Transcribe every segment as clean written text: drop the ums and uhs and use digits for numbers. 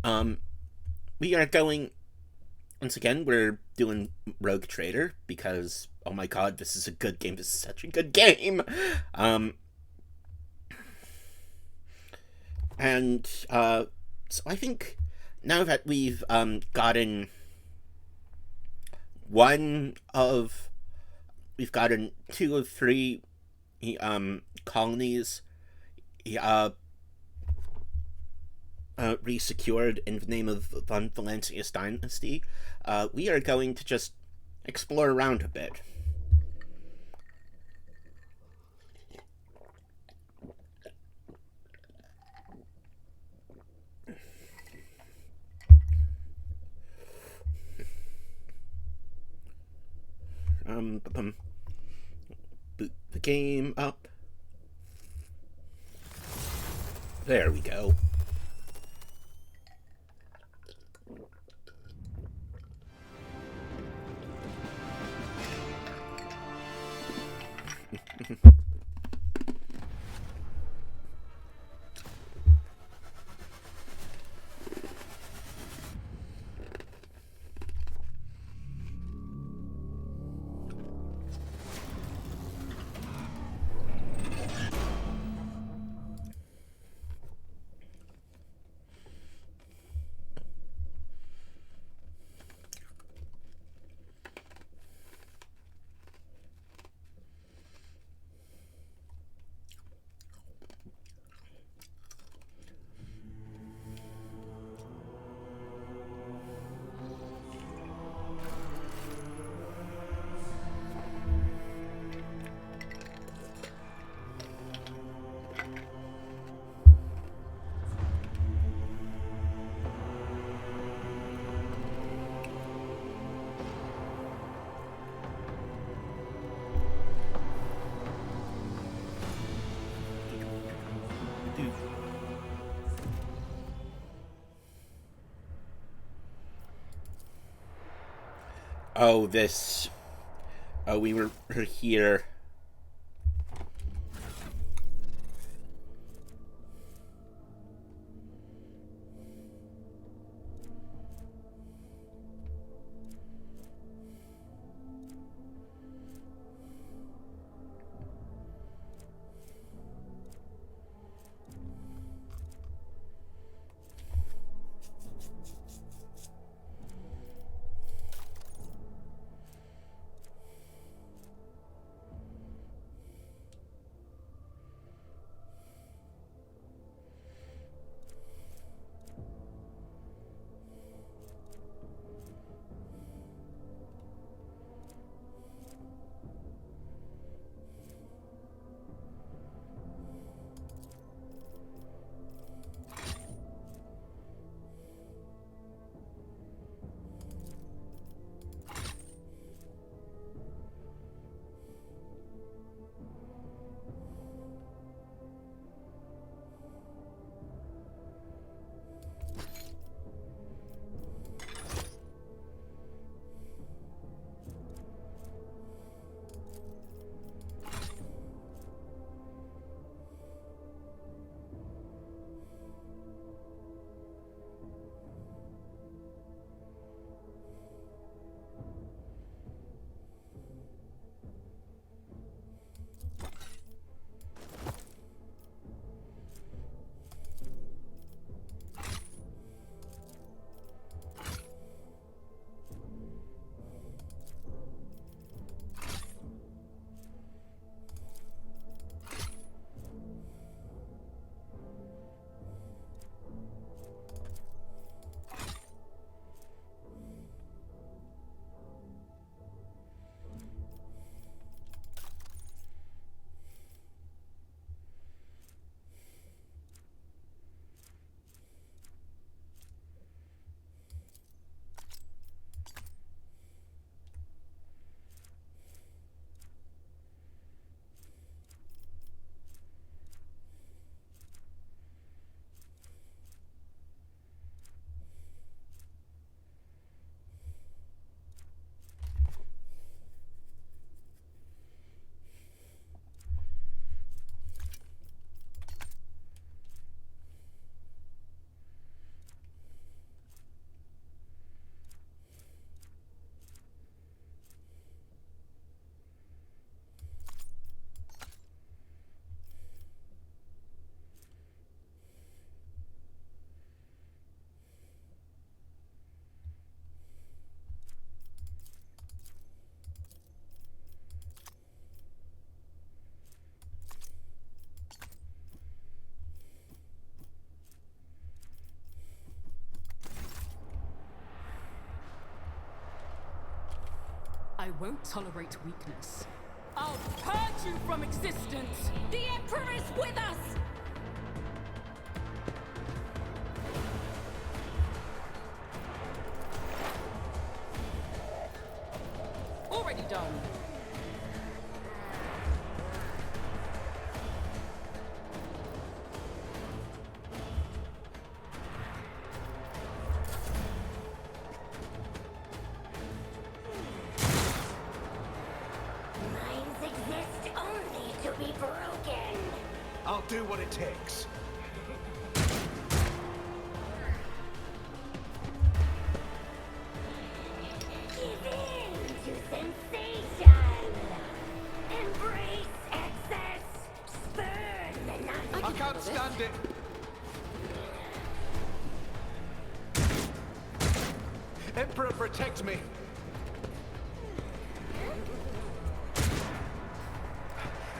Um, we are going once again. We're doing Rogue Trader because oh my god, this is a good game. This is such a good game. Um, and so I think now that one of we've gotten two of three colonies uh, resecured in the name of Von Valancius dynasty, we are going to just explore around a bit. Boot the game up. There we go. Oh, this. Oh, we were here. I won't tolerate weakness. I'll purge you from existence! The Emperor is with us! Already done. Minds exist only to be broken. I'll do what it takes. Give in to sensation. Embrace excess. Spurn the not. I can't stand it. Emperor, protect me.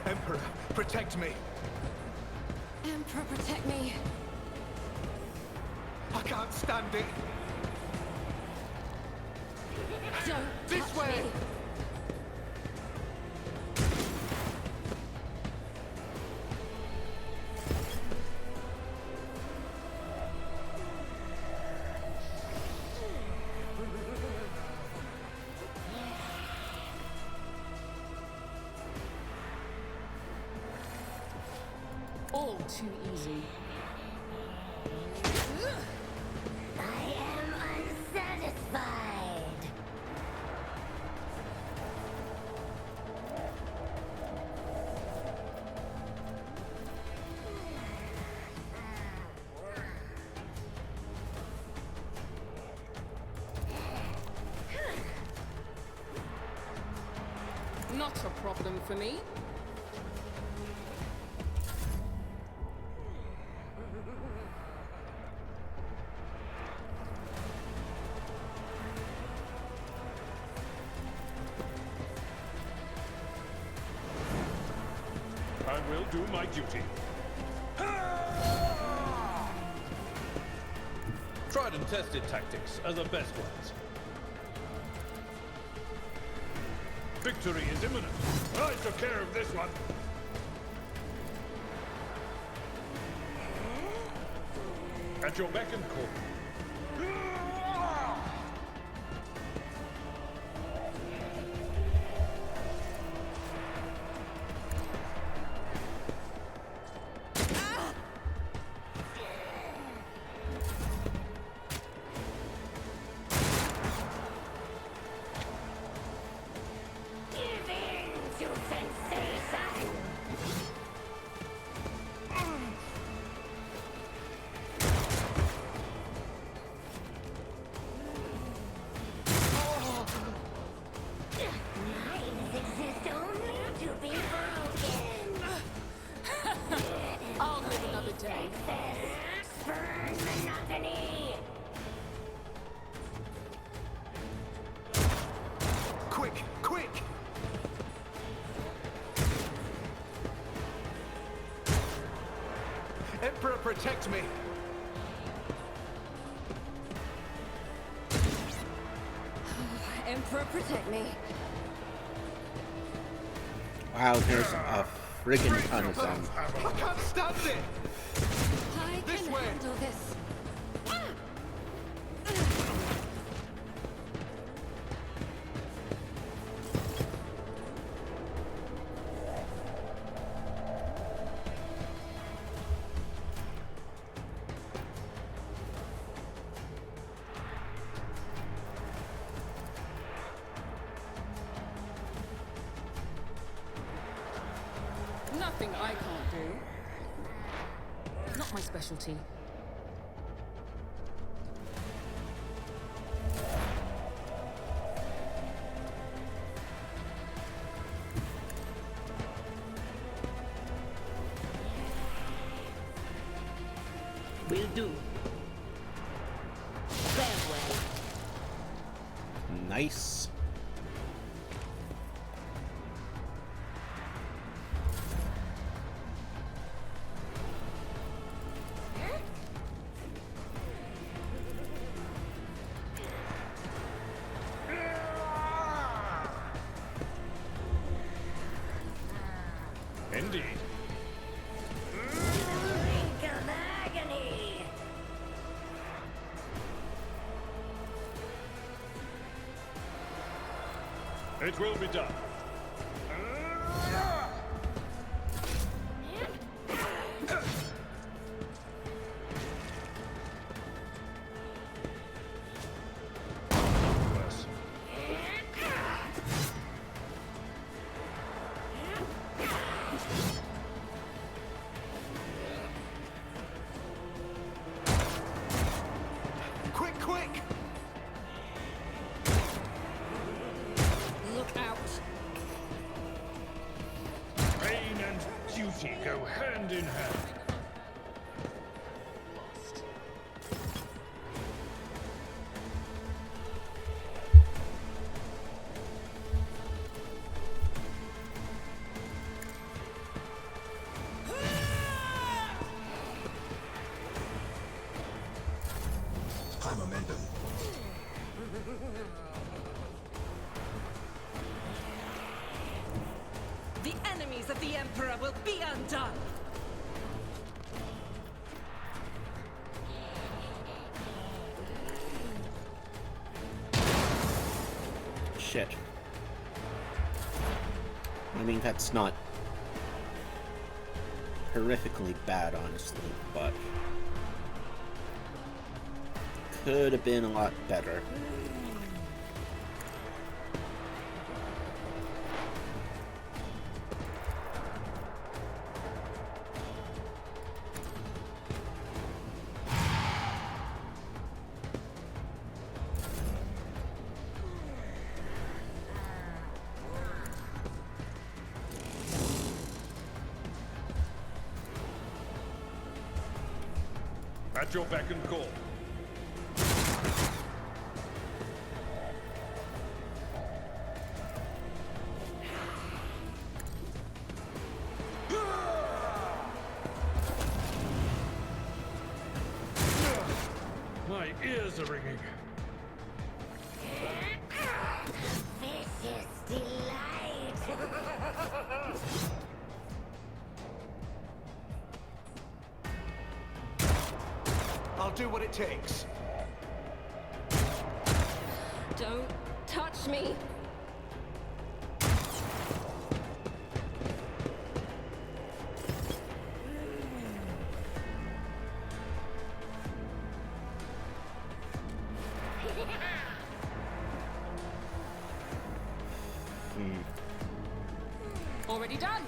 Emperor, protect me. Emperor, protect me. I can't stand it. Don't This touch way. me. All too easy. I am unsatisfied. Not a problem for me. I will do my duty. Tried and tested tactics are the best ones. Victory is imminent. I took care of this one. At your beck and call. Give in to sensation. Minds exist only to be broken. I'll live another day. Spurn monotony. Quick, quick! Emperor, protect me. Emperor, protect me. Wow, there's a friggin' ton of them. I can't stand it. I This can way. handle this. Nothing I can't do. Not my specialty. Will do. Farewell. Nice. It will be done. Quick, quick! Look out. Pain and duty go hand in hand. High momentum. The enemies of the Emperor will be undone. Shit. I mean, that's not horrifically bad, honestly, but could have been a lot better. At your beck and call. My ears are ringing. Vicious delight. I'll do what it takes. Don't touch me. Already done.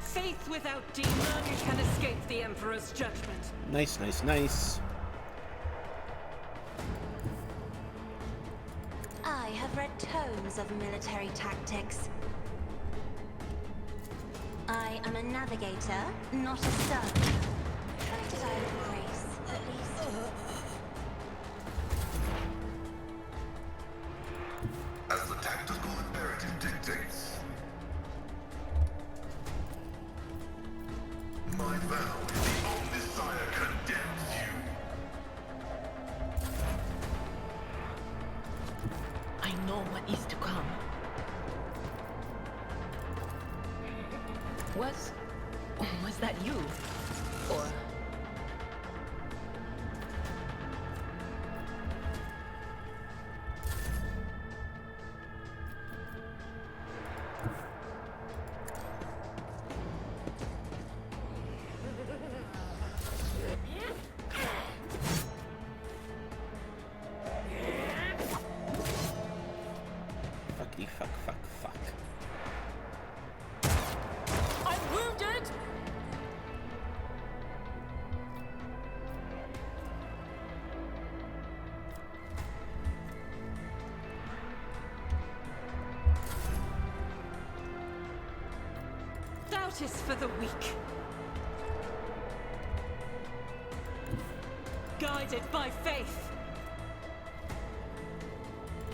Faith without deed, none can escape the Emperor's judgment. Nice, nice, nice. I have read tomes of military tactics. I am a navigator, not a servant. Tactile grace, at least. As the tactical imperative dictates. My vow in the own desire condemns you. I know what is to come. Was that you? Or... Fuckity fuck, fuck, fuck. I'm wounded! Doubt is for the weak. Guided by faith.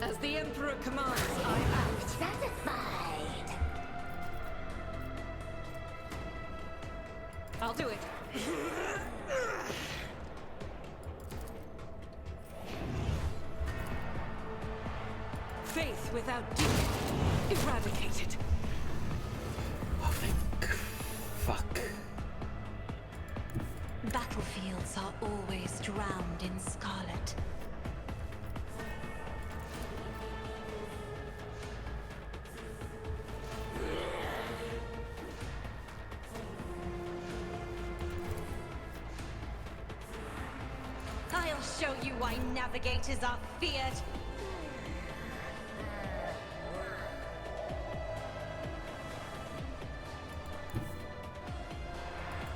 As the Emperor commands, I act. Satisfied. I'll do it. Earth without deep eradicated. Oh, thank fuck. Battlefields are always drowned in scarlet. I'll show you why navigators are feared.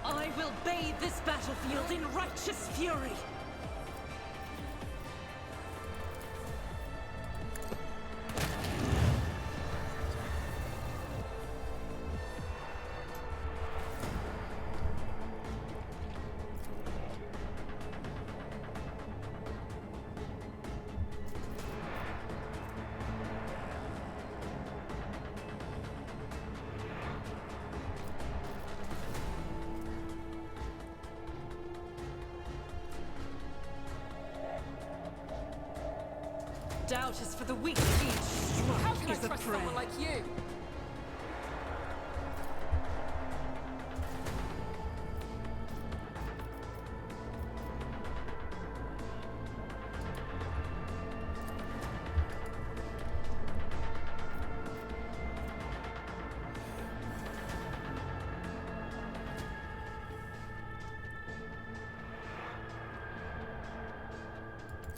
I will bathe this battlefield in righteous fury. Doubt is for the weak. Each stroke How can I is a trust prayer. someone like you?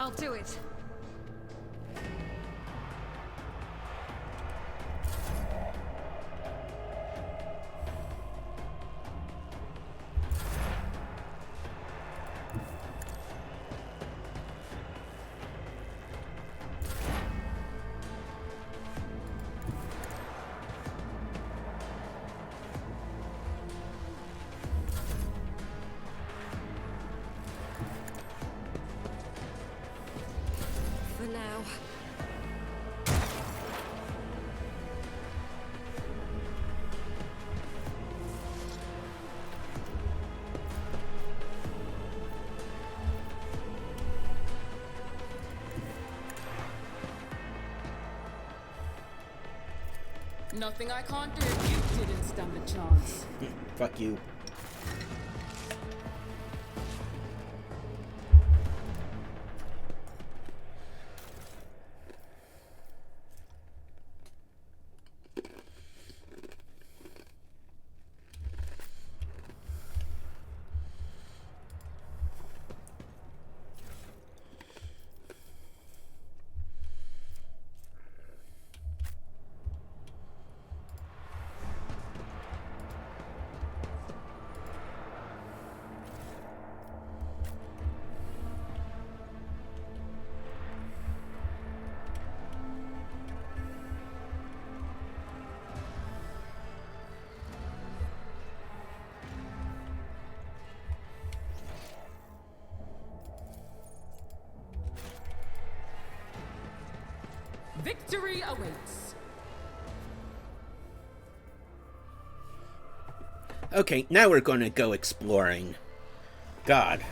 I'll do it. For now. Nothing I can't do. You didn't stand a chance. Fuck you. Victory awaits. Okay, now we're gonna go exploring. God.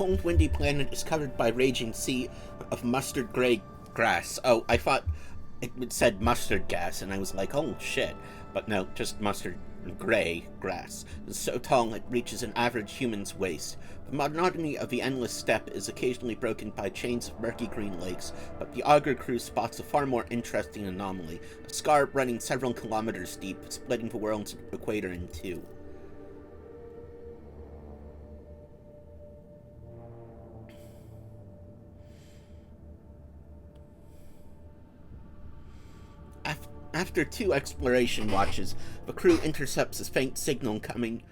cold, windy planet is covered by a raging sea of mustard gray grass. Oh, I thought it said mustard gas, and I was like, oh shit. But no, just mustard gray grass. It's so tall it reaches an average human's waist. The monotony of the endless steppe is occasionally broken by chains of murky green lakes, but the auger crew spots a far more interesting anomaly, a scar running several kilometers deep, splitting the world's equator in two. After 2 exploration watches, the crew intercepts a faint signal coming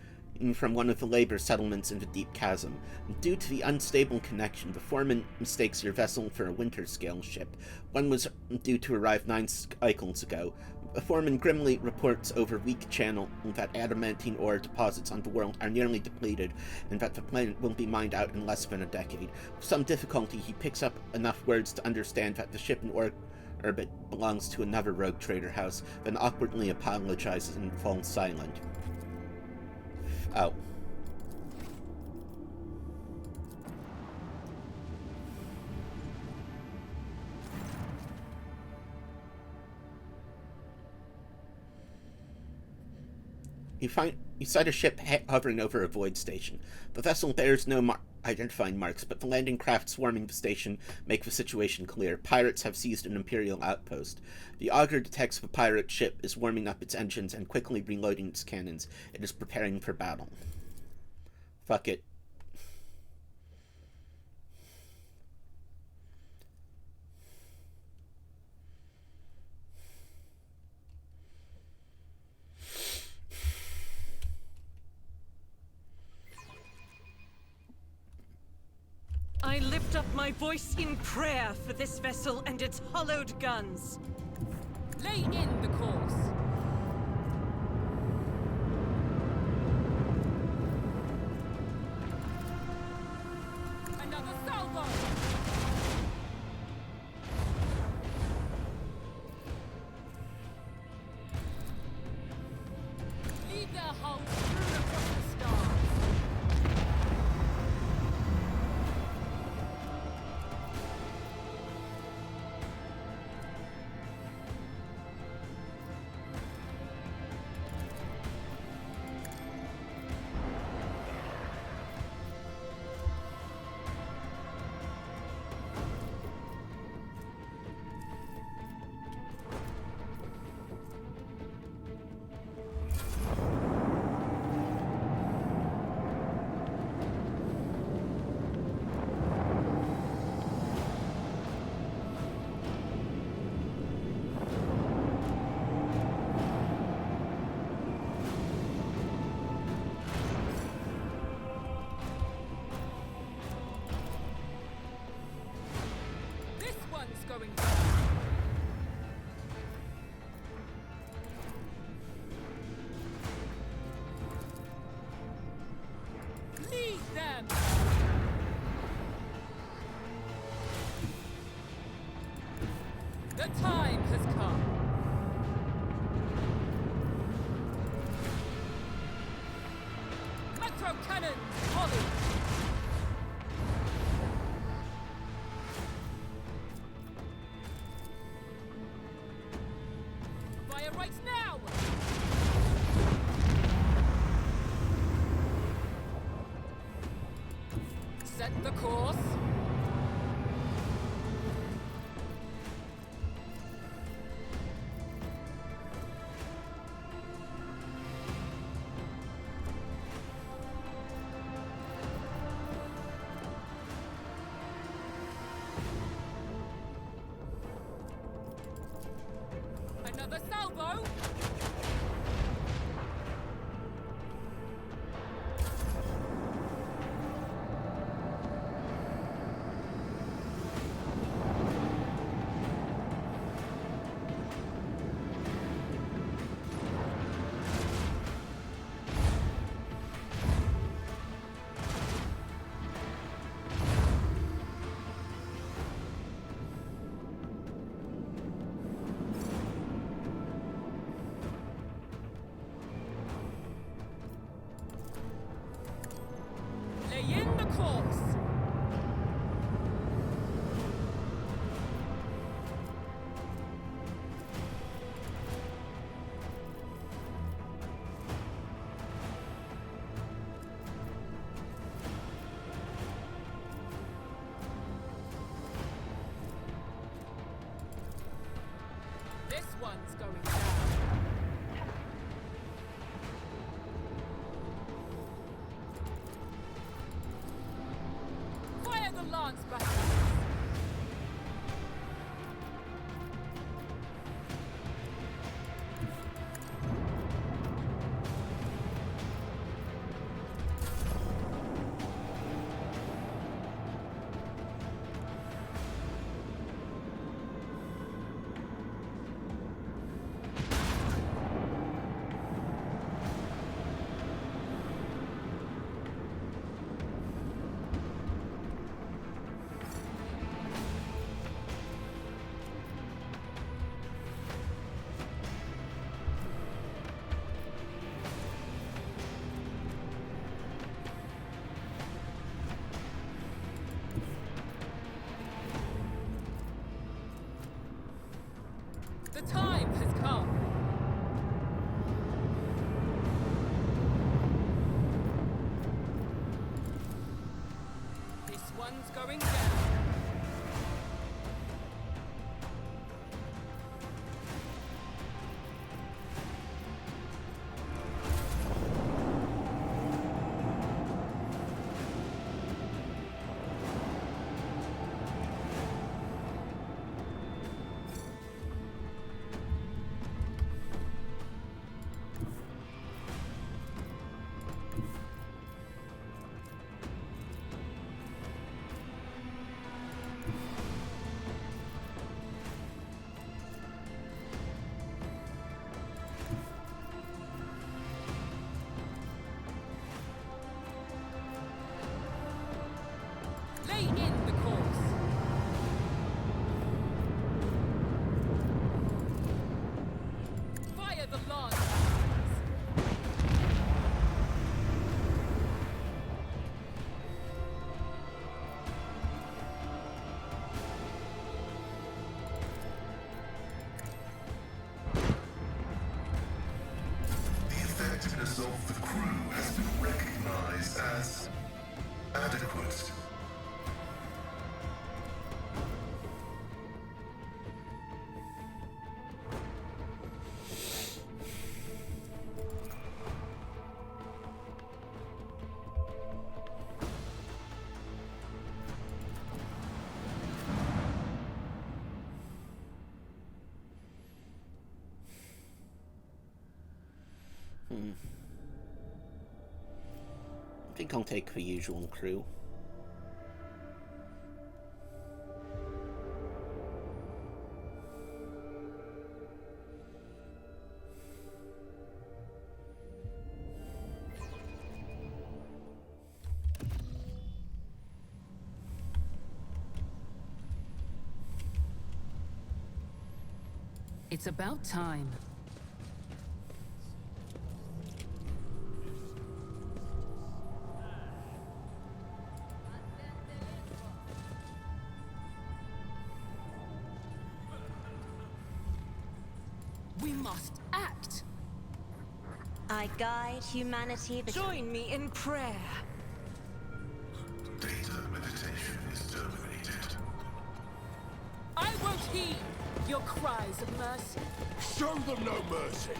from one of the labor settlements in the deep chasm. Due to the unstable connection, the foreman mistakes your vessel for a winter-scale ship. One was due to arrive 9 cycles ago. The foreman grimly reports over weak channel that adamantine ore deposits on the world are nearly depleted, and that the planet will be mined out in less than a decade. With some difficulty, he picks up enough words to understand that the ship in orbit belongs to another rogue trader house, then awkwardly apologizes and falls silent. Oh. You sight a ship hovering over a void station. The vessel bears no identifying marks, but the landing craft swarming the station make the situation clear. Pirates have seized an Imperial outpost. The auger detects the pirate ship is warming up its engines and quickly reloading its cannons. It is preparing for battle. Fuck it. I lift up my voice in prayer for this vessel and its hollowed guns. Lay in the course. Another salvo. Leave their hulls strewn across the stars. Going down. Lead them. The time has come. Macro cannons, volley. Right now! Set the course. Another salvo! In the course! This one's going down. Fire the lance batteries. The time has come. This one's going down. Lay in the course. Fire the lance batteries. The effectiveness of the crew has been recognized as adequate. I think I'll take the usual crew. It's about time. We must act. I guide humanity Join me in prayer. Data meditation is terminated. I won't heed your cries of mercy. Show them no mercy!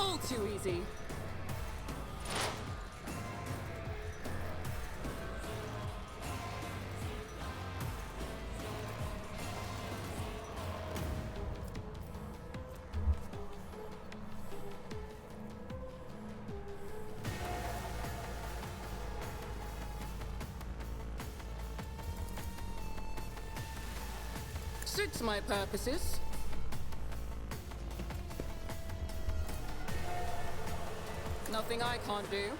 All too easy. Suits my purposes. Nothing I can't do.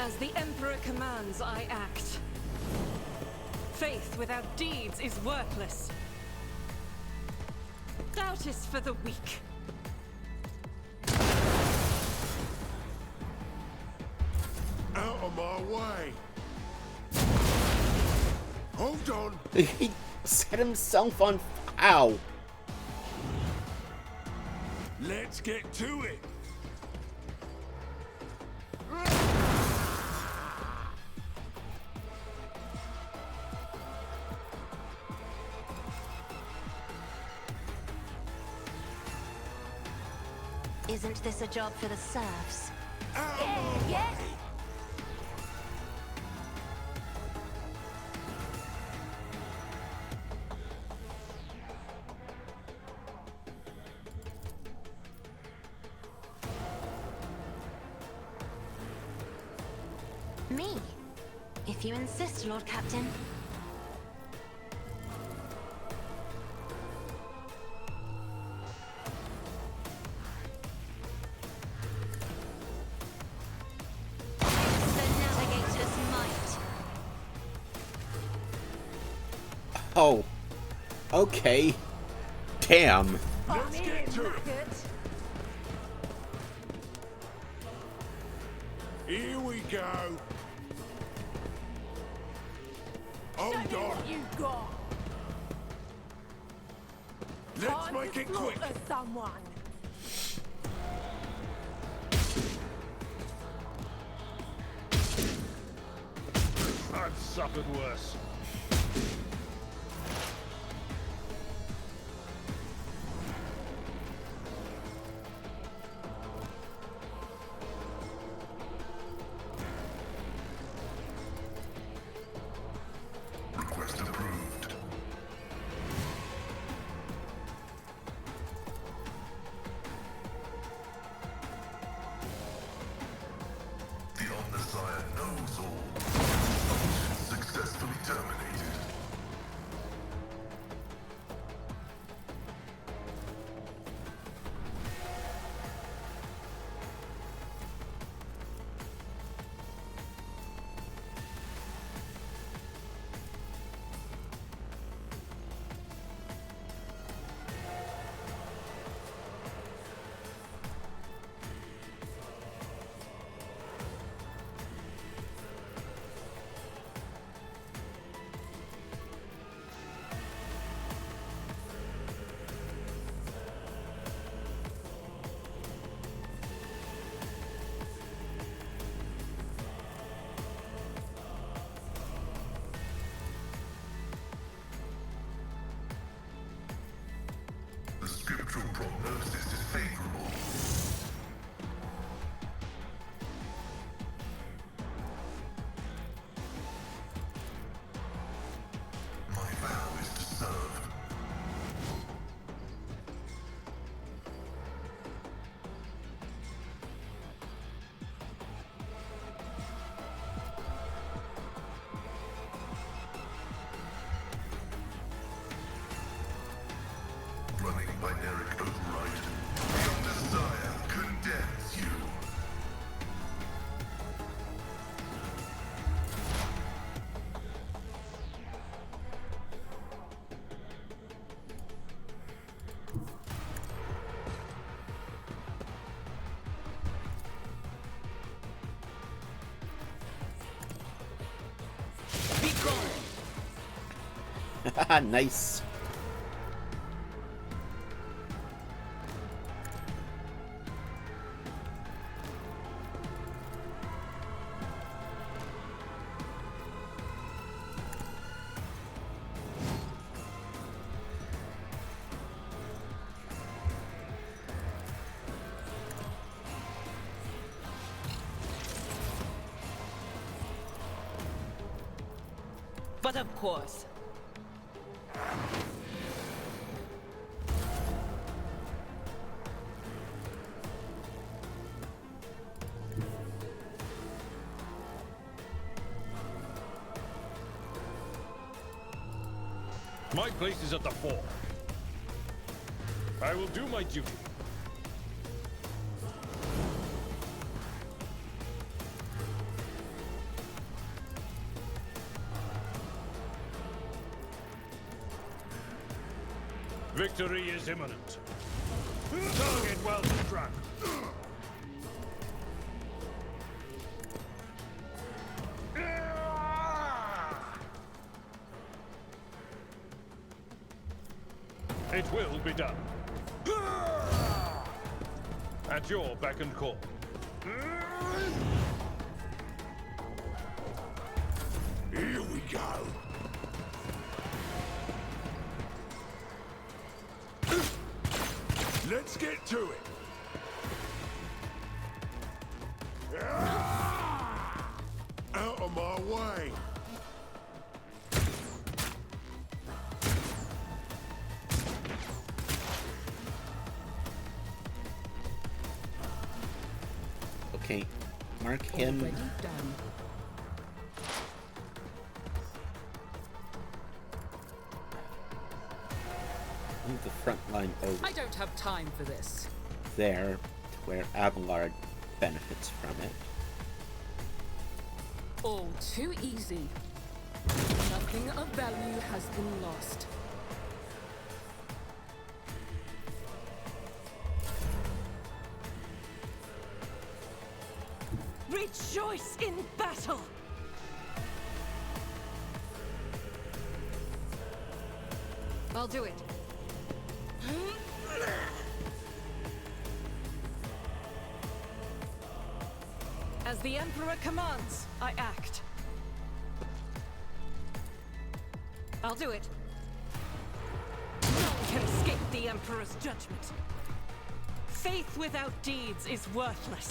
As the Emperor commands, I act. Faith without deeds is worthless. Doubt is for the weak. Out of my way! Hold on! He set himself on... Ow. Let's get to it! Isn't this a job for the serfs? Out of my way! Me? If you insist, Lord Captain. Oh. Okay. Damn. Let's get to it! Here we go! Hold on! You got. Let's make it quick! Someone. I've suffered worse. Request approved. The Omnissiah knows all. Successfully terminated. The scriptural prognosis is favorable. My vow is to serve. Running binaric override. Your desire condemns you. Nice. But of course. My place is at the fore. I will do my duty. Victory is imminent. Target well struck. It will be done. At your beck and call. Here we go. Let's get to it. Out of my way. Okay, mark him. Already done. Move the front line over I don't have time for this. there to where Abelard benefits from it. All too easy. Nothing of value has been lost. Rejoice in battle! I'll do it. As the Emperor commands, I act. I'll do it. None can escape the Emperor's judgment. Faith without deeds is worthless.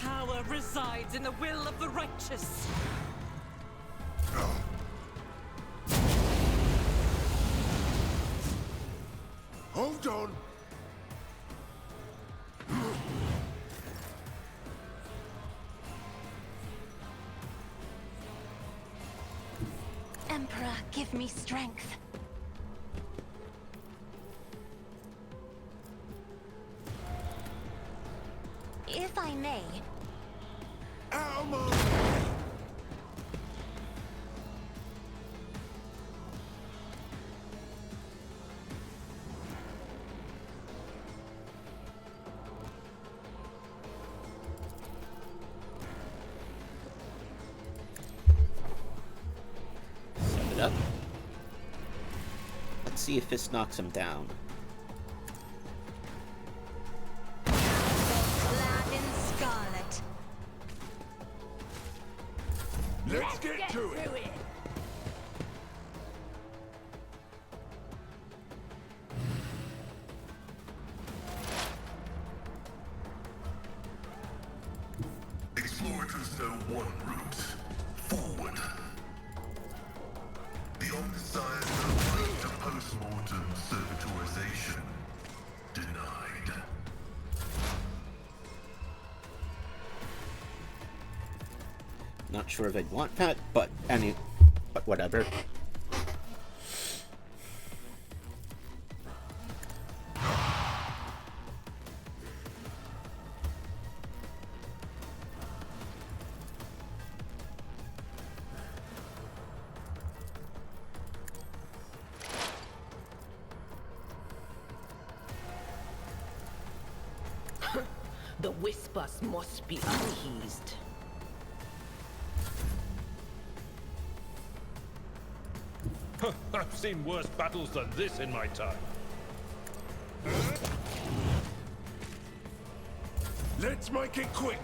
Power resides in the will of the righteous. Hold on. Emperor, give me strength. If I may, Out of my way. Sum it up. Let's see if this knocks him down. clad in scarlet. Let's get to it. Explorators know one route. Forward. The Omniscience know right to post-mortem servitorization. Denied. Not sure if I'd want that, but whatever. The whispers must be unheeded. I've seen worse battles than this in my time. Let's make it quick.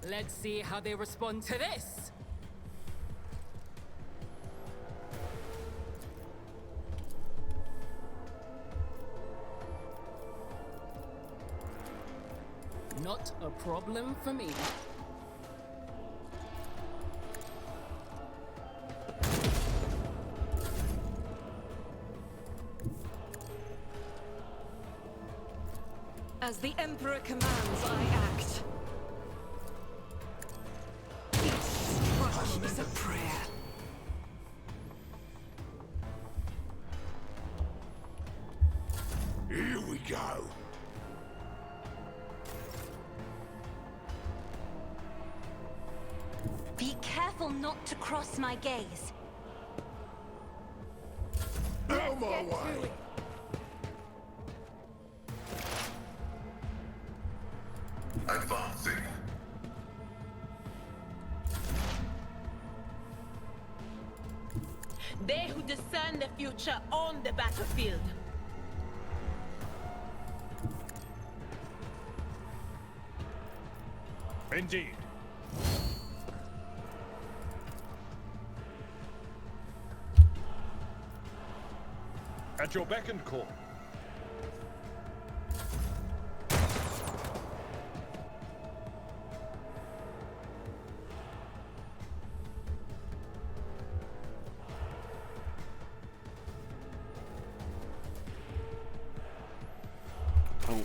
Let's see how they respond to this. Not a problem for me. As the Emperor commands, I act. Each stroke is a prayer. Here we go. Be careful not to cross my gaze. Out of my way. Advancing. They who discern the future on the battlefield. Indeed. At your beck and call. Oh.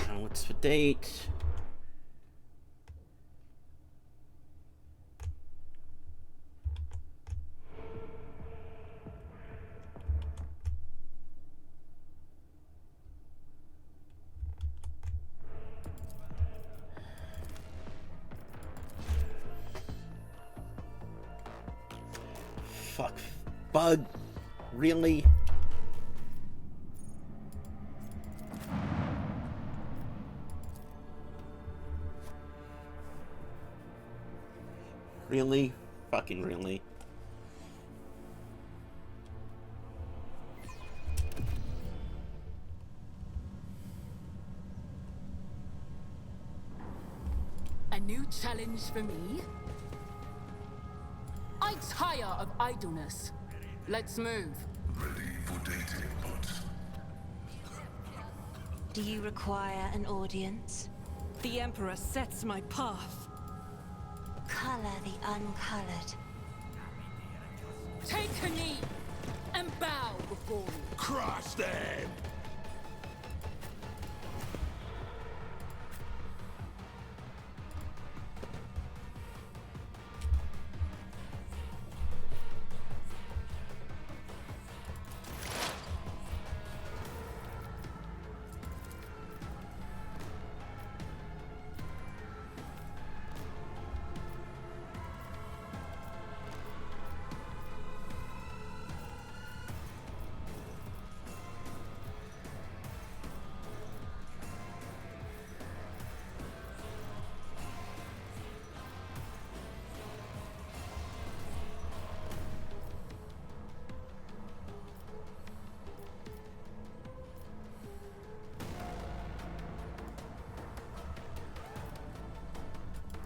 Now what's the date? Fuck. Bug. Really? Really? Fucking really? A new challenge for me? I tire of idleness. Let's move. Ready for data input. Do you require an audience? The Emperor sets my path. Color the uncolored. Take a knee and bow before me. Crush them!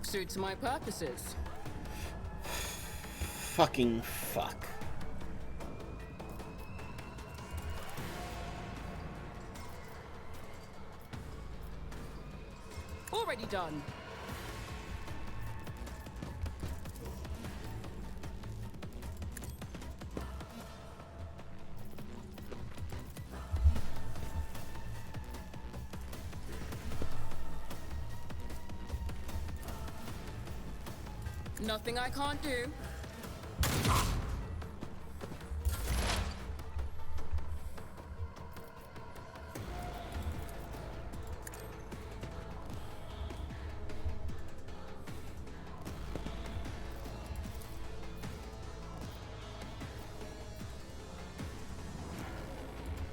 Suits my purposes. Fucking fuck. Already done. Nothing I can't do.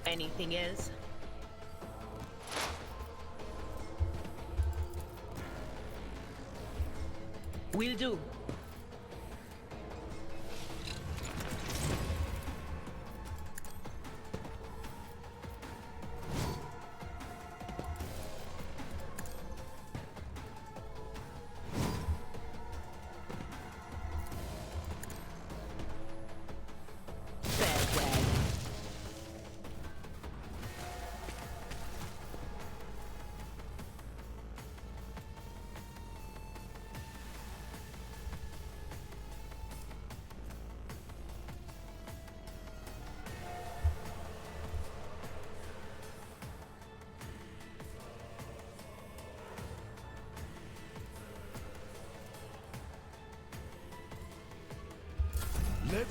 Anything else? Will do.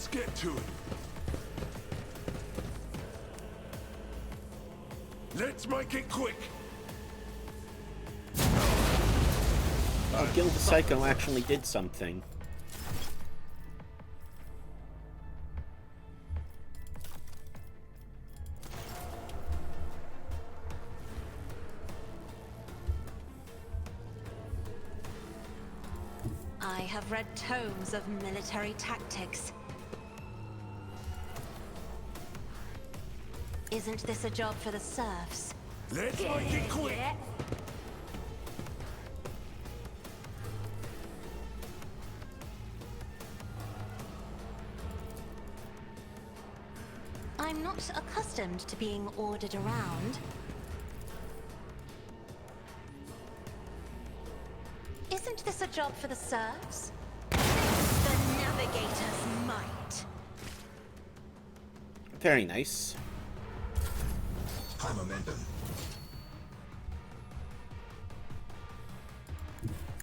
Let's get to it. Let's make it quick. Oh, Gil the Psycho actually did something. I have read tomes of military tactics. Isn't this a job for the serfs? Let's make it quick. I'm not accustomed to being ordered around. Isn't this a job for the serfs? The navigator's might. Very nice. High momentum.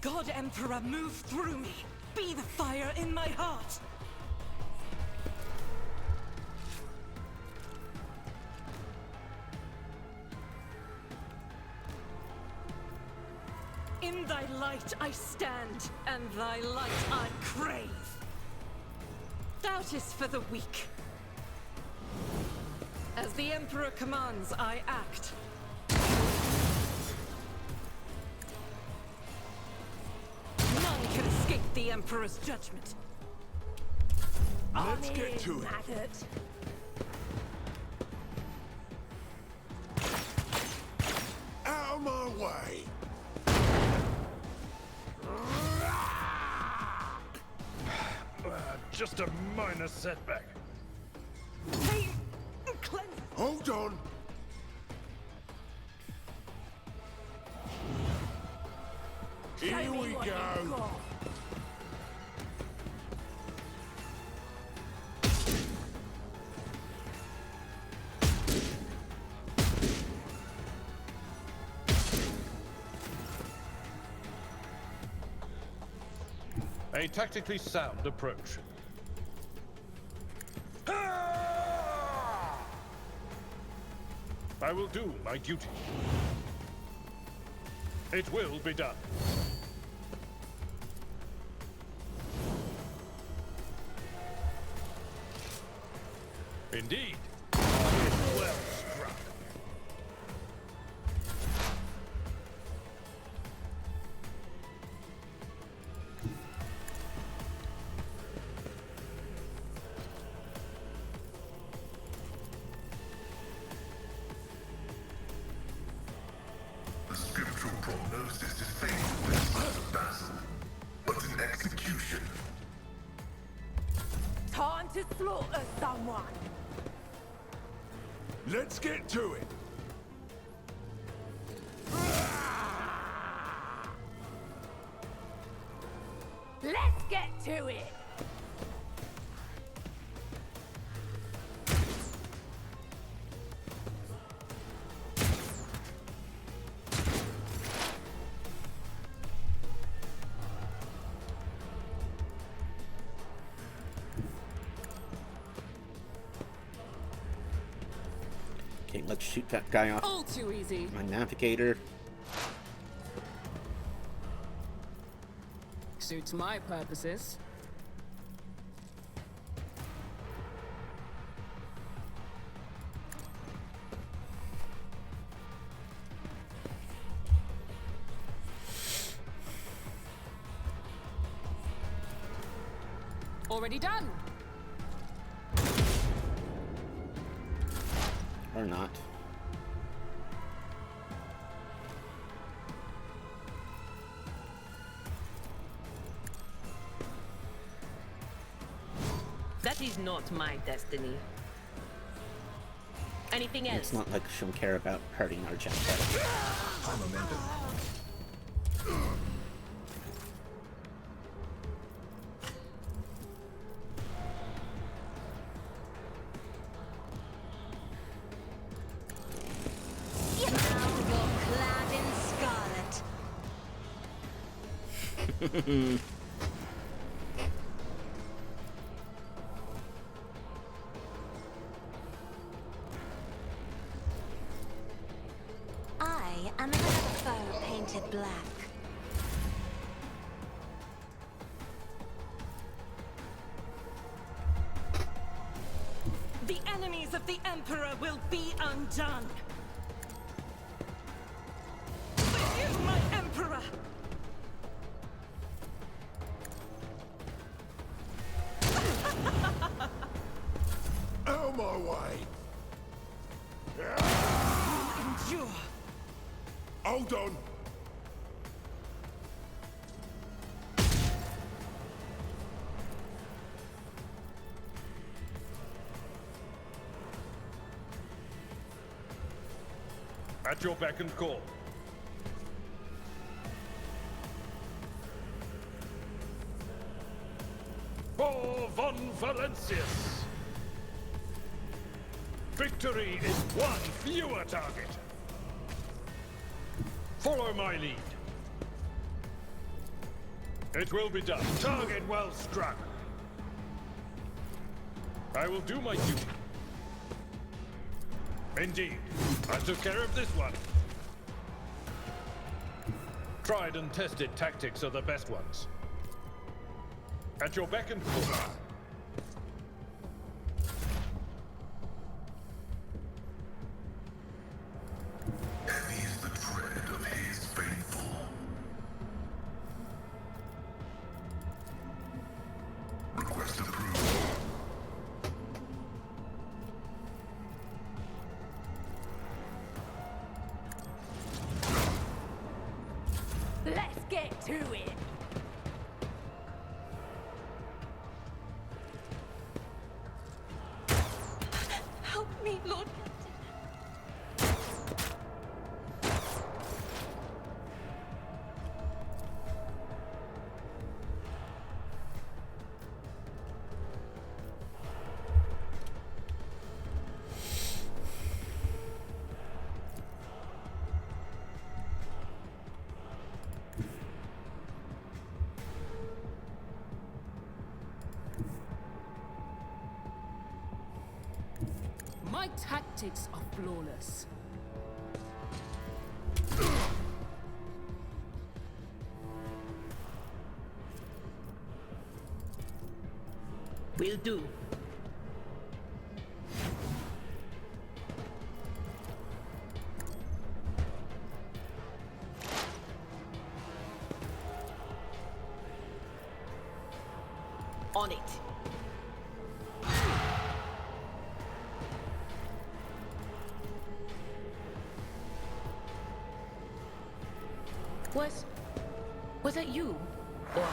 God Emperor, move through me. Be the fire in my heart. In thy light I stand, and thy light I crave. Doubt is for the weak. As the Emperor commands, I act. None can escape the Emperor's judgment. Let's get to it. Maggot. Out of my way. Just a minor setback. Pain and cleanse. Hold on. Here we go. A tactically sound approach. I will do my duty. It will be done. Indeed. Well struck. The scriptural prognosis is faithful in battle, but in execution. Time to slaughter someone. Let's get to it. Let's get to it. Okay, let's shoot that guy off All too easy. my navigator. Suits my purposes. Already done. Or not. That is not my destiny. Anything else? It's not like she'll care about hurting our jetpack. High momentum. Now you're clad in scarlet. I am another foe painted black. The enemies of the Emperor will be undone. For you, my Emperor! Out my way! Endure. Hold on! At your beck and call. For von Valancius! Victory is one fewer target. Follow my lead. It will be done. Target well struck. I will do my duty. Indeed. I took care of this one. Tried and tested tactics are the best ones. At your beck and call. Heavy is the tread of his faithful. Request approved. Let's get to it. Help me, Lord. My tactics are flawless. Will do. On it. Was that you? Or...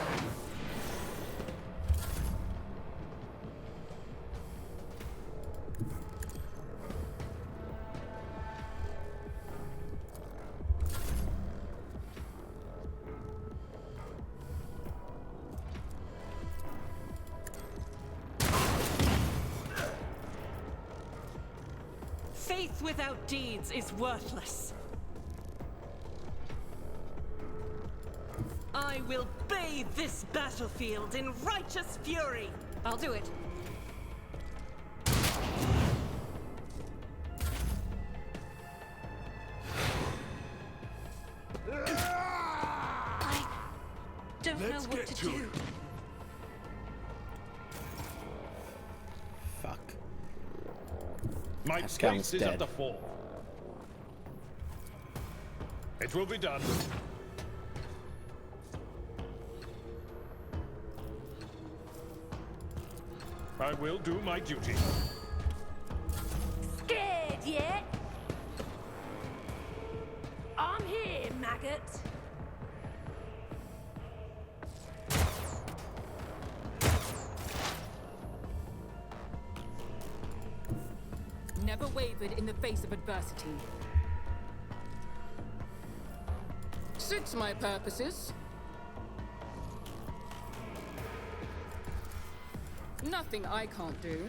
Faith without deeds is worthless. I will bathe this battlefield in righteous fury. I'll do it. I don't know what to do. Fuck. My Pascal's place is dead. at the fore. It will be done. I will do my duty. Scared yet? I'm here, maggot. Never wavered in the face of adversity. Suits my purposes. Nothing I can't do.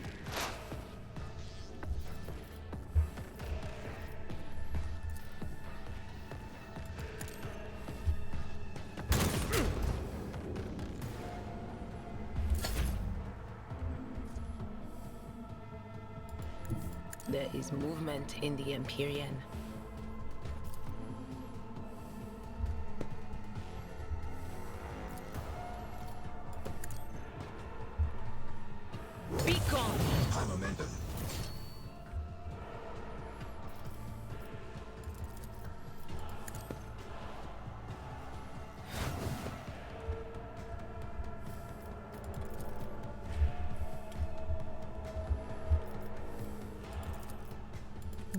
There is movement in the Empyrean.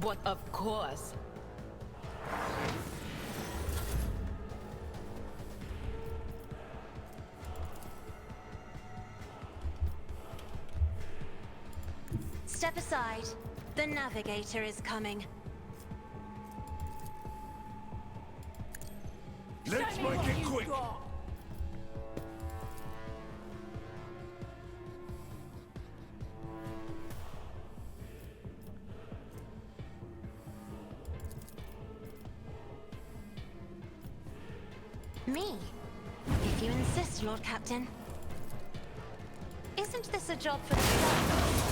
But of course. Step aside. The navigator is coming. Let's make it quick. Me? If you insist, Lord Captain. Isn't this a job for the staff?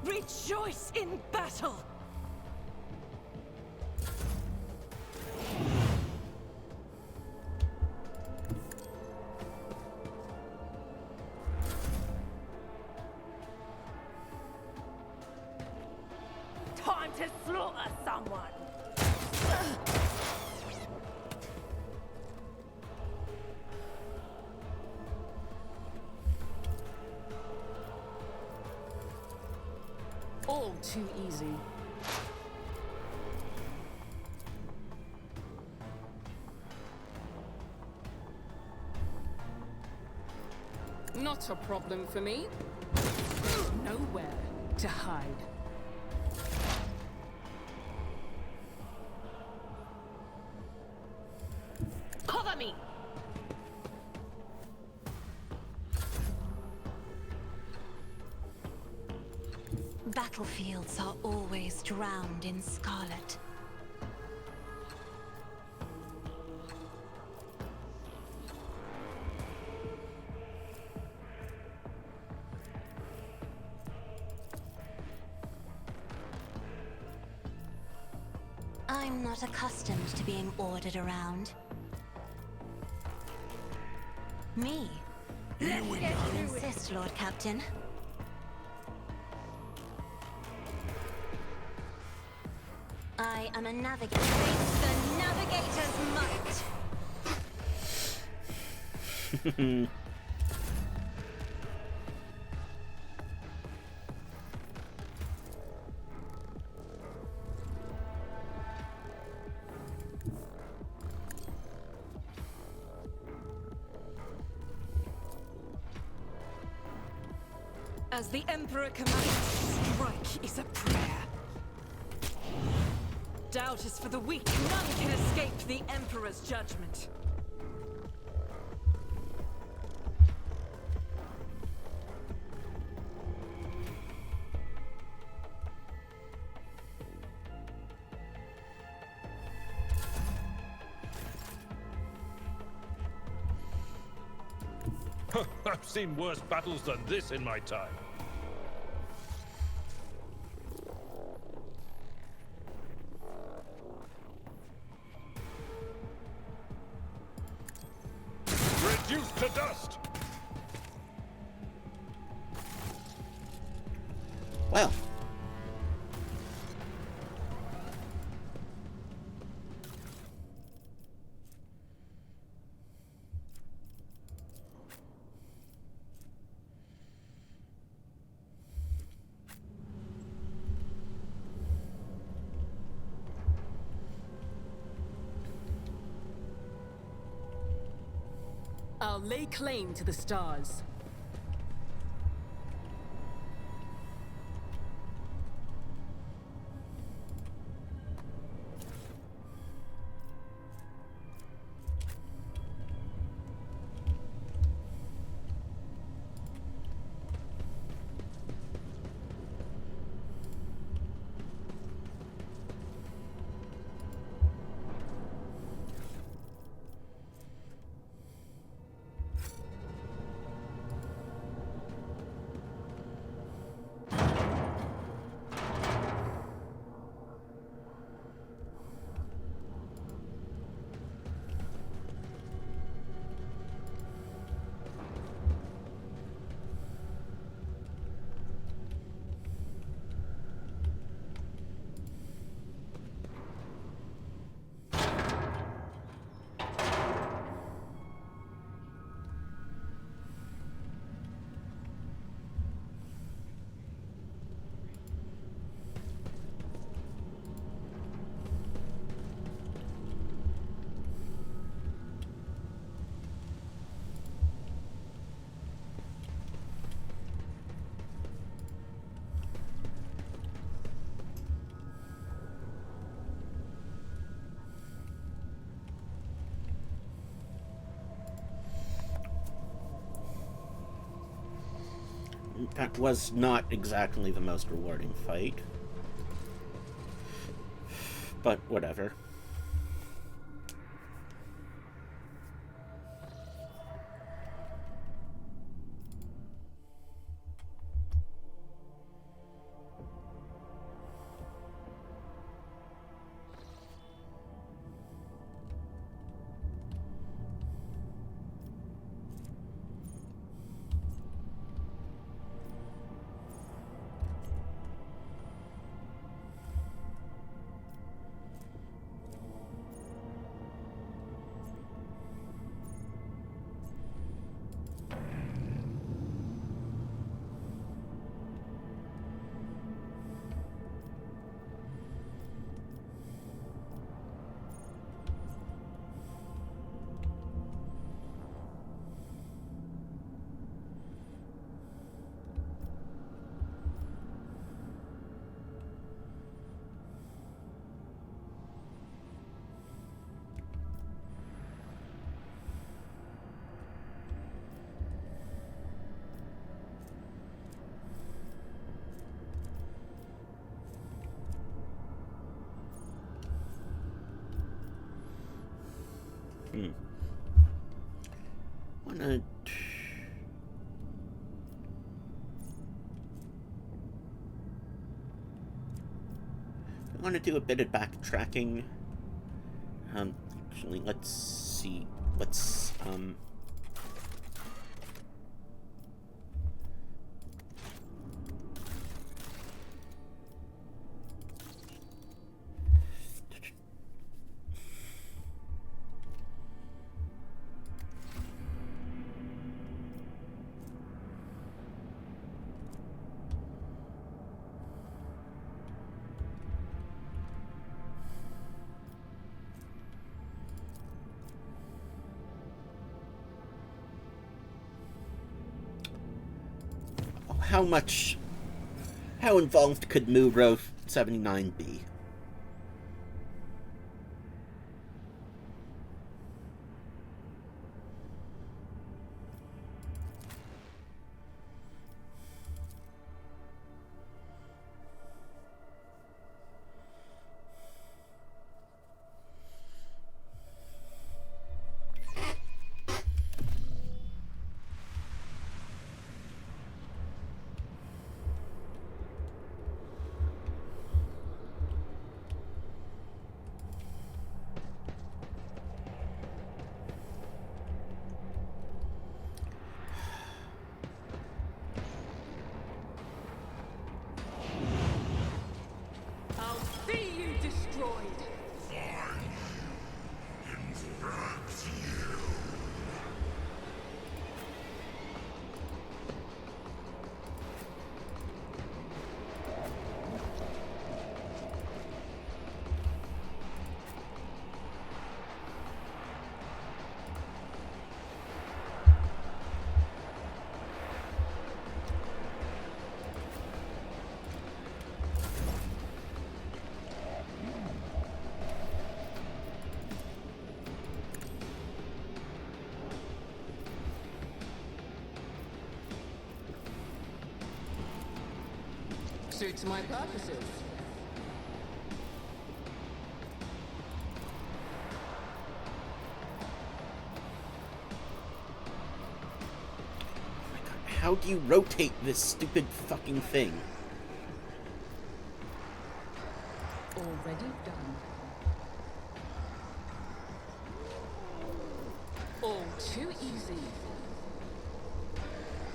Rejoice in battle! Time to slaughter someone! All too easy. Not a problem for me. Nowhere to hide. Cover me! Battlefields are always drowned in scarlet. I'm not accustomed to being ordered around. Me? Here we go. You insist, Lord Captain. I am a navigator. Face the navigator's might. As the Emperor commands, strike is a prayer. Doubt is for the weak. None can escape the Emperor's judgment. I've seen worse battles than this in my time. Reduced to dust! Well. I'll lay claim to the stars. That was not exactly the most rewarding fight. But whatever. I want to do a bit of backtracking. Actually, let's see. Let's how involved could Moo Row 79 be? Suits my purposes. How do you rotate this stupid fucking thing? Already done. All too easy.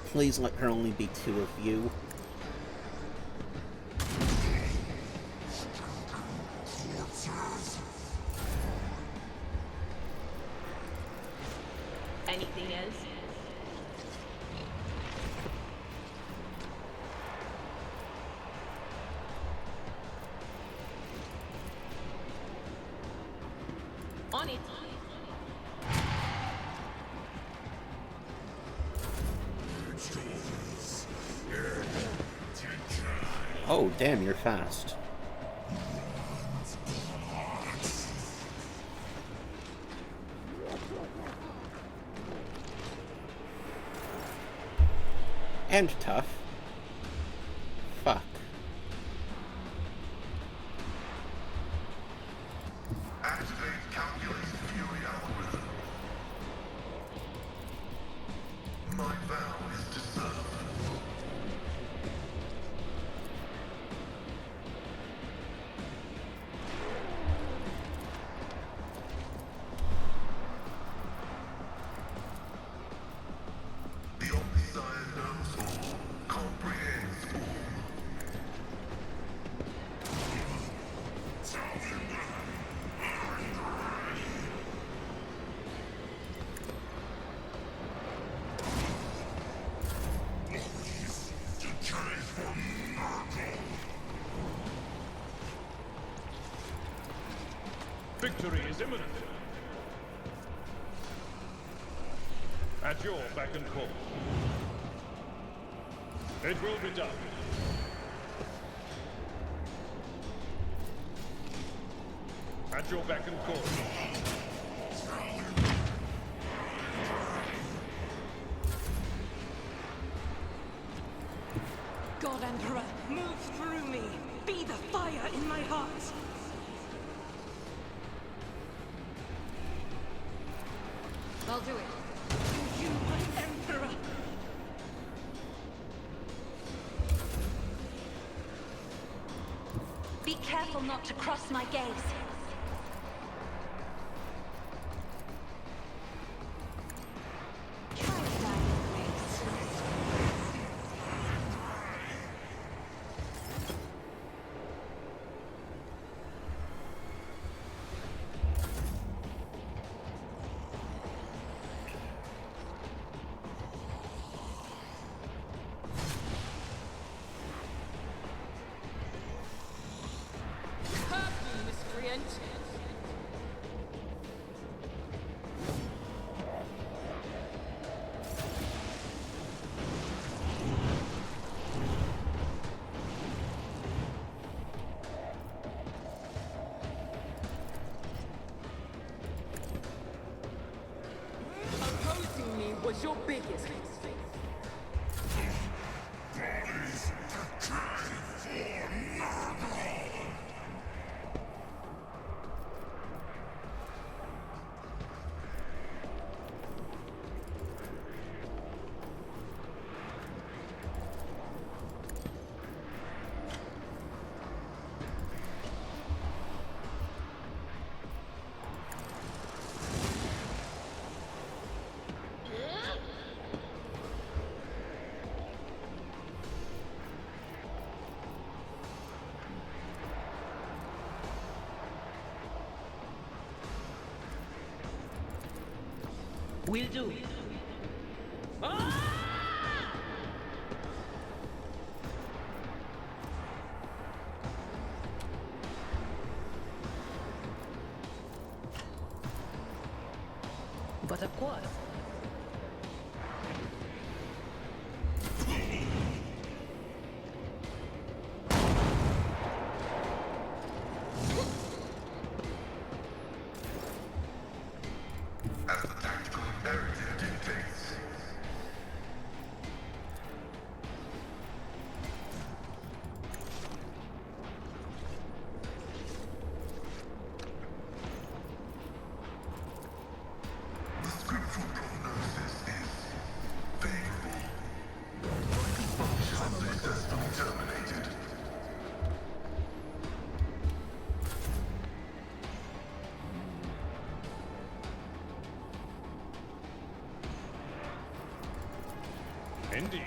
Please let her only be two of you. Anything else? On it. Oh, damn, you're fast. And tough. Victory is imminent. At your beck and call. It will be done. At your beck and call. God Emperor, move through me. Be the fire in my heart. I'll do it. You, my Emperor. Be careful not to cross my gaze. Try to die in grace. Curb you, miscreant. Opposing me was your biggest mistake. Will do. But of course. As the tactical imperative dictates. The scriptural prognosis is favorable. Functional destiny terminated. Indeed.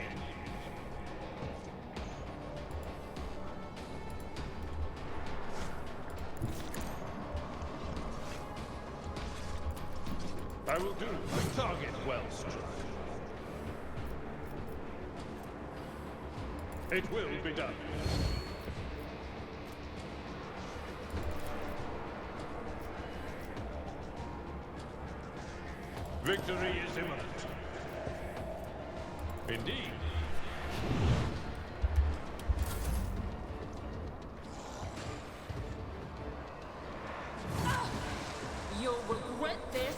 I will do a target well struck. It will be done. Victory is imminent. Indeed. You'll regret this.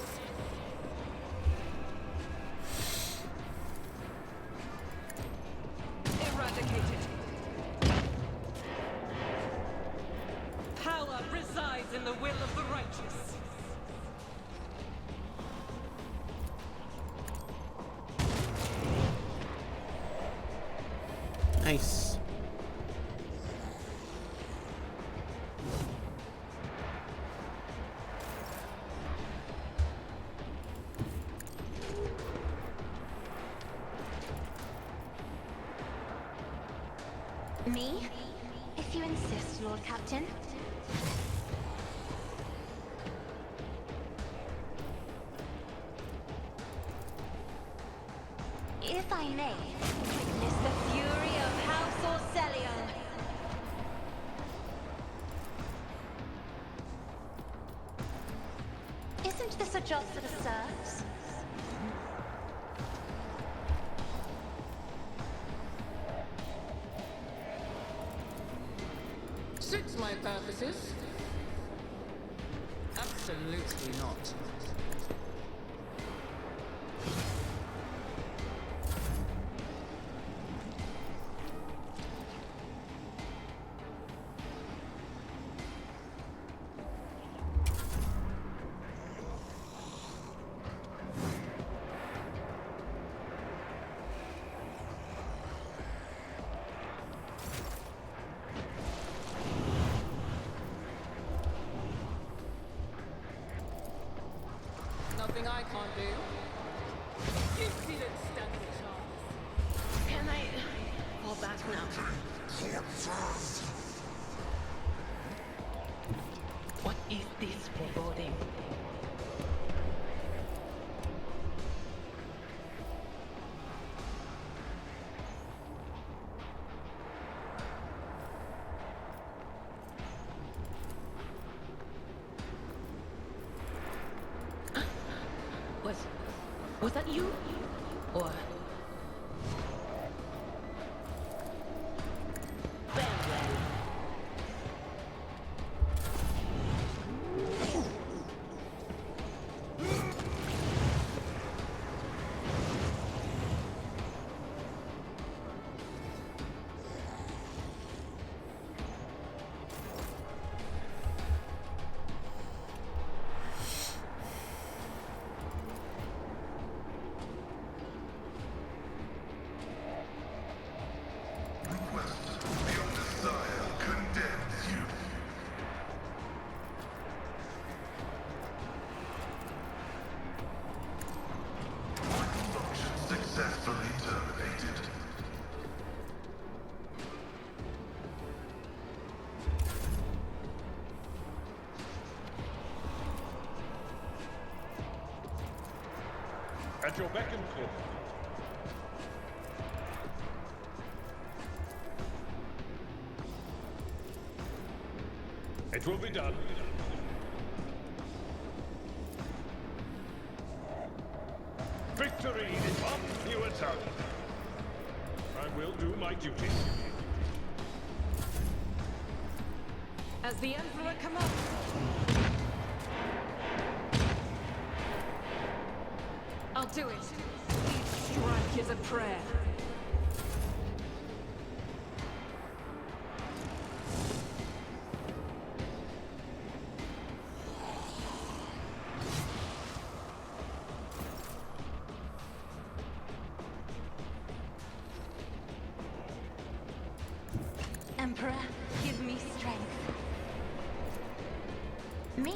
Eradicated. Power resides in the will of the righteous. Nice. Me? If you insist, Lord Captain. If I may, witness the fury of House Orcelio. this a job for the serfs? Suits my purposes. Absolutely not. Nothing I can't do. You didn't stand a chance. Can I fall back now? What is this foreboding? Was that you? Or... Well. Successfully terminated. At your beck and call. It will be done. Victory is on your tongue. I will do my duty. As the Emperor commands. I'll do it. Each strike is a prayer. Emperor, give me strength. Me?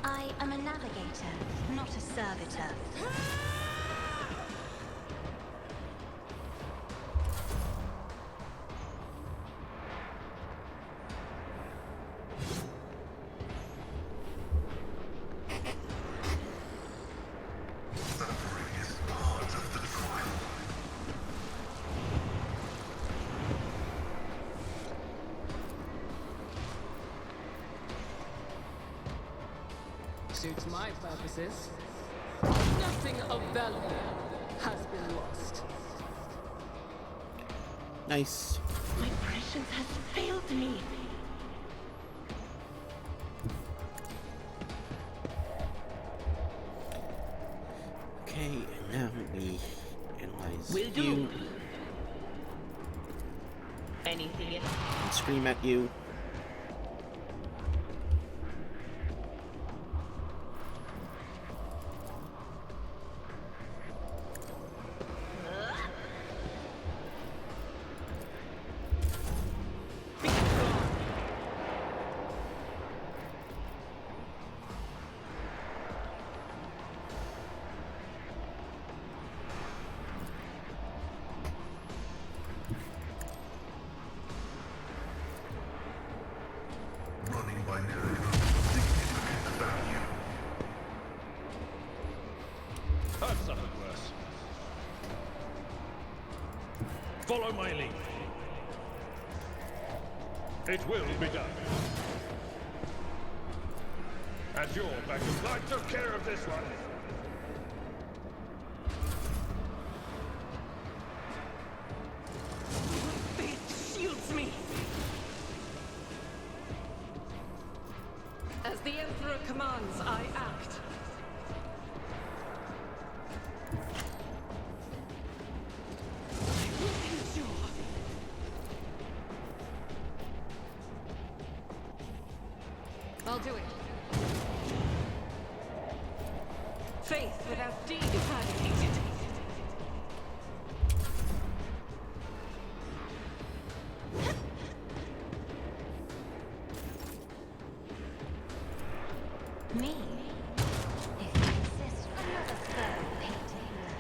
I am a navigator, not a servitor. Suffering is part of the trial. Suits my purposes. Nothing of value has been lost. Nice. My prescience has failed me. Okay, and now we analyze Will do. you Anything else? and scream at you. Running by nearly significant Follow my lead. It will be done. At your back, I took care of this one. Faith shields me. As the Emperor commands, I act. I will endure. I'll do it. Faith without deed eradicated. Me? If you insist, another third painting like.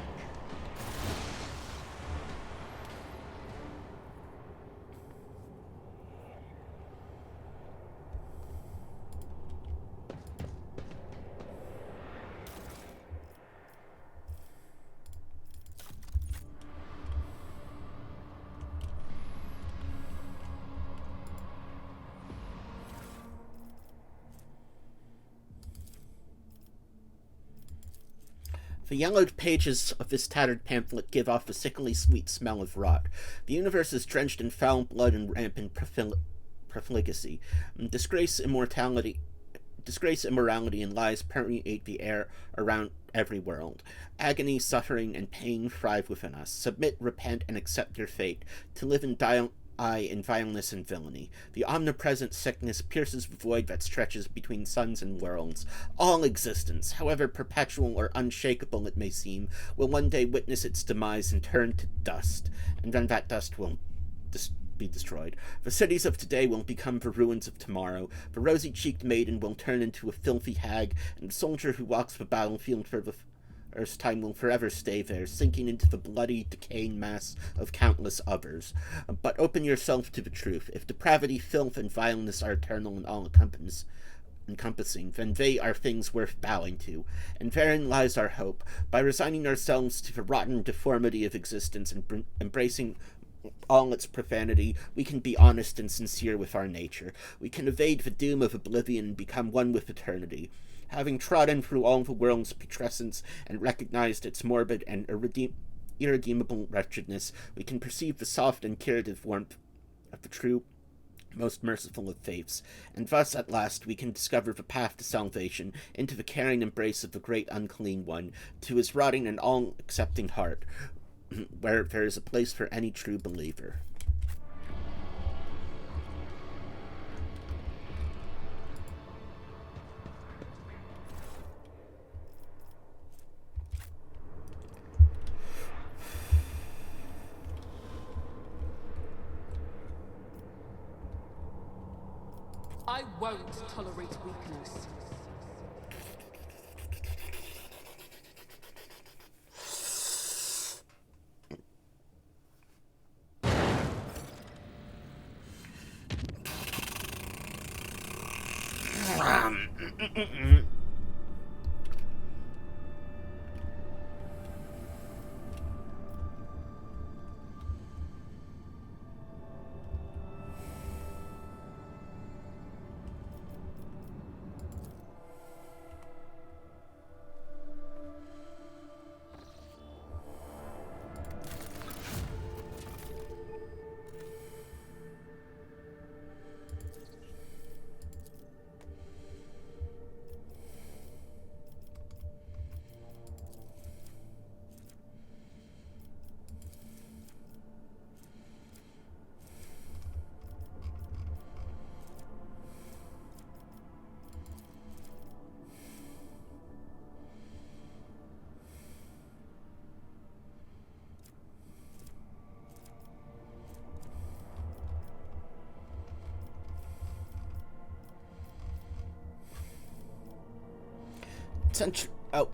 The yellowed pages of this tattered pamphlet give off a sickly sweet smell of rot. The universe is drenched in foul blood and rampant profligacy. Disgrace, immorality, and lies permeate the air around every world. Agony, suffering, and pain thrive within us. Submit, repent, and accept your fate. To live and die in vileness and villainy. The omnipresent sickness pierces the void that stretches between suns and worlds. All existence, however perpetual or unshakable it may seem, will one day witness its demise and turn to dust, and then that dust will be destroyed. The cities of today will become the ruins of tomorrow. The rosy-cheeked maiden will turn into a filthy hag, and the soldier who walks the battlefield for the Earth's time will forever stay there, sinking into the bloody, decaying mass of countless others. But open yourself to the truth. If depravity, filth, and vileness are eternal and all-encompassing, then they are things worth bowing to. And therein lies our hope. By resigning ourselves to the rotten deformity of existence and embracing all its profanity, we can be honest and sincere with our nature. We can evade the doom of oblivion and become one with eternity. Having trodden through all the world's putrescence and recognized its morbid and irredeemable wretchedness, we can perceive the soft and curative warmth of the true, most merciful of faiths, and thus at last we can discover the path to salvation, into the caring embrace of the great unclean one, to his rotting and all-accepting heart, where there is a place for any true believer. I won't tolerate weakness. Oh.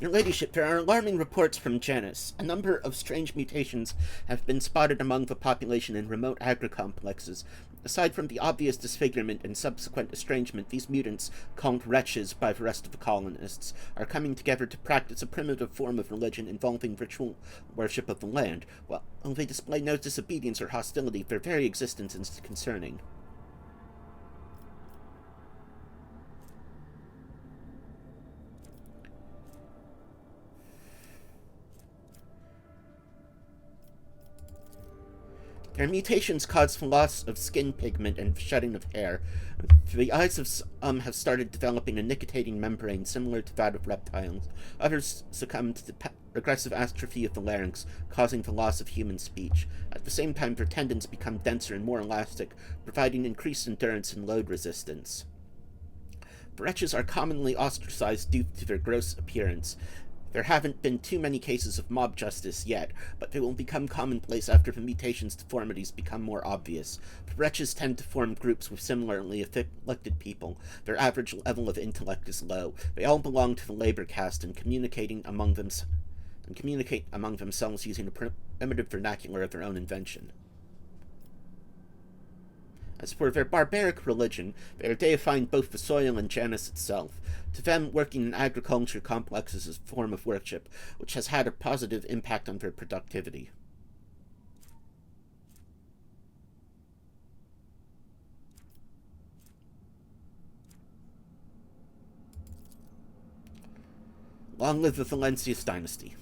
Your Ladyship, there are alarming reports from Janus. A number of strange mutations have been spotted among the population in remote agri-complexes. Aside from the obvious disfigurement and subsequent estrangement, these mutants, called wretches by the rest of the colonists, are coming together to practice a primitive form of religion involving ritual worship of the land. While they display no disobedience or hostility, their very existence is concerning. Their mutations cause the loss of skin pigment and shedding of hair. The eyes of some have started developing a nictitating membrane similar to that of reptiles. Others succumb to the progressive atrophy of the larynx, causing the loss of human speech. At the same time, their tendons become denser and more elastic, providing increased endurance and load resistance. The wretches are commonly ostracized due to their gross appearance. There haven't been too many cases of mob justice yet, but they will become commonplace after the mutation's deformities become more obvious. The wretches tend to form groups with similarly afflicted people. Their average level of intellect is low. They all belong to the labor caste and communicate among themselves using a primitive vernacular of their own invention. As for their barbaric religion, they are deifying both the soil and Janus itself. To them, working in agriculture complexes is a form of worship, which has had a positive impact on their productivity. Long live the Valancius dynasty.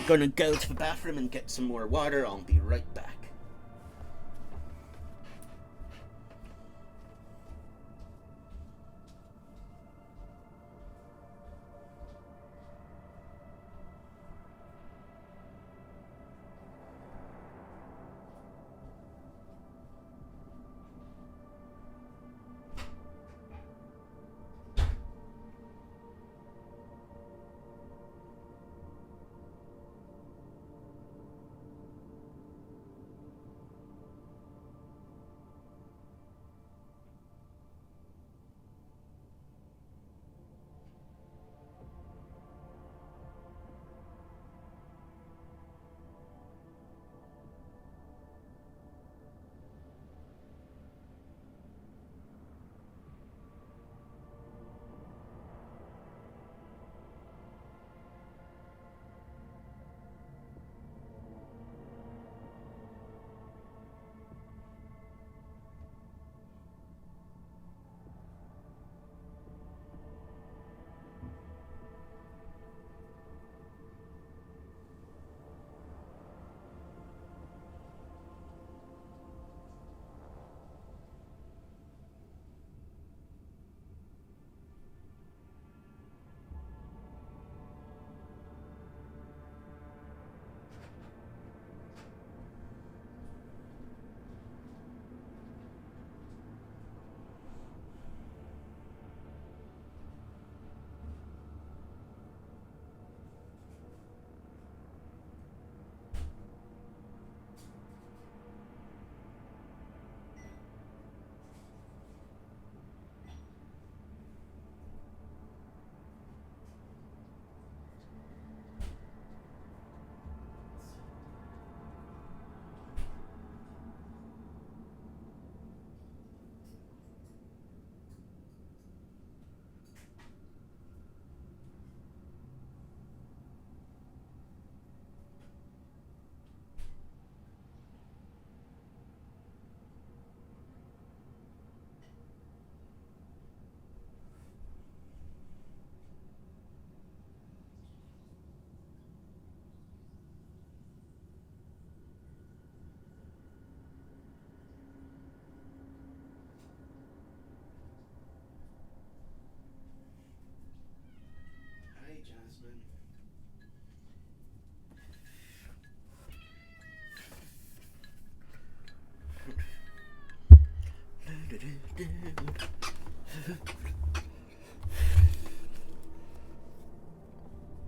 Gonna go to the bathroom and get some more water. I'll be right back.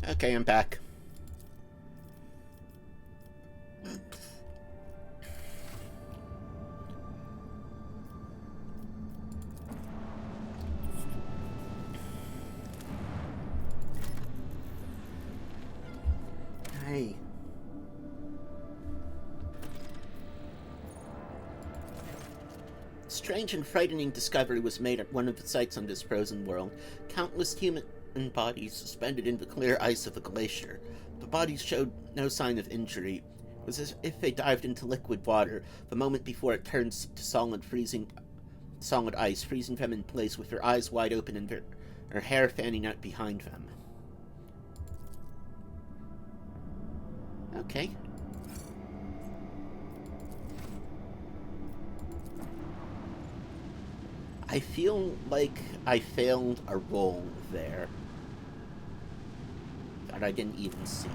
Okay, I'm back. Hey. Strange and frightening discovery was made at one of the sites on this frozen world. Countless human bodies suspended in the clear ice of a glacier. The bodies showed no sign of injury. It was as if they dived into liquid water the moment before it turns to solid ice, freezing them in place with their eyes wide open and their hair fanning out behind them. Okay. I feel like I failed a roll there that I didn't even see.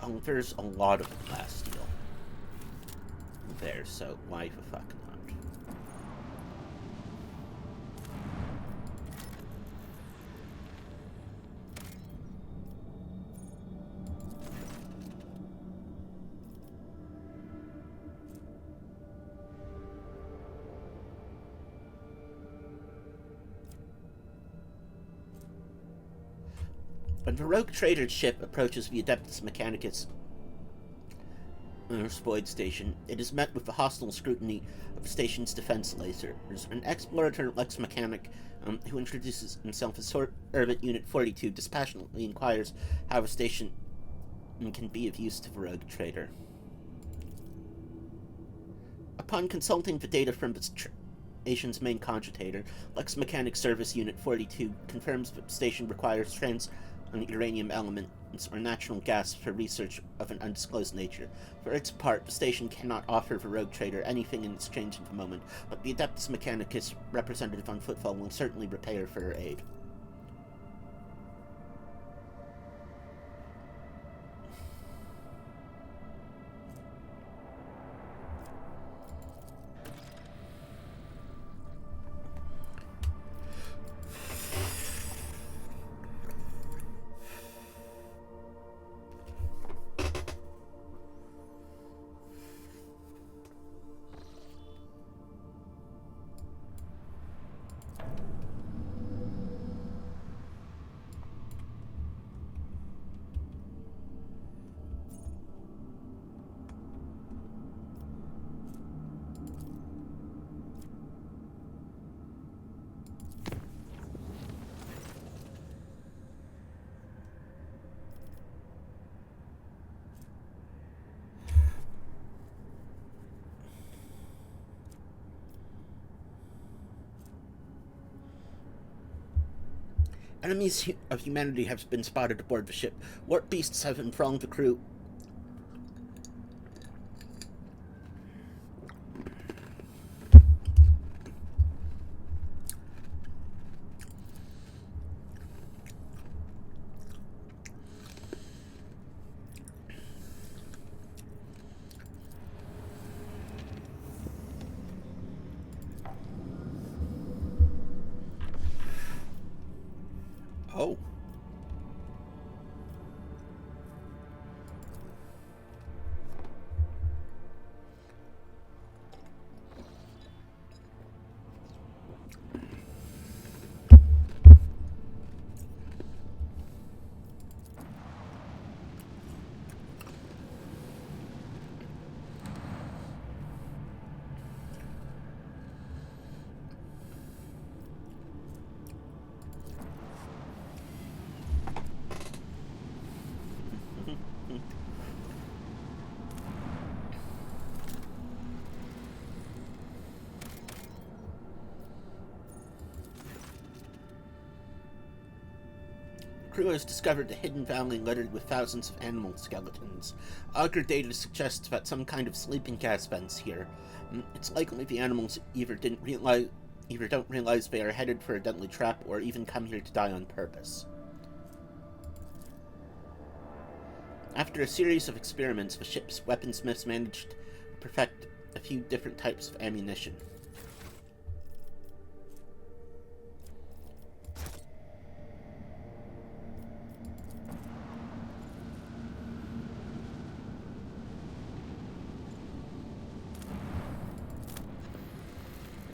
Oh, there's a lot of glass steel there, so why the fuck not? When the rogue trader's ship approaches the Adeptus Mechanicus Void Station, it is met with the hostile scrutiny of the station's defense lasers. An explorator Lex Mechanic, who introduces himself as Orbit Unit 42, dispassionately inquires how the station can be of use to the rogue trader. Upon consulting the data from the station's main cogitator, Lex Mechanic Service Unit 42 confirms that the station requires uranium elements or natural gas for research of an undisclosed nature. For its part, the station cannot offer the rogue trader anything in exchange at the moment, but the Adeptus Mechanicus representative on Footfall will certainly repay her for her aid. Enemies of humanity have been spotted aboard the ship. Warp beasts have enthralled the crew. Oh. Crew has discovered a hidden valley littered with thousands of animal skeletons. Augur data suggests that some kind of sleeping gas vents here. It's likely the animals either don't realize they are headed for a deadly trap, or even come here to die on purpose. After a series of experiments, the ship's weaponsmiths managed to perfect a few different types of ammunition.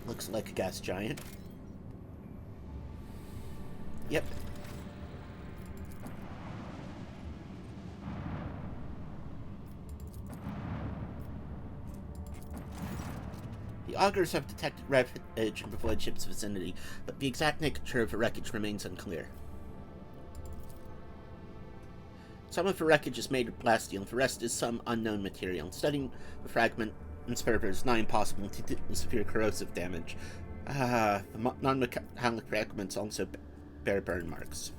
Looks like a gas giant. Yep. The augurs have detected wreckage in the void ship's vicinity, but the exact nature of the wreckage remains unclear. Some of the wreckage is made of plastium, the rest is some unknown material. Studying the fragment in Sperber is not impossible to do severe corrosive damage. The non-metallic fragments also bear burn marks.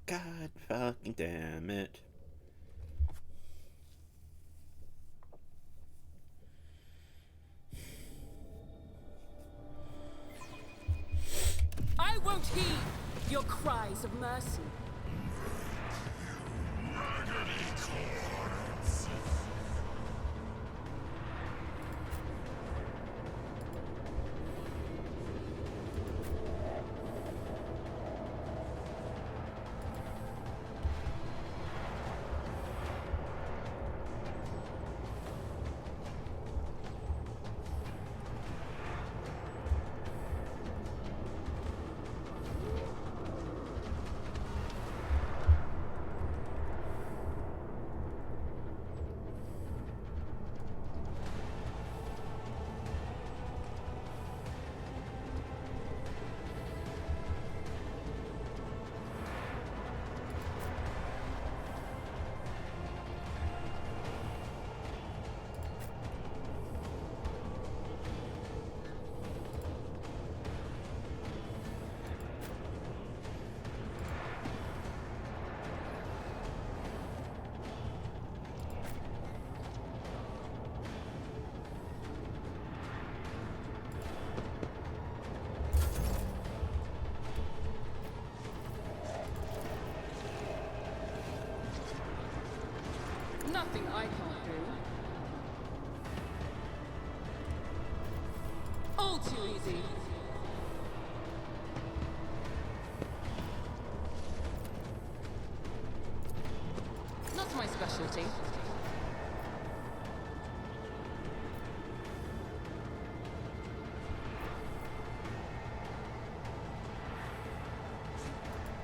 God fucking damn it. I won't heed your cries of mercy. Nothing I can't do. All too easy. Not my specialty.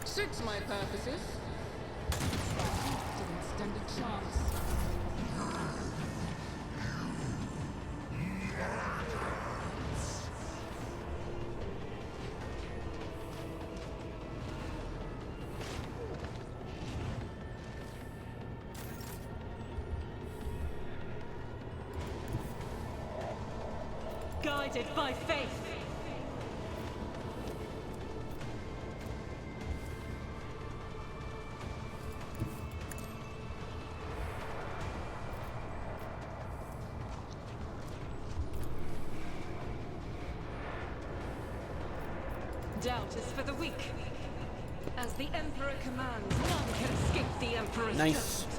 Suits my purposes. Didn't stand a chance. Guided by faith. Doubt is for the weak. As the Emperor commands, none can escape the Emperor's Nice. judgment.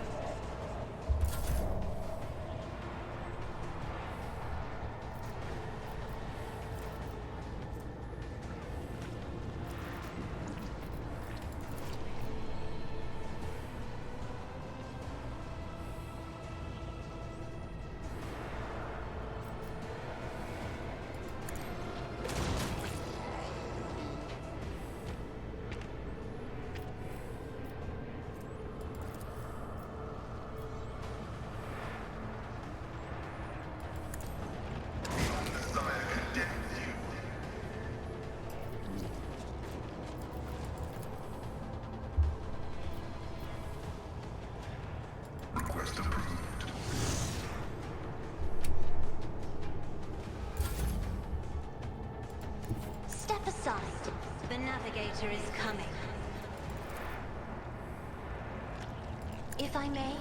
Request approved. Step aside. The navigator is coming. If I may.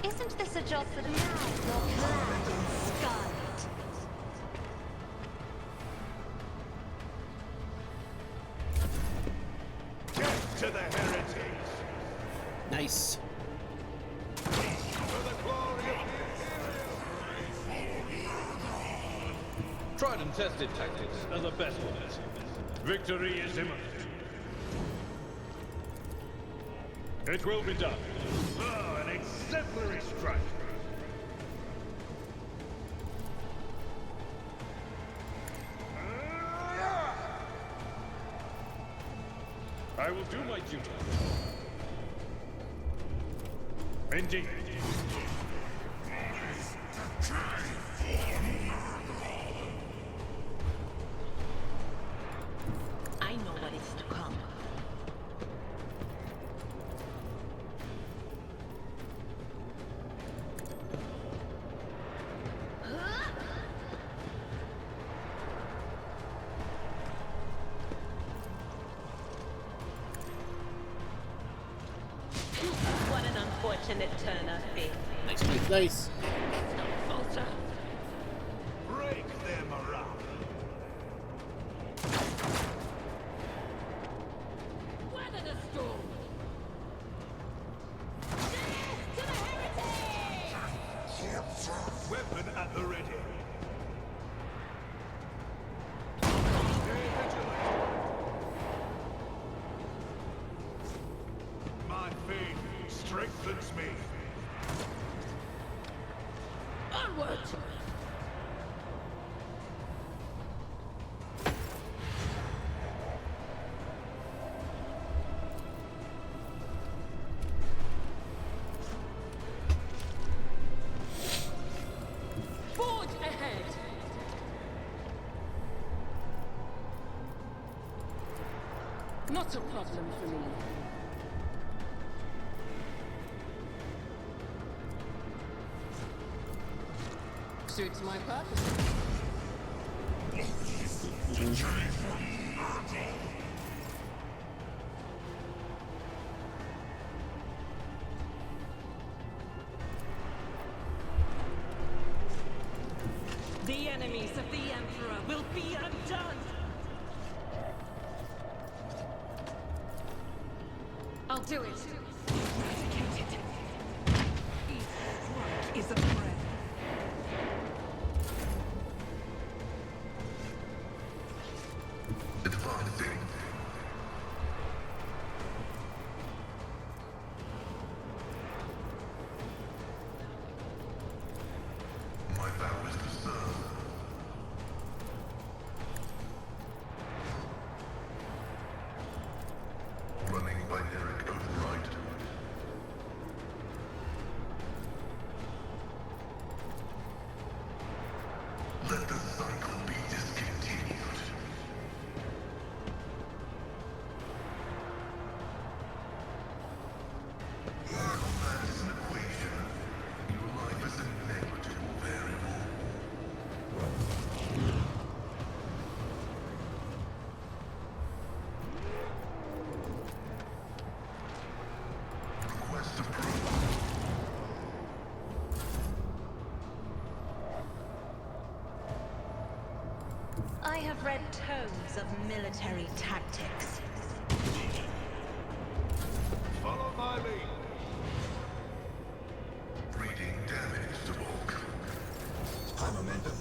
Isn't this a job for the now you're clad in scarlet? Death to the heretics! Nice. For the glory of Tried and tested tactics are the best ones. Victory is imminent. It will be done. Oh, an exemplary strike. I will do my duty. Indeed. I know what is to come. What an unfortunate turn of fate. Nice. Falter. break them around. Weather the storm. Weapon at the ready. Stay vigilant. My faith strengthens me. Onward. Forge ahead. Not a problem for me. Suits my purpose. The enemies of the Emperor will be undone! I'll do it. Eradicate it. Each strike is a prayer. Advancing. My vow is to serve. Running binaric override. Let the cycle be discontinued. Combat is an equation. Your life is a negligible variable. I have read tomes of military tactics. Follow my lead. Reading damage to bulk. High momentum.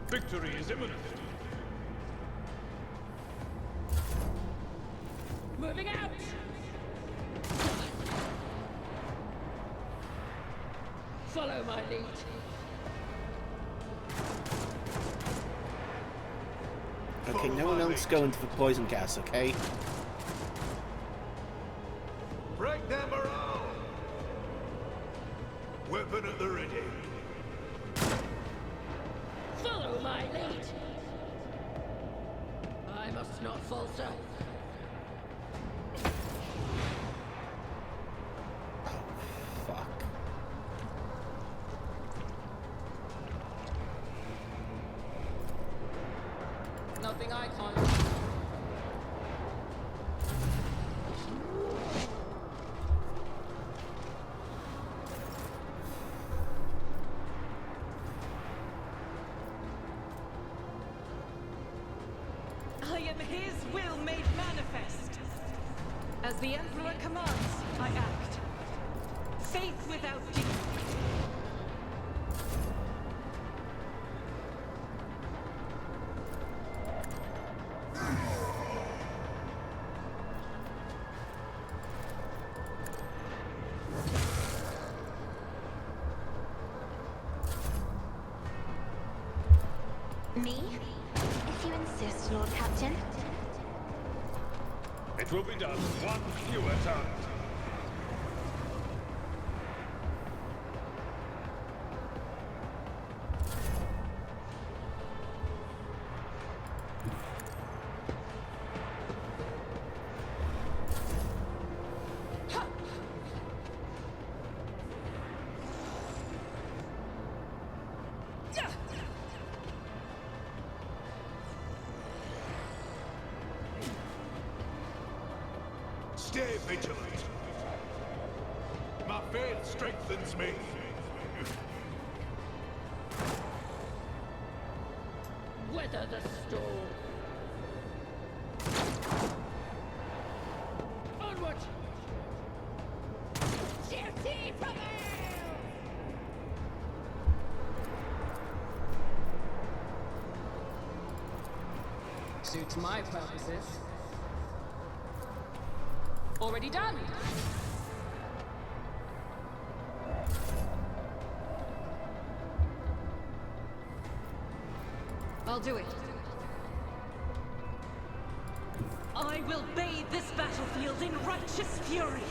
Victory is imminent. Moving out! Follow my lead. Okay, no one else go into the poison gas, okay? Break them around. Weapon at the ready. Follow my lead. I must not falter. Fuck. Nothing I can't do. I am his will made manifest. As the Emperor commands, I act. Faith without deed. Me? If you insist, Lord Captain. It will be done one fewer time. Stay vigilant. My faith strengthens me. Weather the storm. Onward! Duty prevail! Suits my purposes. Already done. I'll do it. I will bathe this battlefield in righteous fury.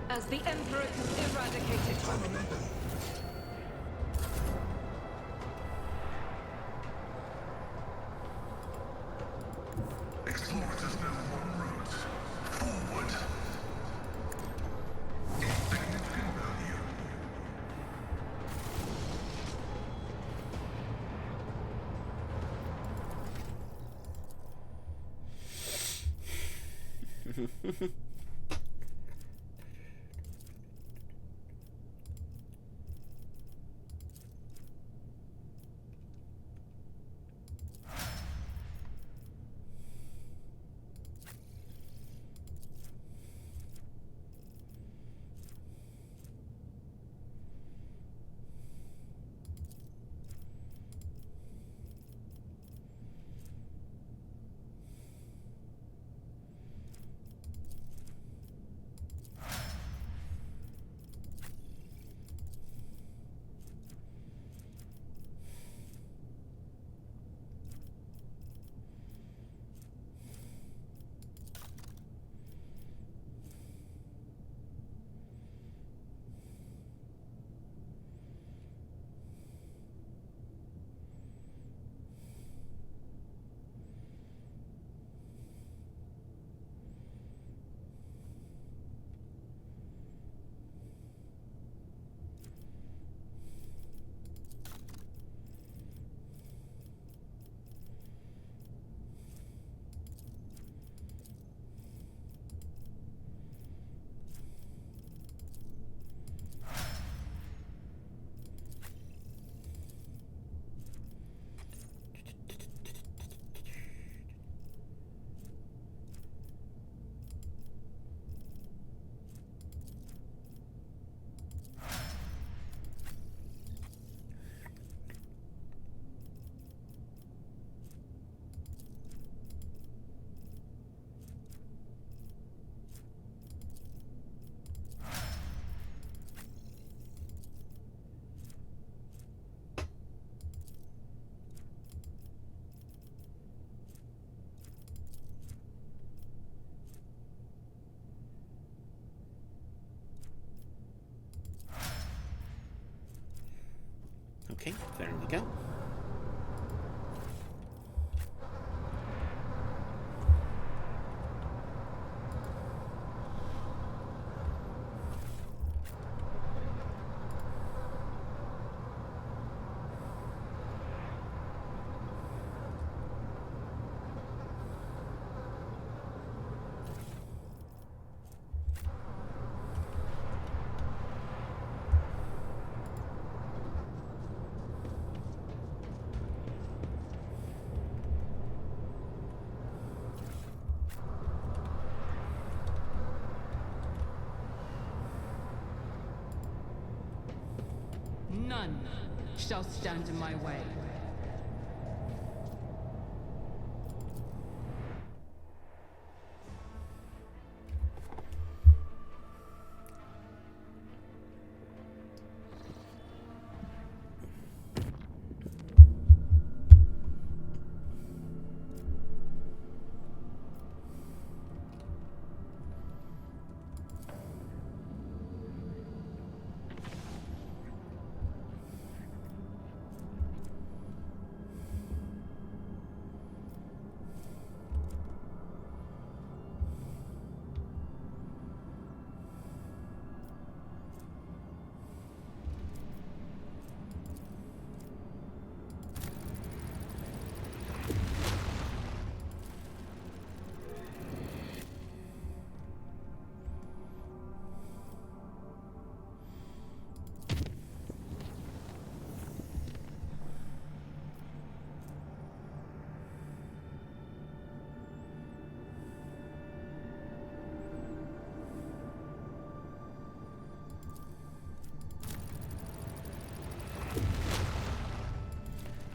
As the Emperor can eradicate it from me. Explorers know one route. Forward. Insignificant value. Okay, there we go. None shall stand in my way.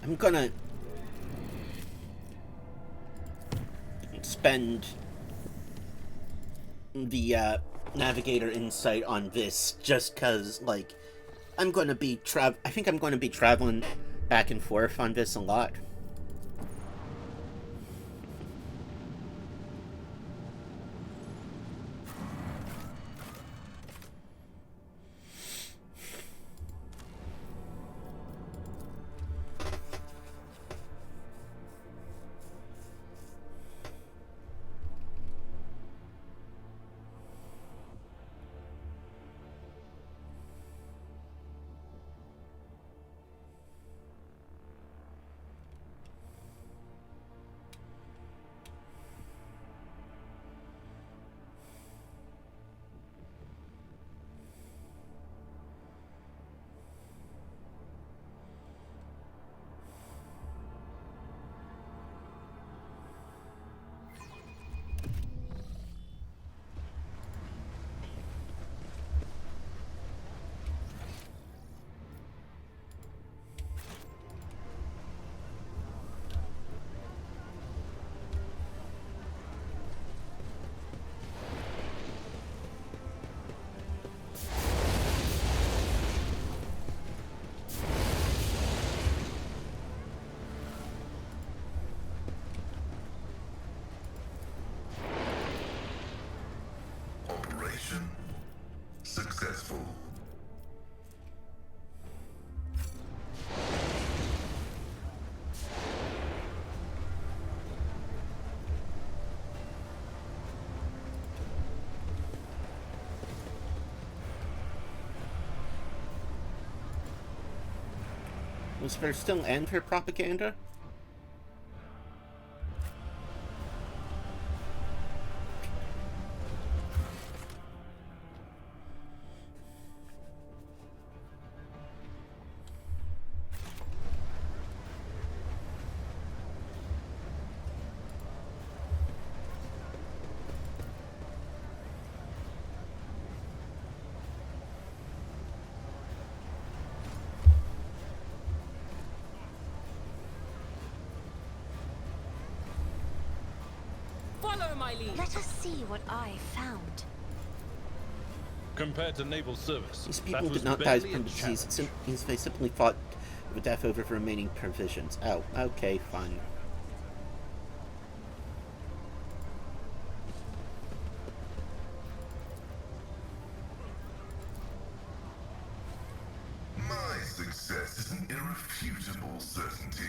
I'm gonna spend the navigator insight on this just cause, like, I think I'm gonna be traveling back and forth on this a lot. Operation successful. Was there still anti-propaganda? Follow my lead. Let us see what I found. Compared to naval service, These that people was did not die barely from a disease. challenge. They simply fought with death over the remaining provisions. Oh, okay, fine. My success is an irrefutable certainty.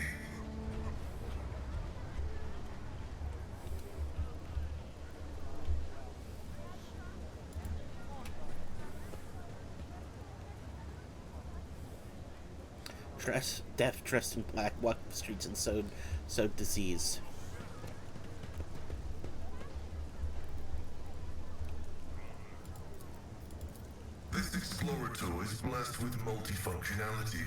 Death dressed in black, walked the streets and sowed disease. This Explorator is blessed with multifunctionality.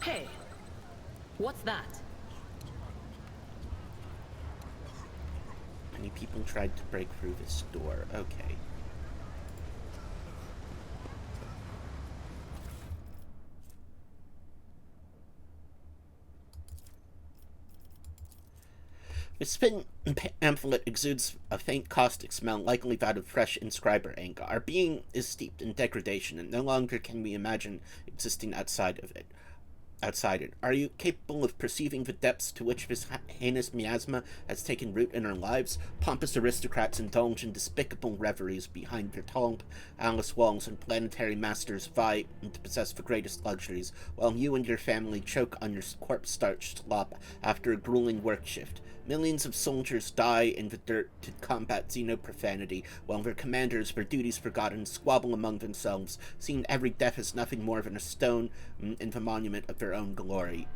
Hey, what's that? Many people tried to break through this door. Okay. The spin pamphlet exudes a faint caustic smell, likely that of fresh inscriber ink. Our being is steeped in degradation, and no longer can we imagine existing outside it. Are you capable of perceiving the depths to which this heinous miasma has taken root in our lives? Pompous aristocrats indulge in despicable reveries behind their tall palace walls, and planetary masters vie to possess the greatest luxuries, while you and your family choke on your corpse-starched slop after a grueling work shift. Millions of soldiers die in the dirt to combat xenoprofanity, while their commanders, their duties forgotten, squabble among themselves, seeing every death as nothing more than a stone in the monument of their own glory.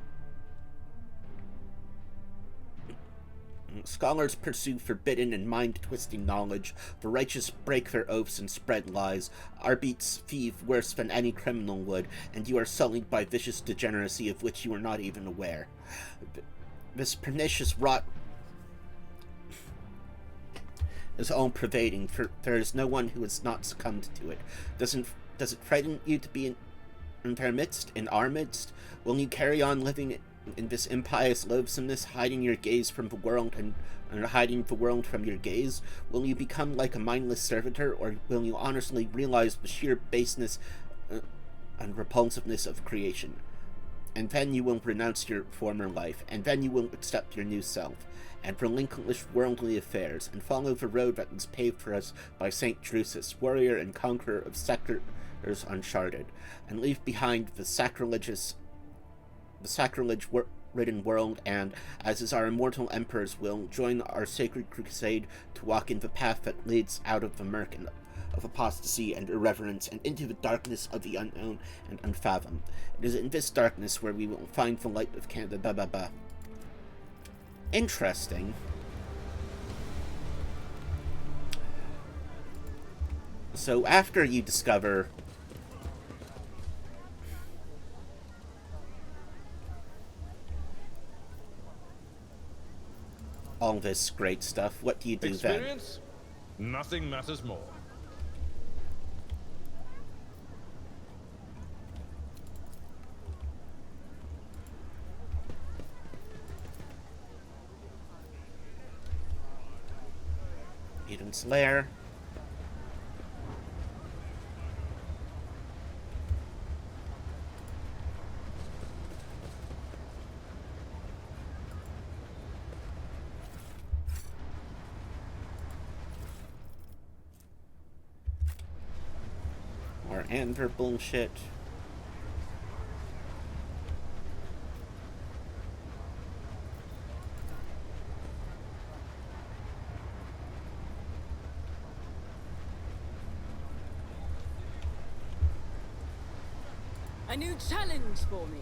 Scholars pursue forbidden and mind-twisting knowledge. The righteous break their oaths and spread lies. Our beats thieve worse than any criminal would, and you are sullied by vicious degeneracy of which you are not even aware. This pernicious rot is all-pervading, for there is no one who has not succumbed to it. Does it frighten you to be in their midst, in our midst? Will you carry on living in this impious loathsomeness, hiding your gaze from the world and hiding the world from your gaze? Will you become like a mindless servitor, or will you honestly realize the sheer baseness and repulsiveness of creation? And then you will renounce your former life, and then you will accept your new self, and relinquish worldly affairs, and follow the road that was paved for us by Saint Drusus, warrior and conqueror of sectors uncharted, and leave behind the sacrilege-ridden world, and, as is our immortal emperor's will, join our sacred crusade to walk in the path that leads out of the murk of apostasy and irreverence, and into the darkness of the unknown and unfathomed. It is in this darkness where we will find the light of Canada. Interesting. So after you discover all this great stuff, what do you do then? Experience? Nothing matters more. Eden's Lair. More Anver bullshit. A new challenge for me.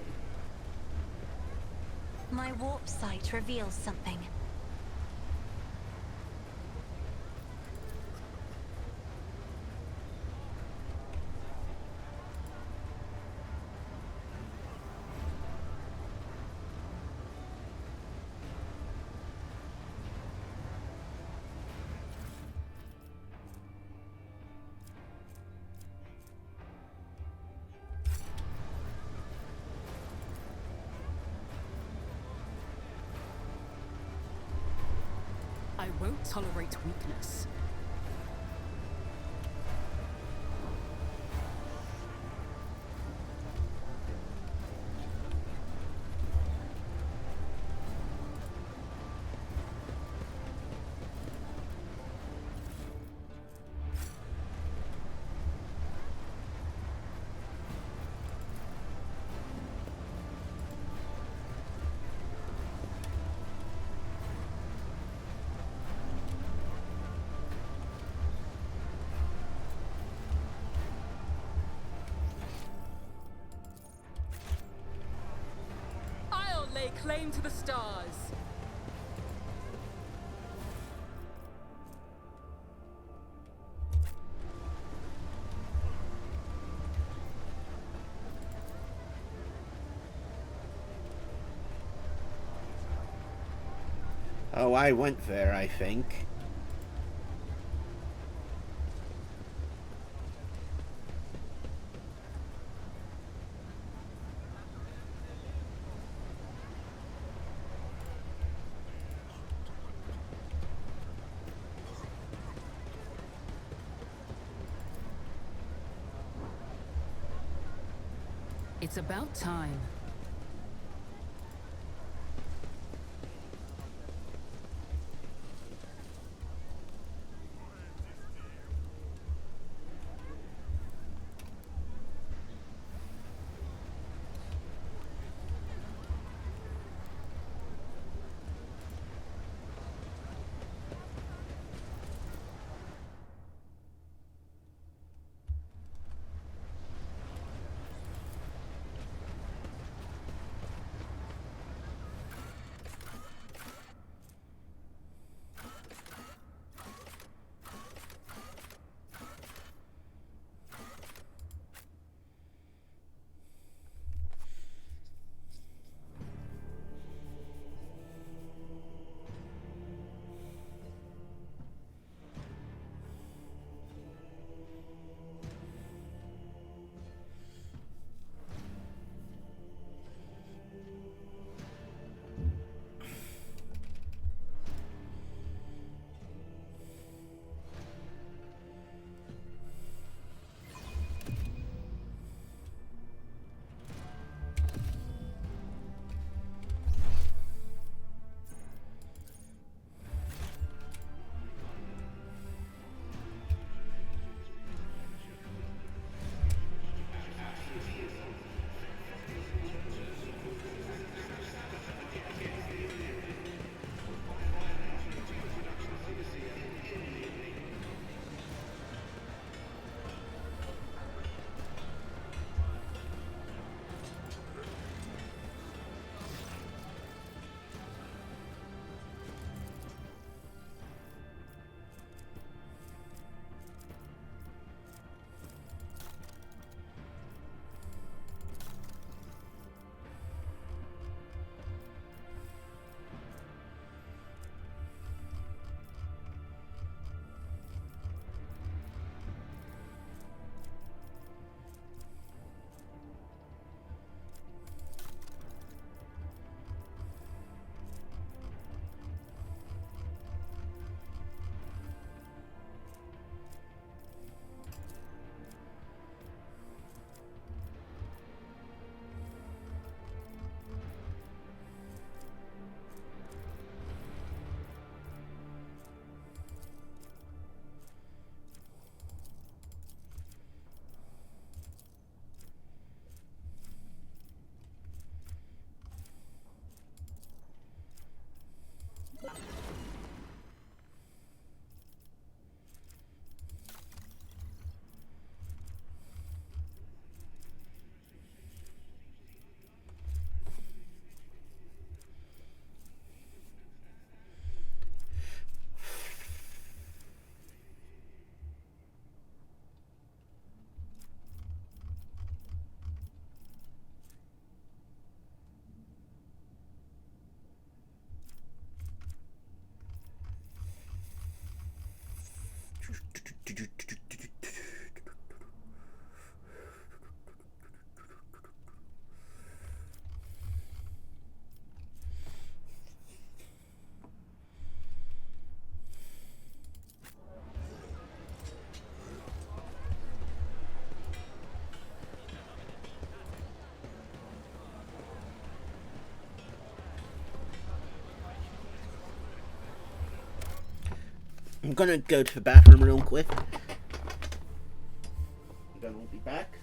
My warp sight reveals something. I won't tolerate weakness. lay claim to the stars. Oh, I went there, I think. It's about time. I'm gonna go to the bathroom real quick. Then we'll be back.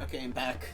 Okay, I'm back.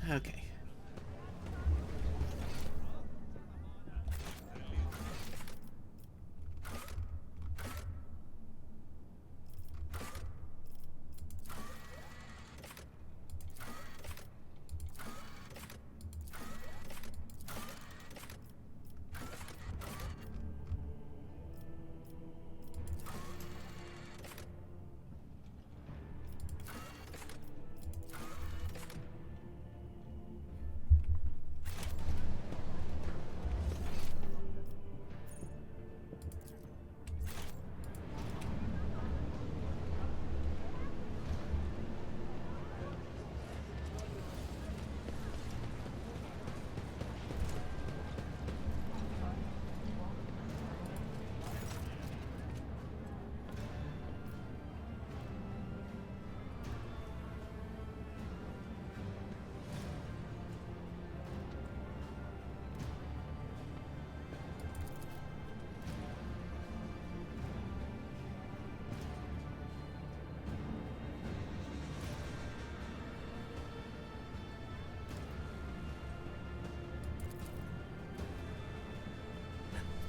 Okay.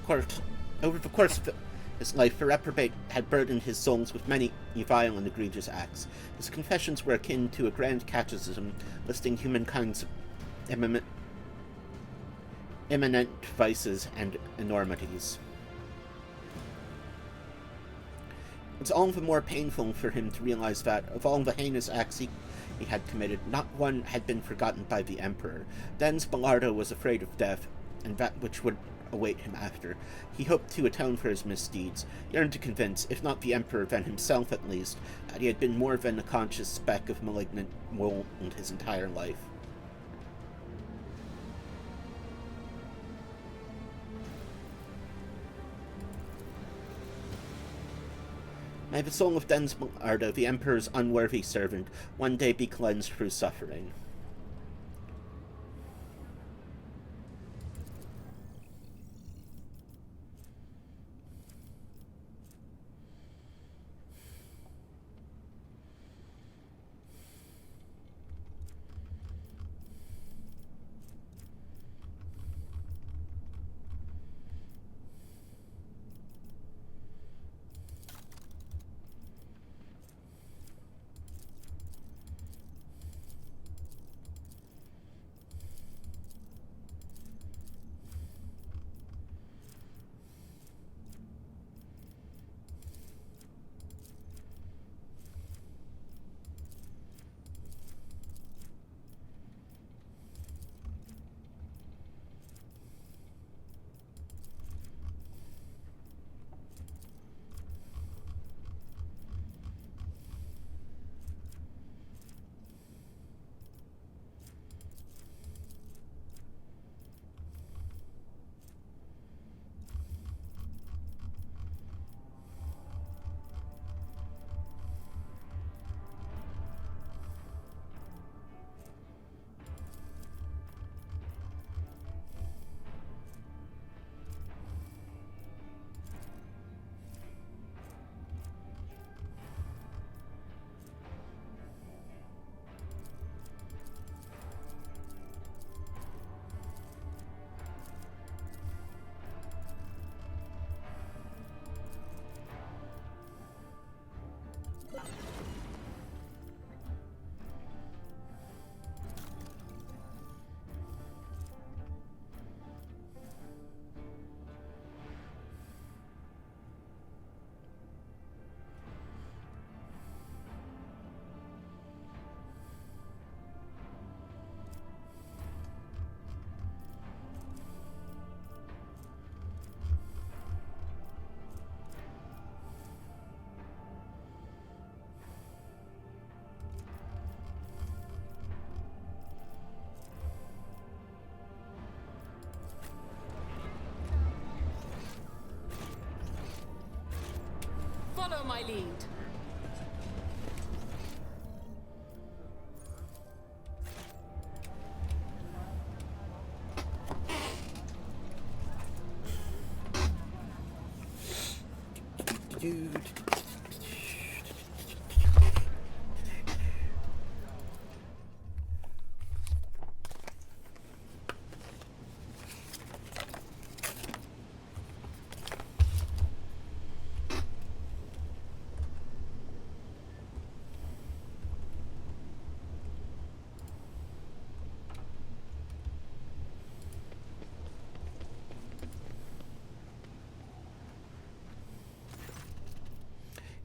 Course, over the course of his life, the reprobate had burdened his souls with many vile and egregious acts. His confessions were akin to a grand catechism listing humankind's imminent vices and enormities. It's all the more painful for him to realize that, of all the heinous acts he had committed, not one had been forgotten by the Emperor. Denz Ballardo was afraid of death, and that which would await him after. He hoped to atone for his misdeeds, yearned to convince, if not the Emperor, then himself at least, that he had been more than a conscious speck of malignant mold his entire life. May the soul of Denz Ballardo, the Emperor's unworthy servant, one day be cleansed through suffering. Follow my lead. Dude.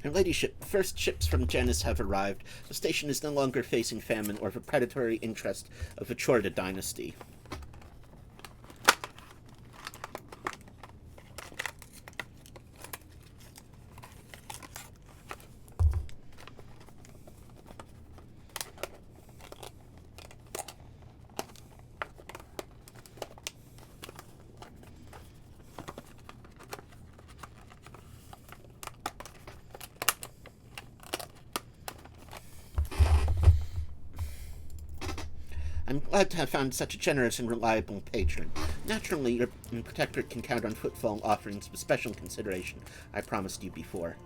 Your ladyship, first ships from Janus have arrived. The station is no longer facing famine or the predatory interest of the Chorda dynasty. I'm glad to have found such a generous and reliable patron. Naturally, your protectorate can count on footfall offerings with special consideration I promised you before.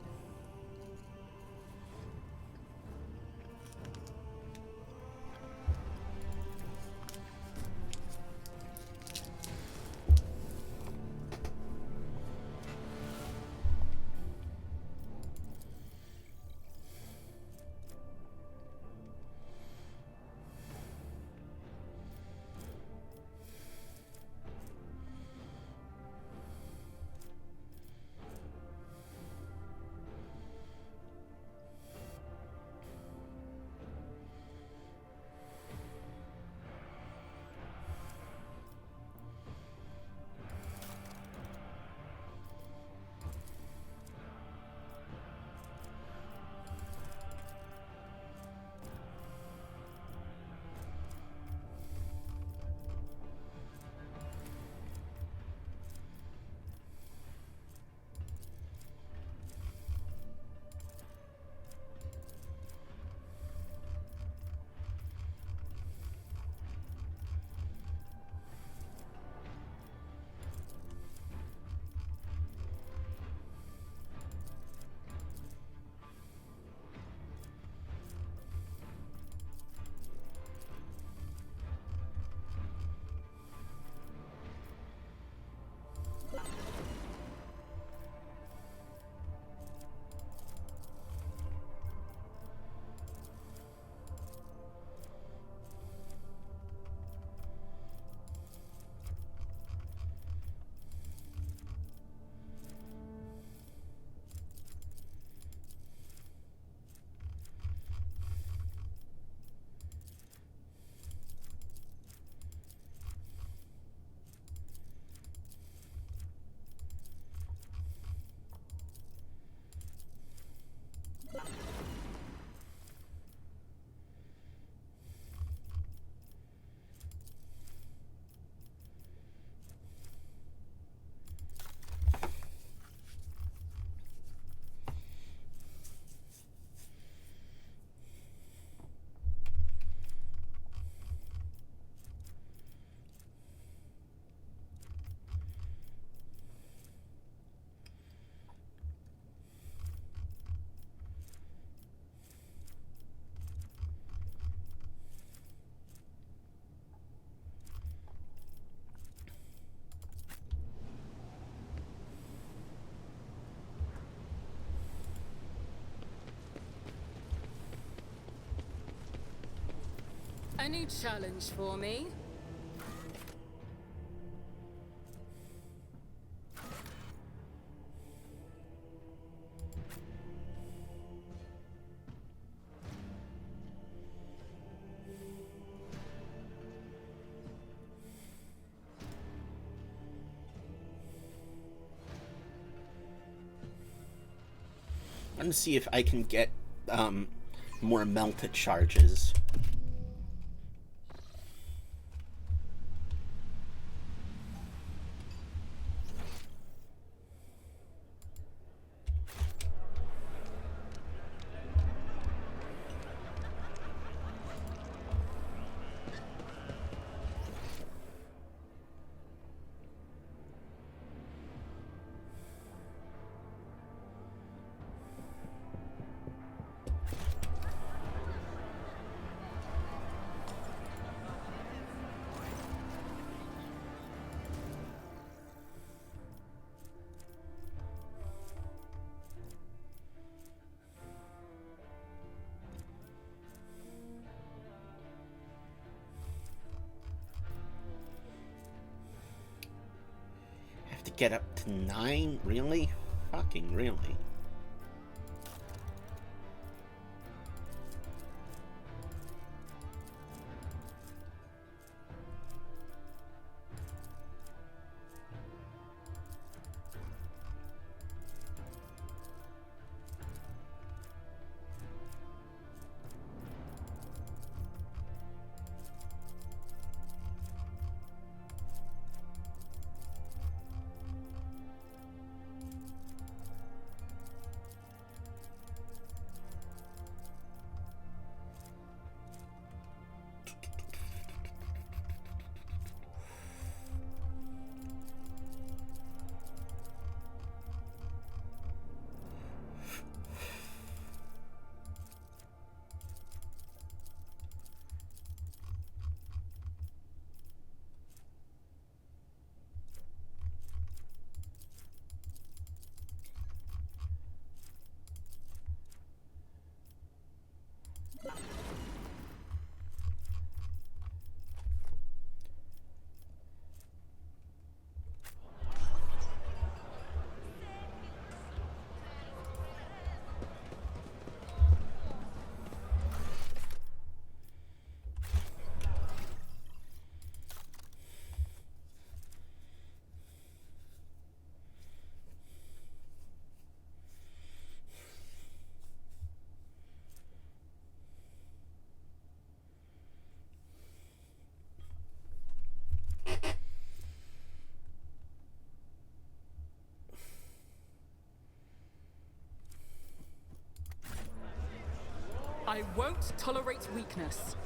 Any challenge for me? I'm gonna see if I can get more melted charges. get up to 9? Really? Fucking really? I won't tolerate weakness.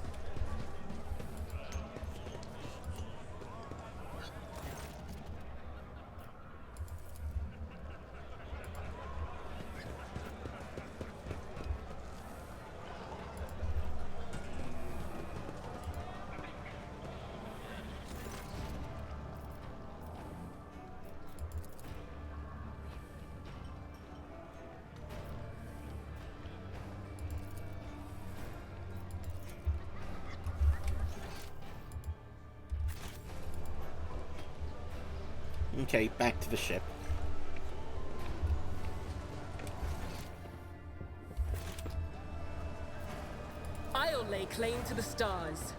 Okay, back to the ship. I'll lay claim to the stars.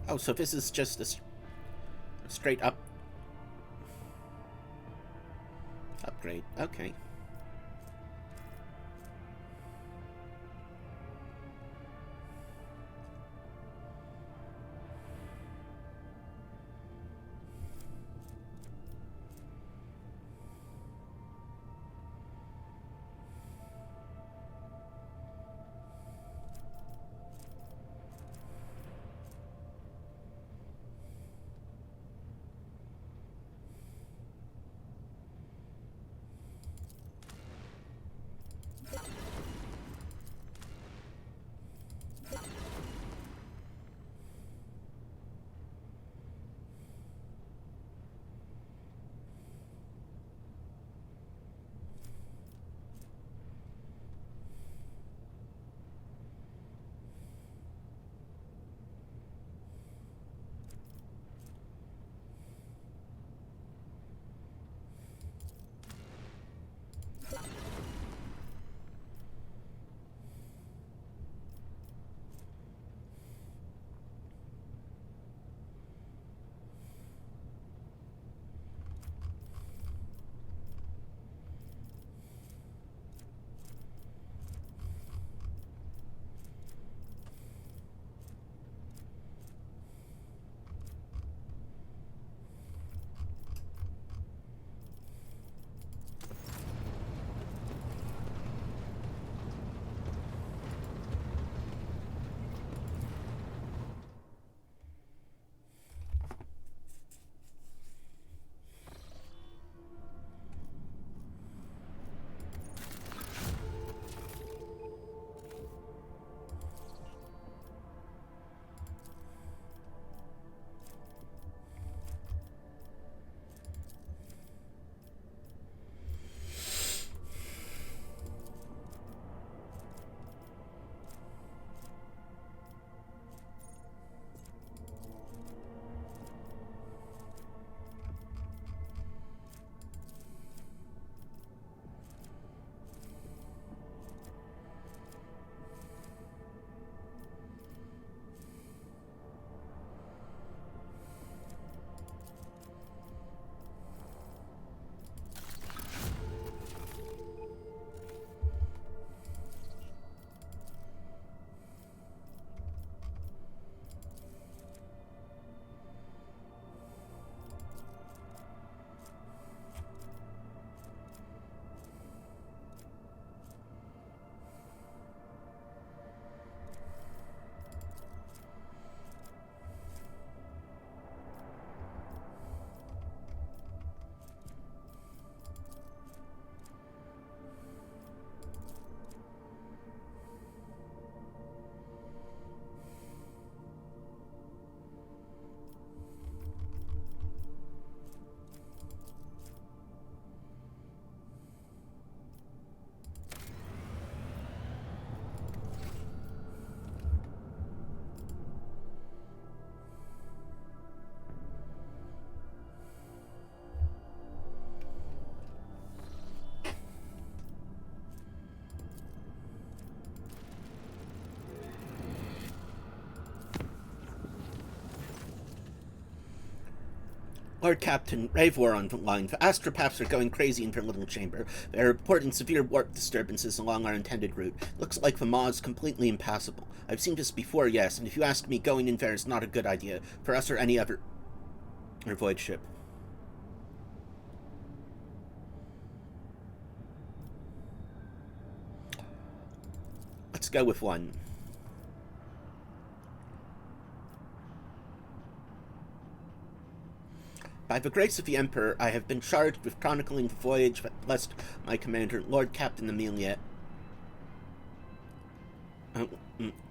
Oh, so this is just a straight up upgrade. Okay. Lord Captain, Ravewar on the line. The astropaths are going crazy in their little chamber. They are reporting severe warp disturbances along our intended route. Looks like the maw is completely impassable. I've seen this before, yes, and if you ask me, going in there is not a good idea for us or any other void ship. Let's go with one. By the grace of the Emperor, I have been charged with chronicling the voyage that blessed my commander, Lord Captain Amelia,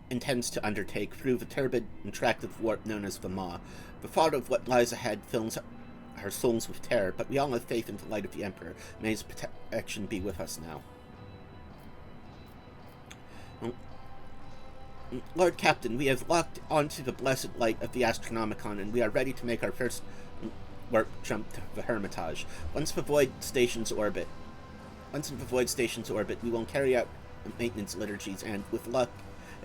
intends to undertake through the turbid and tractive warp known as the Maw. The thought of what lies ahead fills our souls with terror, but we all have faith in the light of the Emperor. May his protection be with us now. Lord Captain, we have locked onto the blessed light of the Astronomicon, and we are ready to make our first warp jump to the Hermitage. Once in the Void Station's orbit, we will carry out maintenance liturgies, and with luck,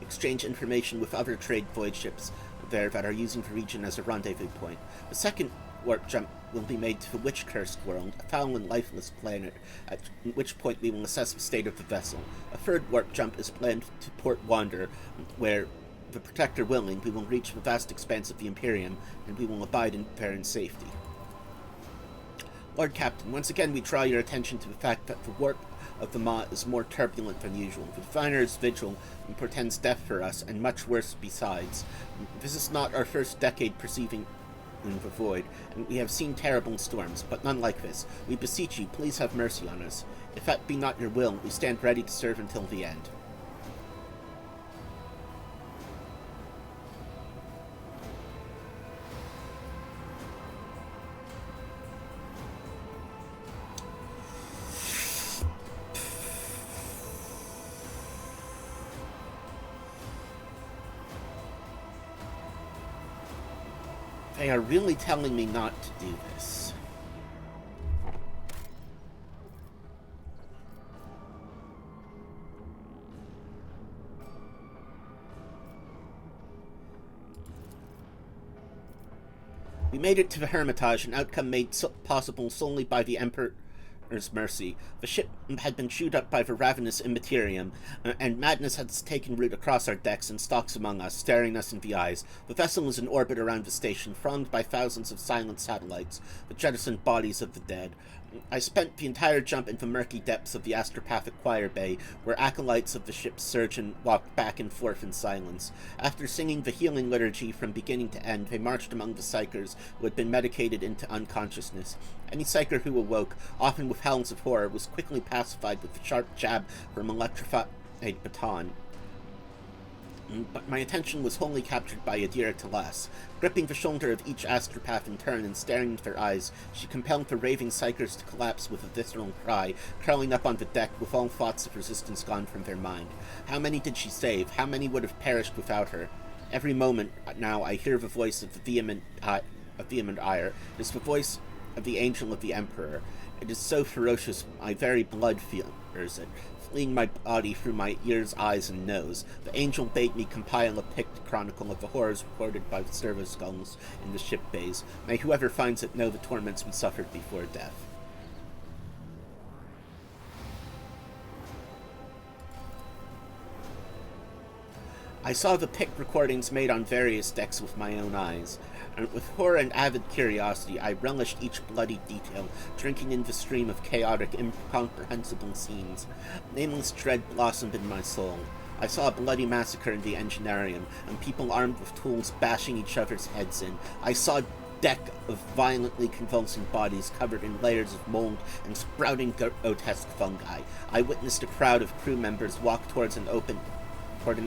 exchange information with other trade void ships there that are using the region as a rendezvous point. The second warp jump will be made to the witch-cursed world, a foul and lifeless planet, at which point we will assess the state of the vessel. A third warp jump is planned to Port Wander, where, the Protector willing, we will reach the vast expanse of the Imperium, and we will abide there in safety. Lord Captain, once again we draw your attention to the fact that the warp of the Maw is more turbulent than usual. The Definer's vigil portends death for us, and much worse besides. This is not our first decade perceiving in the void, and we have seen terrible storms, but none like this. We beseech you, please have mercy on us. If that be not your will, we stand ready to serve until the end. They are really telling me not to do this. We made it to the Hermitage, an outcome made possible solely by the Emperor's mercy. The ship had been chewed up by the ravenous Immaterium, and madness has taken root across our decks and stalks among us, staring us in the eyes. The vessel is in orbit around the station, thronged by thousands of silent satellites, the jettisoned bodies of the dead. I spent the entire jump in the murky depths of the astropathic choir bay, where acolytes of the ship's surgeon walked back and forth in silence. After singing the healing liturgy from beginning to end, they marched among the psychers who had been medicated into unconsciousness. Any psycher who awoke, often with howls of horror, was quickly pacified with a sharp jab from an electrified baton. But my attention was wholly captured by Adira Talas. Gripping the shoulder of each astropath in turn and staring into their eyes, she compelled the raving psychers to collapse with a visceral cry, curling up on the deck with all thoughts of resistance gone from their mind. How many did she save? How many would have perished without her? Every moment now I hear the voice of the vehement ire. It is the voice of the Angel of the Emperor. It is so ferocious my very blood fears it, fleeing my body through my ears, eyes, and nose. The angel bade me compile a picked chronicle of the horrors recorded by the servo skulls in the ship bays. May whoever finds it know the torments we suffered before death. I saw the picked recordings made on various decks with my own eyes, and with horror and avid curiosity I relished each bloody detail, drinking in the stream of chaotic, incomprehensible scenes. Nameless dread blossomed in my soul. I saw a bloody massacre in the Engineerium, and people armed with tools bashing each other's heads in. I saw a deck of violently convulsing bodies covered in layers of mold and sprouting grotesque fungi. I witnessed a crowd of crew members walk toward an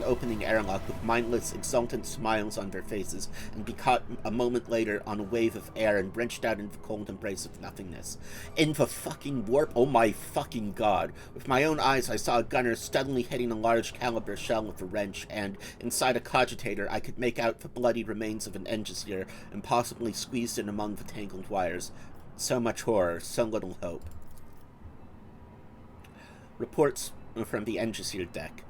opening airlock with mindless, exultant smiles on their faces, and be caught a moment later on a wave of air and wrenched out into the cold embrace of nothingness. In the fucking warp, oh my fucking god. With my own eyes I saw a gunner steadily hitting a large caliber shell with a wrench, and, inside a cogitator, I could make out the bloody remains of an Engineer, impossibly squeezed in among the tangled wires. So much horror, so little hope. Reports from the Engineer deck.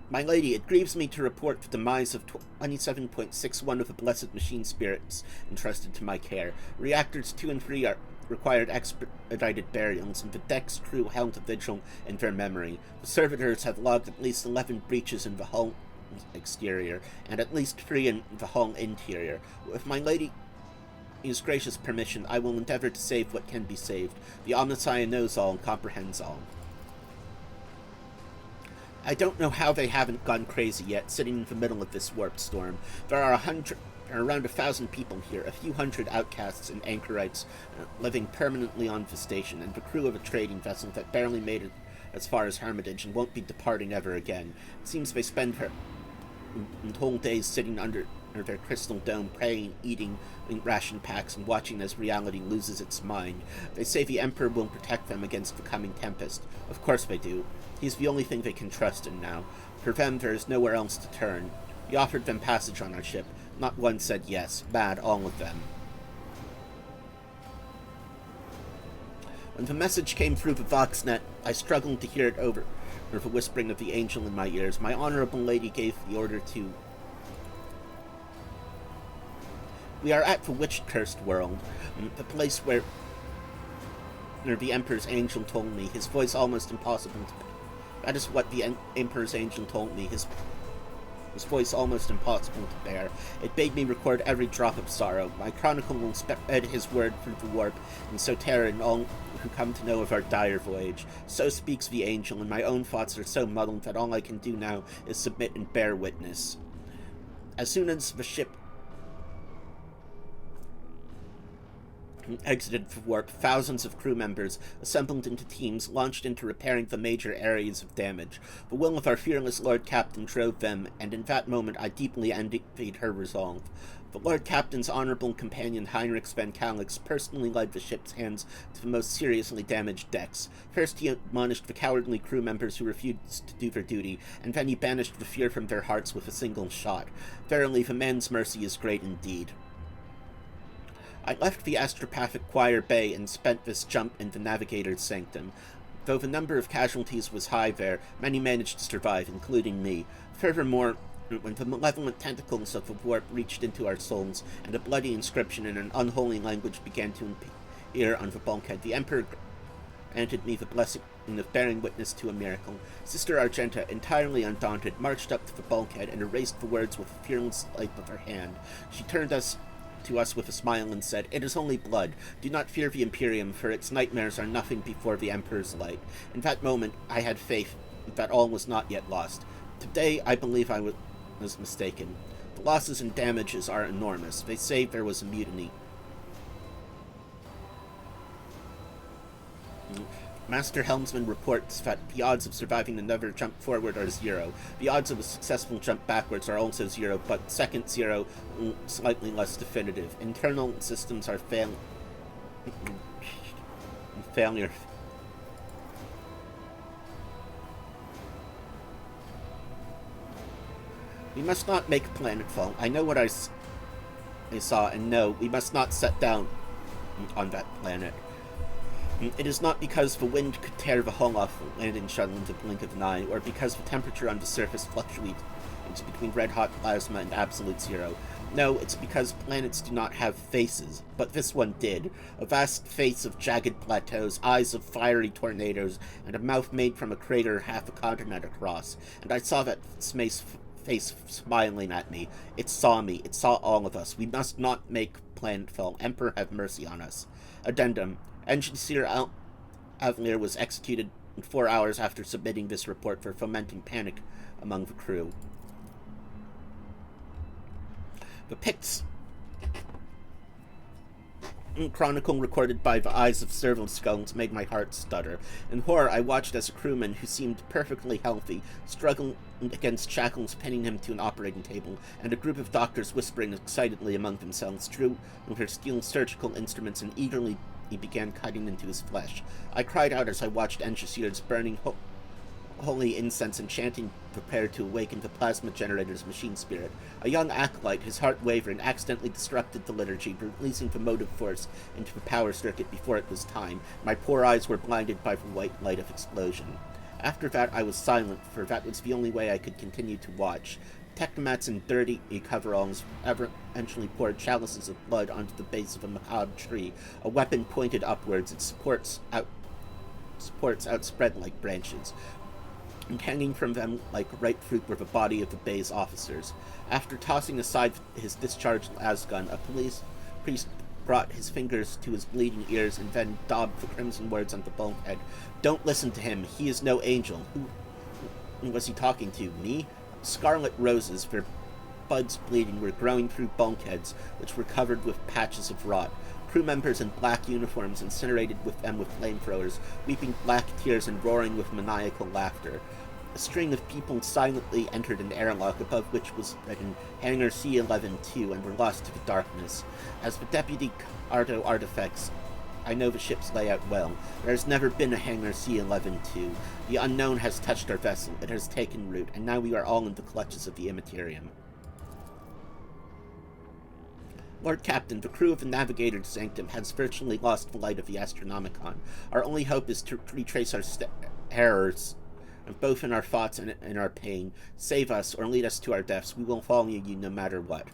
My lady, it grieves me to report the demise of 27.61 of the blessed machine spirits entrusted to my care. Reactors 2 and 3 required expedited burials, and the deck's crew held a vigil in their memory. The servitors have logged at least 11 breaches in the hull exterior, and at least 3 in the hull interior. With my lady's gracious permission, I will endeavor to save what can be saved. The Omnissiah knows all and comprehends all. I don't know how they haven't gone crazy yet, sitting in the middle of this warp storm. There are around 1,000 people here, a few hundred outcasts and anchorites living permanently on the station, and the crew of a trading vessel that barely made it as far as Hermitage and won't be departing ever again. It seems they spend whole days sitting under their crystal dome, praying, eating in ration packs, and watching as reality loses its mind. They say the Emperor will protect them against the coming tempest. Of course they do. He's the only thing they can trust in now. For them, there is nowhere else to turn. We offered them passage on our ship. Not one said yes. Bad, all of them. When the message came through the Voxnet, I struggled to hear it over or the whispering of the angel in my ears, my honorable lady gave the order to... We are at the witch-cursed world, the place where the Emperor's angel told me, his voice almost impossible to... That is what the Emperor's angel told me, his voice almost impossible to bear. It bade me record every drop of sorrow. My chronicle will spread his word through the warp, and so terror in all who come to know of our dire voyage. So speaks the angel, and my own thoughts are so muddled that all I can do now is submit and bear witness. As soon as the ship exited the warp, thousands of crew members, assembled into teams, launched into repairing the major areas of damage. The will of our fearless Lord Captain drove them, and in that moment I deeply envied her resolve. The Lord Captain's honorable companion Heinrich Van Calix personally led the ship's hands to the most seriously damaged decks. First he admonished the cowardly crew members who refused to do their duty, and then he banished the fear from their hearts with a single shot. Verily, the man's mercy is great indeed. I left the astropathic choir bay and spent this jump in the navigator's sanctum. Though the number of casualties was high there, many managed to survive, including me. Furthermore, when the malevolent tentacles of the warp reached into our souls, and a bloody inscription in an unholy language began to appear on the bulkhead, the Emperor granted me the blessing of bearing witness to a miracle. Sister Argenta, entirely undaunted, marched up to the bulkhead and erased the words with a fearless swipe of her hand. She turned to us with a smile and said, "It is only blood. Do not fear the Imperium, for its nightmares are nothing before the Emperor's light." In that moment, I had faith that all was not yet lost. Today, I believe I was mistaken. The losses and damages are enormous. They say there was a mutiny. Master Helmsman reports that the odds of surviving another jump forward are 0. The odds of a successful jump backwards are also 0, but second 0, slightly less definitive. Internal systems are failure. We must not make planetfall. I know what I saw, and no, we must not set down on that planet. It is not because the wind could tear the hull off the landing shuttle in the blink of an eye, or because the temperature on the surface fluctuates between red-hot plasma and absolute 0. No, it's because planets do not have faces, but this one did. A vast face of jagged plateaus, eyes of fiery tornadoes, and a mouth made from a crater half a continent across. And I saw that face smiling at me. It saw me. It saw all of us. We must not make planetfall. Emperor have mercy on us. Addendum. Engineer Avalier was executed 4 hours after submitting this report for fomenting panic among the crew. The Picts chronicle recorded by the eyes of serval skulls made my heart stutter. In horror, I watched as a crewman who seemed perfectly healthy struggled against shackles pinning him to an operating table, and a group of doctors whispering excitedly among themselves drew their steel surgical instruments and eagerly he began cutting into his flesh. I cried out as I watched Enchasir's burning holy incense and chanting prepared to awaken the plasma generator's machine spirit. A young acolyte, his heart wavering, accidentally disrupted the liturgy, releasing the motive force into the power circuit before it was time. My poor eyes were blinded by the white light of explosion. After that, I was silent, for that was the only way I could continue to watch. Technomats in dirty coveralls eventually poured chalices of blood onto the base of a macabre tree, a weapon pointed upwards, its supports outspread like branches. And hanging from them like ripe fruit were the body of the bay's officers. After tossing aside his discharged lasgun, a priest brought his fingers to his bleeding ears and then daubed the crimson words on the bulkhead. "Don't listen to him. He is no angel." Who was he talking to? Me? Scarlet roses, their buds bleeding, were growing through bulkheads, which were covered with patches of rot. Crew members in black uniforms incinerated with them with flamethrowers, weeping black tears and roaring with maniacal laughter. A string of people silently entered an airlock above which was written Hangar C-11-2 and were lost to the darkness. As the Deputy Ardo Artifacts, I know the ship's layout well. There has never been a Hangar C-11-2. The unknown has touched our vessel, it has taken root, and now we are all in the clutches of the Immaterium. Lord Captain, the crew of the Navigator's Sanctum has virtually lost the light of the Astronomicon. Our only hope is to retrace our errors both in our thoughts and in our pain. Save us or lead us to our deaths. We will follow you no matter what.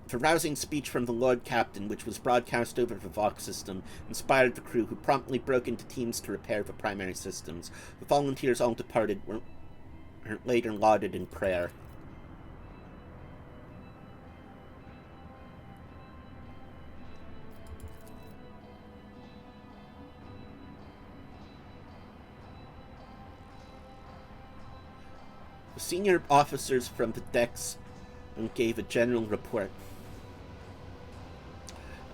The rousing speech from the Lord Captain, which was broadcast over the Vox system, inspired the crew, who promptly broke into teams to repair the primary systems. The volunteers all departed, were later lauded in prayer. The senior officers from the decks gave a general report.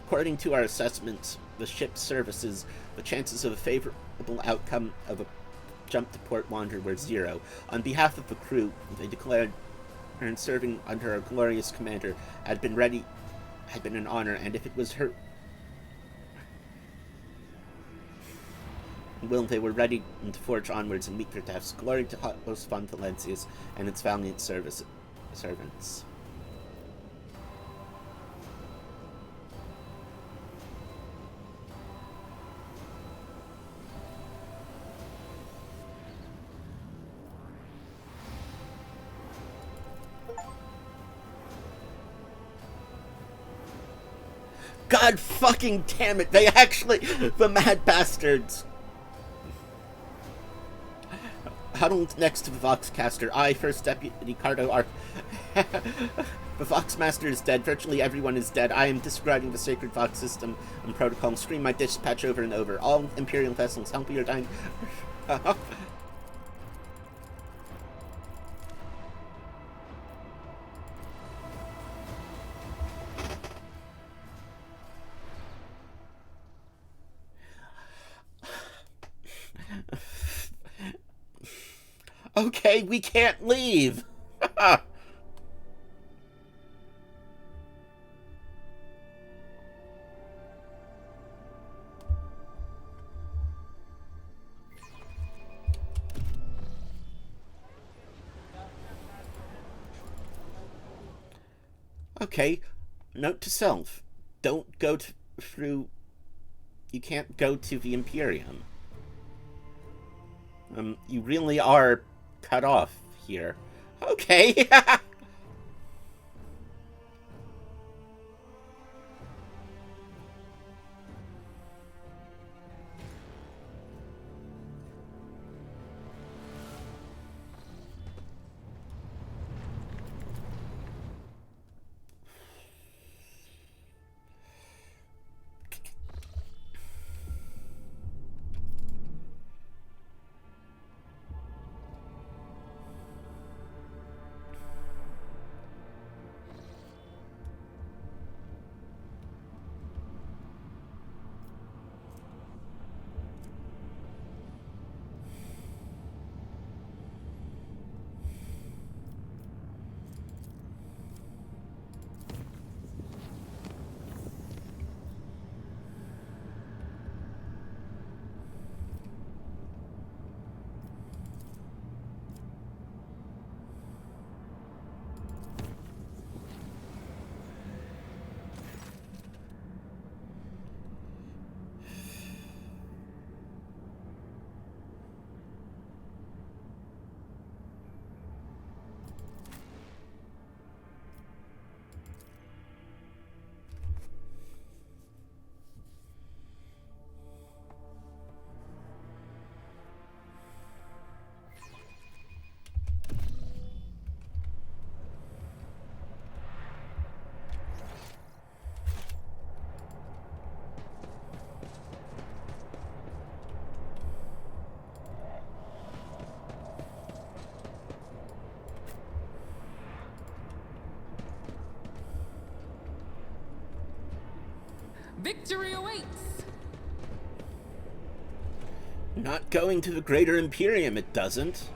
According to our assessments, the ship's services, the chances of a favorable outcome of a jump to Port Wander were 0. On behalf of the crew, they declared, and serving under our glorious commander had been an honor, and if it was her will, they were ready to forge onwards and meet their deaths. Glory to host von Valancius and its valiant servants. God fucking damn it, they actually, the mad bastards. Huddled next to the Voxcaster, I, First Deputy Cardo, are... The Voxmaster is dead, virtually everyone is dead. I am disregarding the sacred Vox system and protocol, scream my dispatch over and over. All Imperial vessels, help me or dying. Okay, we can't leave. Okay, note to self. Don't go through... You can't go to the Imperium. You really are cut off here. Okay. Victory awaits! Not going to the Greater Imperium, it doesn't.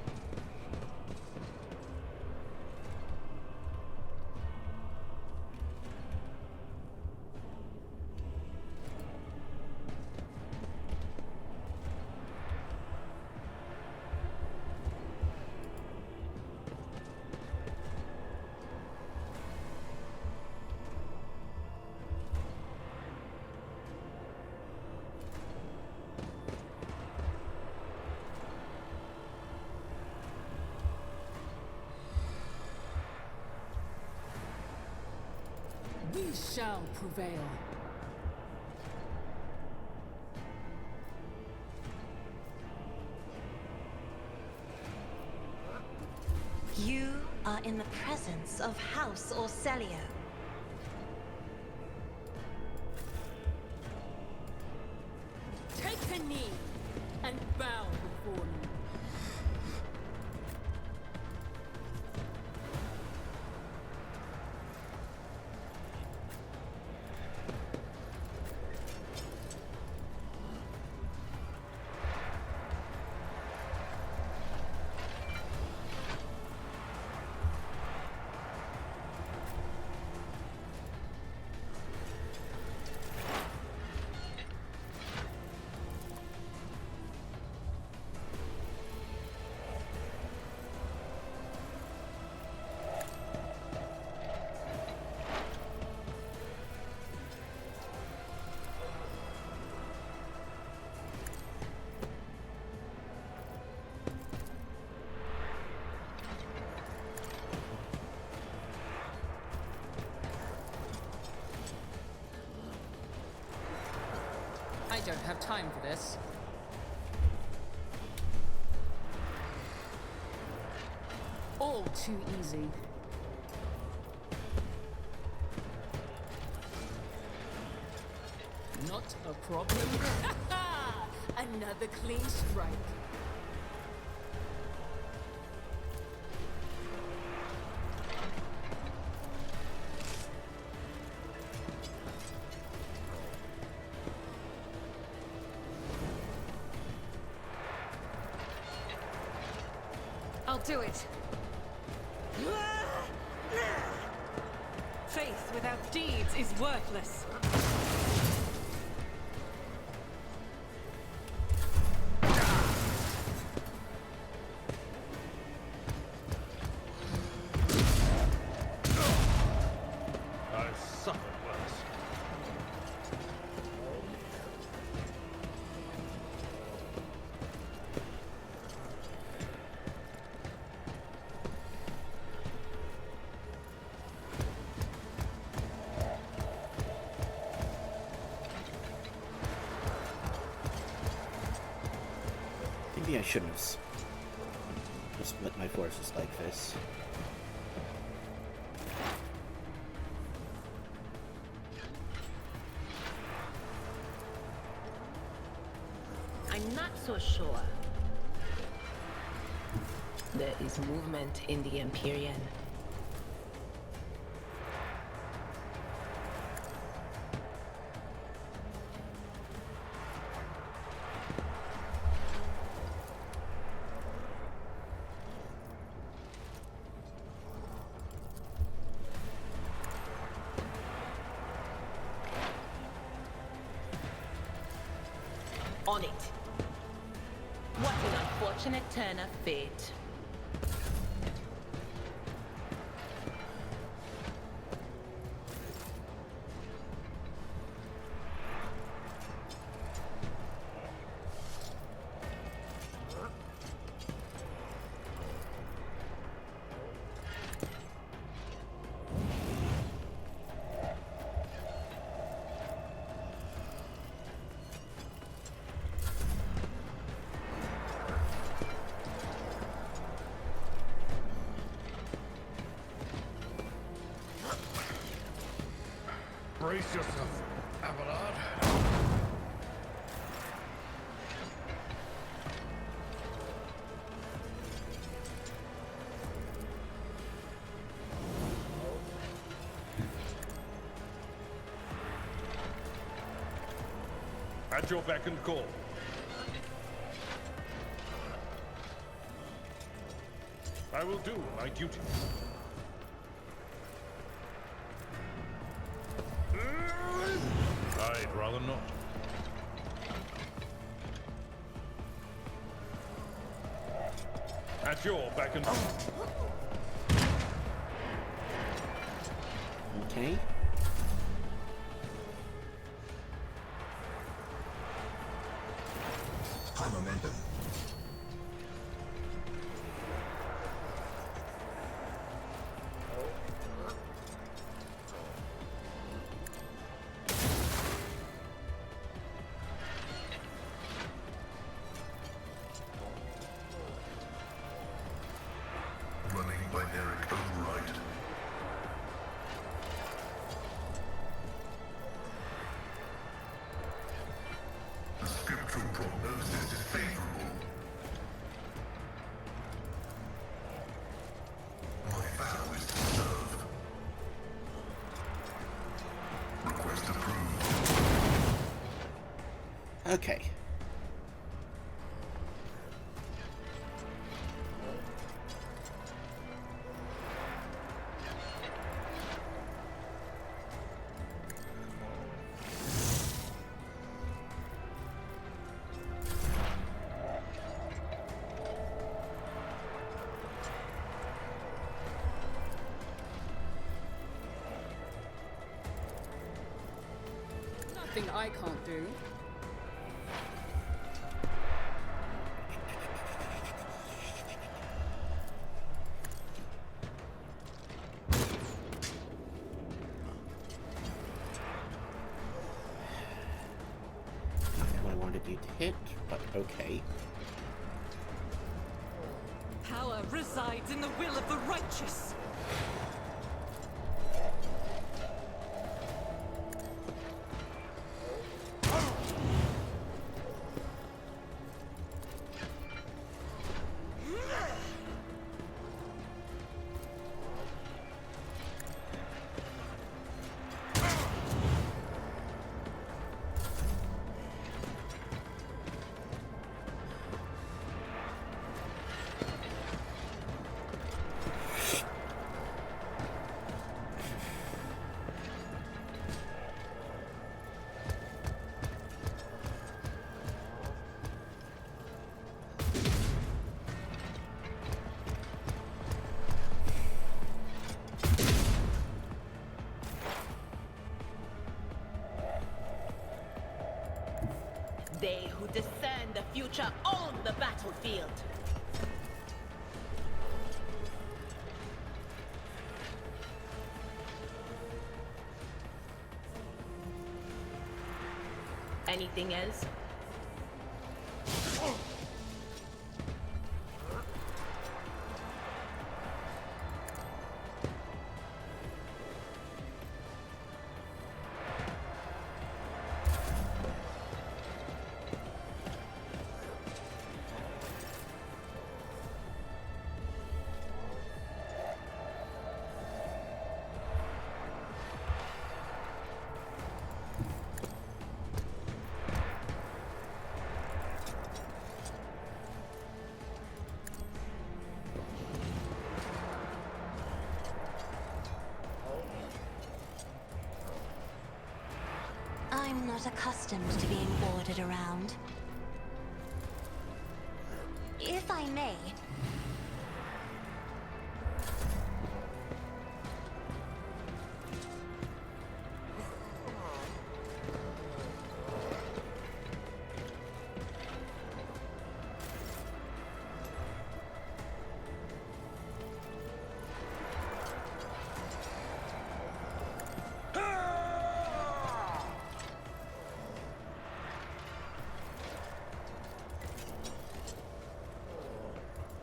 We shall prevail. You are in the presence of House Orcelio. Take a knee and bow before me. I don't have time for this. All too easy. Not a problem. Another clean strike. I'll do it. Faith without deeds is worthless. I've suffered worse. Maybe I shouldn't have split my forces like this. I'm not so sure. There is movement in the Empyrean. On it. What an unfortunate turn of fate. Brace yourself, Abelard. At your beck and call. I will do my duty. I'd rather not. At your beck and Okay. High momentum. Okay. Nothing I can't do. Not who I wanted you to hit, but okay. Power resides in the will of the righteous. They who discern the future own the battlefield. Anything else? I'm not accustomed to being ordered around. If I may,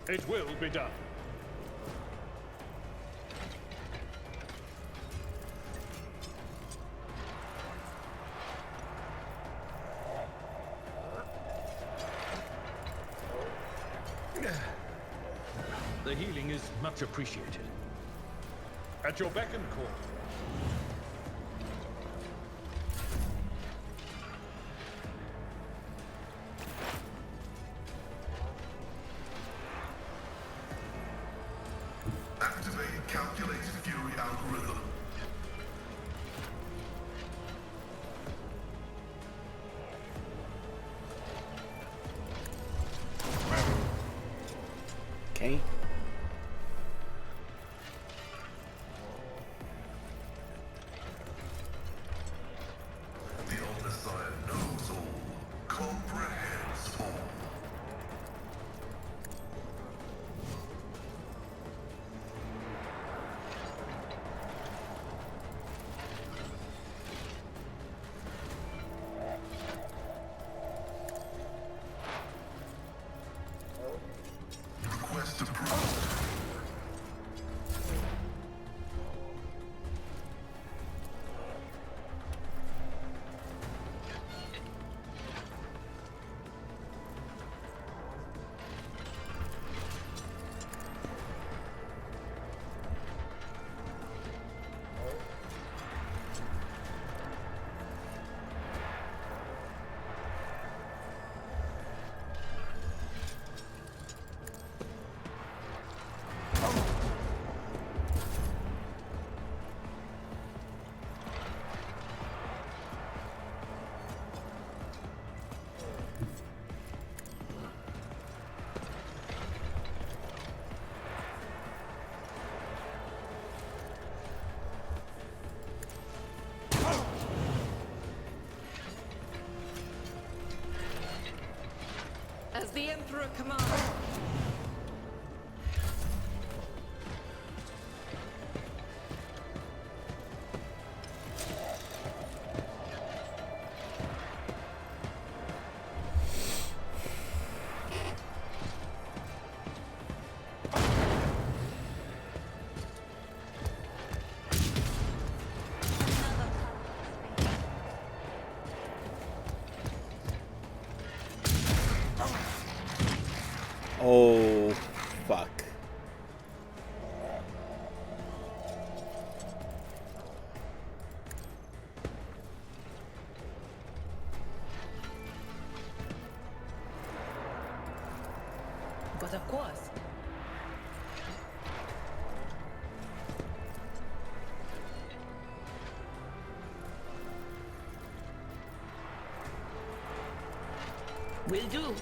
It will be done. The healing is much appreciated. At your beck and call. Activate calculated fury algorithm. Okay. Emperor commands. Oh, fuck. But of course. Will do.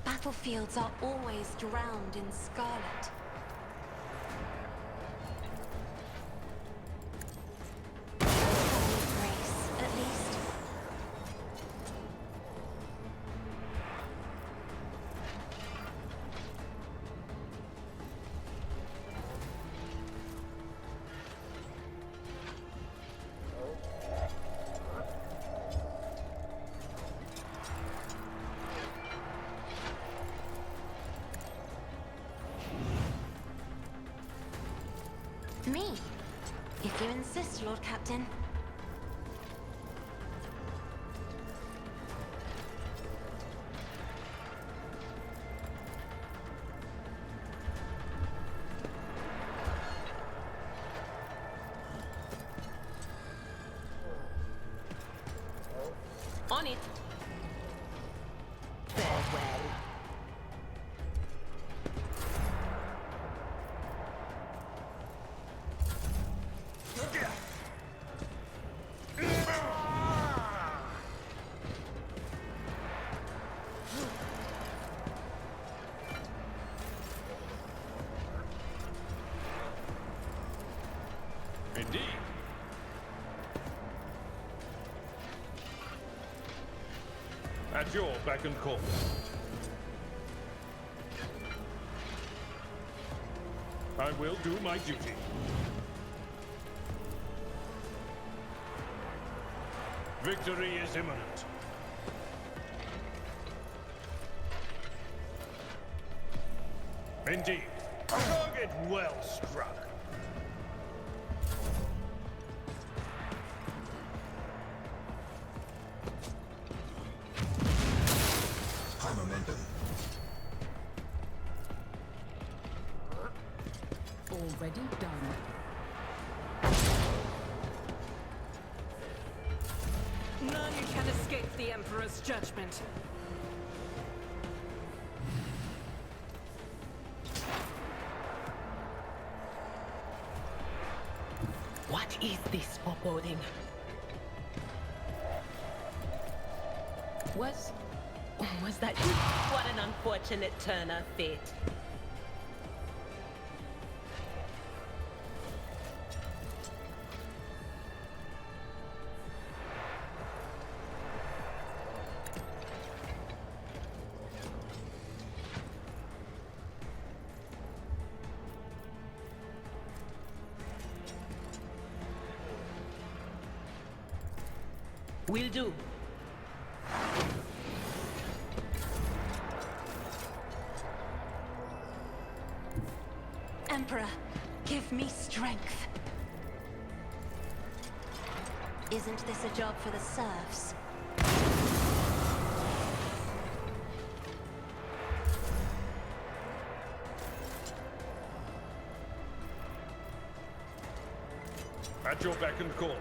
Battlefields are always drowned in scarlet. Grace, at least. Me, if you insist, Lord Captain. On it. Farewell. Indeed. At your beck and call. I will do my duty. Victory is imminent. Indeed. Target well struck. High momentum. Already done. None can escape the Emperor's judgment. What is this foreboding? Was that you? What an unfortunate turn of fate. Will do. Emperor, give me strength. Isn't this a job for the serfs? At your beck and call.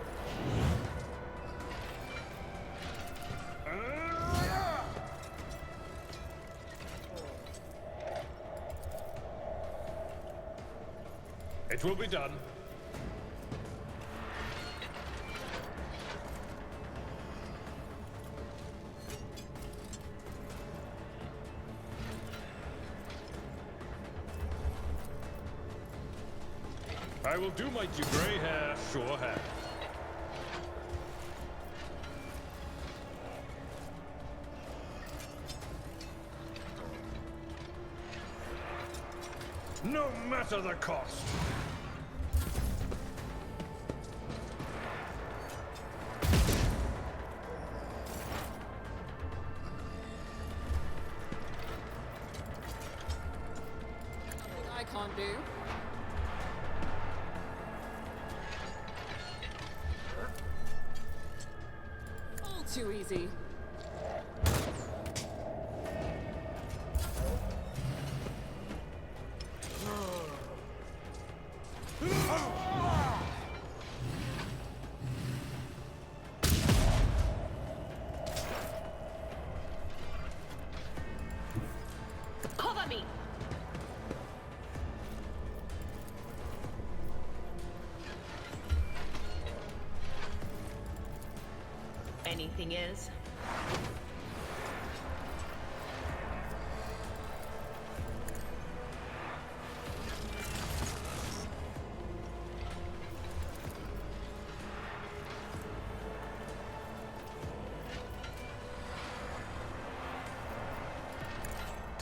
It will be done. I will do my gray hair sure have. No matter the cost. Nothing I can't do. All too easy. Cover me! Anything else?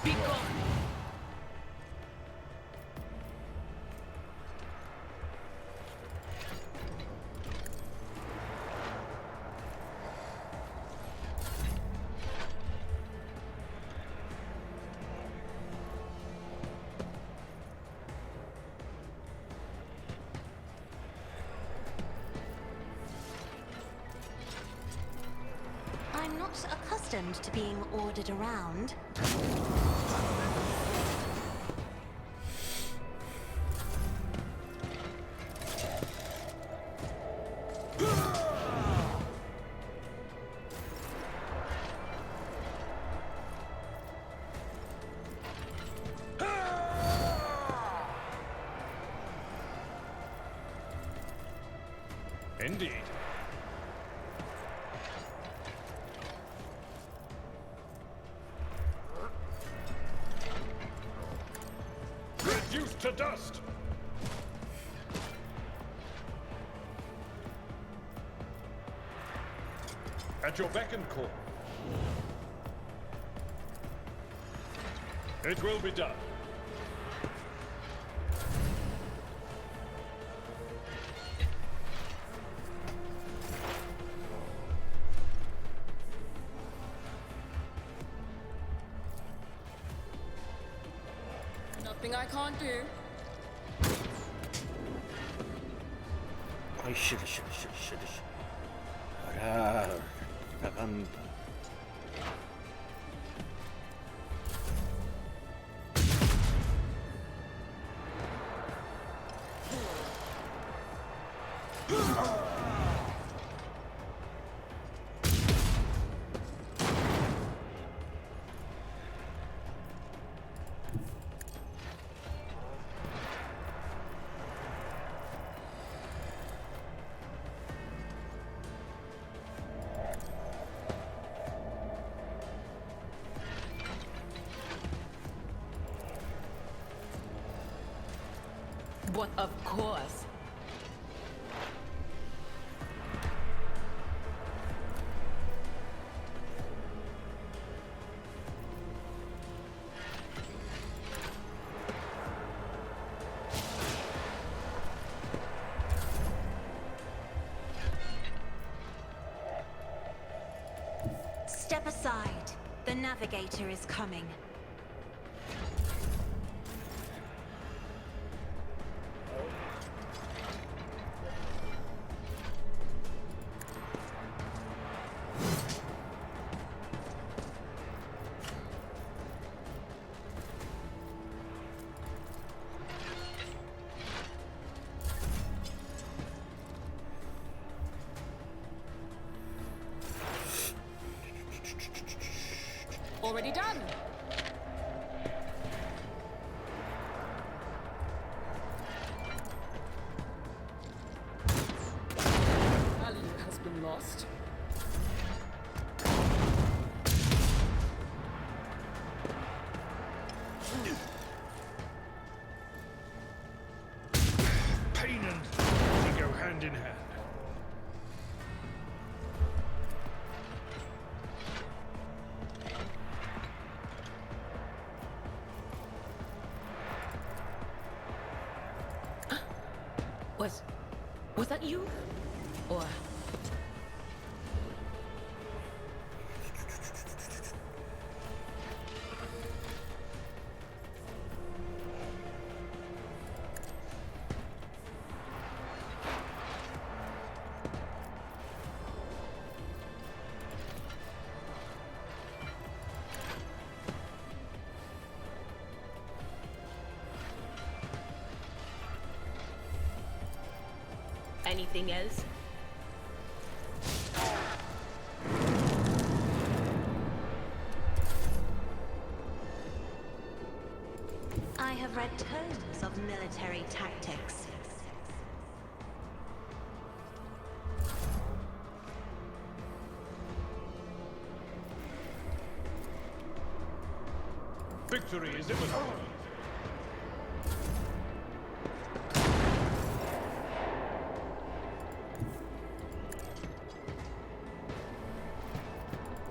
Be gone! I'm not accustomed to being ordered around. Indeed. Reduced to dust! At your beck and call. It will be done. Nothing I can't do. I shoulda. But of course. Step aside. The navigator is coming. Already done. Value has been lost. Pain hand in hand. Was that you? Or... Anything else? I have read tomes of military tactics. Victory is imminent.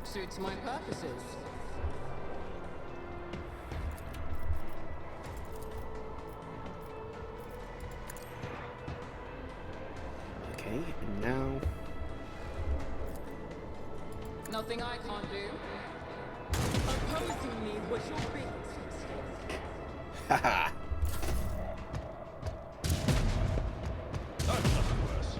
Suits my purposes. Okay, and now... Nothing I can't do. Opposing me was your biggest mistake. Haha! That's nothing worse.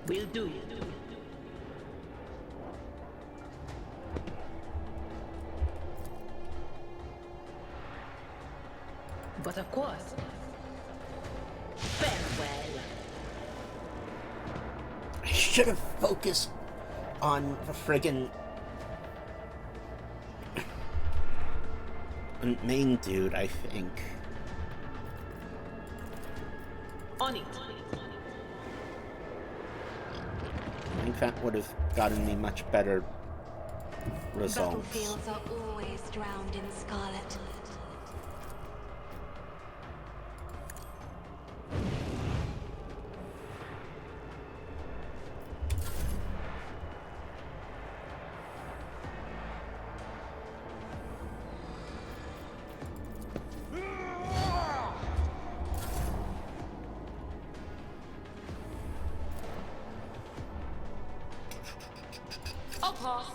Will do. But of course. Farewell. I should have focused on the friggin' main dude, I think. On it. I think that would have gotten me much better results. Battlefields are always drowned in scarlet. I'll pass.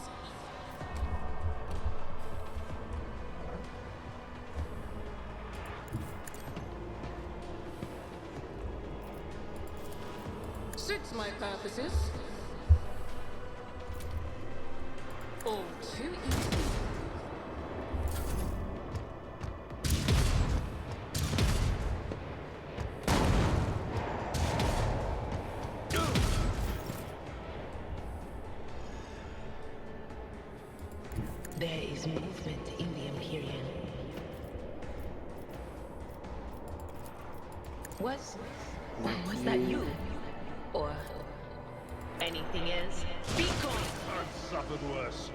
Suits my purposes. All too easy. There is movement in the Imperium. Was that you? Or anything else? Be gone! I've suffered worse.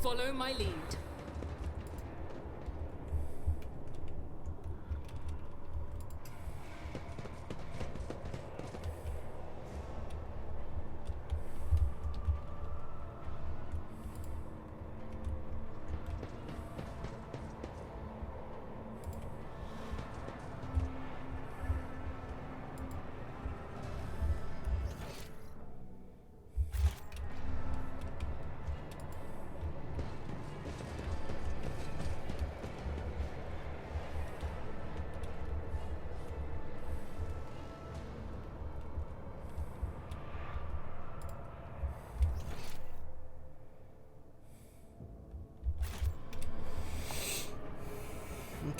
Follow my lead.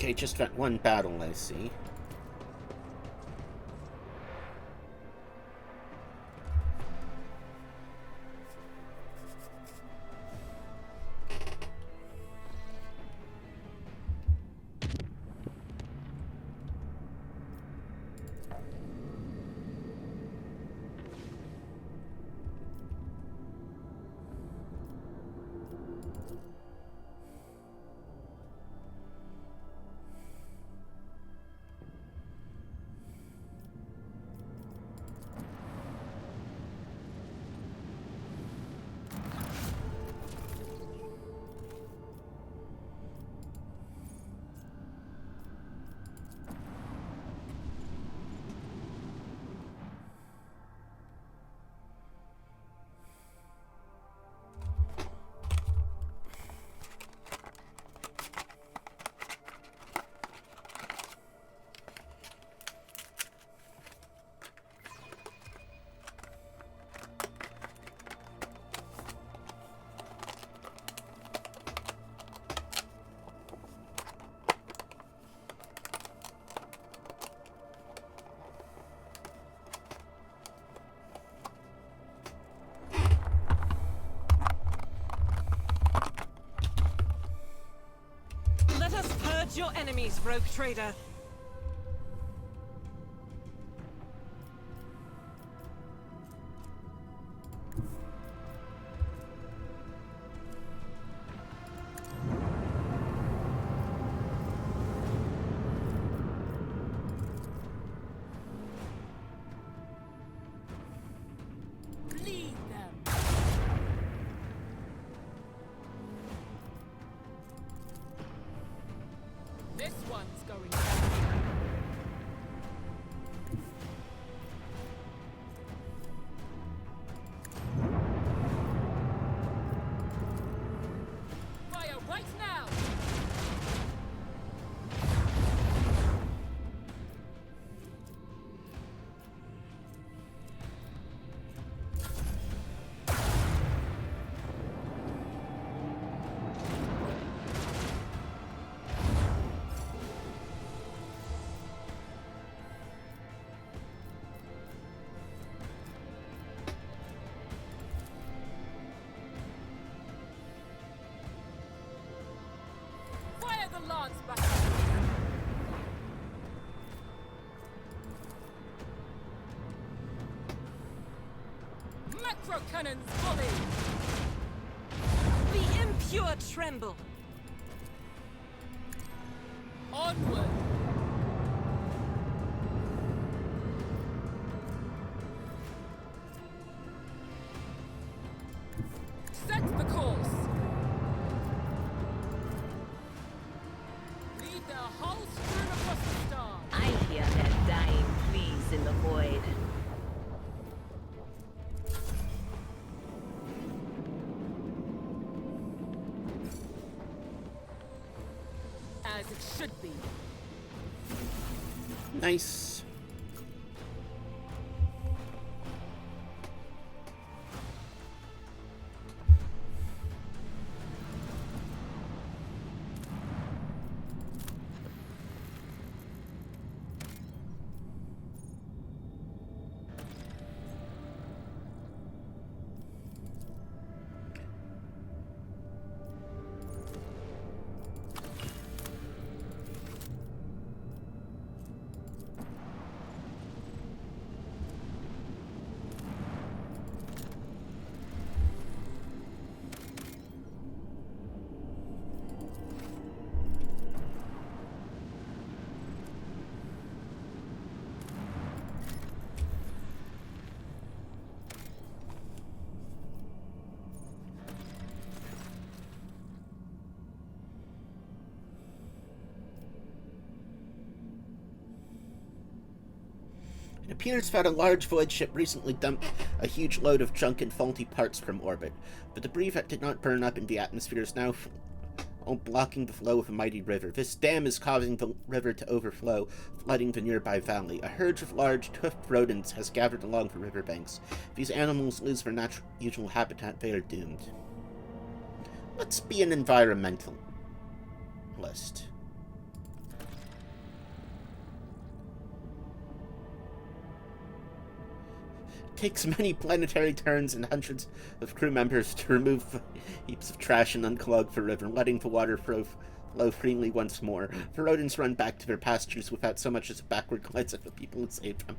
Okay, just that one battle, I see. Let us purge your enemies, rogue trader. Bleed them. This one's going down. Fire right now! Fire the lance back! Macro cannons volley! The impure tremble. Onward! Set the course! Lead their hull strewn across the stars! I hear their dying pleas in the void. As it should be. Nice. It appears that a large void ship recently dumped a huge load of junk and faulty parts from orbit. The debris that did not burn up in the atmosphere is now blocking the flow of a mighty river. This dam is causing the river to overflow, flooding the nearby valley. A herd of large, toothed rodents has gathered along the riverbanks. If these animals lose their usual habitat, they are doomed. Let's be an environmentalist. Takes many planetary turns and hundreds of crew members to remove heaps of trash and unclog the river, letting the water flow freely once more. The rodents run back to their pastures without so much as a backward glance at the people who saved them.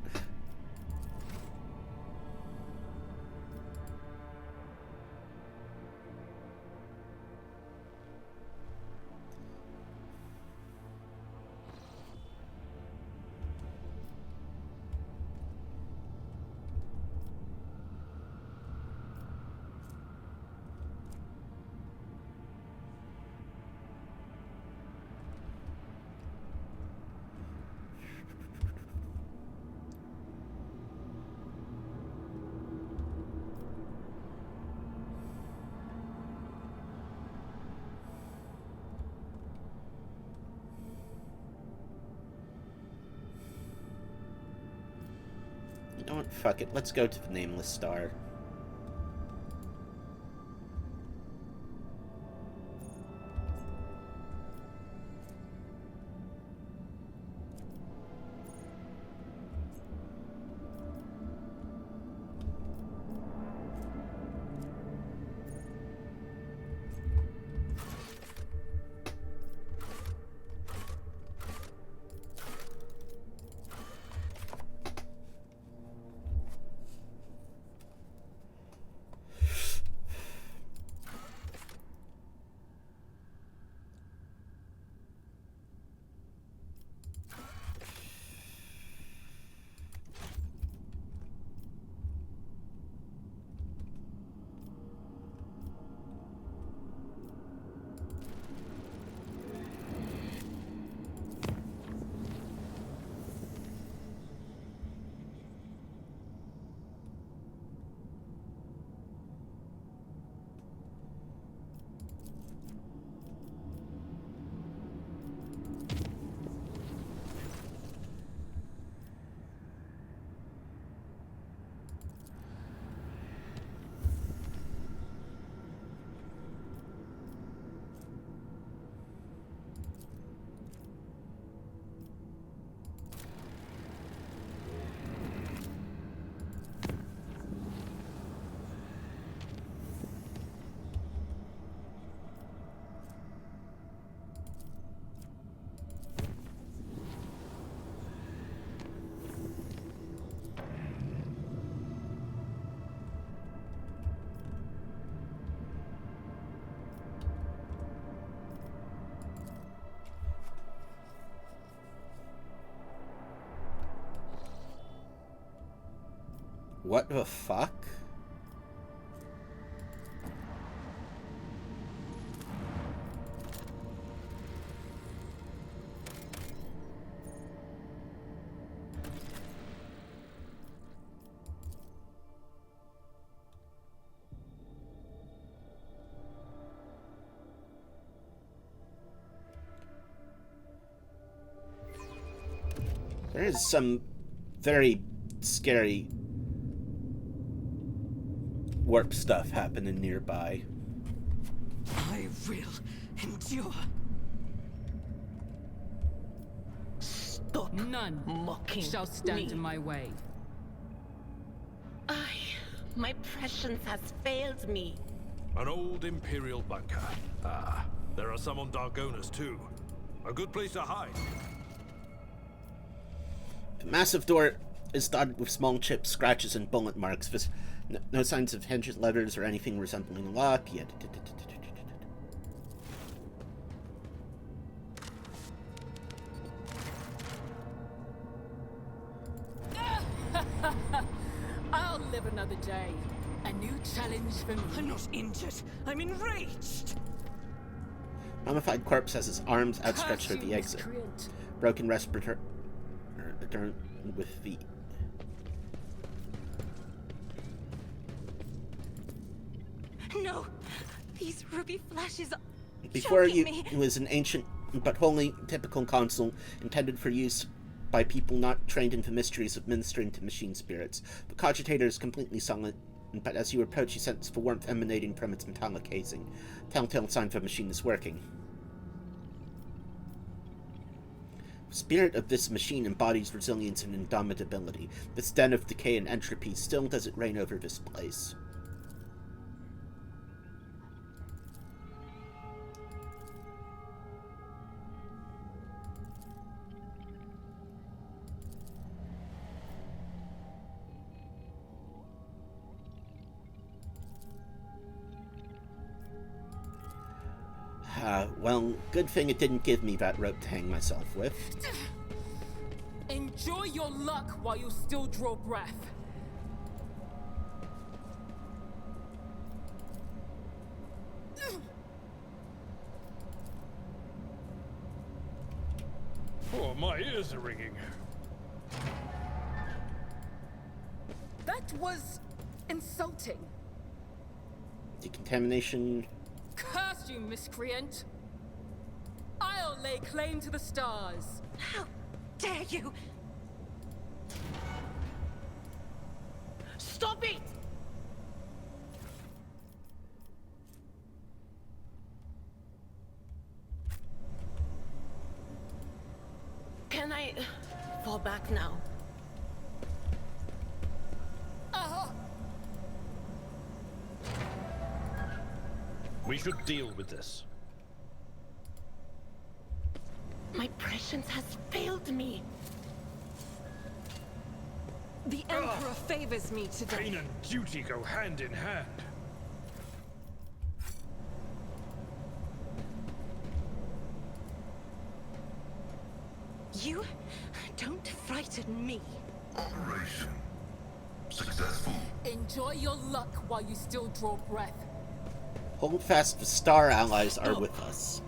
You know what? Fuck it. Let's go to the nameless star. What the fuck? There is some very scary warp stuff happening nearby. I will endure. Stop None mocking shall stand me. in my way. My prescience has failed me. An old Imperial bunker. Ah, there are some on Dargonus too. A good place to hide. The massive door is dotted with small chips, scratches, and bullet marks. There's no signs of hinges, levers, or anything resembling a lock yet. I'll live another day. A new challenge for me. I'm not injured. I'm enraged. Mummified corpse has his arms outstretched toward the exit. Broken respirator with feet. No! These ruby flashes are Before choking you, me. it was an ancient but wholly typical console intended for use by people not trained in the mysteries of ministering to machine spirits. The cogitator is completely silent, but as you approach, you sense the warmth emanating from its metallic casing. Telltale sign the machine is working. The spirit of this machine embodies resilience and indomitability. This den of decay and entropy still doesn't reign over this place. Well, good thing it didn't give me that rope to hang myself with. Enjoy your luck while you still draw breath. Oh, my ears are ringing. That was insulting. Decontamination. Curse you, miscreant! I'll lay claim to the stars. How dare you? Stop it! Can I fall back now? We should deal with this. My prescience has failed me. The Emperor favors me today. Pain and duty go hand in hand. You don't frighten me. Operation successful. Enjoy your luck while you still draw breath. Hold fast, the star allies are with us.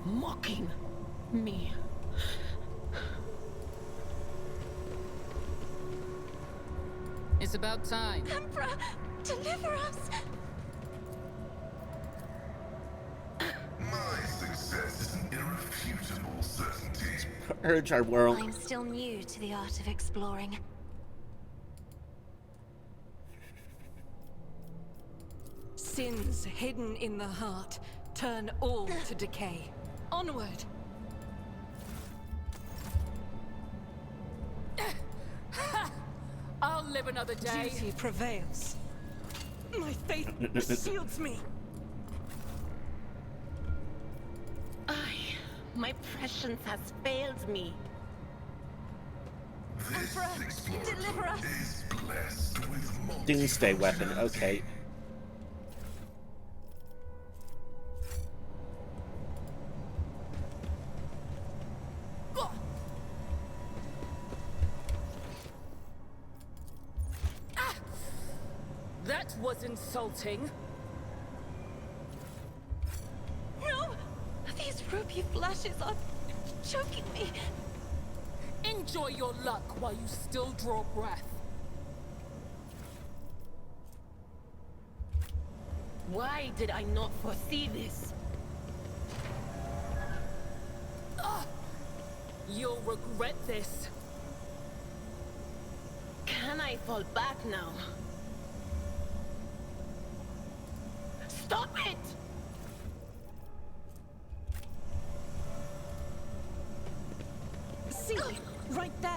Mocking me. It's about time. Emperor, deliver us! My success is an irrefutable certainty. Purge our world. I'm still new to the art of exploring. Sins hidden in the heart turn all to decay. Onward! I'll live another day. Duty prevails. My faith shields me. My prescience has failed me. This Emperor, deliver us! is blessed with multi Doomsday weapon, okay. That was insulting. No! These ruby flashes are choking me. Enjoy your luck while you still draw breath. Why did I not foresee this? You'll regret this. Can I fall back now? Stop it! See, right there.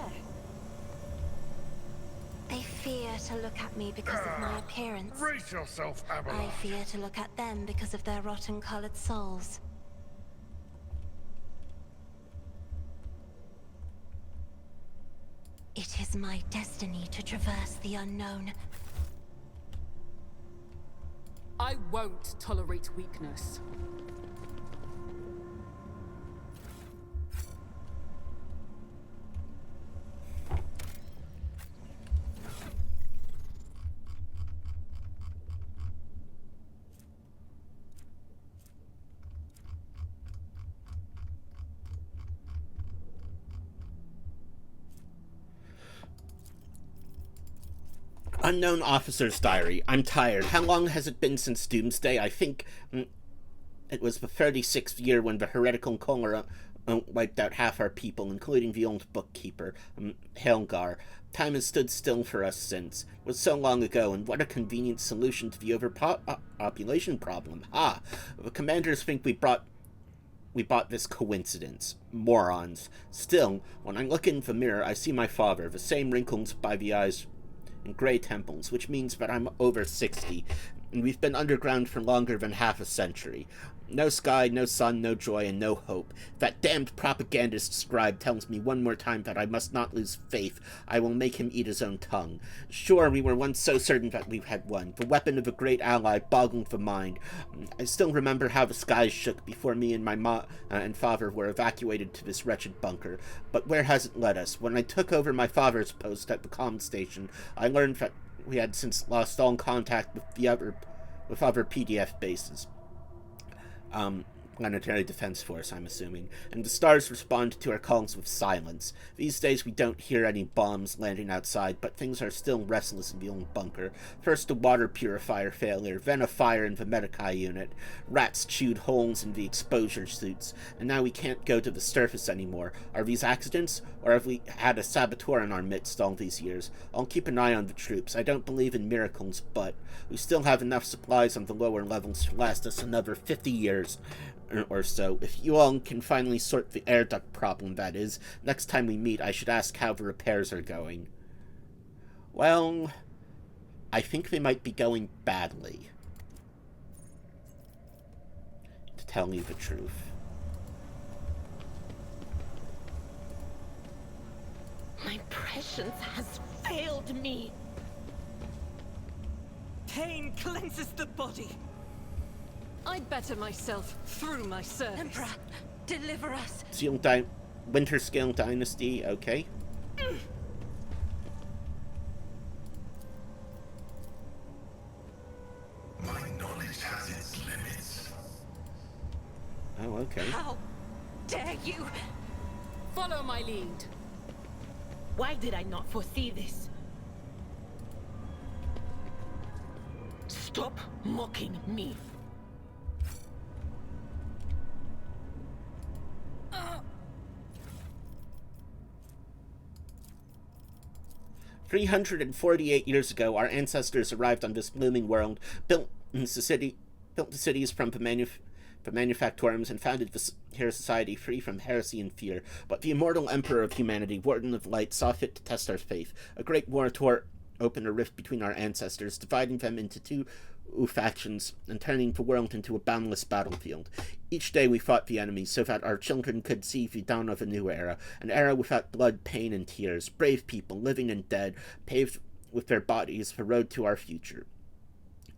They fear to look at me because of my appearance. Brace yourself, I Abelard. fear to look at them because of their rotten-colored souls. It is my destiny to traverse the unknown. I won't tolerate weakness. Unknown Officer's Diary. I'm tired. How long has it been since Doomsday? I think it was the 36th year when the heretical cholera wiped out half our people, including the old bookkeeper, Helgar. Time has stood still for us since. It was so long ago, and what a convenient solution to the overpopulation problem. The commanders think we brought we bought this coincidence. Morons. Still, when I look in the mirror, I see my father, the same wrinkles by the eyes and gray temples, which means that I'm over 60, and we've been underground for longer than half a century. No sky, no sun, no joy, and no hope. If that damned propagandist scribe tells me one more time that I must not lose faith, I will make him eat his own tongue. Sure, we were once so certain that we had won. The weapon of a great ally boggled the mind. I still remember how the skies shook before me and my and father were evacuated to this wretched bunker. But where has it led us? When I took over my father's post at the comm station, I learned that we had since lost all contact with other PDF bases. Planetary Defense Force, I'm assuming, and the stars respond to our calls with silence. These days we don't hear any bombs landing outside, but things are still restless in the old bunker. First a water purifier failure, then a fire in the Medicae unit. Rats chewed holes in the exposure suits, and now we can't go to the surface anymore. Are these accidents, or have we had a saboteur in our midst all these years? I'll keep an eye on the troops. I don't believe in miracles, but we still have enough supplies on the lower levels to last us another 50 years. Or so. If you all can finally sort the air duct problem, that is, next time we meet I should ask how the repairs are going. Well, I think they might be going badly, to tell you the truth. My prescience has failed me. Pain cleanses the body. I better myself through my service. Emperor, deliver us. Winter Scale Dynasty, okay. My knowledge has its limits. Oh, okay. How dare you? Follow my lead. Why did I not foresee this? Stop mocking me. 348 years ago, our ancestors arrived on this blooming world, built the cities from the manufactorums, and founded the here society free from heresy and fear. But the immortal emperor of humanity, Warden of Light, saw fit to test our faith. A great war tore open a rift between our ancestors, dividing them into two factions and turning the world into a boundless battlefield. Each day we fought the enemy so that our children could see the dawn of a new era, an era without blood, pain, and tears. Brave people, living and dead, paved with their bodies the road to our future.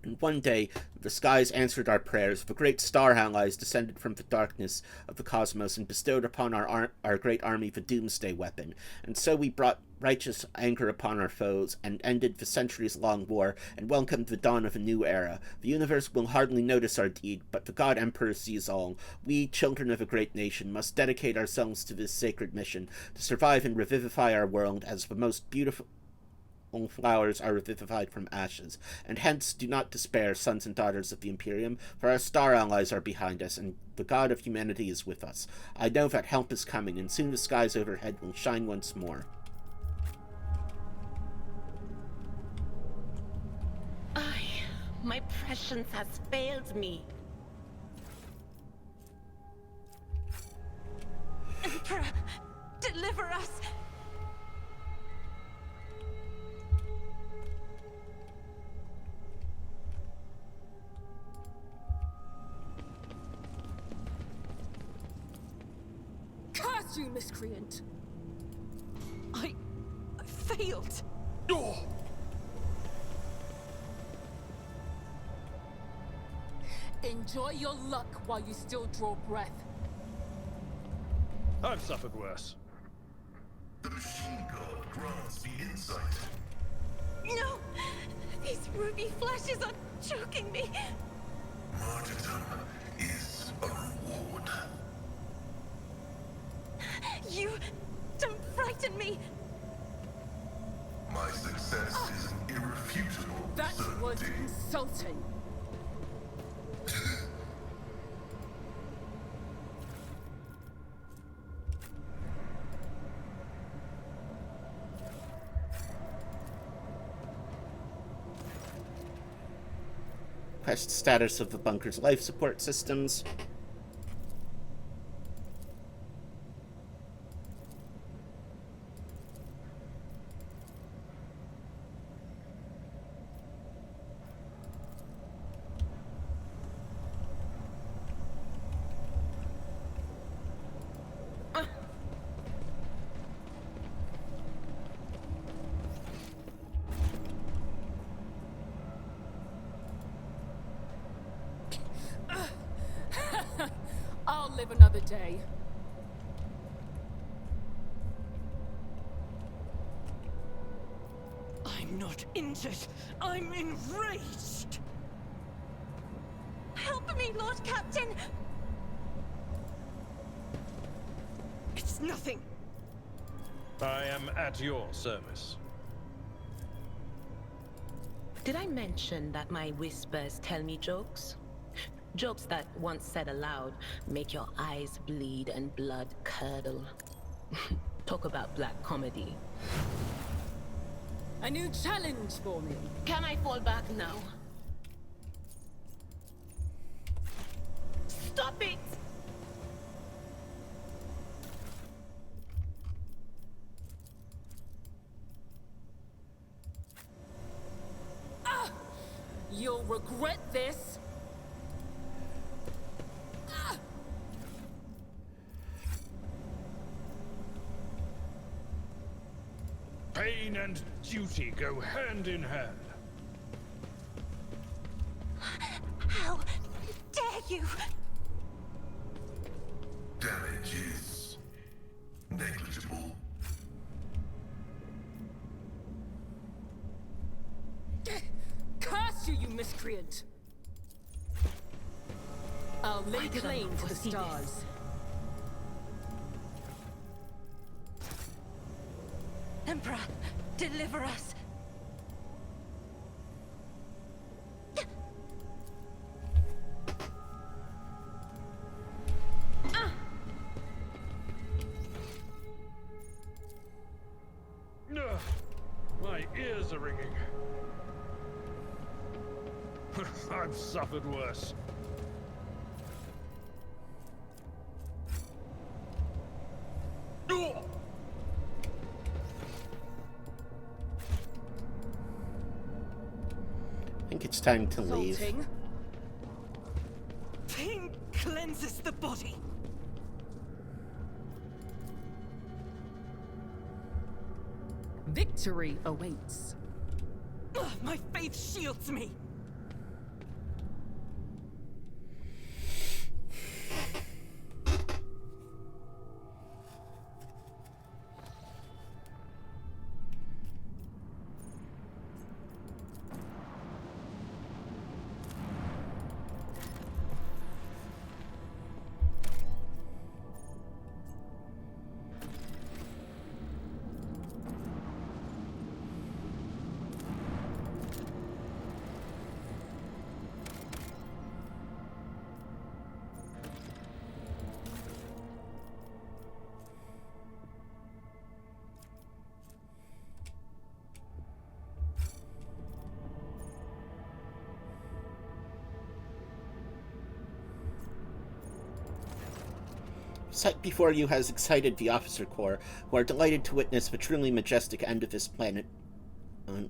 And one day, the skies answered our prayers. The great star allies descended from the darkness of the cosmos and bestowed upon our great army the doomsday weapon. And so we brought righteous anger upon our foes and ended the centuries-long war and welcomed the dawn of a new era. The universe will hardly notice our deed, but the God Emperor sees all. We, children of a great nation, must dedicate ourselves to this sacred mission, to survive and revivify our world as the most beautiful flowers are revivified from ashes. And hence do not despair, sons and daughters of the Imperium, for our star allies are behind us, and the God of humanity is with us. I know that help is coming, and soon the skies overhead will shine once more. My prescience has failed me. Emperor, deliver us! Curse you, miscreant! I failed. Oh. Enjoy your luck while you still draw breath. I've suffered worse. The machine god grants me insight. No! These ruby flashes are choking me! Martyrdom is a reward. You don't frighten me! My success is an irrefutable That was certainty. insulting. Quest status of the bunker's life support systems. day. I'm not injured. I'm enraged. Help me, Lord Captain! It's nothing. I am at your service. Did I mention that my whispers tell me jokes? Jokes that, once said aloud, make your eyes bleed and blood curdle. Talk about black comedy. A new challenge for me. Can I fall back now? Stop it! You'll regret this. Pain and duty go hand in hand. How dare you? Damage is negligible. Curse you, you miscreant! I'll lay claim to the stars. Emperor, deliver us. Ugh, my ears are ringing. I've suffered worse. I think it's time to leave. Salting. Pain cleanses the body. Victory awaits. Ugh, my faith shields me. Sight before you has excited the officer corps, who are delighted to witness the truly majestic end of this planet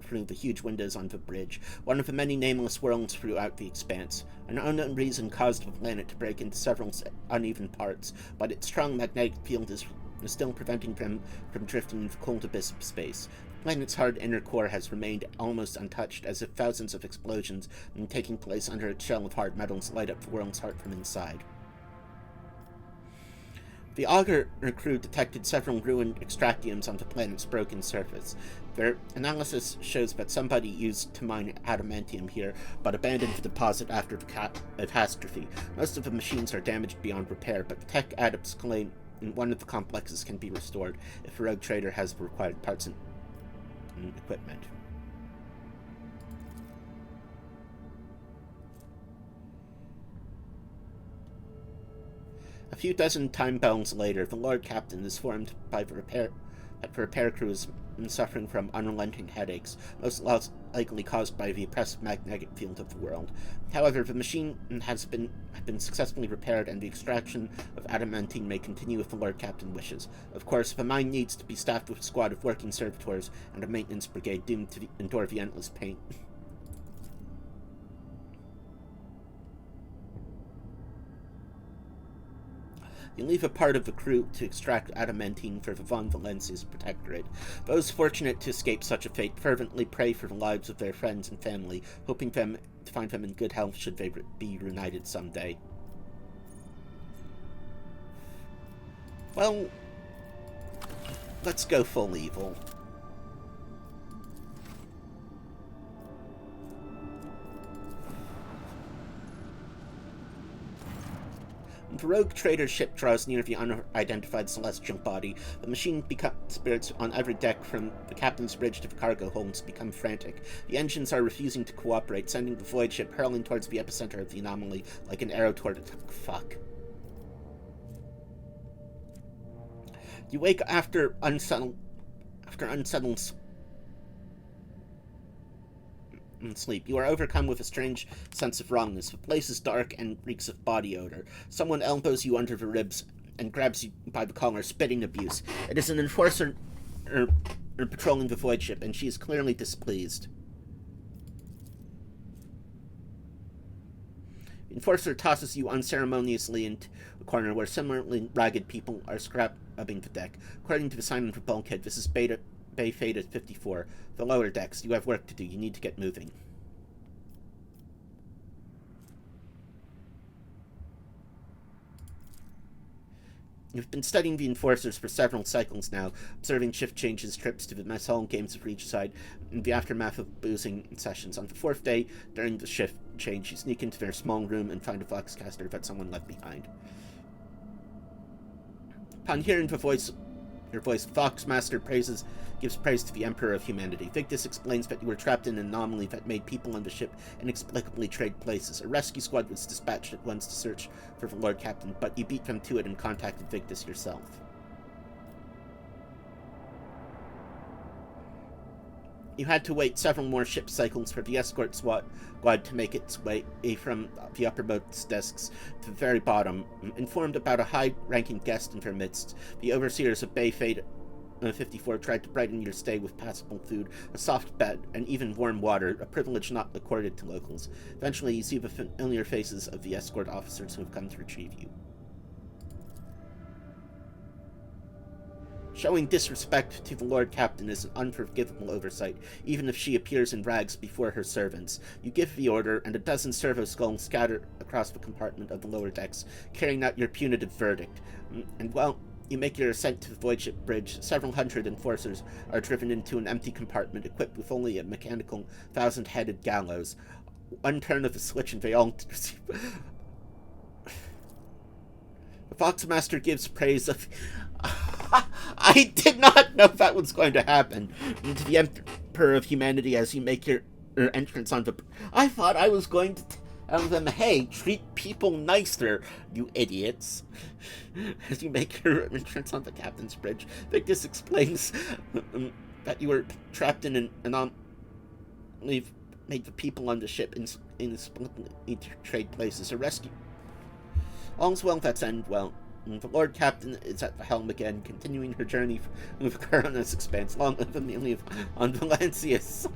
through the huge windows on the bridge, one of the many nameless worlds throughout the expanse. An unknown reason caused the planet to break into several uneven parts, but its strong magnetic field is still preventing them from drifting into the cold abyss of space. The planet's hard inner core has remained almost untouched, as if thousands of explosions taking place under its shell of hard metals light up the world's heart from inside. The Augur crew detected several ruined extractiums on the planet's broken surface. Their analysis shows that somebody used to mine adamantium here, but abandoned the deposit after the catastrophe. Most of the machines are damaged beyond repair, but the tech adepts claim one of the complexes can be restored if a rogue trader has the required parts and equipment. A few dozen time bounds later, the Lord Captain is informed by the repair crew is suffering from unrelenting headaches, most likely caused by the oppressive magnetic field of the world. However, the machine has been successfully repaired, and the extraction of adamantine may continue if the Lord Captain wishes. Of course, the mine needs to be staffed with a squad of working servitors and a maintenance brigade doomed to endure the endless pain. You leave a part of the crew to extract adamantine for the von Valancius protectorate. Those fortunate to escape such a fate fervently pray for the lives of their friends and family, hoping to find them in good health should they be reunited someday. Well, let's go full evil. The rogue trader ship draws near the unidentified celestial body. The machine spirits on every deck from the captain's bridge to the cargo holds become frantic. The engines are refusing to cooperate, sending the void ship hurling towards the epicenter of the anomaly like an arrow toward a... Fuck. You wake after unsettled sleep. You are overcome with a strange sense of wrongness. The place is dark and reeks of body odor. Someone elbows you under the ribs and grabs you by the collar, spitting abuse. It is an enforcer patrolling the void ship, and she is clearly displeased. The enforcer tosses you unceremoniously into a corner where similarly ragged people are scrubbing the deck. According to the sign on the bulkhead, this is Bay Faded 54. The lower decks. You have work to do. You need to get moving. You've been studying the Enforcers for several cycles now, observing shift changes, trips to the mess hall, games of each side, and the aftermath of boozing sessions. On the fourth day, during the shift change, you sneak into their small room and find a voxcaster that someone left behind. Upon hearing your voice, Foxmaster gives praise to the Emperor of Humanity. Victus explains that you were trapped in an anomaly that made people on the ship inexplicably trade places. A rescue squad was dispatched at once to search for the Lord Captain, but you beat them to it and contacted Victus yourself. You had to wait several more ship cycles for the escort squad to make its way from the uppermost desks to the very bottom. Informed about a high-ranking guest in their midst, the overseers of Bay Fade 54 tried to brighten your stay with passable food, a soft bed, and even warm water, a privilege not accorded to locals. Eventually, you see the familiar faces of the escort officers who have come to retrieve you. Showing disrespect to the Lord Captain is an unforgivable oversight, even if she appears in rags before her servants. You give the order, and a dozen servo skulls scatter across the compartment of the lower decks, carrying out your punitive verdict. And while you make your ascent to the void ship bridge, several hundred enforcers are driven into an empty compartment equipped with only a mechanical, thousand-headed gallows. One turn of the switch and they all... The Foxmaster gives praise of... I did not know that was going to happen. To the Emperor of Humanity as you make your entrance onto... I thought I was going to tell them, hey, treat people nicer, you idiots. As you make your entrance on the captain's bridge, Victus explains that you were trapped in an anomaly made the people on the ship inexplicably trade places. A rescue. All's well that's end well. The Lord Captain is at the helm again, continuing her journey with Koronus Expanse. Long live Amelia on Valancius.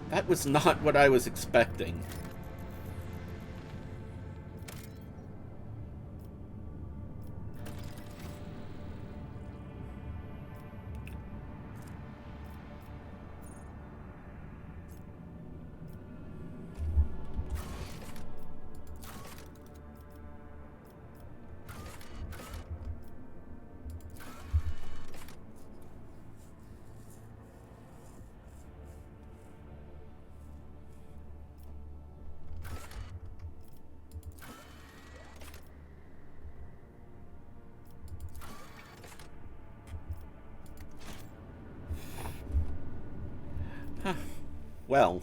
That was not what I was expecting. Well.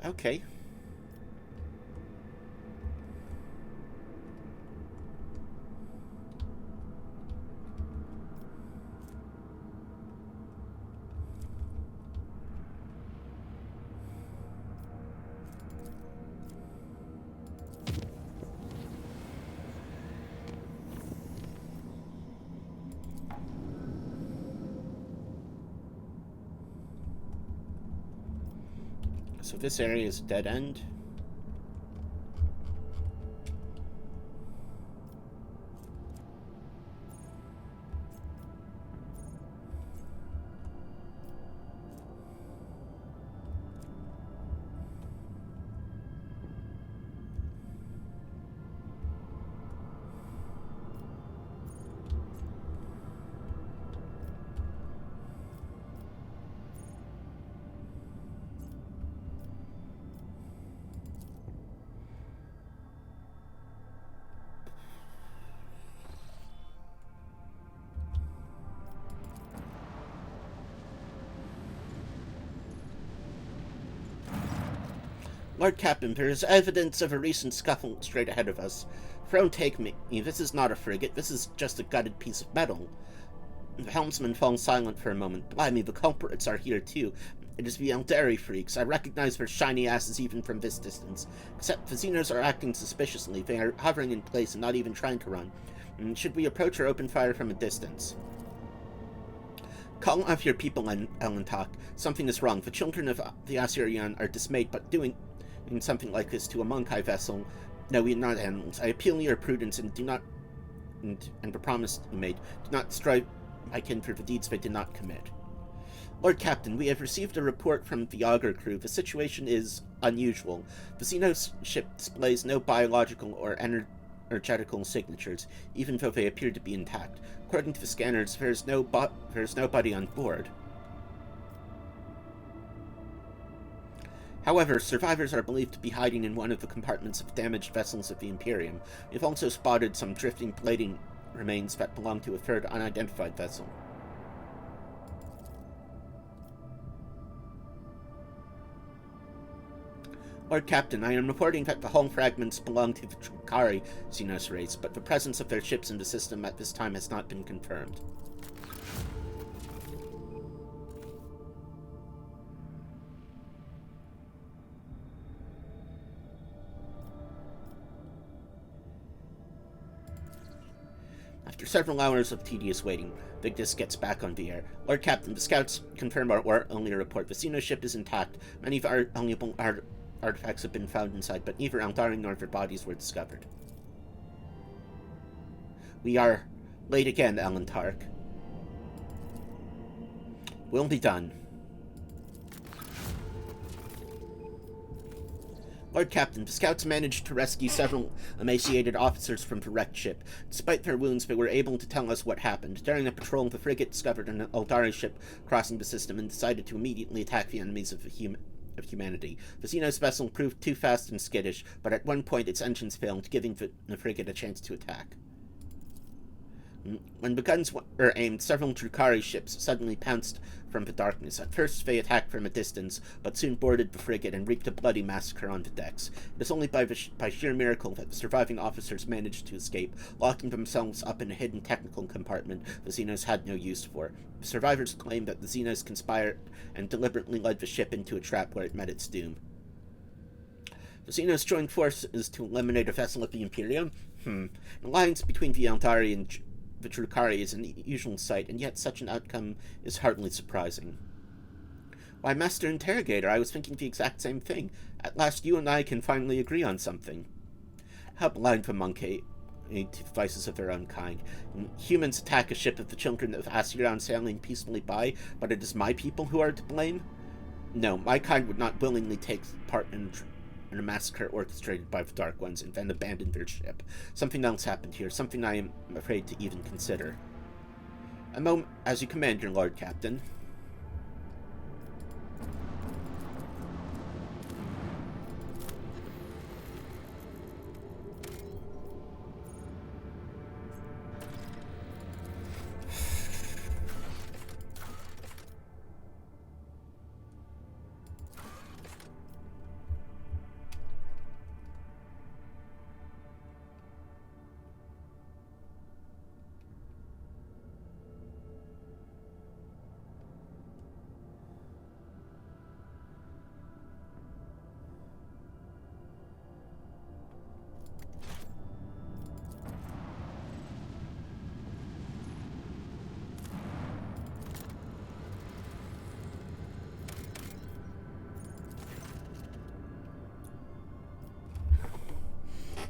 Okay. So this area is a dead end. Lord Captain, there is evidence of a recent scuffle straight ahead of us. Throne take me. This is not a frigate. This is just a gutted piece of metal. The helmsman falls silent for a moment. Blimey, the culprits are here too. It is the Eldari freaks. I recognize their shiny asses even from this distance. Except the Xenos are acting suspiciously. They are hovering in place and not even trying to run. Should we approach or open fire from a distance? Call off your people, Elentok. Something is wrong. The children of the Assyrian are dismayed, but doing something like this to a Monkai vessel. No, we are not animals. I appeal to your prudence and do not, and the promise you made, do not destroy my kin for the deeds they did not commit. Lord Captain, we have received a report from the Augur crew. The situation is unusual. The Xenos ship displays no biological or energetical signatures, even though they appear to be intact. According to the scanners, there's nobody on board. However, survivors are believed to be hiding in one of the compartments of damaged vessels of the Imperium. We've also spotted some drifting plating remains that belong to a third unidentified vessel. Lord Captain, I am reporting that the hull fragments belong to the Trukari Xenos race, but the presence of their ships in the system at this time has not been confirmed. After several hours of tedious waiting, Vigdis gets back on the air. Lord Captain, the scouts confirm our earlier report. The Xeno ship is intact. Many of our valuable artifacts have been found inside, but neither Eldari nor their bodies were discovered. We are late again, Elentark. We'll be done. Lord Captain, the scouts managed to rescue several emaciated officers from the wrecked ship. Despite their wounds, they were able to tell us what happened. During a patrol, the frigate discovered an Eldari ship crossing the system and decided to immediately attack the enemies of humanity. The Xenos vessel proved too fast and skittish, but at one point its engines failed, giving the frigate a chance to attack. When the guns were aimed, several Drukari ships suddenly pounced from the darkness. At first, they attacked from a distance, but soon boarded the frigate and wreaked a bloody massacre on the decks. It is only by sheer miracle that the surviving officers managed to escape, locking themselves up in a hidden technical compartment the Xenos had no use for. The survivors claim that the Xenos conspired and deliberately led the ship into a trap where it met its doom. The Xenos joined forces to eliminate a vessel of the Imperium? An alliance between the Eldari and the Drukari is an unusual sight, and yet such an outcome is hardly surprising. Why, Master Interrogator, I was thinking the exact same thing. At last you and I can finally agree on something. How blind the monkey to devices of their own kind. Humans attack a ship of the children of Assyrian sailing peacefully by, but it is my people who are to blame? No, my kind would not willingly take part in a massacre orchestrated by the Dark Ones and then abandon their ship. Something else happened here, something I am afraid to even consider. A moment, as you command, your Lord Captain.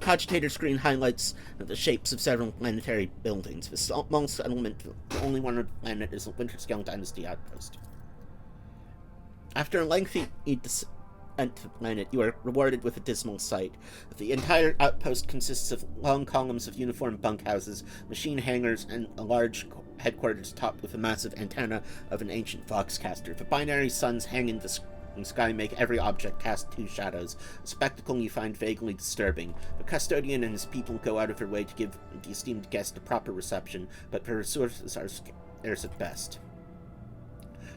cogitator screen highlights the shapes of several planetary buildings. The small settlement, the only one on the planet, is a Winterscale Dynasty outpost. After a lengthy descent to the planet, you are rewarded with a dismal sight. The entire outpost consists of long columns of uniformed bunkhouses, machine hangars, and a large headquarters topped with a massive antenna of an ancient Voxcaster. The binary suns hang in the sky make every object cast two shadows, a spectacle you find vaguely disturbing. The custodian and his people go out of their way to give the esteemed guest a proper reception, but their resources are scarce at best.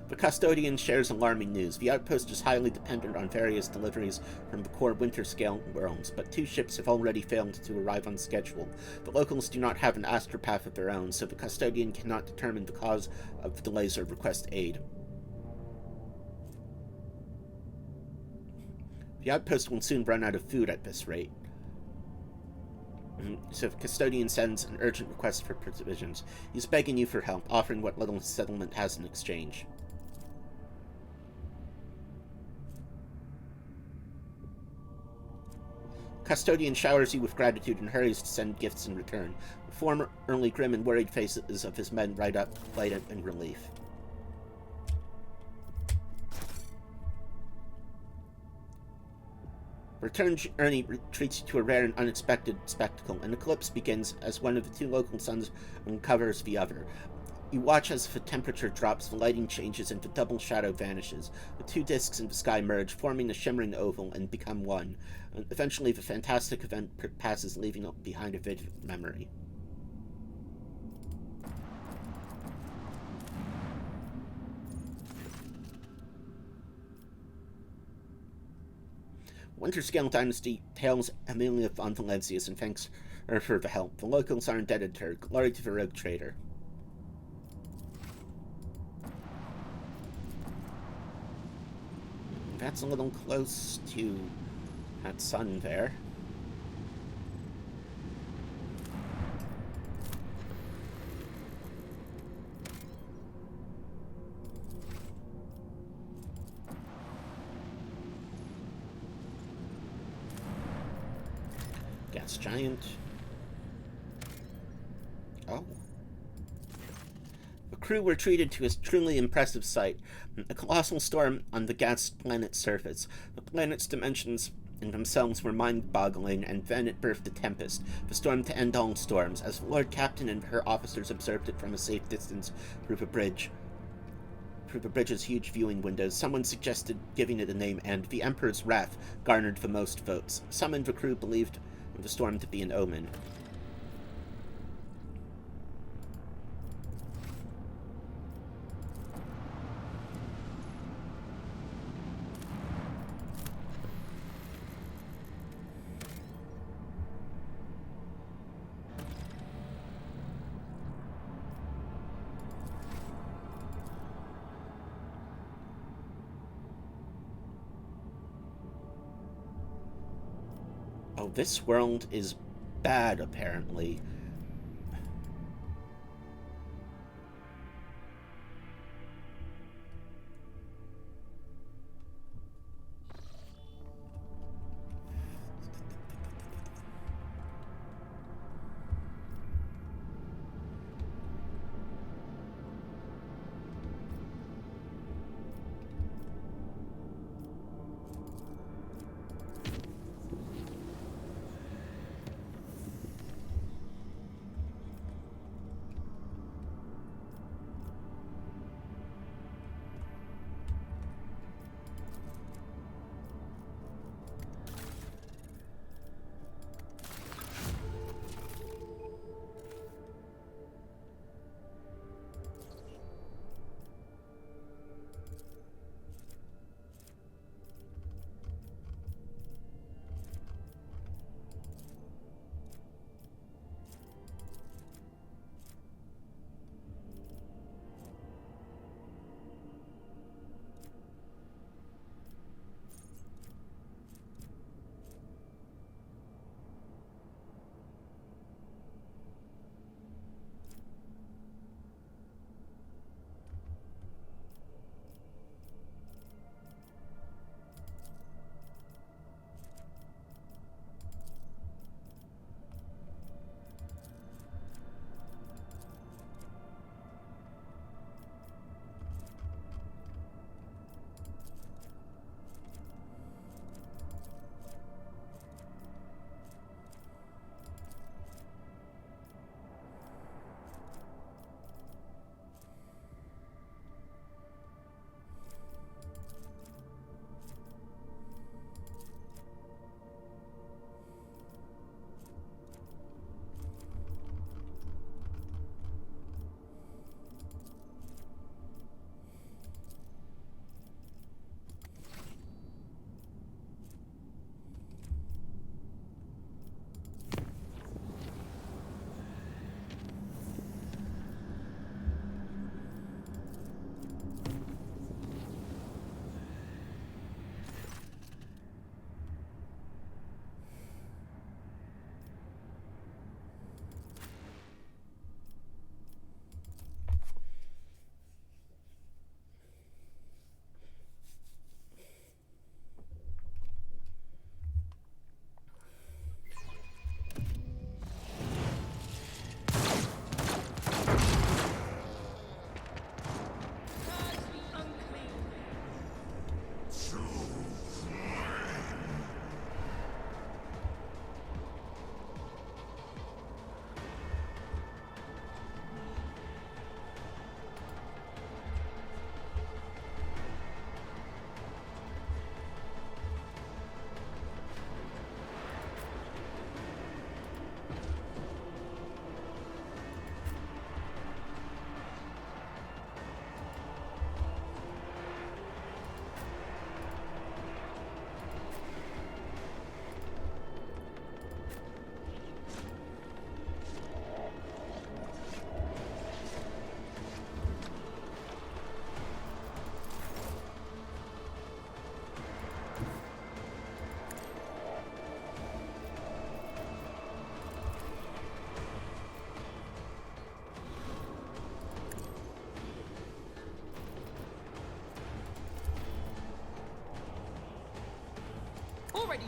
The custodian shares alarming news. The outpost is highly dependent on various deliveries from the core Winterscale worlds, but 2 ships have already failed to arrive on schedule. The locals do not have an astropath of their own, so the custodian cannot determine the cause of the delays or request aid. The outpost will soon run out of food at this rate. So the custodian sends an urgent request for provisions. He's begging you for help, offering what little his settlement has in exchange. Custodian showers you with gratitude and hurries to send gifts in return. The formerly grim and worried faces of his men light up in relief. Return journey treats you to a rare and unexpected spectacle. An eclipse begins as one of the 2 local suns uncovers the other. You watch as the temperature drops, the lighting changes, and the double shadow vanishes. The 2 disks in the sky merge, forming a shimmering oval, and become one. Eventually, the fantastic event passes, leaving behind a vivid memory. Winterscale Dynasty hails Amelia von Valancius and thanks her for the help. The locals are indebted to her. Glory to the rogue trader. That's a little close to that sun there. Gas giant. Oh. The crew were treated to a truly impressive sight. A colossal storm on the gas planet's surface. The planet's dimensions in themselves were mind-boggling, and then it birthed a tempest, the storm to end all storms, as the Lord Captain and her officers observed it from a safe distance through the bridge's huge viewing windows. Someone suggested giving it a name, and the Emperor's wrath garnered the most votes. Some in the crew believed the storm to be an omen. Oh, this world is bad, apparently.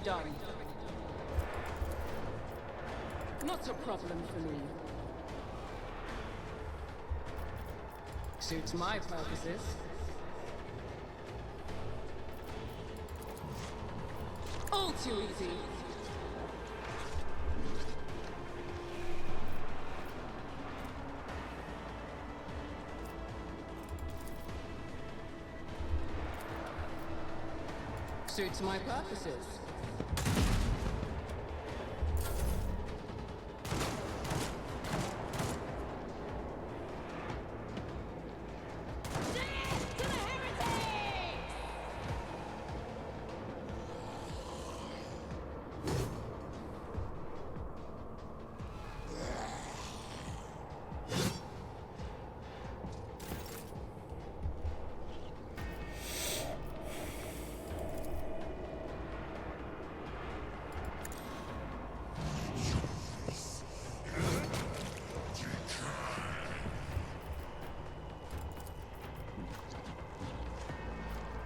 done. Not a problem for me. Suits my purposes. All too easy. Suits my purposes.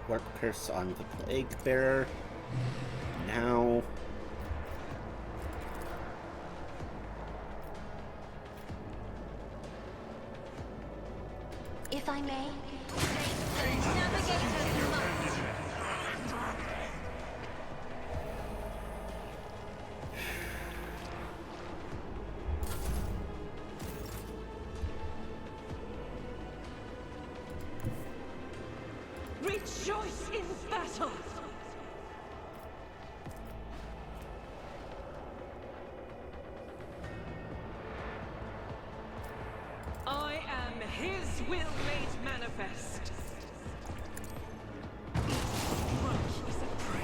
Warp curse on the plague bearer. Now. If I may, navigator must. Rejoice in battle! I am his will made manifest.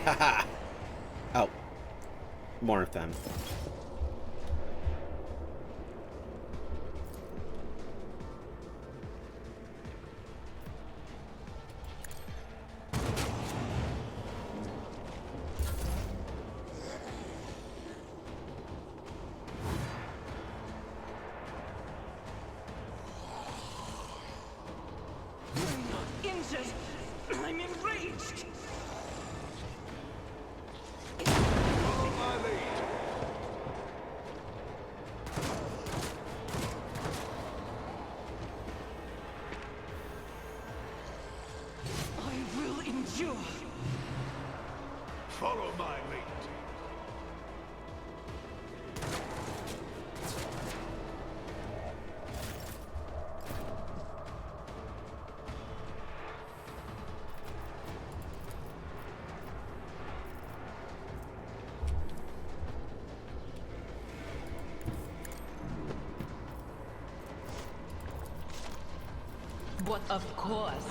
Haha! Oh. More of them. Injured! I'm enraged! Follow my lead. I will endure! Follow my lead. But of course.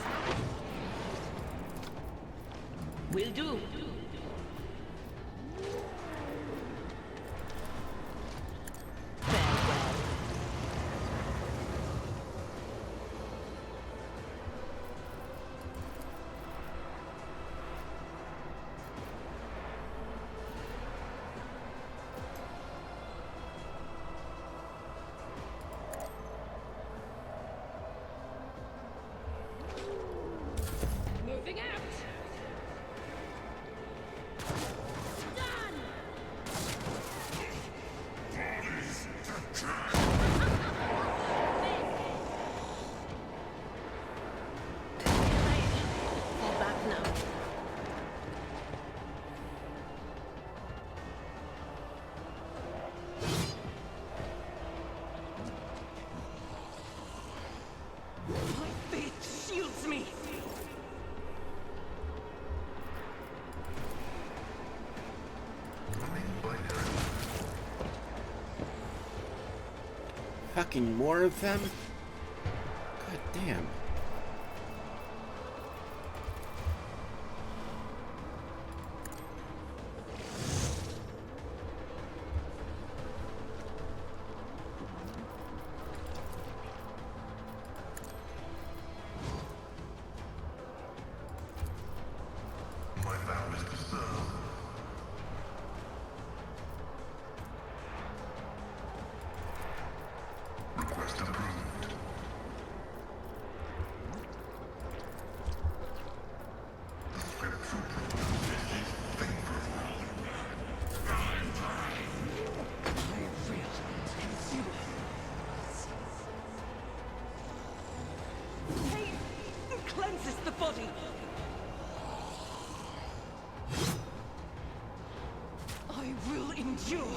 Will do. Farewell. Moving out! Fall back now. My faith shields me! Running binary. Fucking more of them? God damn. My vow is to serve. Request approved. The scriptural prognosis is favorable. endure.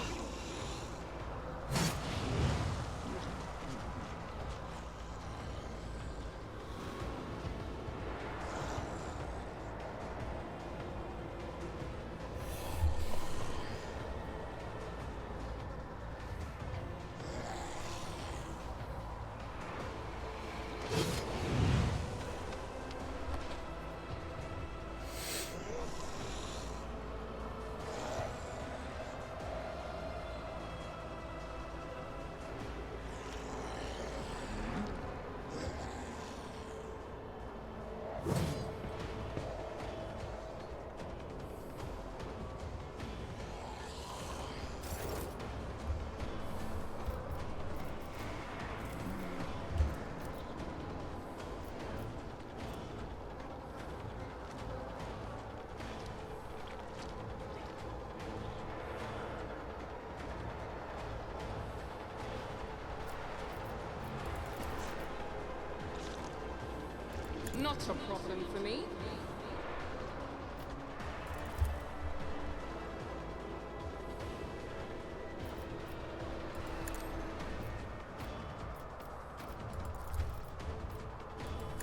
Not a problem for me.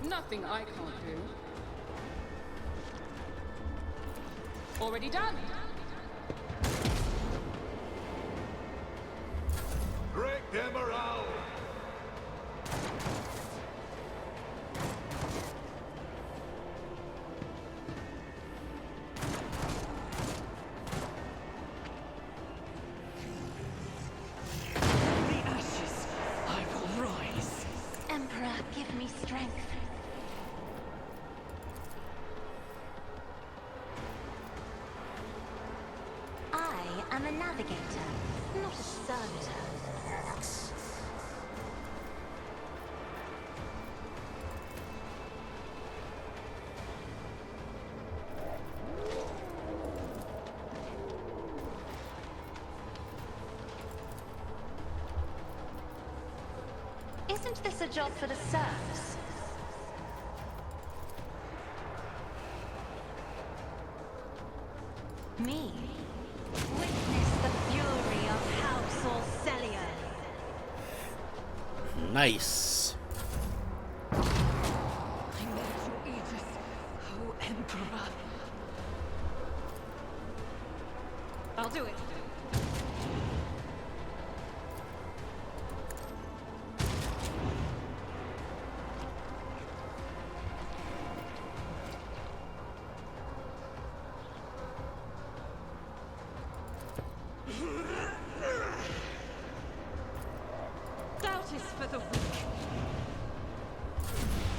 Nothing I can't do. Already done. Break their morale! The ashes, I will rise. Emperor, give me strength. I am a navigator, not a servitor. Isn't this a job for the serfs? Me? Witness the fury of House Orcelia. Nice. I made you Aegis, O Emperor. I'll do it. Doubt is for the weak.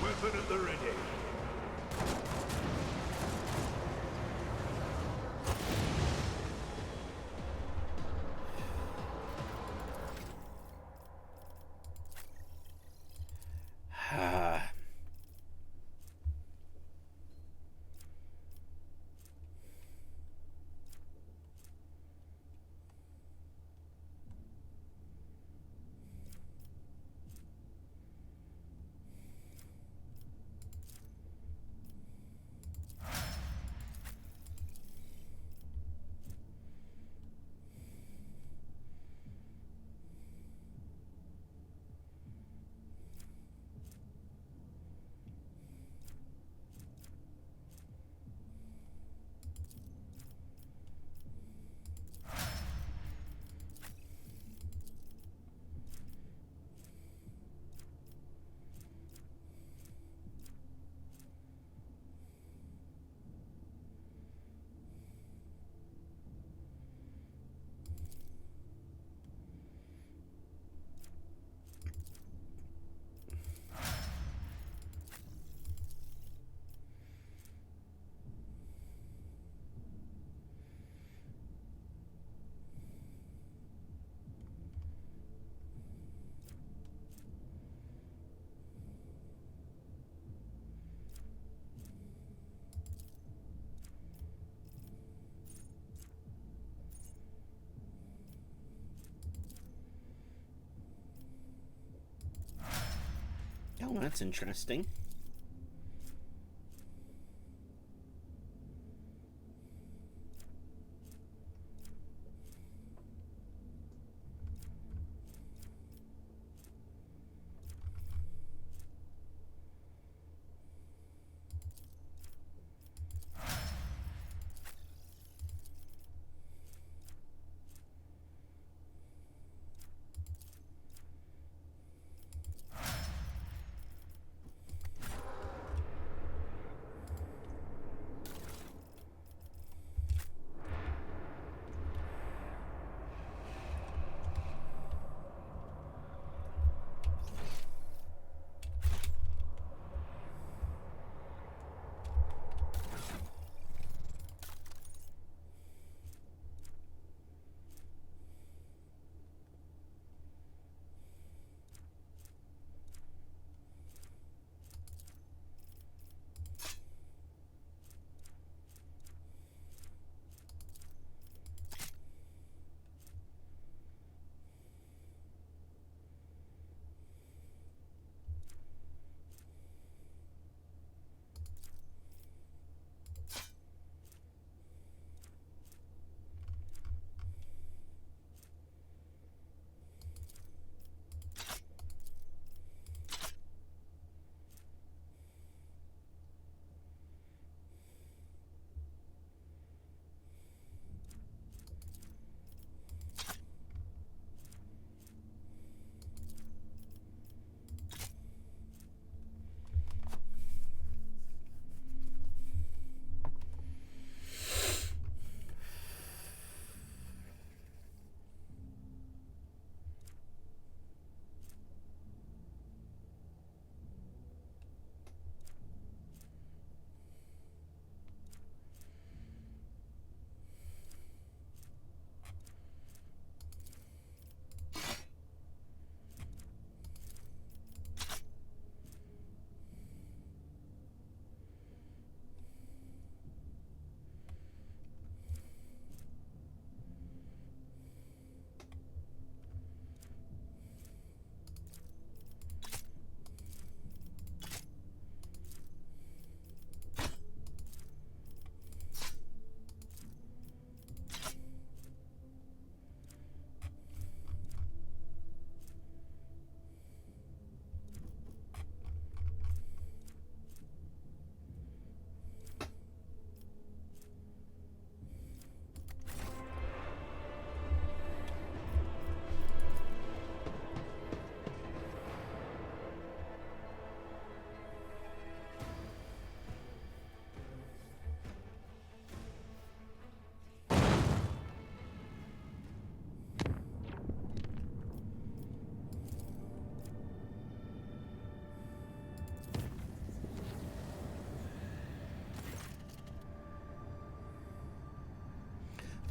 Weapon at the ready. Oh, that's interesting.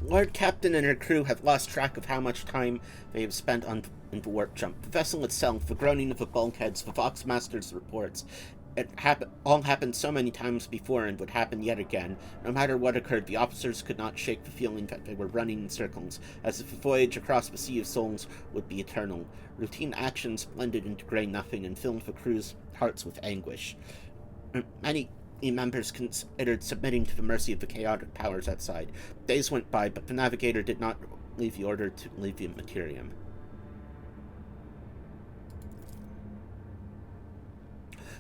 Lord Captain and her crew have lost track of how much time they have spent on the warp jump. The vessel itself, the groaning of the bulkheads, the Voxmaster's reports, all happened so many times before and would happen yet again. No matter what occurred, the officers could not shake the feeling that they were running in circles, as if the voyage across the Sea of Souls would be eternal. Routine actions blended into grey nothing and filled the crew's hearts with anguish. Many members considered submitting to the mercy of the chaotic powers outside. Days went by, but the navigator did not leave the order to leave the Materium.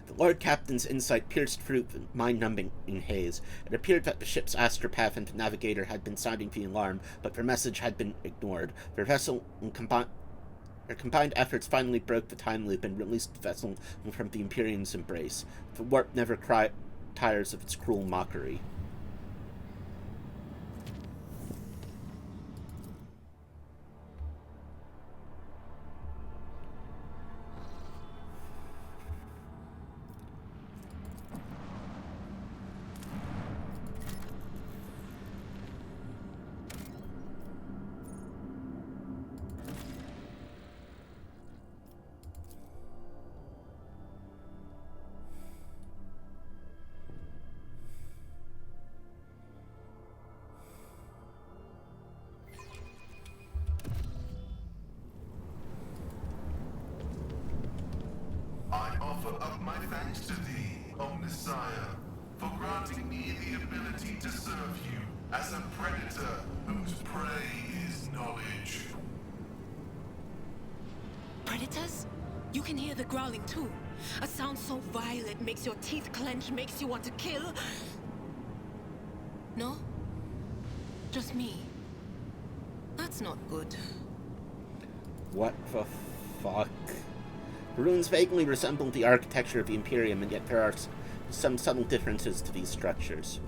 The Lord Captain's insight pierced through the mind-numbing haze. It appeared that the ship's astropath and the navigator had been sounding the alarm, but their message had been ignored. Their vessel, their combined efforts finally broke the time loop and released the vessel from the Imperium's embrace. The warp never tires of its cruel mockery. I offer up my thanks to thee, O Messiah, for granting me the ability to serve you as a predator whose prey is knowledge. Predators? You can hear the growling too. A sound so vile it makes your teeth clench, makes you want to kill. No? Just me. That's not good. What the fuck? The ruins vaguely resemble the architecture of the Imperium, and yet there are some subtle differences to these structures.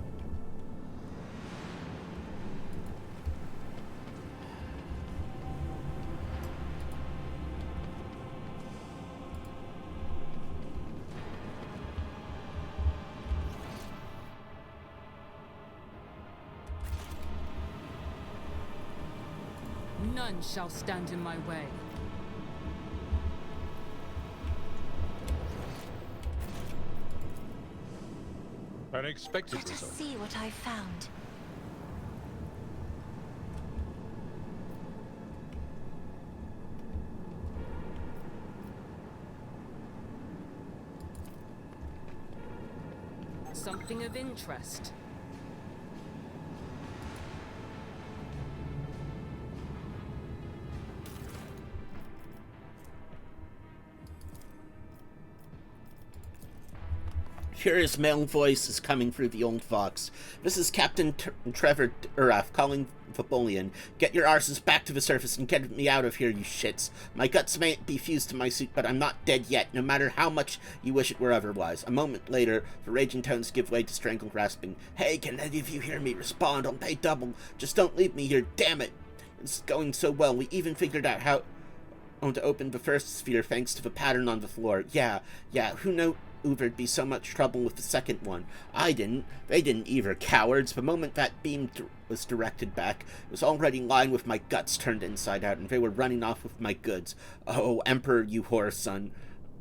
None shall stand in my way. Unexpected Let us result. see what I found. Something of interest. Curious male voice is coming through the old Vox. This is Captain Trevor Uraf calling the bullion. Get your arses back to the surface and get me out of here, you shits. My guts may be fused to my suit, but I'm not dead yet, no matter how much you wish it were otherwise. A moment later, the raging tones give way to strangled rasping. Hey, can any of you hear me? Respond, I'll pay double. Just don't leave me here, damn it. This is going so well. We even figured out how to open the first sphere thanks to the pattern on the floor. Yeah, who knew there'd be so much trouble with the second one? I didn't. They didn't either, cowards. The moment that beam was directed back, it was already lying with my guts turned inside out, and they were running off with my goods. Oh, Emperor, you whore son.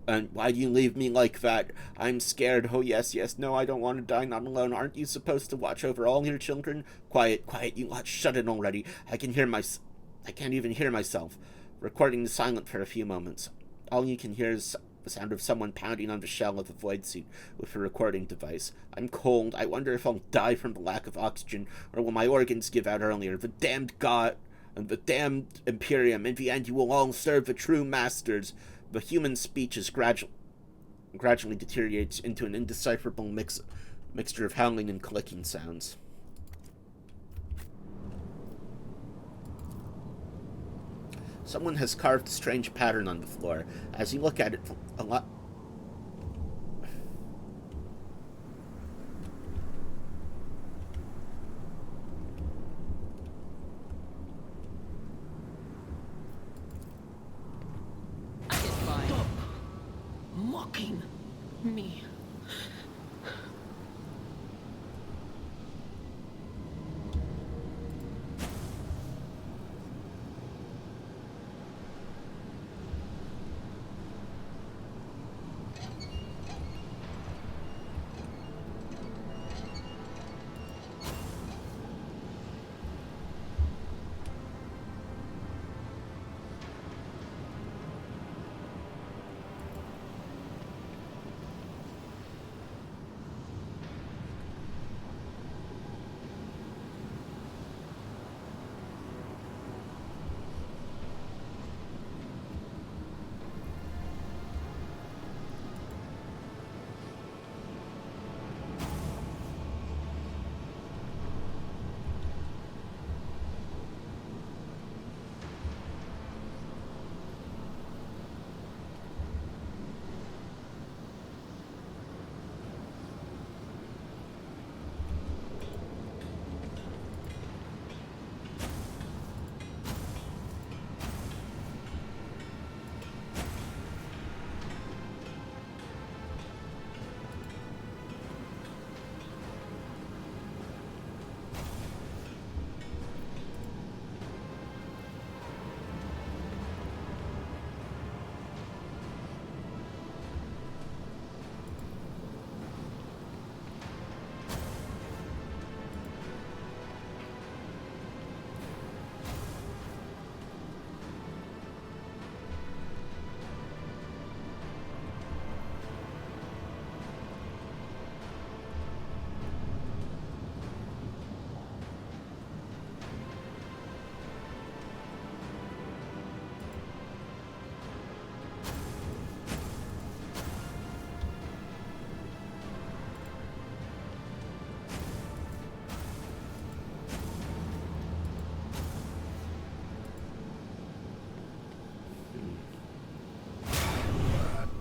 And why do you leave me like that? I'm scared. Oh, yes, no, I don't want to die not alone. Aren't you supposed to watch over all your children? Quiet, you lot, shut it already. I can't even hear myself. Recording is silent for a few moments. All you can hear is the sound of someone pounding on the shell of the void suit with a recording device. I'm cold. I wonder if I'll die from the lack of oxygen, or will my organs give out earlier. The damned God and the damned Imperium. In the end, you will all serve the true masters. The human speech is gradually deteriorates into an indecipherable mixture of howling and clicking sounds. Someone has carved a strange pattern on the floor. As you look at it, a lot... Stop mocking me.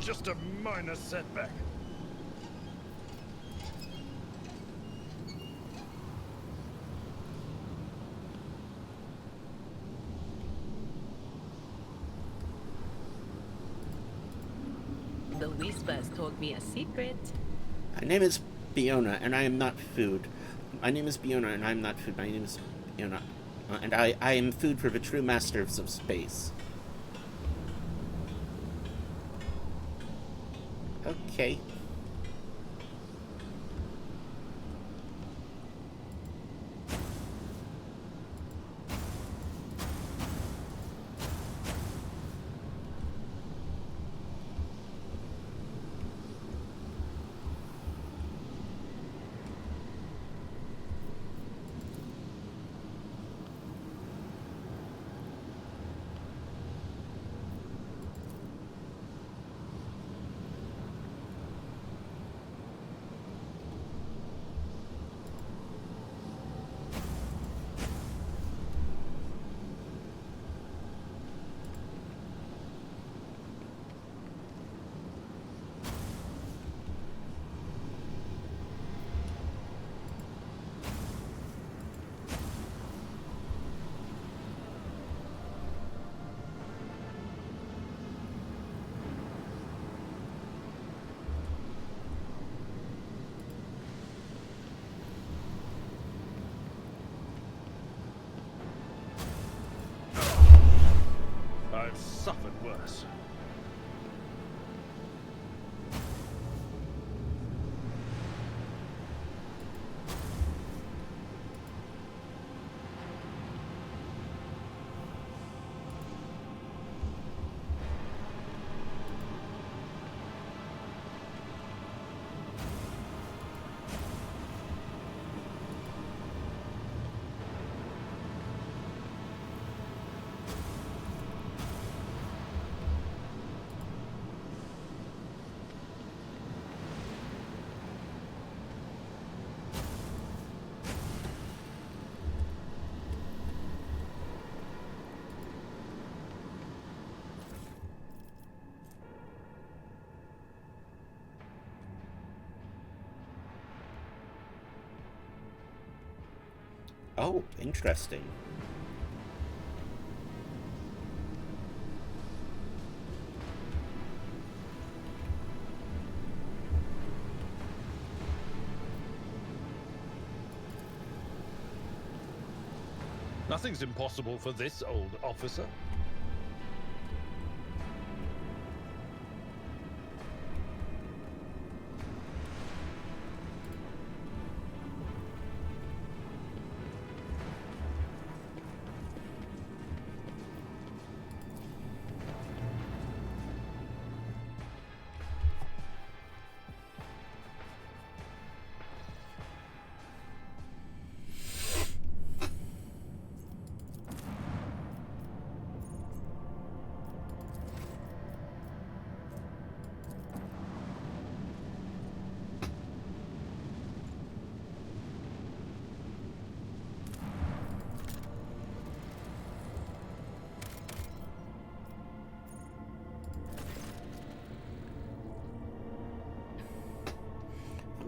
just a minor setback. The Whispers told me a secret. My name is Biona, and I am not food. My name is Biona, and I am not food. My name is Biona, and I am food for the true masters of space. Okay. I've suffered worse. Oh, interesting. Nothing's impossible for this old officer.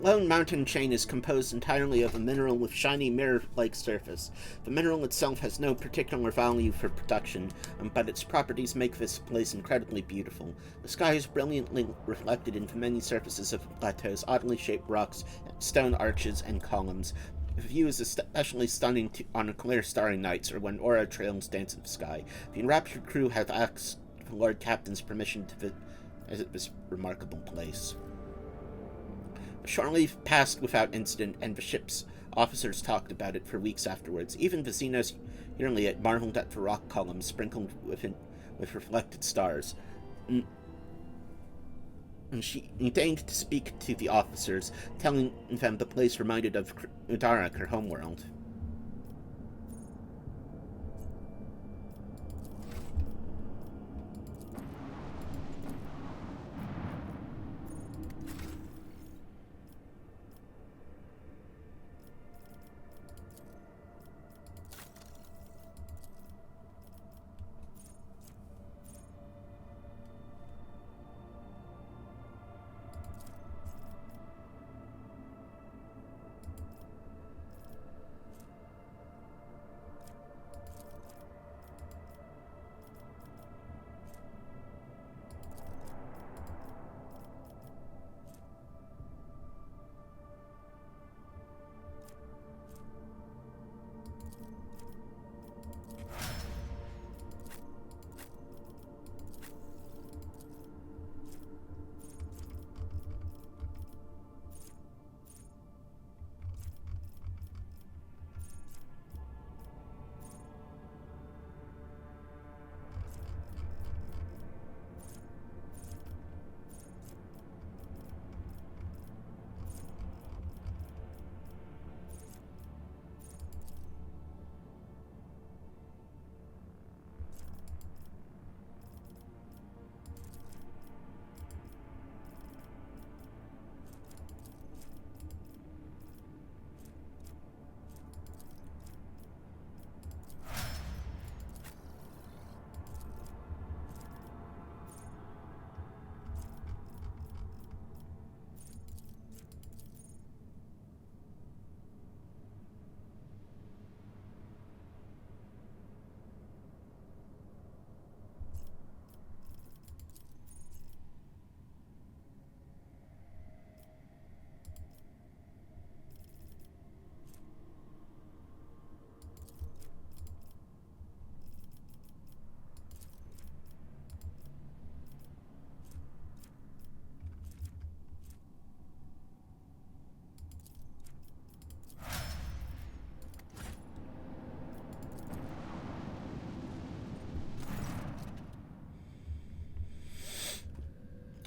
Lone Mountain chain is composed entirely of a mineral with shiny mirror-like surface. The mineral itself has no particular value for production, but its properties make this place incredibly beautiful. The sky is brilliantly reflected into many surfaces of the plateau's oddly shaped rocks, stone arches, and columns. The view is especially stunning on clear starry nights or when aura trails dance in the sky. The enraptured crew have asked the Lord Captain's permission to visit this remarkable place. Shore leave passed without incident, and the ship's officers talked about it for weeks afterwards. Even Vecinos Hurliet marveled at the rock columns sprinkled with reflected stars. And she deigned to speak to the officers, telling them the place reminded of Udarak, her homeworld.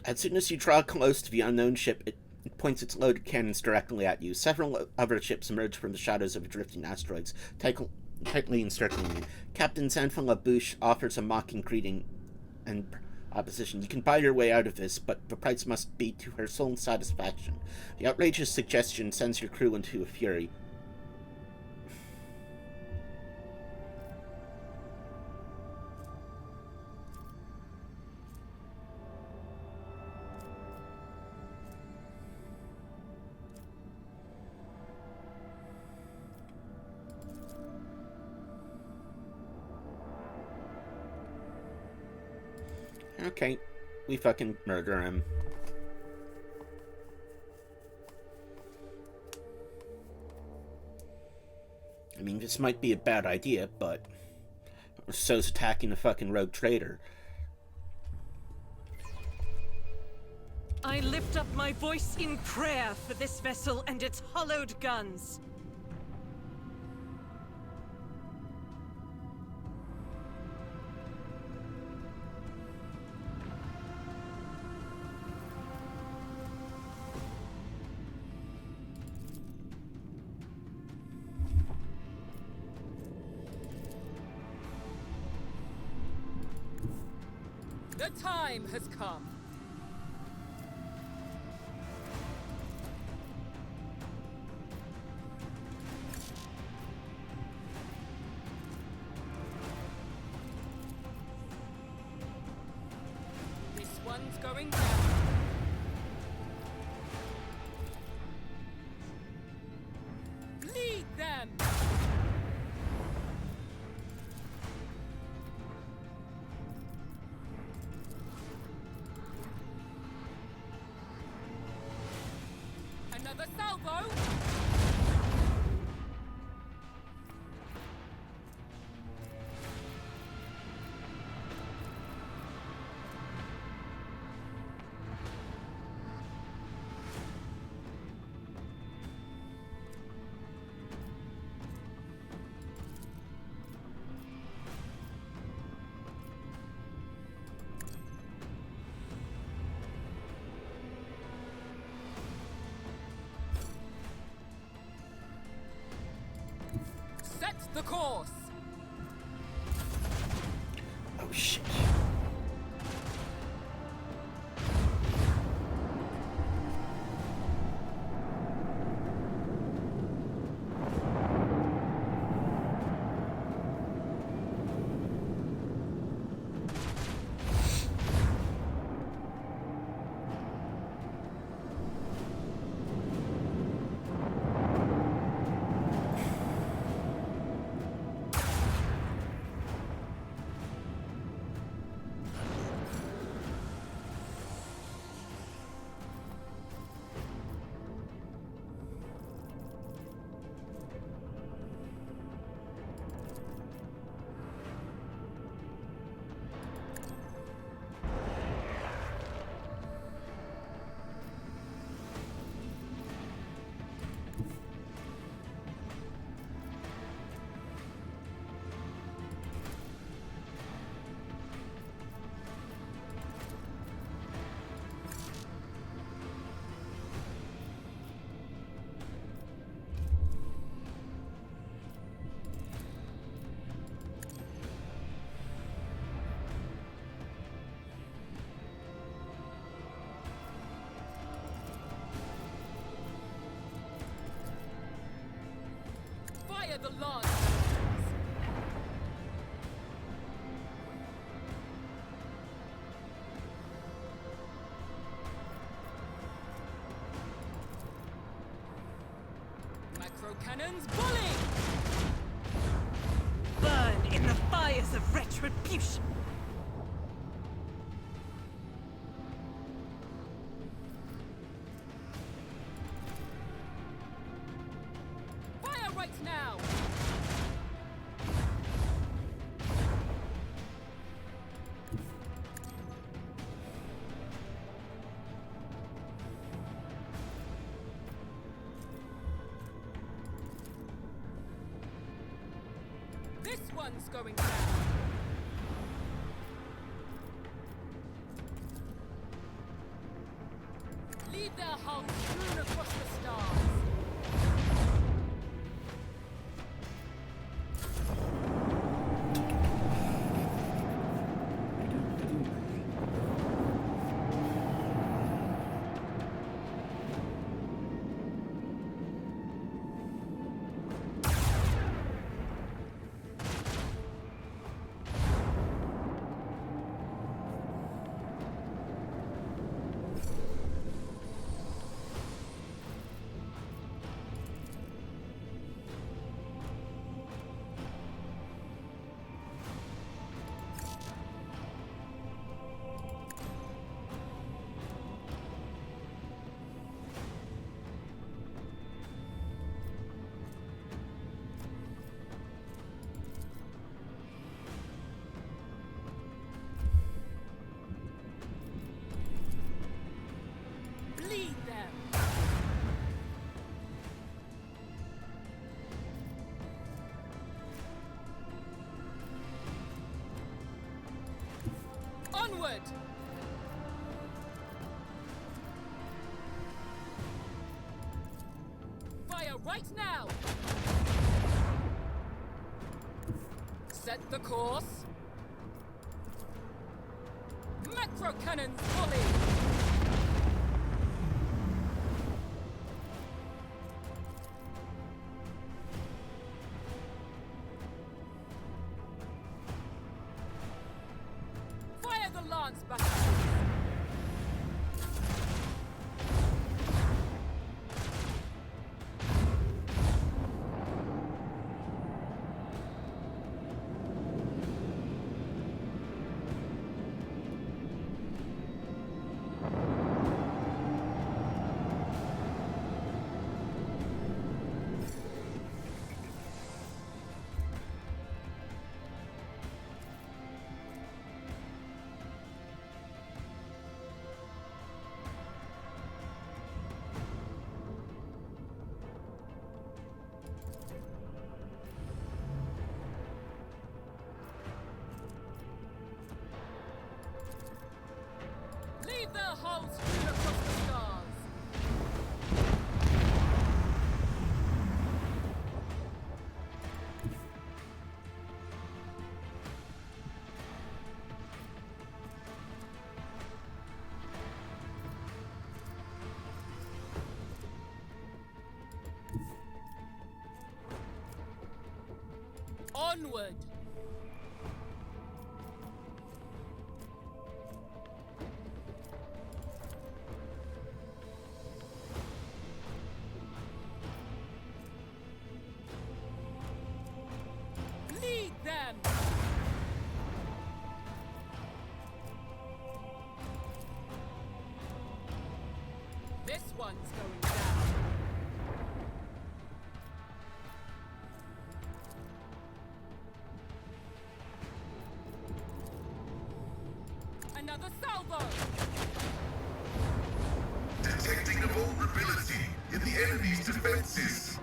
As soon as you draw close to the unknown ship, it points its loaded cannons directly at you. Several other ships emerge from the shadows of the drifting asteroids, tightly encircling you. Captain Zanfala Bush offers a mocking greeting and opposition. You can buy your way out of this, but the price must be to her sole satisfaction. The outrageous suggestion sends your crew into a fury. Okay, we fucking murder him. I mean, this might be a bad idea, but so's attacking a fucking rogue trader. I lift up my voice in prayer for this vessel and its hollowed guns. The time has come. This one's going down. Lead them! Another salvo! Set the course! Oh shit. Fire the launch! Macro cannons bully! Burn in the fires of retribution. Fire right now! This one's going down. their hulls strewn across the stars. Lead them! Onward! Fire right now! Set the course. Macro cannons volley! Fire the lance batteries! Leave their hulls strewn across the stars! Onward! Lead them! This one's going down. Another salvo! Detecting a vulnerability in the enemy's defenses.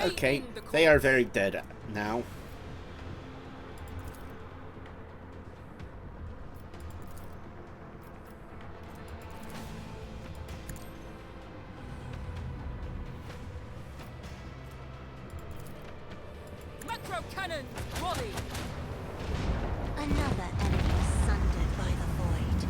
Okay, they are very dead now. Macro cannons volley! Another enemy sundered by the void.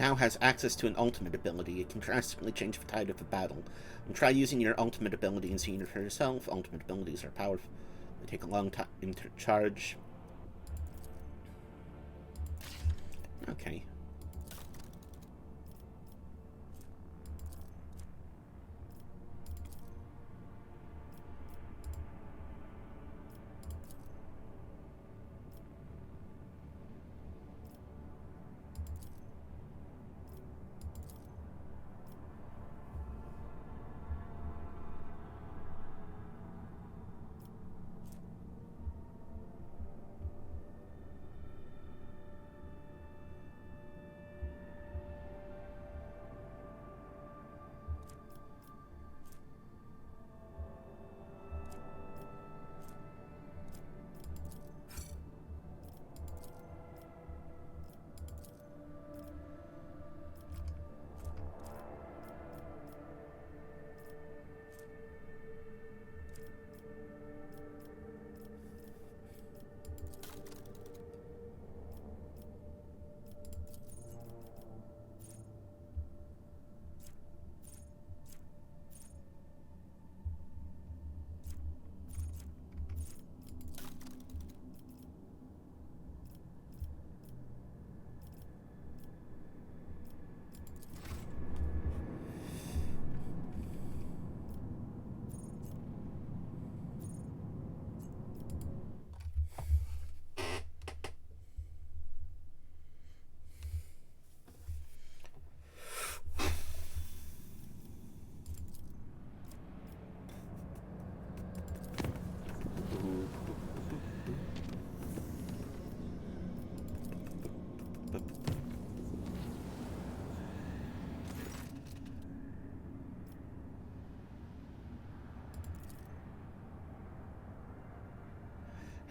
now has access to an ultimate ability. It can drastically change the tide of the battle. And try using your ultimate ability and seeing it for yourself. Ultimate abilities are powerful. They take a long time to charge. Okay.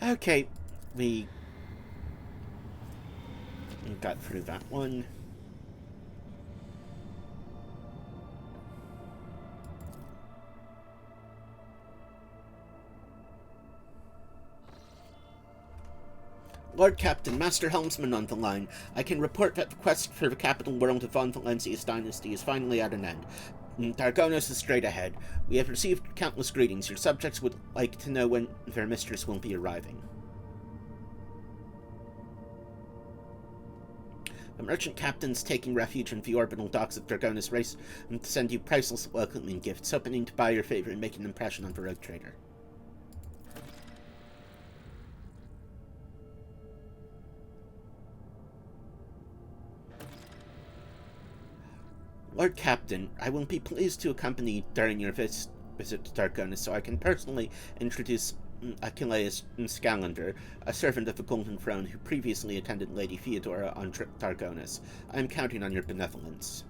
Okay, we got through that one. Lord Captain, Master Helmsman on the line. I can report that the quest for the capital world of Von Valancius dynasty is finally at an end. Dargonos is straight ahead. We have received countless greetings. Your subjects would like to know when their mistress will be arriving. The merchant captains taking refuge in the orbital docks of Dargonos race to send you priceless welcoming gifts, hoping to buy your favor and make an impression on the rogue trader. Lord Captain, I will be pleased to accompany you during your visit to Dargonos so I can personally introduce Achilles Scalander, a servant of the Golden Throne who previously attended Lady Theodora on Dargonos. I am counting on your benevolence.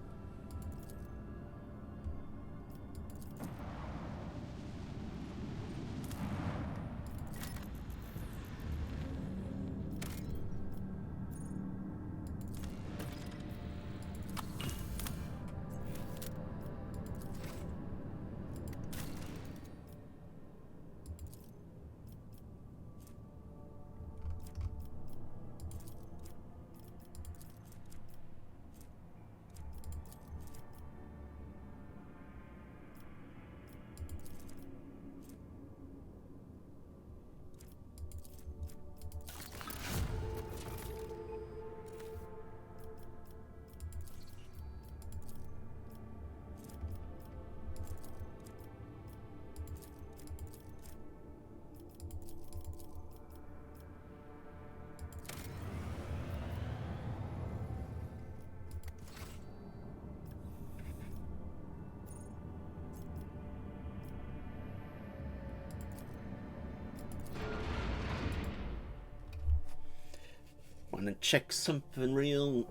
Want to check something real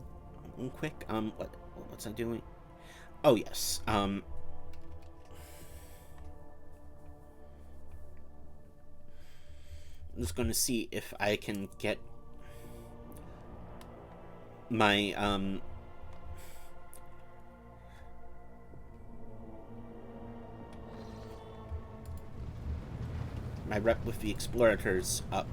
quick? What's I doing? Oh yes. I'm just going to see if I can get my my rep with the explorators up.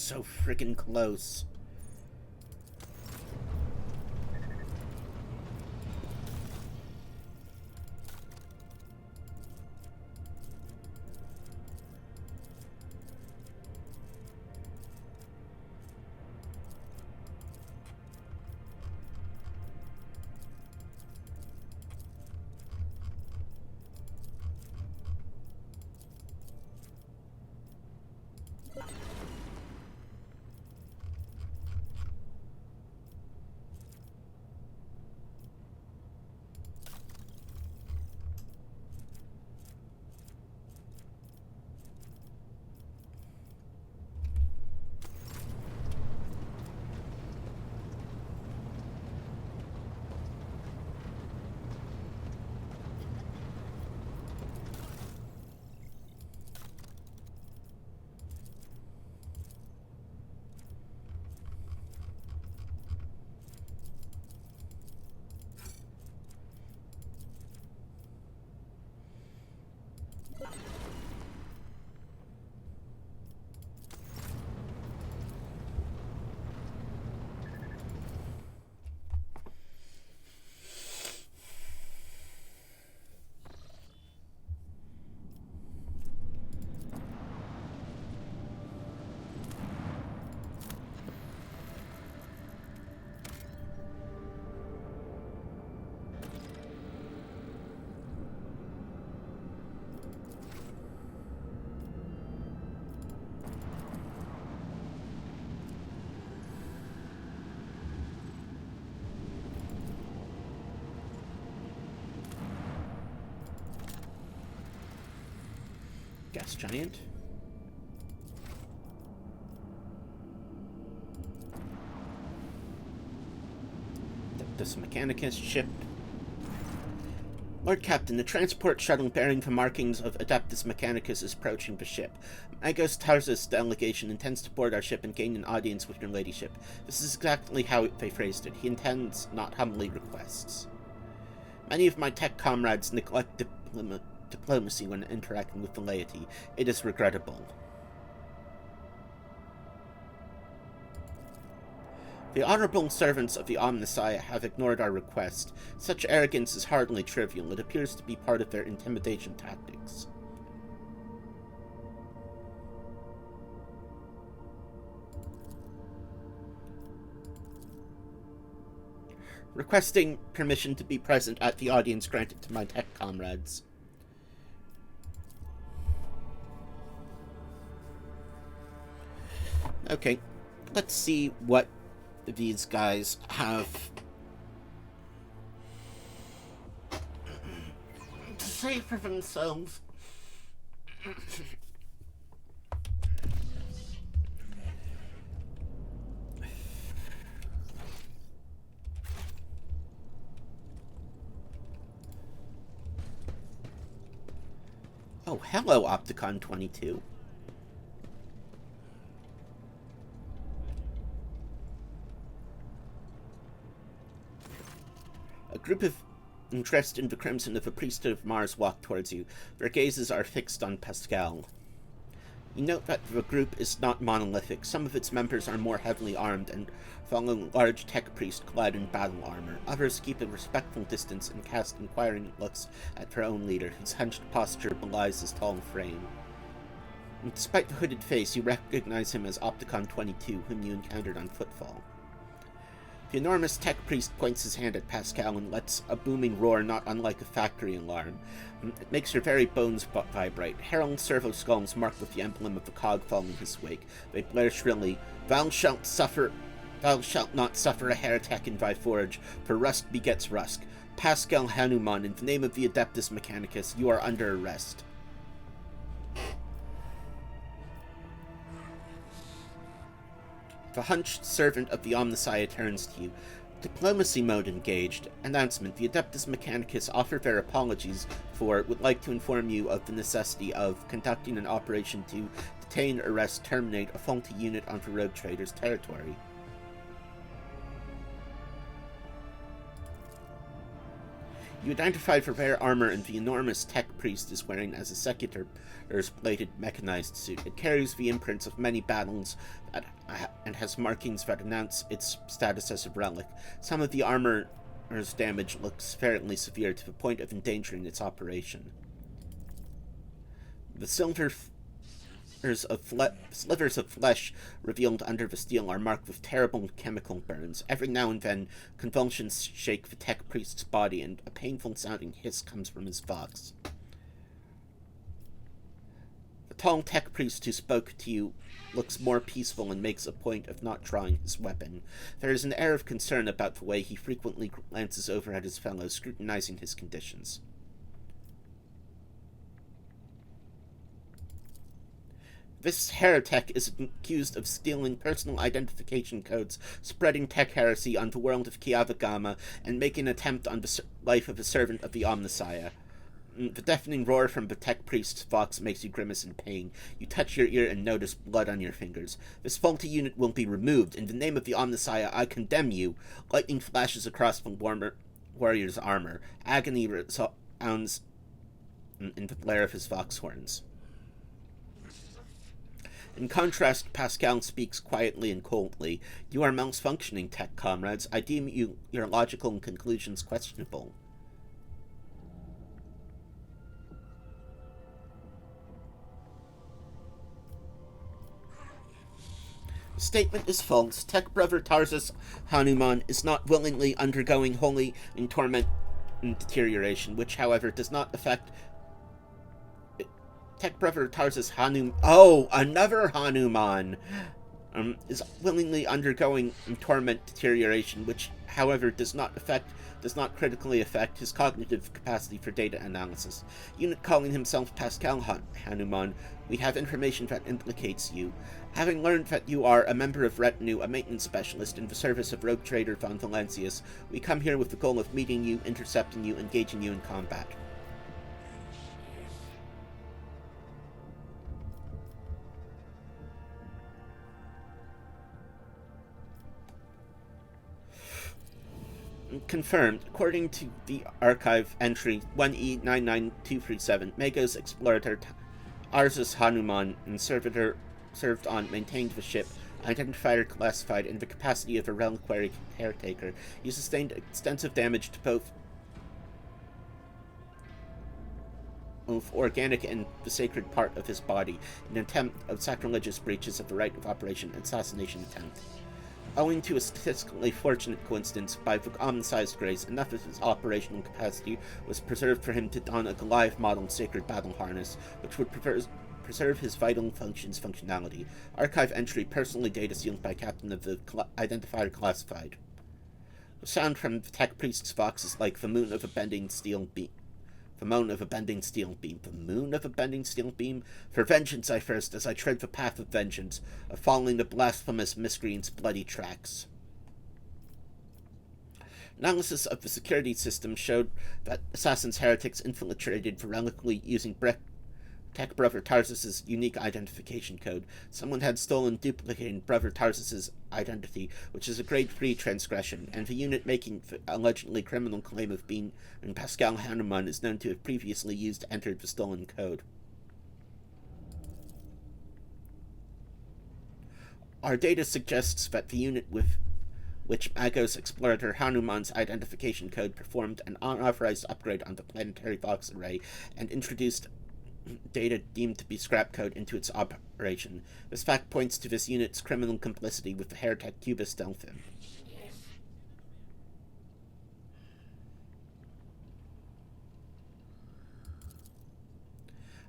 So friggin' close. Gas giant. This Mechanicus ship. Lord Captain, the transport shuttle bearing the markings of Adeptus Mechanicus is approaching the ship. Magos Tarsus' delegation intends to board our ship and gain an audience with your ladyship. This is exactly how they phrased it. He intends, not humbly requests. Many of my tech comrades neglect diplomacy when interacting with the laity. It is regrettable. The honorable servants of the Omnissiah have ignored our request. Such arrogance is hardly trivial. It appears to be part of their intimidation tactics. Requesting permission to be present at the audience granted to my tech comrades. Okay, let's see what these guys have to say for themselves. Oh, hello, Opticon 22. A group of dressed in the crimson of the priesthood of Mars walk towards you. Their gazes are fixed on Pascal. You note that the group is not monolithic. Some of its members are more heavily armed and follow large tech priest clad in battle armor. Others keep a respectful distance and cast inquiring looks at their own leader, whose hunched posture belies his tall frame. And despite the hooded face, you recognize him as Opticon 22, whom you encountered on Footfall. The enormous tech priest points his hand at Pascal and lets a booming roar not unlike a factory alarm. It makes your very bones vibrate. Herald servo skulls marked with the emblem of the cog fall in his wake. They blare shrilly, Thou shalt not suffer a heretic in thy forge, for rust begets rust. Pascal Hanuman, in the name of the Adeptus Mechanicus, you are under arrest. The hunched servant of the Omnissiah turns to you. Diplomacy mode engaged. Announcement. The Adeptus Mechanicus offer their apologies would like to inform you of the necessity of conducting an operation to detain, arrest, terminate a faulty unit on the rogue trader's territory. You identify the rare armor and the enormous tech priest is wearing as a Secutor's bladed mechanized suit. It carries the imprints of many battles and has markings that announce its status as a relic. Some of the armor's damage looks fairly severe to the point of endangering its operation. The slivers of flesh revealed under the steel are marked with terrible chemical burns. Every now and then, convulsions shake the tech priest's body, and a painful-sounding hiss comes from his vox. The tall tech priest who spoke to you looks more peaceful and makes a point of not drawing his weapon. There is an air of concern about the way he frequently glances over at his fellows, scrutinizing his conditions. This heretic is accused of stealing personal identification codes, spreading tech heresy on the world of Kiavagama, and making an attempt on the life of a servant of the Omnissiah. The deafening roar from the tech priest's vox makes you grimace in pain. You touch your ear and notice blood on your fingers. This faulty unit will be removed. In the name of the Omnissiah, I condemn you. Lightning flashes across the warrior's armor. Agony resounds in the blare of his vox horns. In contrast, Pascal speaks quietly and coldly. You are malfunctioning, tech comrades. I deem your logical conclusions questionable. The statement is false. Tech brother Tarsus Hanuman is not willingly undergoing holy and torment and deterioration, which, however, does not affect Tech brother Tarsus Hanuman. Oh, another Hanuman is willingly undergoing torment deterioration, which, however, does not critically affect his cognitive capacity for data analysis. Unit calling himself Pascal Hanuman, we have information that implicates you. Having learned that you are a member of Retinue, a maintenance specialist in the service of rogue trader von Valancius, we come here with the goal of meeting you, intercepting you, engaging you in combat. Confirmed. According to the archive entry 1E99237, Magos explorator Tarsus Hanuman and servitor served on, maintained the ship, identified or classified in the capacity of a reliquary caretaker. He sustained extensive damage to both organic and the sacred part of his body in an attempt of sacrilegious breaches of the right of operation and assassination attempt. Owing to a statistically fortunate coincidence, by the Omnissiah's grace, enough of his operational capacity was preserved for him to don a Goliath-model sacred battle harness, which would preserve his vital functionality. Archive entry personally data sealed by Captain of the Identifier Classified. The sound from the tech priest's vox is like the moon of a bending steel beam. The moan of a bending steel beam. The moon of a bending steel beam? For vengeance I thirst, as I tread the path of vengeance, of following the blasphemous miscreant's bloody tracks. Analysis of the security system showed that assassins heretics infiltrated the relically using Tech Brother Tarsus's unique identification code. Someone had stolen duplicating Brother Tarsus's identity, which is a grade 3 transgression, and the unit making the allegedly criminal claim of being Pascal Hanuman is known to have previously used to enter the stolen code. Our data suggests that the unit with which Magos explorator Hanuman's identification code performed an unauthorized upgrade on the planetary Vox array and introduced data deemed to be scrap code into its operation. This fact points to this unit's criminal complicity with the heretic Cubist Delphin.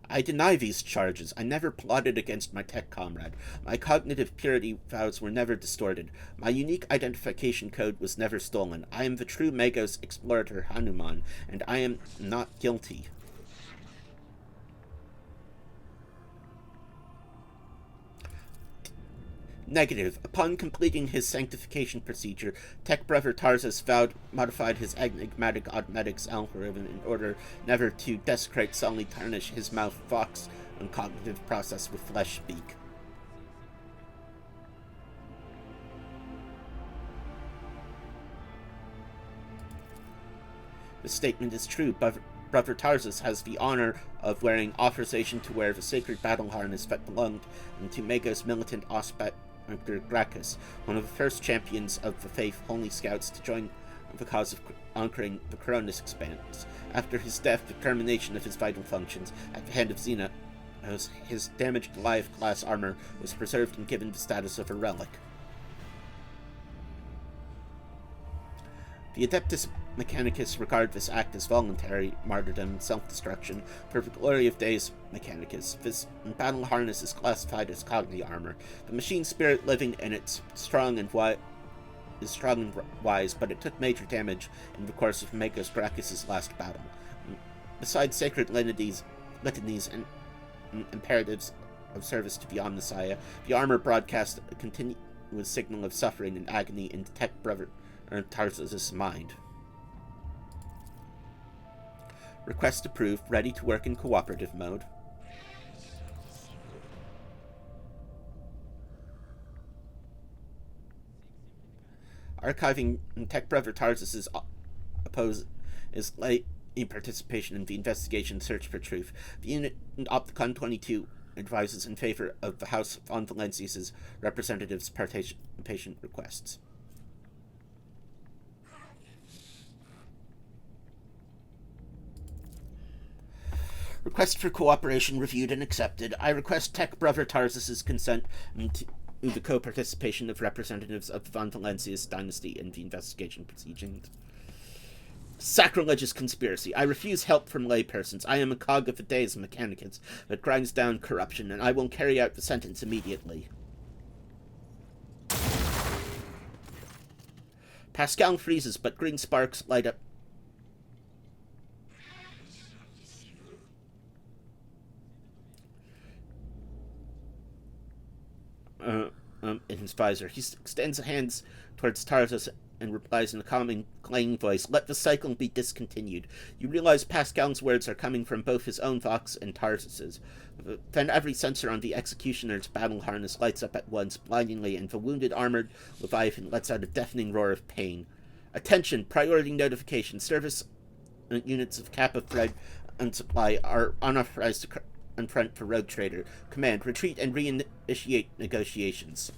I deny these charges. I never plotted against my tech comrade. My cognitive purity vows were never distorted. My unique identification code was never stolen. I am the true Magos explorator Hanuman, and I am not guilty. Negative. Upon completing his sanctification procedure, Tech Brother Tarsus modified his enigmatic automatics algorithm in order never to desecrate, sully, tarnish his mouth, vox, and cognitive process with flesh speak. This statement is true. Brother Tarsus has the honor of wearing authorization to wear the sacred battle harness that belonged to Mago's militant Ospat Gracchus, one of the first champions of the faith Holy Scouts to join the cause of conquering the Koronus Expanse. After his death, the termination of his vital functions at the hand of Xena, his damaged Goliath-class armor was preserved and given the status of a relic. The Adeptus Mechanicus regard this act as voluntary martyrdom and self-destruction for the glory of Deus Mechanicus. This battle harness is classified as cogni armor. The machine spirit living in it is strong and wise, but it took major damage in the course of Mago's Gracchus' last battle. Besides sacred litanies and imperatives of service to the Omnissiah, the armor broadcast a continuous signal of suffering and agony in Detect Brother Tarsus' mind. Request approved, ready to work in cooperative mode. Archiving Tech Brother Tarsus' is late in participation in the investigation search for truth. The unit Opticon 22 advises in favor of the House von Valancius' representatives' participation requests. Request for cooperation reviewed and accepted. I request Tech Brother Tarsus' consent to the co-participation of representatives of the von Valancius dynasty in the investigation proceedings. Sacrilegious conspiracy. I refuse help from laypersons. I am a cog of the Deus Mechanicus that grinds down corruption, and I will carry out the sentence immediately. Pascal freezes, but green sparks light up. In his visor. He extends hands towards Tarsus and replies in a calming, clanging voice, "Let the cycle be discontinued." You realize Pascal's words are coming from both his own Vox and Tarsus's. Then every sensor on the executioner's battle harness lights up at once, blindingly, and the wounded armored Leviathan lets out a deafening roar of pain. Attention! Priority notification. Service units of Kappa Thread and Supply are unauthorized to confront the Rogue Trader. Command, retreat and reinitiate negotiations.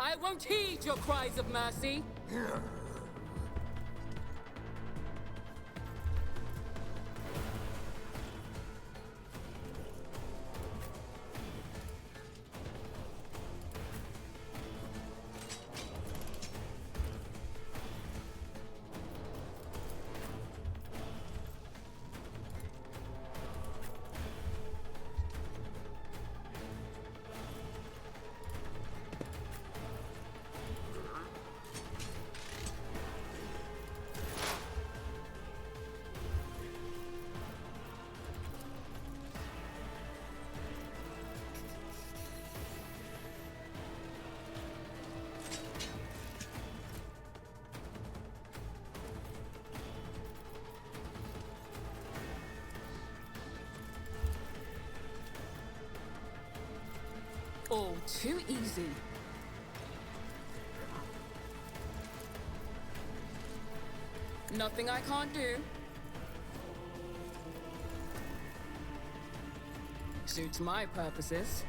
I won't heed your cries of mercy. All too easy. Nothing I can't do. Suits my purposes.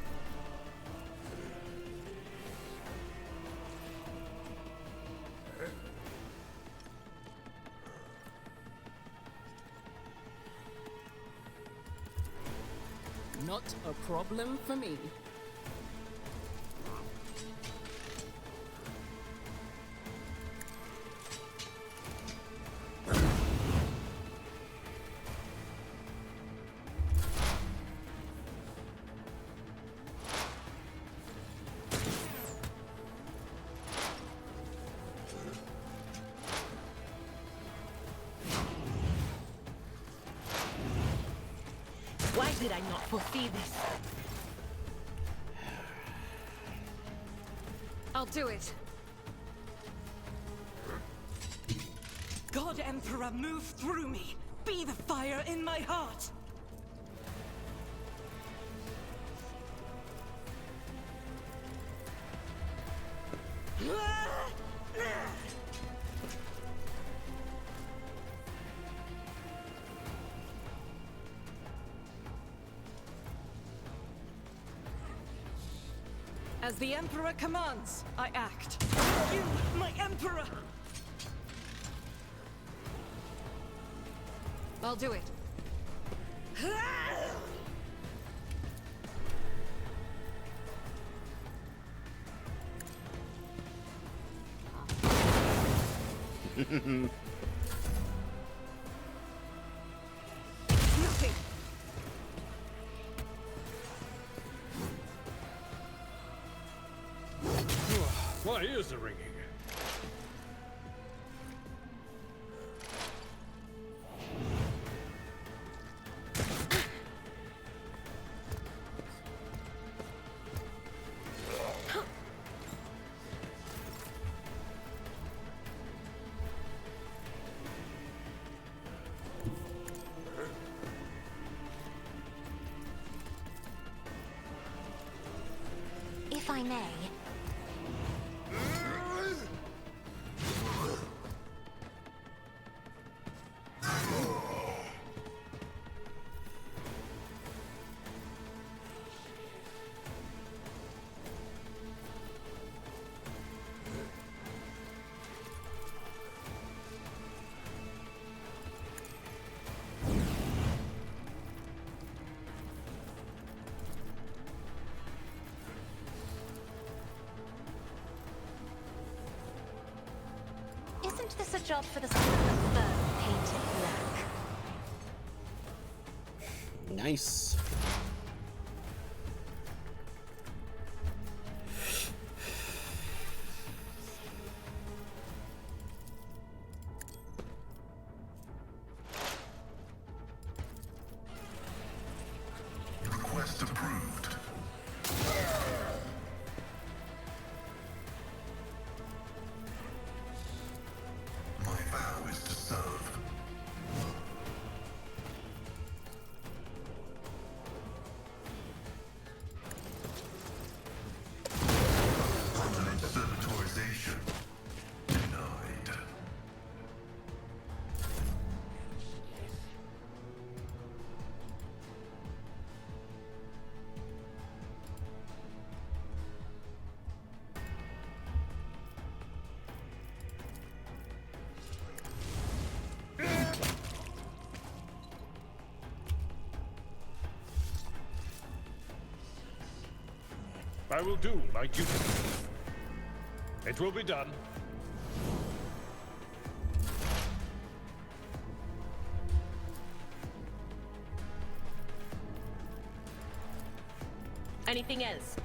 Not a problem for me. Why did I not foresee this? I'll do it. God Emperor, move through me. Be the fire in my heart. As the Emperor commands, I act. You, my Emperor! I'll do it. Nothing. My ears are ringing. If I may. Isn't this a job for the son of the third painted black? Nice. Request approved. My vow is to serve. Permanent servitorization denied. I will do my duty. It will be done. Anything else?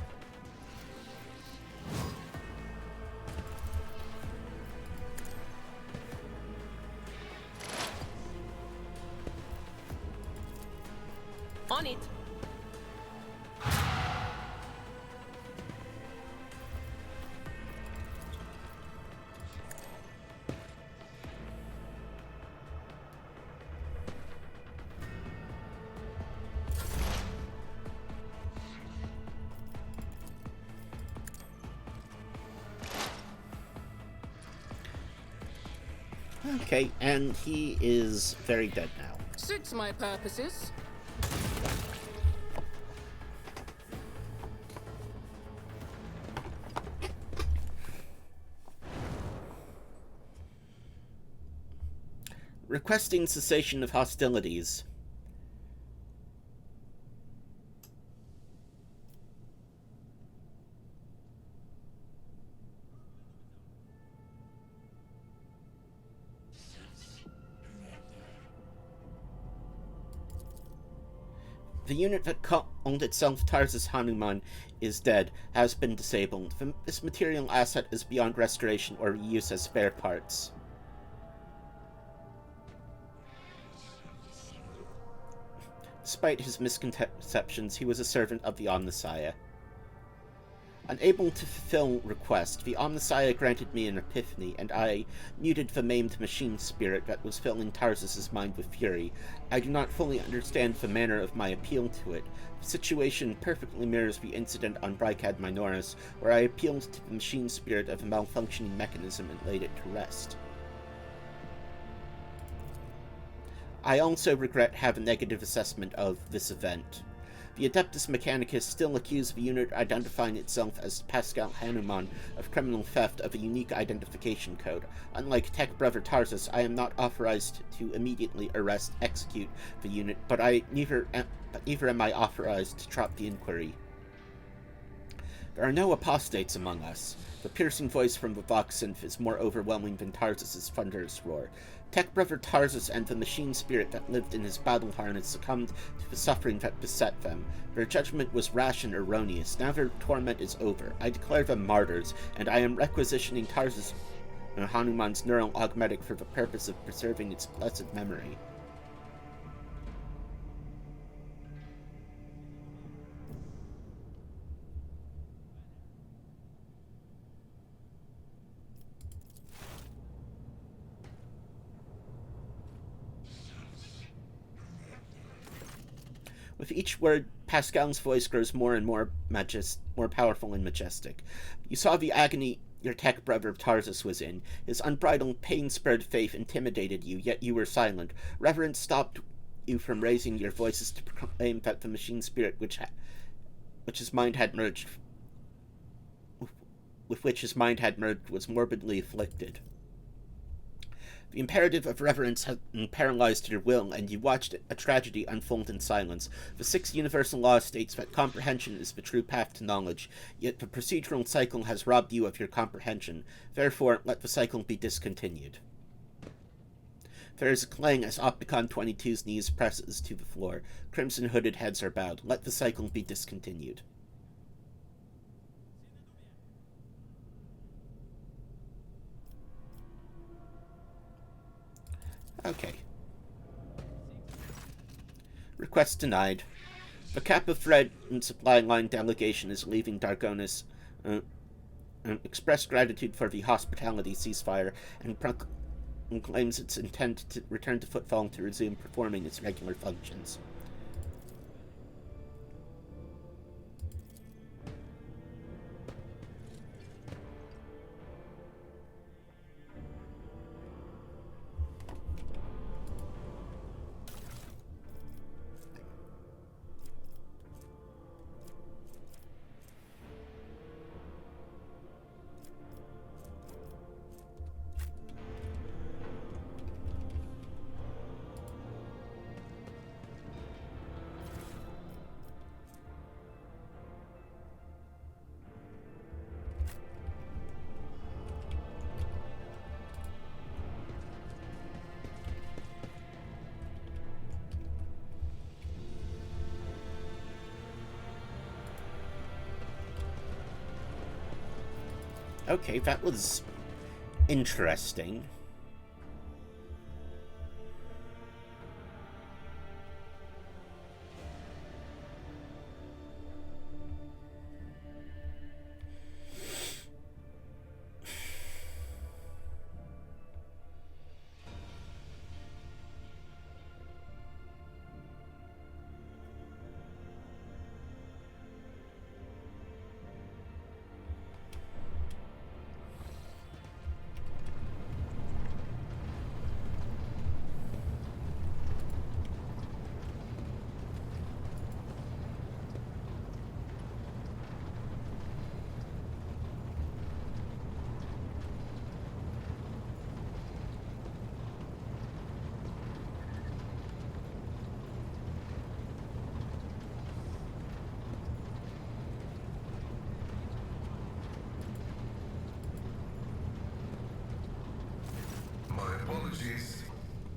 On it. Okay, and he is very dead now. Suits my purposes. Requesting cessation of hostilities. The unit that called itself Tarsus Hanuman is dead, has been disabled. This material asset is beyond restoration or reuse as spare parts. Despite his misconceptions, he was a servant of the Omnissiah. Unable to fulfill request, the Omnissiah granted me an epiphany, and I muted the maimed machine spirit that was filling Tarsus's mind with fury. I do not fully understand the manner of my appeal to it. The situation perfectly mirrors the incident on Bricad Minoris, where I appealed to the machine spirit of a malfunctioning mechanism and laid it to rest. I also regret having a negative assessment of this event. The Adeptus Mechanicus still accuse the unit identifying itself as Pascal Hanuman of criminal theft of a unique identification code. Unlike Tech Brother Tarsus, I am not authorized to immediately execute the unit, but neither am I authorized to drop the inquiry. There are no apostates among us. The piercing voice from the Vox synth is more overwhelming than Tarsus's thunderous roar. Tech Brother Tarsus and the machine spirit that lived in his battle harness succumbed to the suffering that beset them. Their judgment was rash and erroneous. Now their torment is over. I declare them martyrs, and I am requisitioning Tarsus Hanuman's neural augmetic for the purpose of preserving its blessed memory. With each word, Pascal's voice grows more and more powerful and majestic. You saw the agony your tech brother Tarsus was in. His unbridled, pain-spurred faith intimidated you, yet you were silent. Reverence stopped you from raising your voices to proclaim that the machine spirit which his mind had merged was morbidly afflicted. The imperative of reverence had paralyzed your will, and you watched a tragedy unfold in silence. The sixth universal law states that comprehension is the true path to knowledge, yet the procedural cycle has robbed you of your comprehension. Therefore, let the cycle be discontinued. There is a clang as Opticon 22's knees presses to the floor. Crimson hooded heads are bowed. Let the cycle be discontinued. Okay. Request denied. The Kappa Thread and Supply Line delegation is leaving Dargonus. Express gratitude for the hospitality ceasefire and claims its intent to return to Footfall to resume performing its regular functions. Okay, that was interesting. Apologies.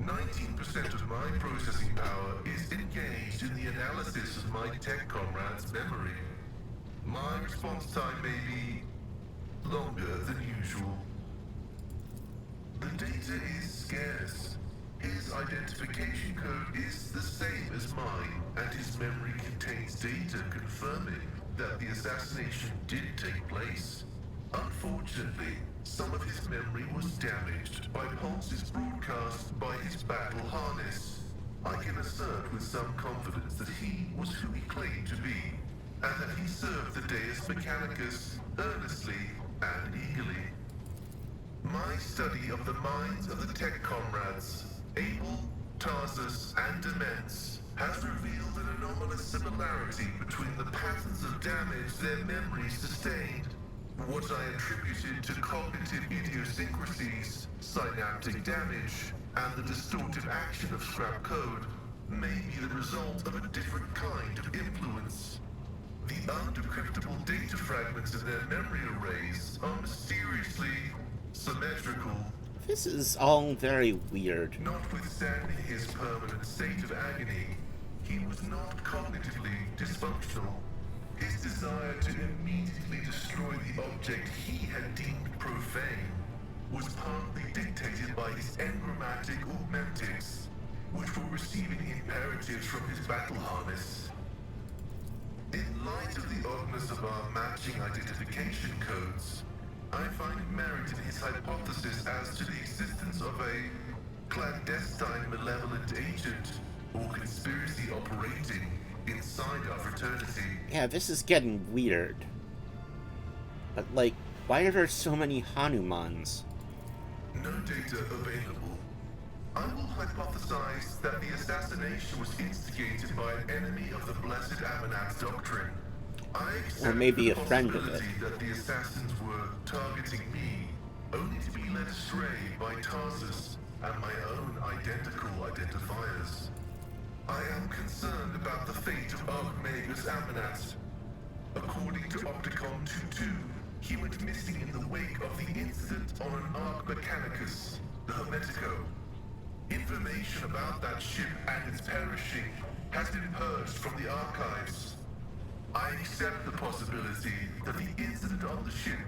19% of my processing power is engaged in the analysis of my tech comrade's memory. My response time may be longer than usual. The data is scarce. His identification code is the same as mine, and his memory contains data confirming that the assassination did take place. Unfortunately, some of his memory was damaged by pulses broadcast by his battle harness. I can assert with some confidence that he was who he claimed to be, and that he served the Deus Mechanicus earnestly and eagerly. My study of the minds of the tech comrades, Abel, Tarsus, and Demence, has revealed an anomalous similarity between the patterns of damage their memories sustained. What I attributed to cognitive idiosyncrasies, synaptic damage, and the distortive action of scrap code may be the result of a different kind of influence. The undecryptable data fragments in their memory arrays are mysteriously symmetrical. This is all very weird. Notwithstanding his permanent state of agony, he was not cognitively dysfunctional. His desire to immediately destroy the object he had deemed profane was partly dictated by his engrammatic augmentics, which were receiving imperatives from his battle harness. In light of the oddness of our matching identification codes, I find merit in his hypothesis as to the existence of a clandestine malevolent agent or conspiracy operating inside our fraternity. Yeah, this is getting weird. But, like, why are there so many Hanumans? No data available. I will hypothesize that the assassination was instigated by an enemy of the Blessed Amanat's doctrine. I accept Or maybe the a friend of it. possibility that the assassins were targeting me, only to be led astray by Tarsus and my own identical identifiers. I am concerned about the fate of Archmagus Amanat. According to Opticon 2-2, he went missing in the wake of the incident on an Arch Mechanicus, the Hermetico. Information about that ship and its perishing has been purged from the archives. I accept the possibility that the incident on the ship,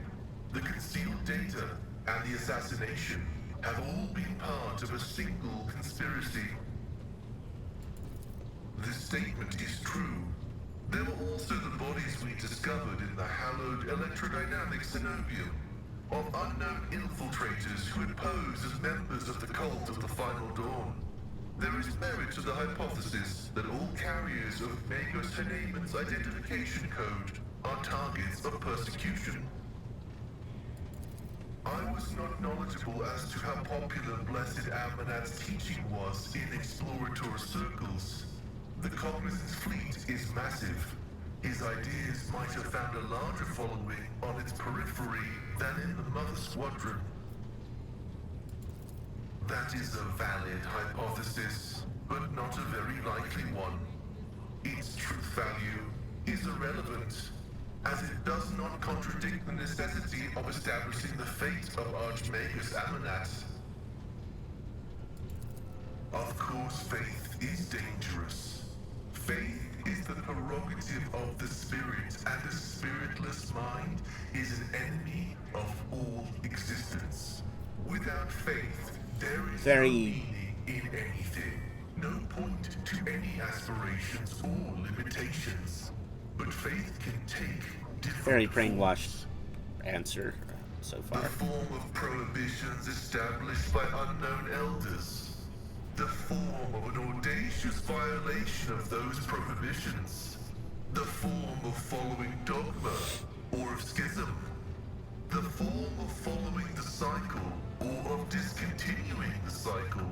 the concealed data, and the assassination have all been part of a single conspiracy. This statement is true. There were also the bodies we discovered in the hallowed electrodynamic cenobium of unknown infiltrators who had posed as members of the cult of the Final Dawn. There is merit to the hypothesis that all carriers of Magos Haneman's identification code are targets of persecution. I was not knowledgeable as to how popular Blessed Amanat's teaching was in explorator circles. The Cognizant's fleet is massive. His ideas might have found a larger following on its periphery than in the Mother Squadron. That is a valid hypothesis, but not a very likely one. Its truth value is irrelevant, as it does not contradict the necessity of establishing the fate of Archmagus Amanat. Of course, faith is dangerous. Faith is the prerogative of the spirit, and a spiritless mind is an enemy of all existence. Without faith, there is no meaning in anything, no point to any aspirations or limitations. But faith can take different Very brainwashed answer so far. The form of prohibitions established by unknown elders. The form of an audacious violation of those prohibitions. The form of following dogma or of schism. The form of following the cycle or of discontinuing the cycle.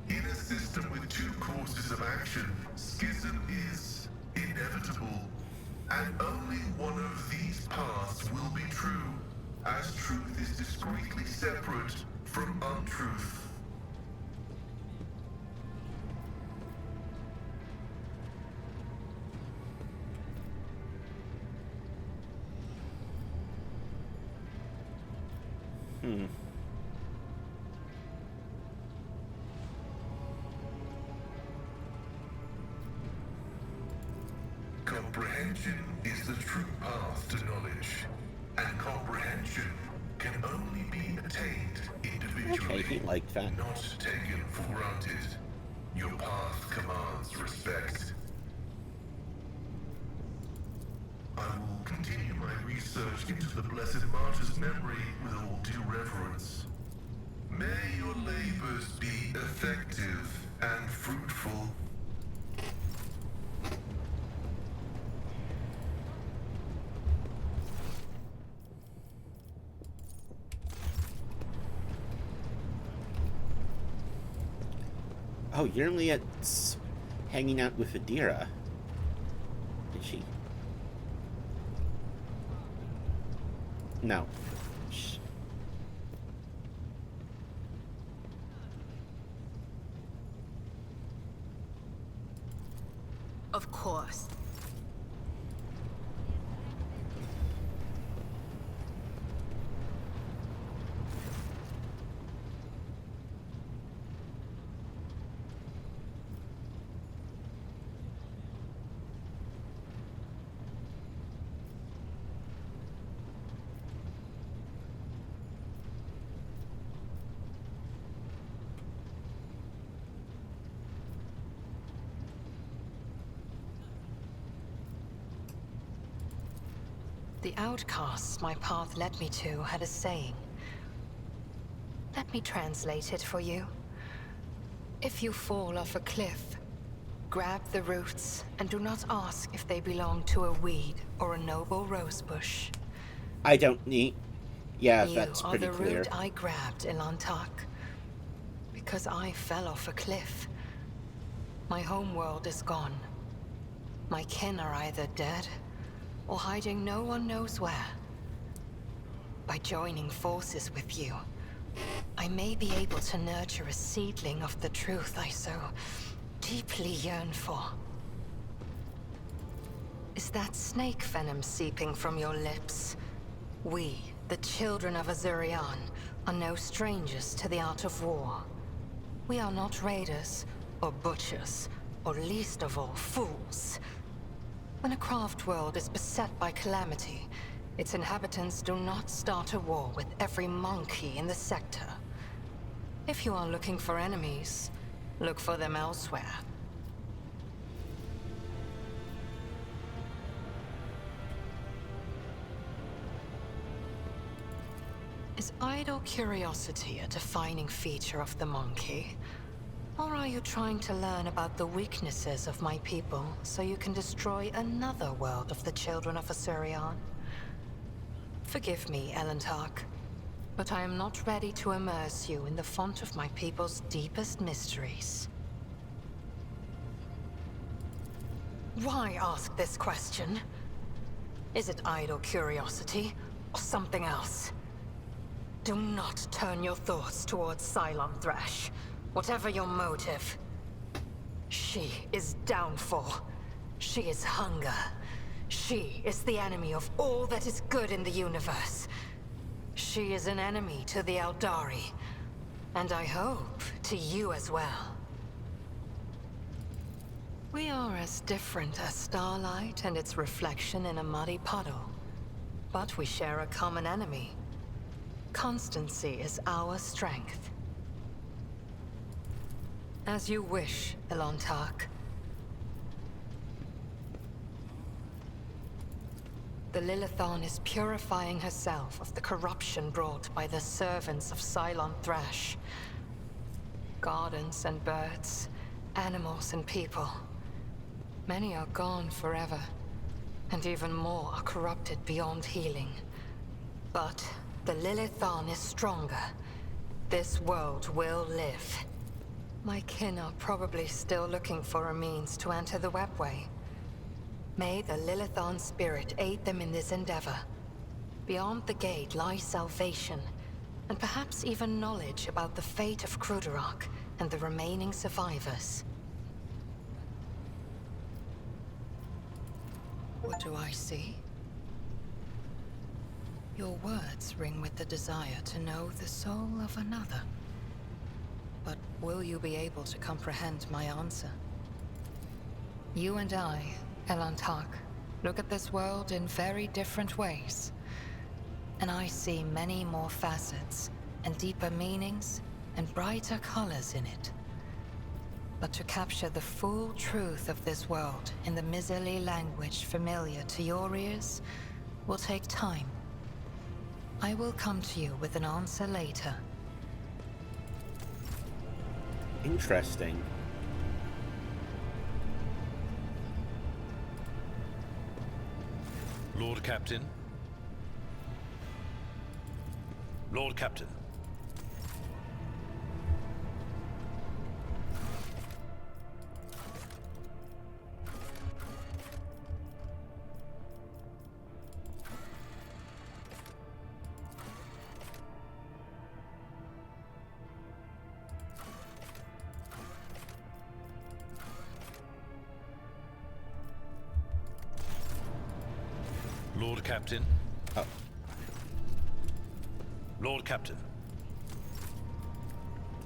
In a system with two courses of action, schism is inevitable. And only one of these paths will be true, as truth is discreetly separate from untruth. Comprehension is the true path to knowledge, and comprehension can only be attained individually, Okay, he liked that. not taken for granted. Your path commands respect. I will continue my research into the Blessed Martyr's memory with all due reverence. May your labors be effective and fruitful. Oh, Yurliet's hanging out with Adira. Is she? No. Of course. The outcasts my path led me to had a saying. Let me translate it for you. If you fall off a cliff, grab the roots and do not ask if they belong to a weed or a noble rosebush. I don't need... Yeah, that's pretty You are the clear. root I grabbed, Elantak. Because I fell off a cliff. My homeworld is gone. My kin are either dead or hiding no one knows where. By joining forces with you, I may be able to nurture a seedling of the truth I so deeply yearn for. Is that snake venom seeping from your lips? We, the children of Azurian, are no strangers to the art of war. We are not raiders, or butchers, or least of all, fools. When a craft world is beset by calamity, its inhabitants do not start a war with every monkey in the sector. If you are looking for enemies, look for them elsewhere. Is idle curiosity a defining feature of the monkey? Or are you trying to learn about the weaknesses of my people so you can destroy another world of the children of Azurian? Forgive me, Elantark, but I am not ready to immerse you in the font of my people's deepest mysteries. Why ask this question? Is it idle curiosity, or something else? Do not turn your thoughts towards Cylon Thresh. Whatever your motive, she is downfall. She is hunger. She is the enemy of all that is good in the universe. She is an enemy to the Eldari, and I hope to you as well. We are as different as starlight and its reflection in a muddy puddle, but we share a common enemy. Constancy is our strength. As you wish, Elantark. The Lilithon is purifying herself of the corruption brought by the servants of Cylon Thresh. Gardens and birds, animals and people. Many are gone forever, and even more are corrupted beyond healing. But the Lilithon is stronger. This world will live. My kin are probably still looking for a means to enter the webway. May the Lilithon spirit aid them in this endeavor. Beyond the gate lies salvation, and perhaps even knowledge about the fate of Krudarok and the remaining survivors. What do I see? Your words ring with the desire to know the soul of another. But will you be able to comprehend my answer? You and I, Elantark, look at this world in very different ways. And I see many more facets, and deeper meanings, and brighter colors in it. But to capture the full truth of this world in the miserly language familiar to your ears, will take time. I will come to you with an answer later. Interesting. Lord Captain. Lord Captain. Lord Captain. Oh. Lord Captain.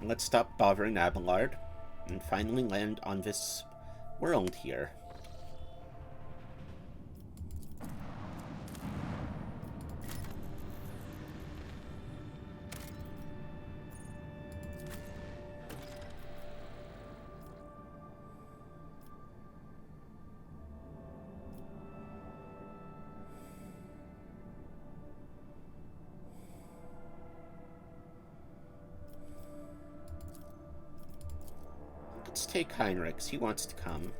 Let's stop bothering Abelard and finally land on this world here. Let's take Heinrichs. He wants to come.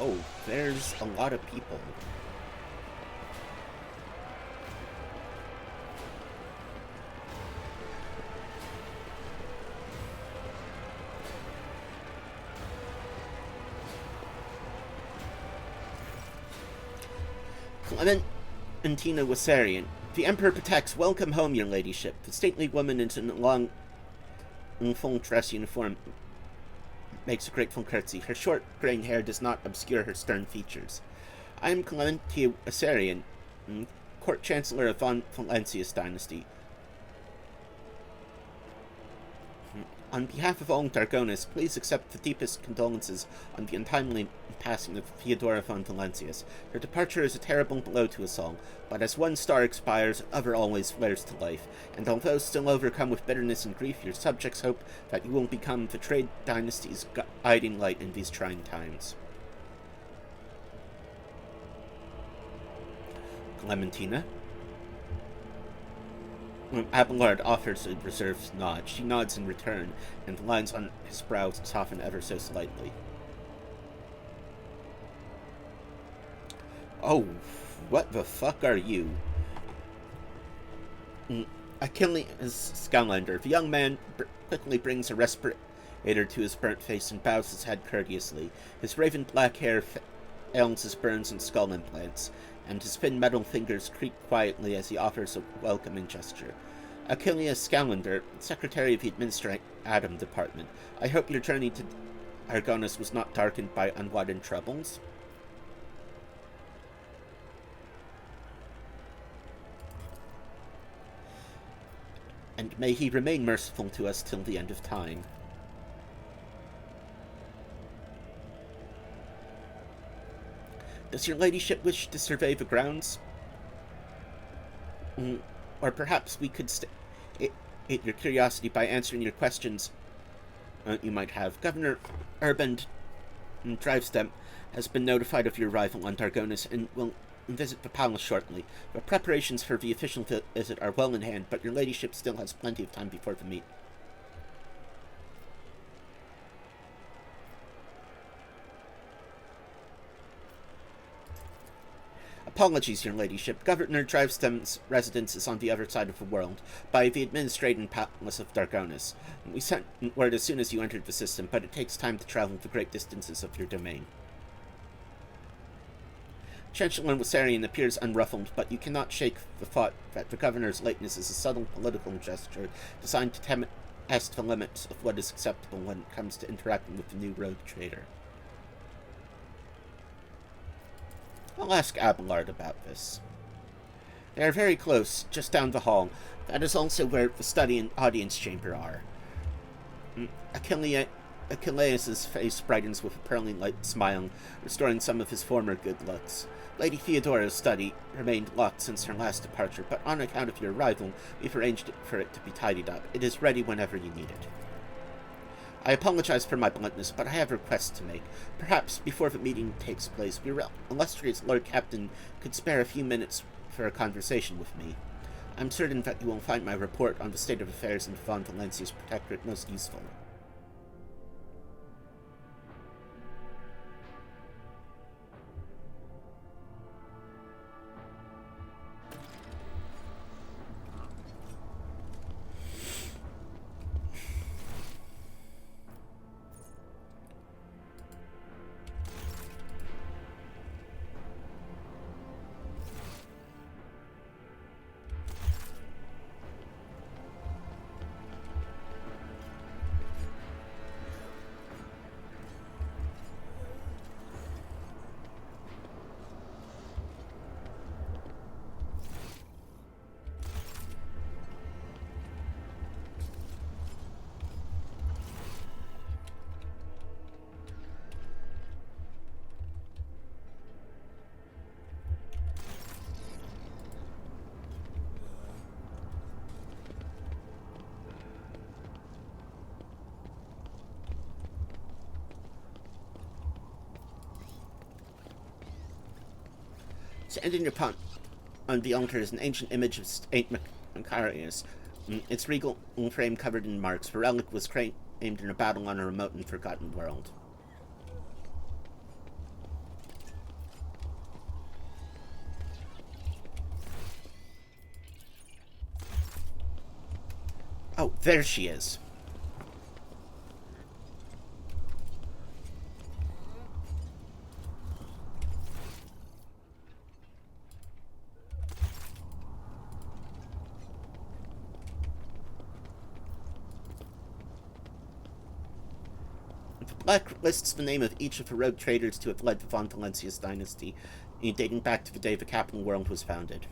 Oh, there's a lot of people. Clementina Wassarian. The Emperor protects. Welcome home, your ladyship. The stately woman in a long, full dress uniform makes a grateful curtsy. Her short, graying hair does not obscure her stern features. I am Clementina Wassarian, Court Chancellor of Valancius dynasty. On behalf of all Dargonis, please accept the deepest condolences on the untimely passing of Theodora von Valancius. Her departure is a terrible blow to us all, but as one star expires, other always flares to life, and although still overcome with bitterness and grief, your subjects hope that you will become the Trade Dynasty's guiding light in these trying times. Clementina? Abelard offers a reserved nod. She nods in return, and the lines on his brow soften ever so slightly. Oh, what the fuck are you? Achilles Scalander. The young man quickly brings a respirator to his burnt face and bows his head courteously. His raven black hair veils his burns and skull implants, and his thin metal fingers creak quietly as he offers a welcoming gesture. Achilles Scalander, Secretary of the Administrative Department. I hope your journey to Argonus was not darkened by unwanted troubles. And may he remain merciful to us till the end of time. Does your ladyship wish to survey the grounds? Or perhaps we could state your curiosity by answering your questions you might have. Governor Urban Drivestem has been notified of your arrival on Dargonis and will visit the palace shortly. The preparations for the official visit are well in hand, but your ladyship still has plenty of time before the meet. Apologies, your ladyship. Governor Drivestem's residence is on the other side of the world, by the administrative palace of Dargonus. We sent word as soon as you entered the system, but it takes time to travel the great distances of your domain. Chancellor Wassarian appears unruffled, but you cannot shake the thought that the governor's lateness is a subtle political gesture designed to test the limits of what is acceptable when it comes to interacting with the new rogue trader. I'll ask Abelard about this. They are very close, just down the hall. That is also where the study and audience chamber are. Achilles' face brightens with a pearly light smile, restoring some of his former good looks. Lady Theodora's study remained locked since her last departure, but on account of your arrival, we've arranged for it to be tidied up. It is ready whenever you need it. I apologize for my bluntness, but I have a request to make. Perhaps, before the meeting takes place, your illustrious Lord Captain could spare a few minutes for a conversation with me. I'm certain that you will find my report on the state of affairs in Von Valancius' protectorate most useful. Standing upon the altar is an ancient image of Saint Macarius. Its regal frame covered in marks. The relic was claimed in a battle on a remote and forgotten world. Oh, there she is. Black lists the name of each of the rogue traders to have led the Von Valancius dynasty, dating back to the day the capital world was founded.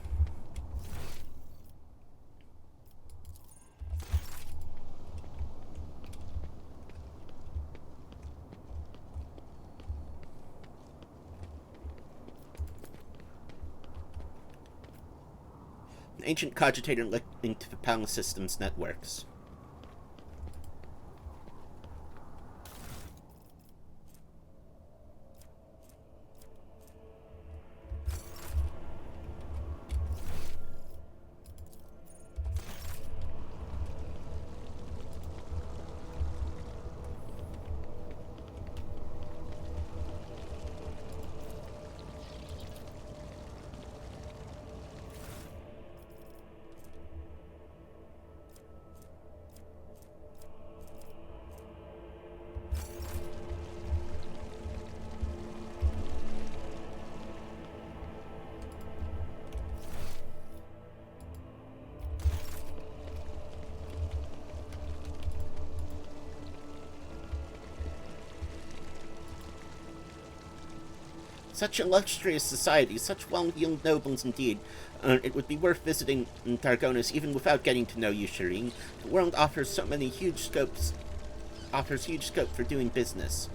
An ancient cogitator linked to the palace system's networks. Such illustrious society, such well-heeled nobles indeed. It would be worth visiting Dargonus even without getting to know you, Shireen. The world offers so many huge scope for doing business.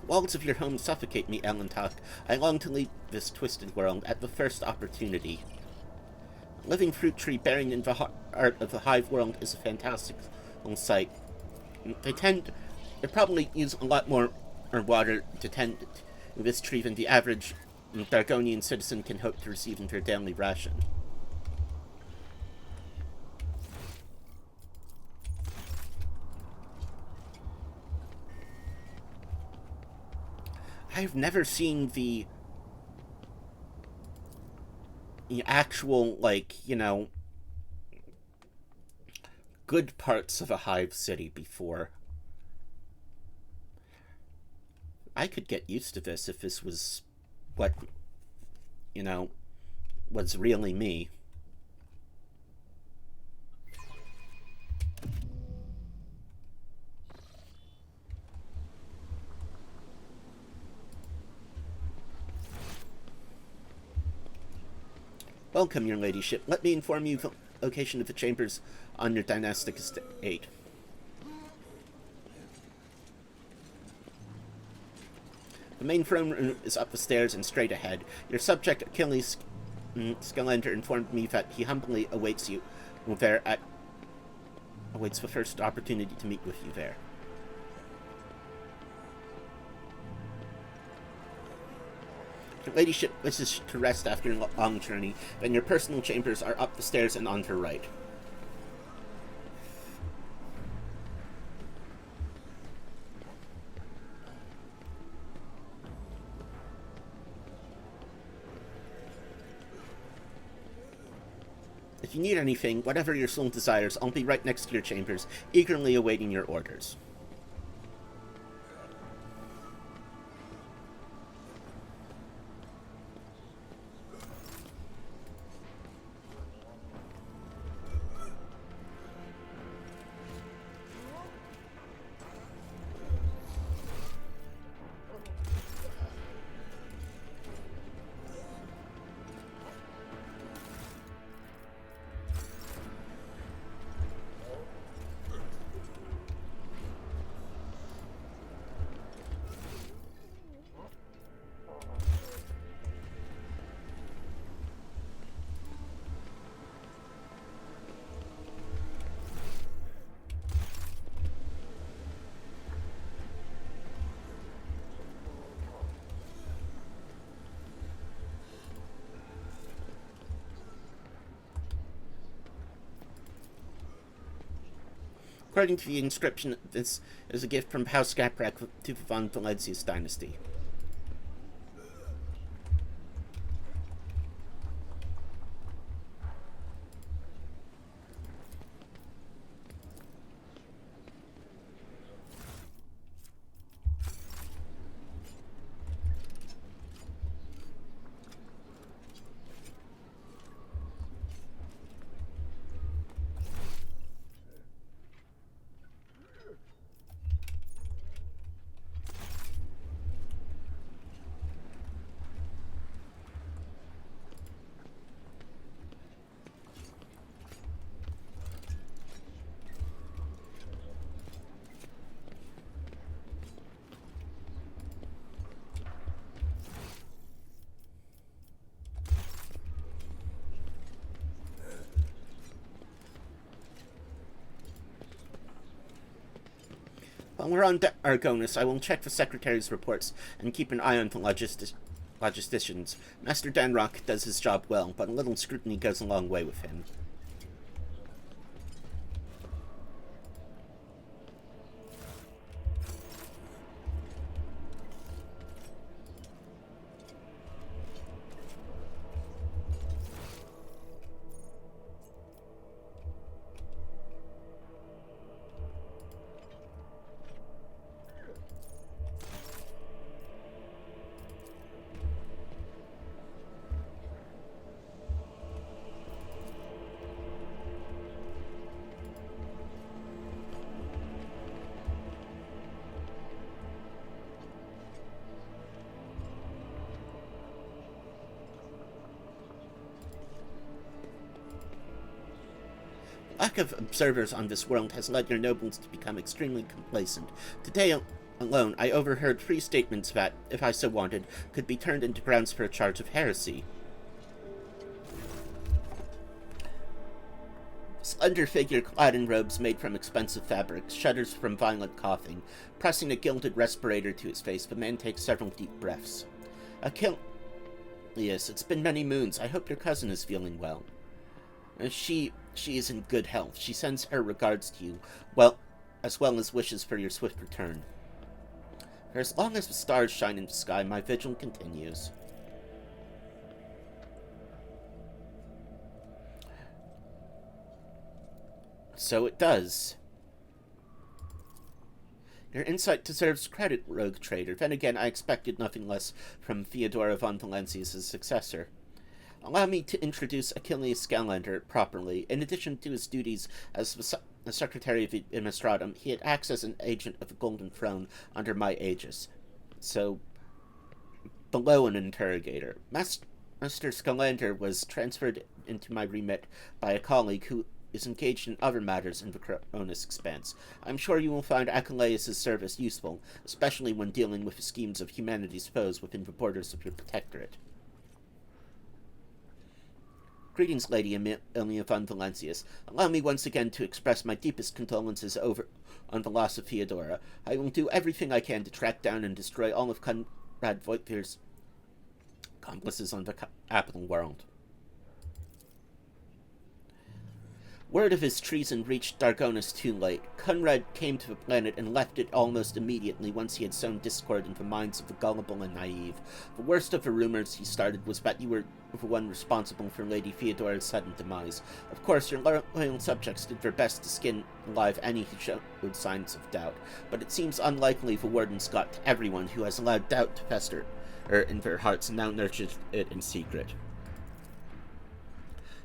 Walls of your home suffocate me, Elentok. I long to leave this twisted world at the first opportunity. A living fruit tree bearing in the heart of the hive world is a fantastic sight. They probably use a lot more water to tend this tree than the average Dargonian citizen can hope to receive in their daily ration. I've never seen the actual, like, good parts of a hive city before. I could get used to this if this was what, was really me. Welcome, your ladyship. Let me inform you the location of the chambers on your dynastic estate. The main throne room is up the stairs and straight ahead. Your subject, Achilles Scalander, informed me that he humbly awaits you there awaits the first opportunity to meet with you there. Your ladyship wishes to rest after a long journey, then your personal chambers are up the stairs and on her right. If you need anything, whatever your soul desires, I'll be right next to your chambers, eagerly awaiting your orders. According to the inscription, this is a gift from House Gaprek to the von Valancius dynasty. While we're on Argonus, I will check the Secretary's reports and keep an eye on the logisticians. Master Danrock does his job well, but a little scrutiny goes a long way with him. Lack of observers on this world has led your nobles to become extremely complacent. Today alone, I overheard 3 statements that, if I so wanted, could be turned into grounds for a charge of heresy. Slender figure clad in robes made from expensive fabrics shudders from violent coughing. Pressing a gilded respirator to his face, the man takes several deep breaths. certainly is. It's been many moons. I hope your cousin is feeling well. She is in good health. She sends her regards to you, as well as wishes for your swift return. For as long as the stars shine in the sky, my vigil continues. So it does. Your insight deserves credit, rogue trader. Then again, I expected nothing less from Theodora von Valancius' successor. Allow me to introduce Achilles Scalander properly. In addition to his duties as the Secretary of Administratum, he had acts as an agent of the Golden Throne under my aegis. So, below an interrogator. Master Scalander was transferred into my remit by a colleague who is engaged in other matters in the Koronus Expanse. I'm sure you will find Achilles' service useful, especially when dealing with the schemes of humanity's foes within the borders of your protectorate. Greetings, Lady Emilia von Valancius. Allow me once again to express my deepest condolences on the loss of Theodora. I will do everything I can to track down and destroy all of Conrad Voigtvir's accomplices on the capital world. Word of his treason reached Dargonus too late. Conrad came to the planet and left it almost immediately once he had sown discord in the minds of the gullible and naive. The worst of the rumors he started was that you were the one responsible for Lady Theodora's sudden demise. Of course, your loyal subjects did their best to skin alive any who showed signs of doubt, but it seems unlikely the wardens got to everyone who has allowed doubt to fester in their hearts and now nurtured it in secret.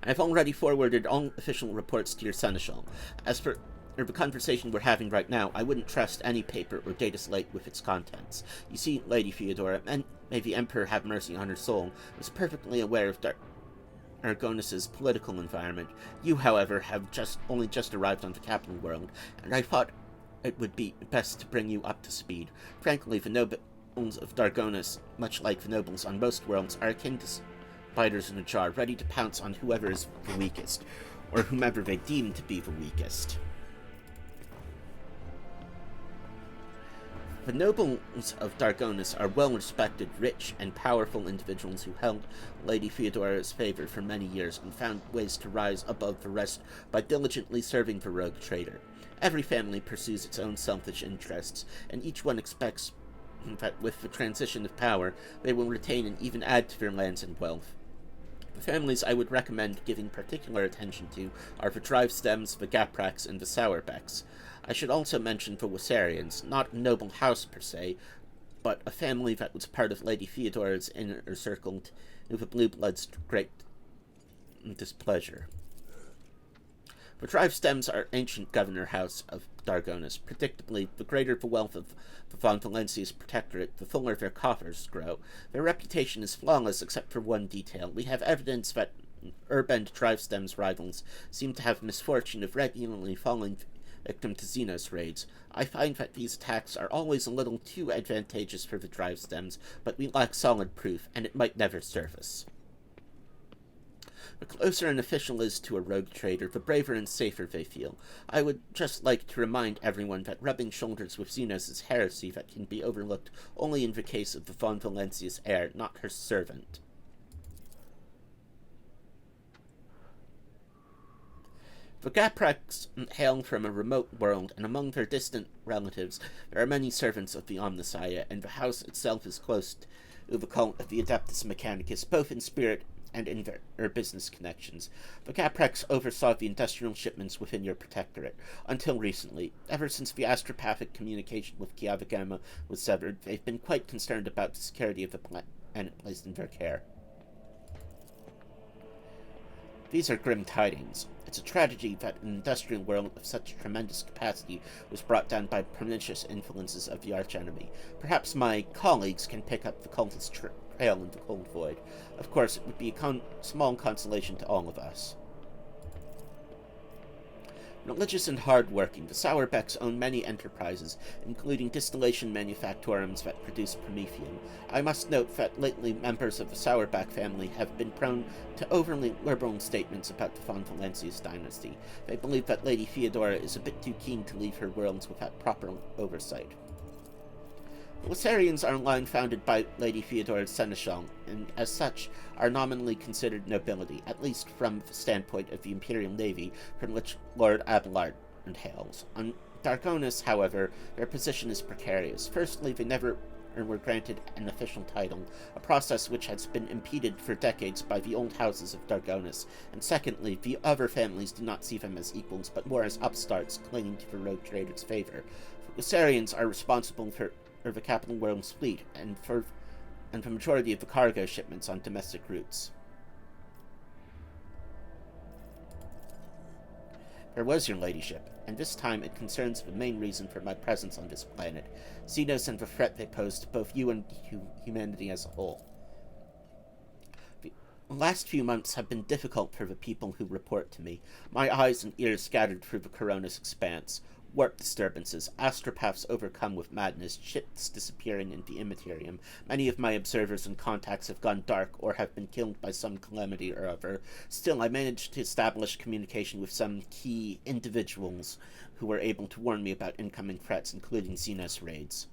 I've already forwarded all official reports to your seneschal. As for the conversation we're having right now, I wouldn't trust any paper or data slate with its contents. You see, Lady Theodora, and may the Emperor have mercy on her soul, was perfectly aware of Dargonus' political environment. You, however, have only just arrived on the capital world, and I thought it would be best to bring you up to speed. Frankly, the nobles of Dargonus, much like the nobles on most worlds, are akin to spiders in a jar, ready to pounce on whoever is the weakest, or whomever they deem to be the weakest. The nobles of Dargonus are well-respected, rich, and powerful individuals who held Lady Theodora's favor for many years and found ways to rise above the rest by diligently serving the rogue trader. Every family pursues its own selfish interests, and each one expects that with the transition of power, they will retain and even add to their lands and wealth. The families I would recommend giving particular attention to are the Drivestems, the Gapraks, and the Sauerbecks. I should also mention the Wissarians, not a noble house per se, but a family that was part of Lady Theodora's inner circle to the Blue Blood's great displeasure. The Drivestems are ancient governor house of Dargonus. Predictably, the greater the wealth of the von Valancius protectorate, the fuller their coffers grow. Their reputation is flawless except for one detail. We have evidence that Urbend Drivestems rivals seem to have misfortune of regularly falling victim to Xenos raids. I find that these attacks are always a little too advantageous for the Drivestems, but we lack solid proof, and it might never surface. The closer an official is to a rogue trader, the braver and safer they feel. I would just like to remind everyone that rubbing shoulders with Xenos is heresy that can be overlooked only in the case of the von Valancius heir, not her servant. The Gapraks hail from a remote world, and among their distant relatives there are many servants of the Omnissiah, and the house itself is close to the cult of the Adeptus Mechanicus, both in spirit and in their business connections. The Gapraks oversaw the industrial shipments within your protectorate, until recently. Ever since the astropathic communication with Kiavagama was severed, they've been quite concerned about the security of the planet placed in their care. These are grim tidings. It's a tragedy that an industrial world of such tremendous capacity was brought down by pernicious influences of the archenemy. Perhaps my colleagues can pick up the cultist trail in the cold void. Of course, it would be a small consolation to all of us. Religious and hard-working, the Sauerbecks own many enterprises, including distillation manufactorums that produce promethium. I must note that lately members of the Sauerbeck family have been prone to overly liberal statements about the von Valancius dynasty. They believe that Lady Theodora is a bit too keen to leave her worlds without proper oversight. Lasarians are a line founded by Lady Theodora's seneschal, and as such are nominally considered nobility, at least from the standpoint of the Imperial Navy, from which Lord Abelard hails. On Dargonus, however, their position is precarious. Firstly, they never were granted an official title, a process which has been impeded for decades by the old houses of Dargonus, and secondly, the other families do not see them as equals, but more as upstarts clinging to the rogue trader's favor. Lasarians are responsible for the capital realm's fleet, and the majority of the cargo shipments on domestic routes. There was, your ladyship, and this time it concerns the main reason for my presence on this planet, Xenos and the threat they pose to both you and humanity as a whole. The last few months have been difficult for the people who report to me, my eyes and ears scattered through the Koronus Expanse, warp disturbances, astropaths overcome with madness, ships disappearing in the immaterium. Many of my observers and contacts have gone dark or have been killed by some calamity or other. Still, I managed to establish communication with some key individuals who were able to warn me about incoming threats, including Xenos raids.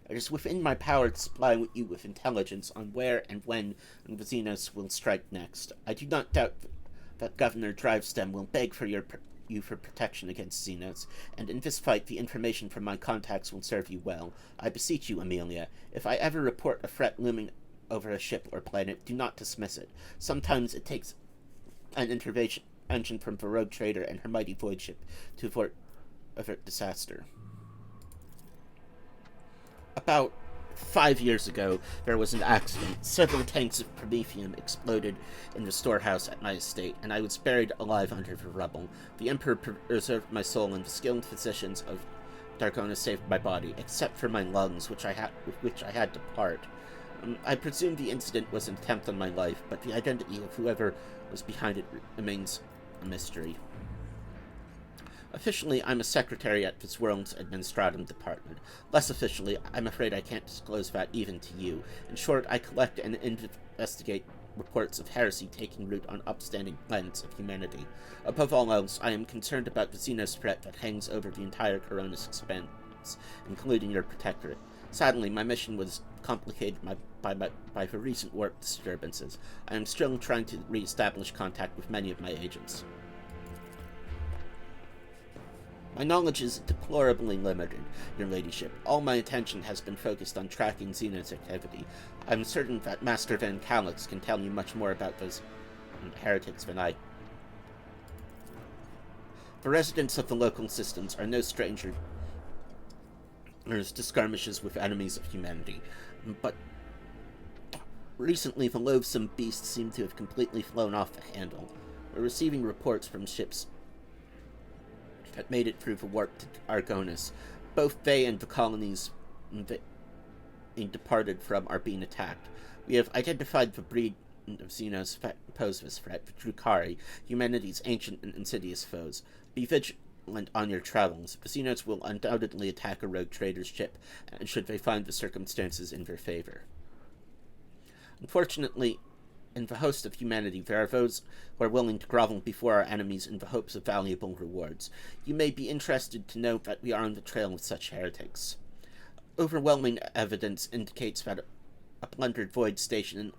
It is within my power to supply you with intelligence on where and when the Xenos will strike next. I do not doubt that Governor Drivestem will beg for you for protection against Xenos, and in this fight the information from my contacts will serve you well. I beseech you, Amelia, if I ever report a threat looming over a ship or planet, do not dismiss it. Sometimes it takes an intervention from the rogue trader and her mighty void ship to avert disaster. About 5 years ago, there was an accident. Several tanks of promethium exploded in the storehouse at my estate, and I was buried alive under the rubble. The Emperor preserved my soul, and the skilled physicians of Dargonus saved my body, except for my lungs, with which I had to part. I presume the incident was an attempt on my life, but the identity of whoever was behind it remains a mystery. Officially, I'm a secretary at this world's administratum department. Less officially, I'm afraid I can't disclose that even to you. In short, I collect and investigate reports of heresy taking root on upstanding planets of humanity. Above all else, I am concerned about the Xenos threat that hangs over the entire Koronus Expanse, including your protectorate. Sadly, my mission was complicated by the recent warp disturbances. I am still trying to re-establish contact with many of my agents. My knowledge is deplorably limited, your ladyship. All my attention has been focused on tracking Xenos activity. I'm certain that Master Van Calix can tell you much more about those heretics than I. The residents of the local systems are no strangers to skirmishes with enemies of humanity, but recently the loathsome beasts seem to have completely flown off the handle. We're receiving reports from ships that made it through the warp to Argonus. Both they and the colonies they departed from are being attacked. We have identified the breed of Xenos that pose this threat, the Drukari, humanity's ancient and insidious foes. Be vigilant on your travels. The Xenos will undoubtedly attack a rogue trader's ship, and should they find the circumstances in their favor. Unfortunately, in the host of humanity, there are those who are willing to grovel before our enemies in the hopes of valuable rewards. You may be interested to know that we are on the trail of such heretics. Overwhelming evidence indicates that a plundered void station in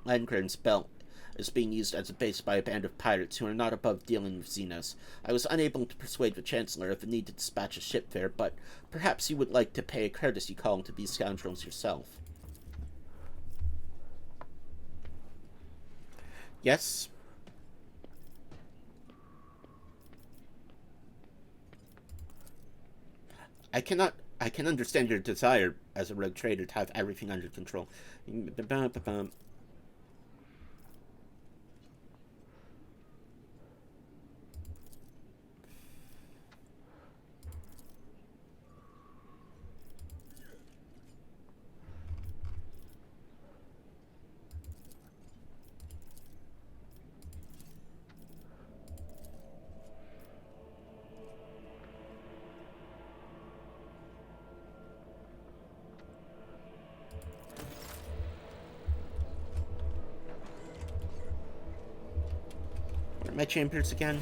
Landgren's belt is being used as a base by a band of pirates who are not above dealing with Xenos. I was unable to persuade the Chancellor of the need to dispatch a ship there, but perhaps you would like to pay a courtesy call to these scoundrels yourself. Yes? I can understand your desire as a rogue trader to have everything under control. My chambers again.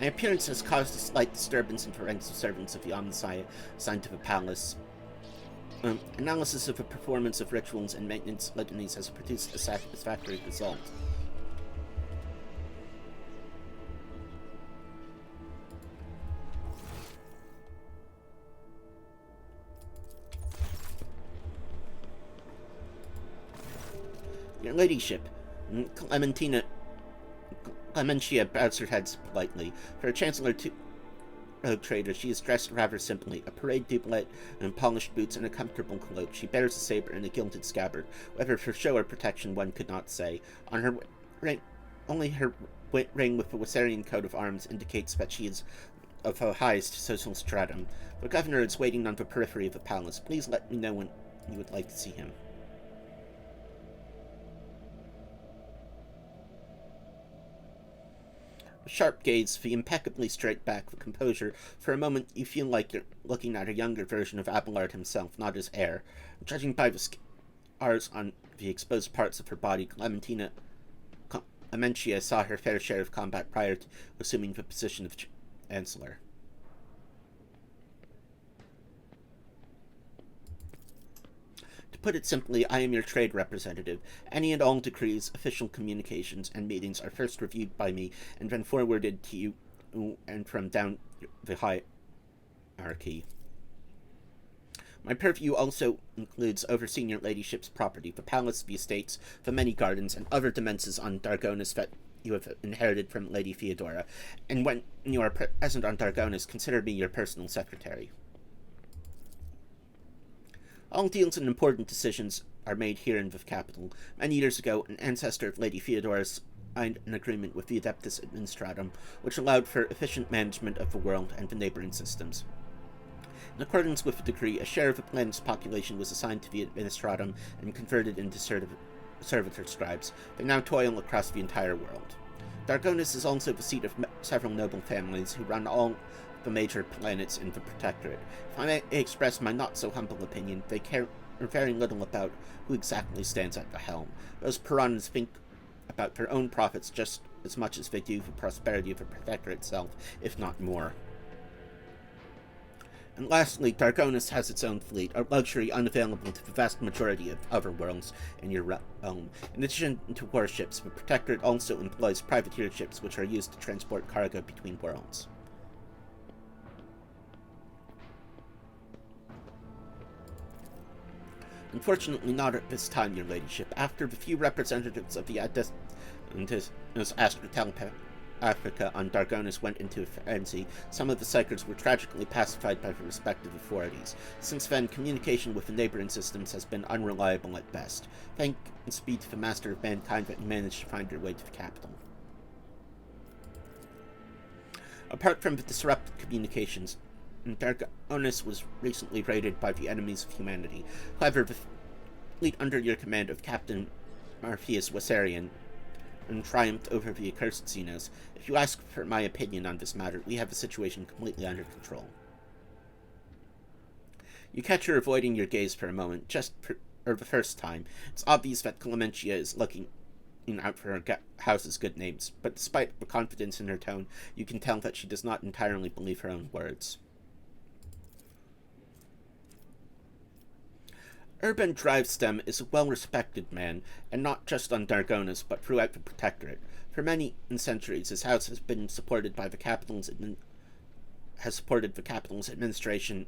My appearance has caused a slight disturbance in the ranks of servants of the Omnissiah assigned to the palace. Analysis of the performance of rituals and maintenance litanies has produced a satisfactory result. Your ladyship, Clementia bows her head politely. For a chancellor trader, she is dressed rather simply. A parade doublet and polished boots and a comfortable cloak. She bears a saber and a gilded scabbard. Whether for show or protection, one could not say. On her ring, only her ring with the Wissarian coat of arms indicates that she is of the highest social stratum. The governor is waiting on the periphery of the palace. Please let me know when you would like to see him. Sharp gaze, the impeccably straight back, the composure. For a moment, you feel like you're looking at a younger version of Abelard himself, not his heir. Judging by the scars on the exposed parts of her body, Clementia saw her fair share of combat prior to assuming the position of Chancellor. To put it simply, I am your trade representative. Any and all decrees, official communications, and meetings are first reviewed by me and then forwarded to you and from down the hierarchy. My purview also includes overseeing your ladyship's property, the palace, the estates, the many gardens, and other dimensions on Dargonus that you have inherited from Lady Theodora. And when you are present on Dargonus, consider me your personal secretary. All deals and important decisions are made here in the capital. Many years ago, an ancestor of Lady Theodora signed an agreement with the Adeptus Administratum, which allowed for efficient management of the world and the neighboring systems. In accordance with the decree, a share of the planet's population was assigned to the Administratum and converted into servitor scribes. They now toil across the entire world. Dargonus is also the seat of several noble families who run all the major planets in the protectorate. If I may express my not-so-humble opinion, they care very little about who exactly stands at the helm. Those piranhas think about their own profits just as much as they do the prosperity of the protectorate itself, if not more. And lastly, Dargonus has its own fleet, a luxury unavailable to the vast majority of other worlds in your realm. In addition to warships, the protectorate also employs privateer ships which are used to transport cargo between worlds. Unfortunately not at this time, your ladyship. After the few representatives of the Adeptus Africa on Dargonus went into frenzy, some of the Psychers were tragically pacified by the respective authorities. Since then, communication with the neighboring systems has been unreliable at best. Thank and be to the Master of Mankind that you managed to find your way to the capital. Apart from the disrupted communications, Dargonus was recently raided by the enemies of humanity. However, the fleet under your command of Captain Marpheus Wissarian and triumphed over the accursed Xenos. If you ask for my opinion on this matter, we have the situation completely under control. You catch her avoiding your gaze for a moment, just for the first time. It's obvious that Clementia is looking out for her house's good names, but despite the confidence in her tone, you can tell that she does not entirely believe her own words. Urban Drivestem is a well-respected man, and not just on Dargonus, but throughout the Protectorate. For many centuries, his house has been supported by the capital's administration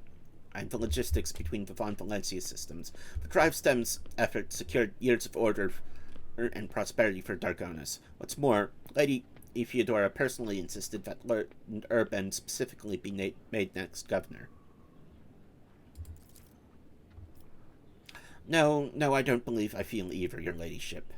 and the logistics between the von Valancius systems. The Drivestem's efforts secured years of order and prosperity for Dargonus. What's more, Lady Theodora personally insisted that Lord Urban specifically be made next governor. No, I don't believe I feel either, your ladyship.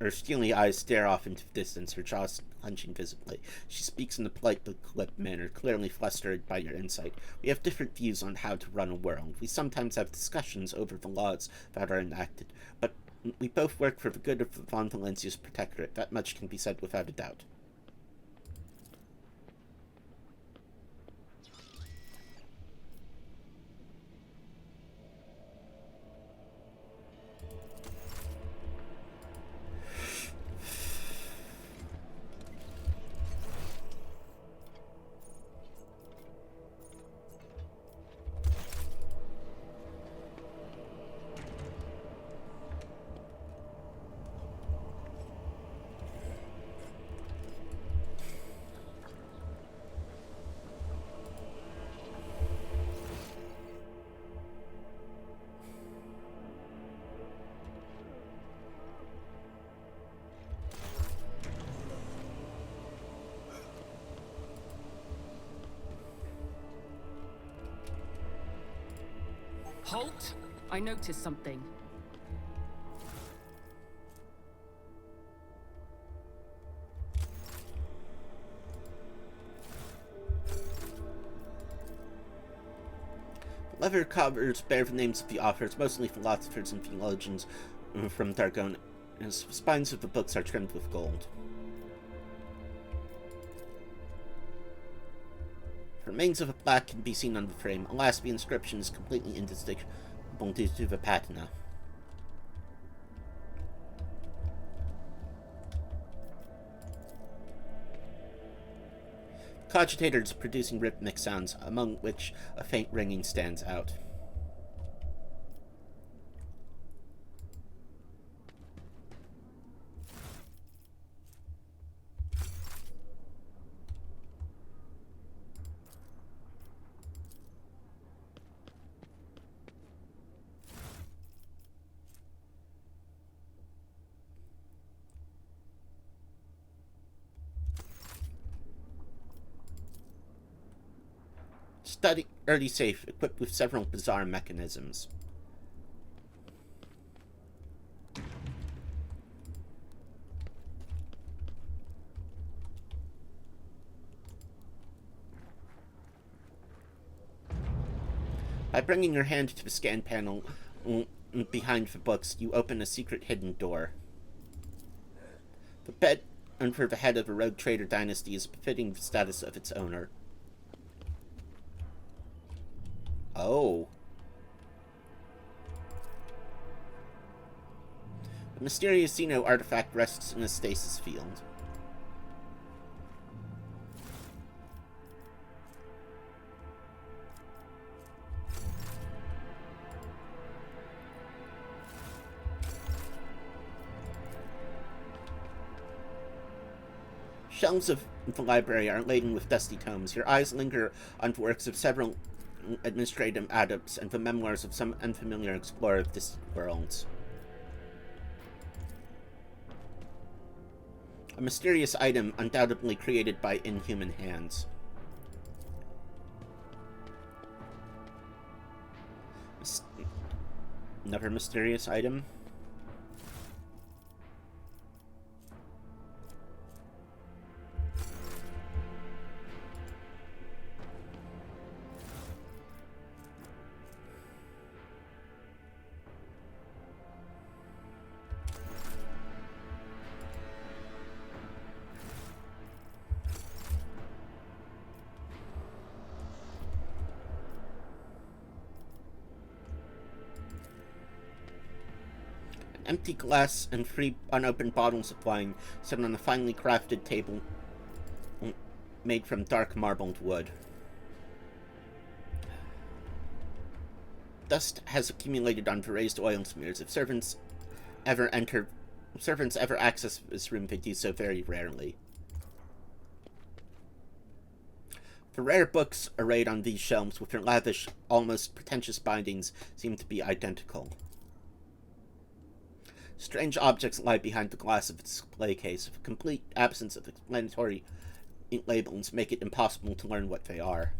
Her steely eyes stare off into the distance, her jaw clenching visibly. She speaks in a polite but clipped manner, clearly flustered by your insight. We have different views on how to run a world. We sometimes have discussions over the laws that are enacted, but we both work for the good of the von Valancius Protectorate. That much can be said without a doubt. Halt! I noticed something. Leather covers bear the names of the authors, mostly philosophers and theologians from Dargon. The spines of the books are trimmed with gold. The remains of a plaque can be seen on the frame. Alas, the inscription is completely indistinguishable due to the patina. Cogitators producing rhythmic sounds, among which a faint ringing stands out. Early safe, equipped with several bizarre mechanisms. By bringing your hand to the scan panel behind the books, you open a secret hidden door. The bed under the head of a rogue trader dynasty is befitting the status of its owner. Oh. The mysterious Xeno artifact rests in a stasis field. Shelves of the library are laden with dusty tomes. Your eyes linger on the works of several administrative adepts and the memoirs of some unfamiliar explorer of distant worlds. A mysterious item undoubtedly created by inhuman hands. Another mysterious item. Empty glass and 3 unopened bottles of wine sit on a finely crafted table made from dark marbled wood. Dust has accumulated on the raised oil smears. If servants ever access this room, they do so very rarely. The rare books arrayed on these shelves with their lavish, almost pretentious bindings seem to be identical. Strange objects lie behind the glass of the display case. A complete absence of explanatory labels make it impossible to learn what they are.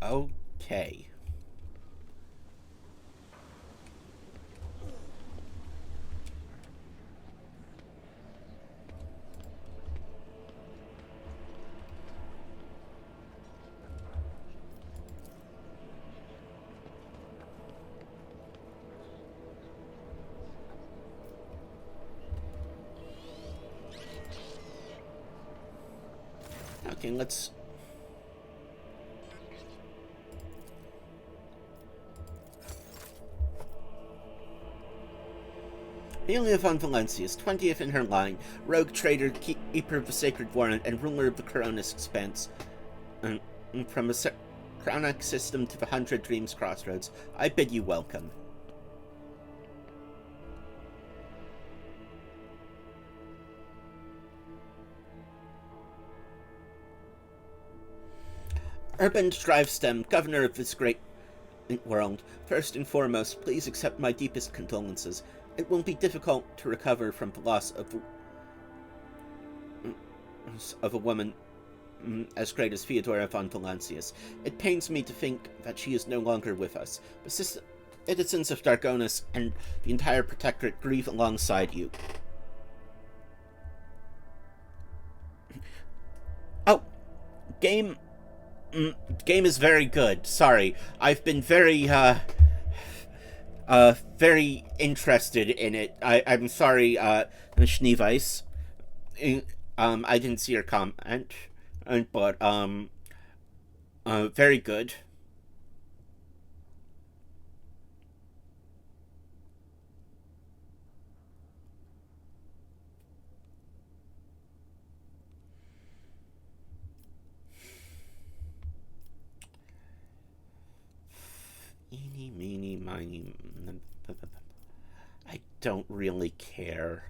Okay. Okay, let's Amelia von Valancius, 20th in her line, rogue trader, keeper of the Sacred Warrant, and ruler of the Koronus Expanse. From a chronic system to the 100 Dreams Crossroads, I bid you welcome. Urban Drivestem, governor of this great world, first and foremost, please accept my deepest condolences. It will be difficult to recover from the loss of a woman as great as Theodora von Valancius. It pains me to think that she is no longer with us. The citizens of Dargonus and the entire protectorate grieve alongside you. Oh, game is very good. Sorry, I've been very very interested in it. I'm sorry, Schneeweiss. I didn't see your comment, but very good. Eeny, meeny, miny. I don't really care.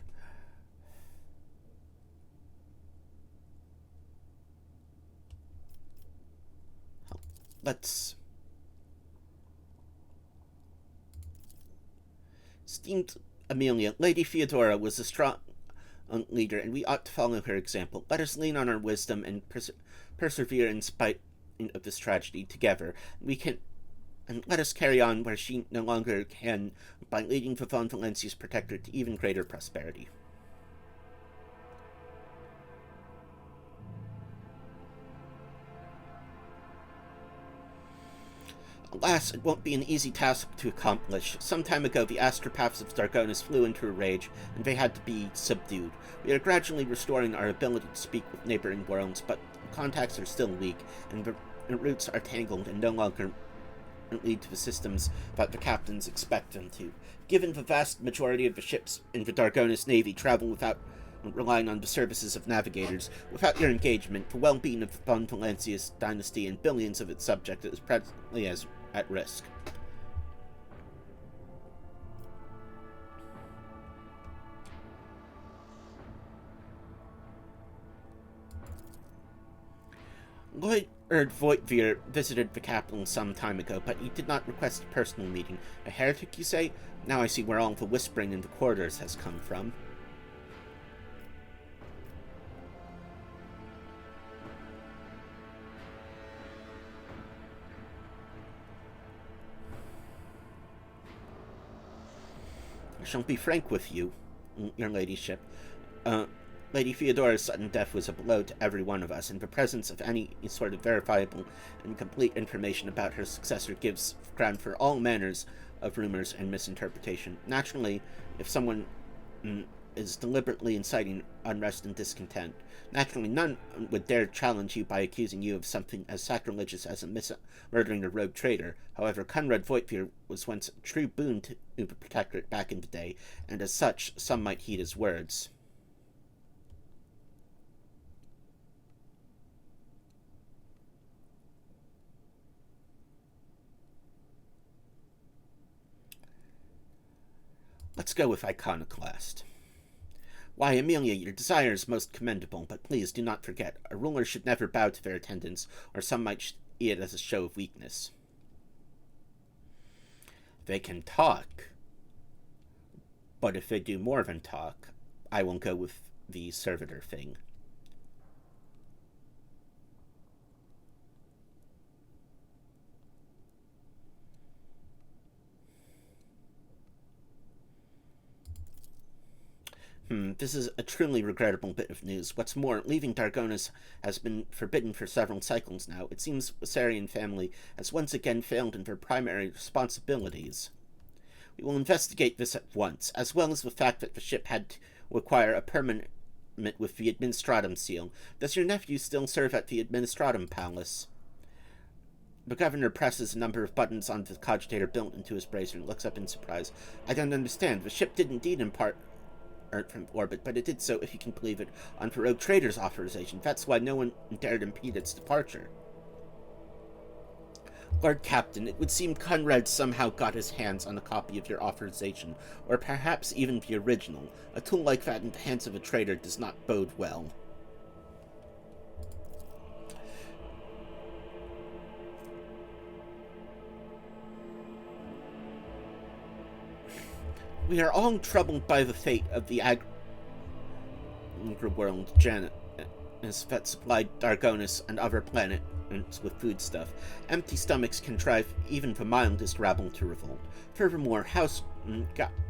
Let's... Esteemed Amelia, Lady Theodora was a strong leader, and we ought to follow her example. Let us lean on our wisdom and persevere in spite of this tragedy together. And let us carry on where she no longer can by leading the von Valancius protectorate to even greater prosperity. Alas, it won't be an easy task to accomplish. Some time ago, the astropaths of Dargonus flew into a rage, and they had to be subdued. We are gradually restoring our ability to speak with neighboring worlds, but contacts are still weak, and the routes are tangled and no longer lead to the systems that the captains expect them to. Given the vast majority of the ships in the Dargonus Navy travel without relying on the services of navigators, without your engagement, the well-being of the von Valancius dynasty and billions of its subjects is presently at risk. Lord Voigtveer visited the capital some time ago, but he did not request a personal meeting. A heretic, you say? Now I see where all the whispering in the corridors has come from. I shall be frank with you, your ladyship. Lady Theodora's sudden death was a blow to every one of us, and the presence of any sort of verifiable and complete information about her successor gives ground for all manners of rumors and misinterpretation. Naturally, if someone is deliberately inciting unrest and discontent, naturally none would dare challenge you by accusing you of something as sacrilegious as murdering a rogue traitor. However, Conrad Voigtveer was once a true boon to the protectorate back in the day, and as such, some might heed his words. Let's go with Iconoclast. Why, Amelia, your desire is most commendable, but please do not forget, a ruler should never bow to their attendants, or some might see it as a show of weakness. They can talk, but if they do more than talk, I will go with the servitor thing. This is a truly regrettable bit of news. What's more, leaving Dargonus has been forbidden for several cycles now. It seems the Sarian family has once again failed in their primary responsibilities. We will investigate this at once, as well as the fact that the ship had to acquire a permit with the Administratum seal. Does your nephew still serve at the Administratum Palace? The governor presses a number of buttons on the cogitator built into his bracer and looks up in surprise. I don't understand. The ship did indeed impart Earth from orbit, but it did so, if you can believe it, on rogue trader's authorization. That's why no one dared impede its departure. Lord Captain, it would seem Conrad somehow got his hands on a copy of your authorization, or perhaps even the original. A tool like that in the hands of a traitor does not bode well. We are all troubled by the fate of the agri-world Janet, that supplied Dargonus and other planets with foodstuff. Empty stomachs can drive even the mildest rabble to revolt. Furthermore, House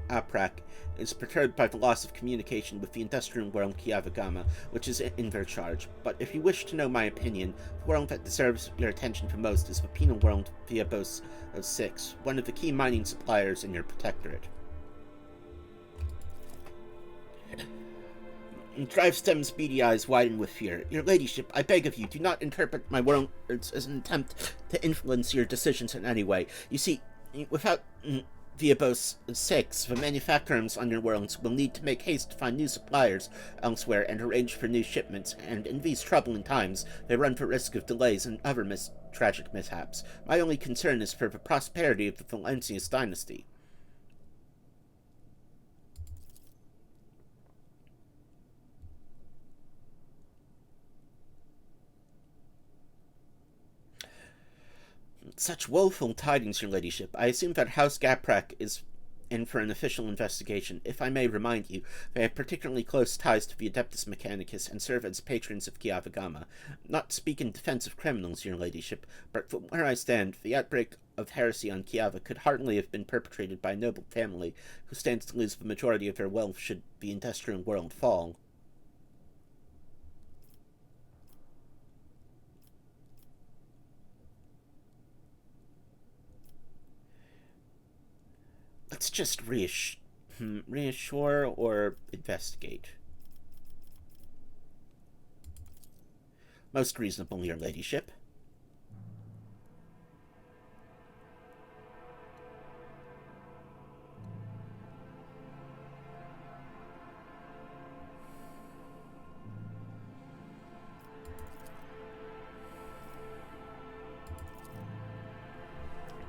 Gaprak is perturbed by the loss of communication with the industrial world Kiavagama, which is in their charge. But if you wish to know my opinion, the world that deserves your attention the most is the penal world Viabos 6, one of the key mining suppliers in your protectorate. Drivestem's beady eyes widen with fear. Your ladyship, I beg of you, do not interpret my words as an attempt to influence your decisions in any way. You see, without Viabos 6, the manufacturers on your worlds will need to make haste to find new suppliers elsewhere and arrange for new shipments, and in these troubling times, they run the risk of delays and other tragic mishaps. My only concern is for the prosperity of the Valancius dynasty. Such woeful tidings, your ladyship. I assume that House Gaprak is in for an official investigation. If I may remind you, they have particularly close ties to the Adeptus Mechanicus and serve as patrons of Kiavagama. Not to speak in defense of criminals, your ladyship, but from where I stand, the outbreak of heresy on Kiava could hardly have been perpetrated by a noble family who stands to lose the majority of their wealth should the industrial world fall. Let's just reassure or investigate. Most reasonable, your ladyship.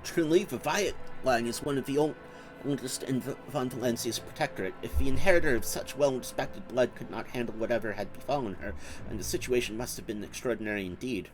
Truly, the Viat line is one of the oldest in Von Valancius' protectorate. If the inheritor of such well-respected blood could not handle whatever had befallen her, then the situation must have been extraordinary indeed.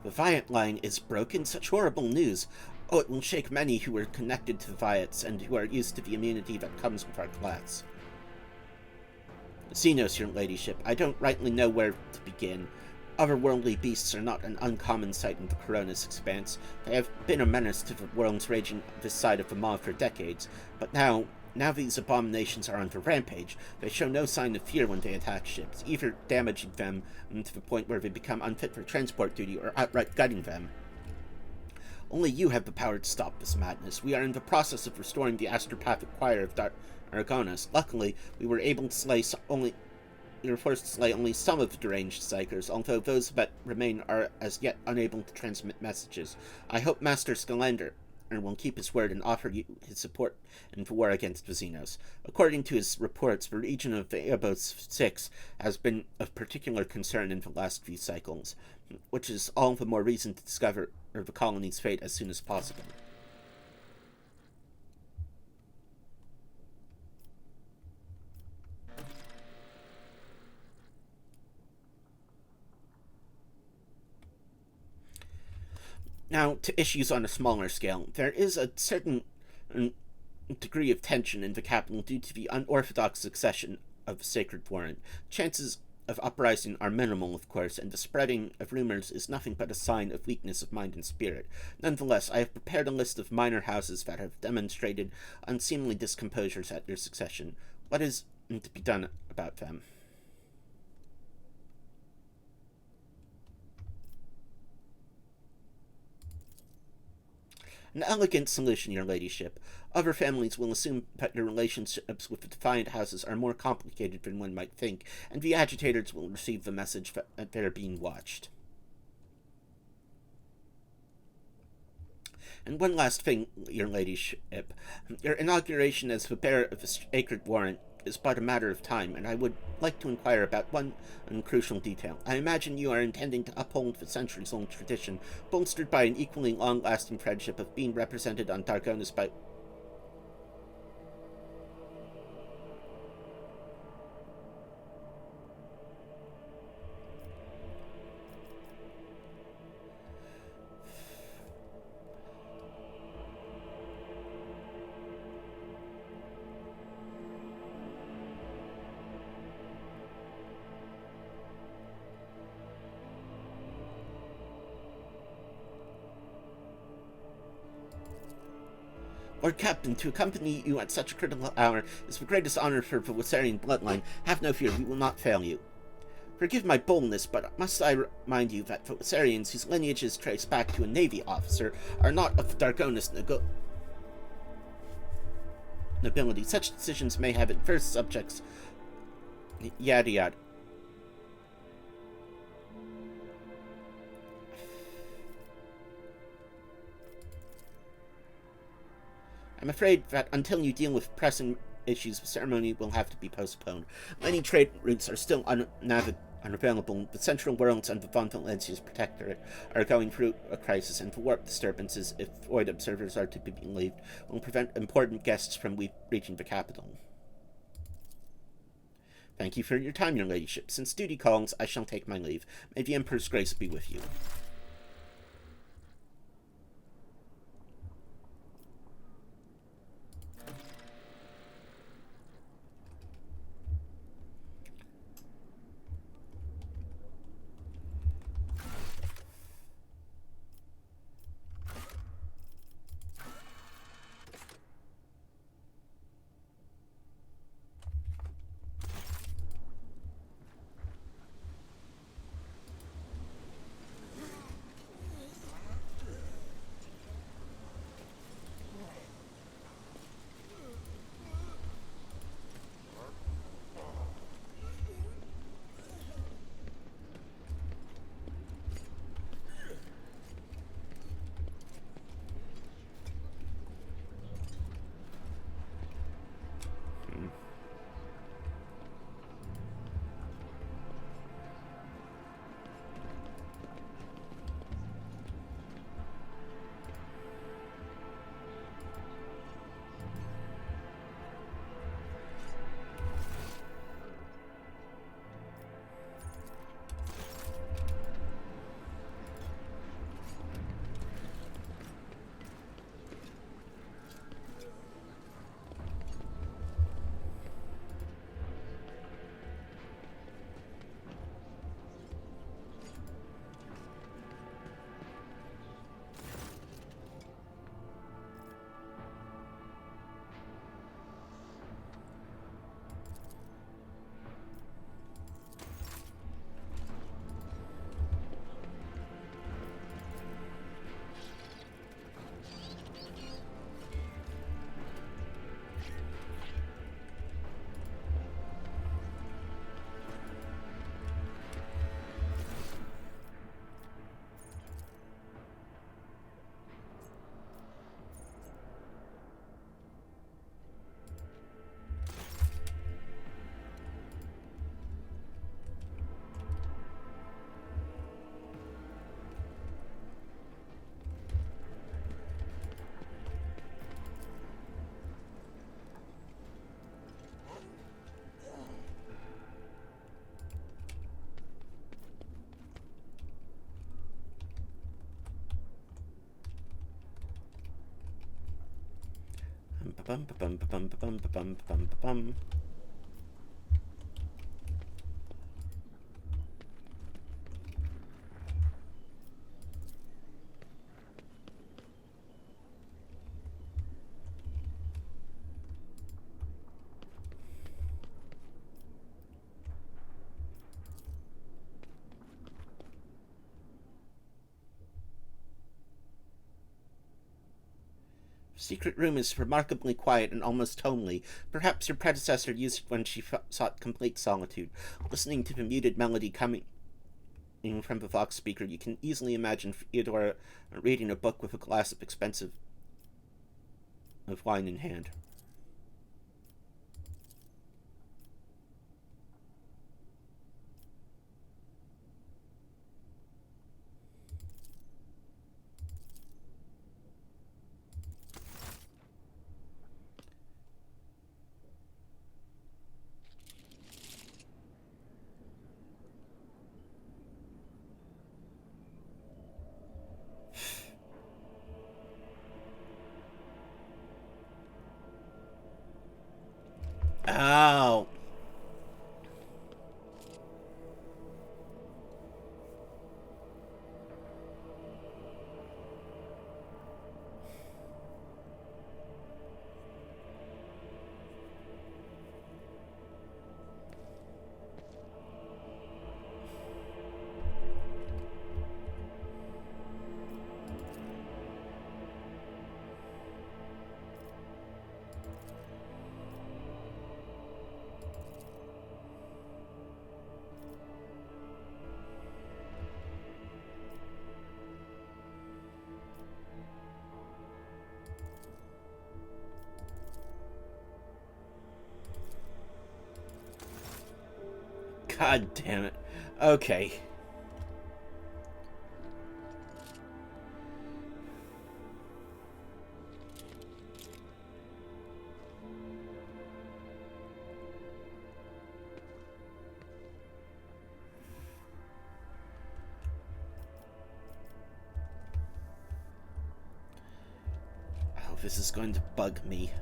The Viat line is broken? Such horrible news. Oh, it will shake many who are connected to the Viats and who are used to the immunity that comes with our class. Xenos, your ladyship, I don't rightly know where to begin. Otherworldly beasts are not an uncommon sight in the Koronus Expanse. They have been a menace to the worlds raging this side of the Maw for decades, but now these abominations are on the rampage. They show no sign of fear when they attack ships, either damaging them to the point where they become unfit for transport duty or outright gutting them. Only you have the power to stop this madness. We are in the process of restoring the astropathic choir of Dargonus. Luckily, we were forced to slay only some of the deranged psychers, although those that remain are as yet unable to transmit messages. I hope Master Scalander will keep his word and offer you his support in the war against the Xenos. According to his reports, the region of Viabos 6 has been of particular concern in the last few cycles, which is all the more reason to discover the colony's fate as soon as possible. Now, to issues on a smaller scale. There is a certain degree of tension in the capital due to the unorthodox succession of the Sacred Warrant. Chances of uprising are minimal, of course, and the spreading of rumors is nothing but a sign of weakness of mind and spirit. Nonetheless, I have prepared a list of minor houses that have demonstrated unseemly discomposures at your succession. What is to be done about them? An elegant solution, your ladyship. Other families will assume that your relationships with the defiant houses are more complicated than one might think, and the agitators will receive the message that they're being watched. And one last thing, your ladyship. Your inauguration as the bearer of the sacred warrant is but a matter of time, and I would like to inquire about one crucial detail. I imagine you are intending to uphold the centuries-old tradition, bolstered by an equally long-lasting friendship of being represented on Dargonus by... Lord Captain, to accompany you at such a critical hour is the greatest honor for the Valerian bloodline. Have no fear, we will not fail you. Forgive my boldness, but must I remind you that the Valerians, whose lineages trace back to a Navy officer, are not of the Dargonus nobility. Such decisions may have adverse subjects. Yada yada. I'm afraid that until you deal with pressing issues, the ceremony will have to be postponed. Many trade routes are still unavailable. The Central Worlds and the von Valancius protectorate are going through a crisis, and the warp disturbances, if void observers are to be believed, will prevent important guests from reaching the capital. Thank you for your time, your ladyship. Since duty calls, I shall take my leave. May the Emperor's grace be with you. secret room is remarkably quiet and almost homely. Perhaps your predecessor used it when she sought complete solitude. Listening to the muted melody coming from the Vox speaker, you can easily imagine Theodora reading a book with a glass of expensive wine in hand. Oh. God damn it. Okay. Oh, this is going to bug me.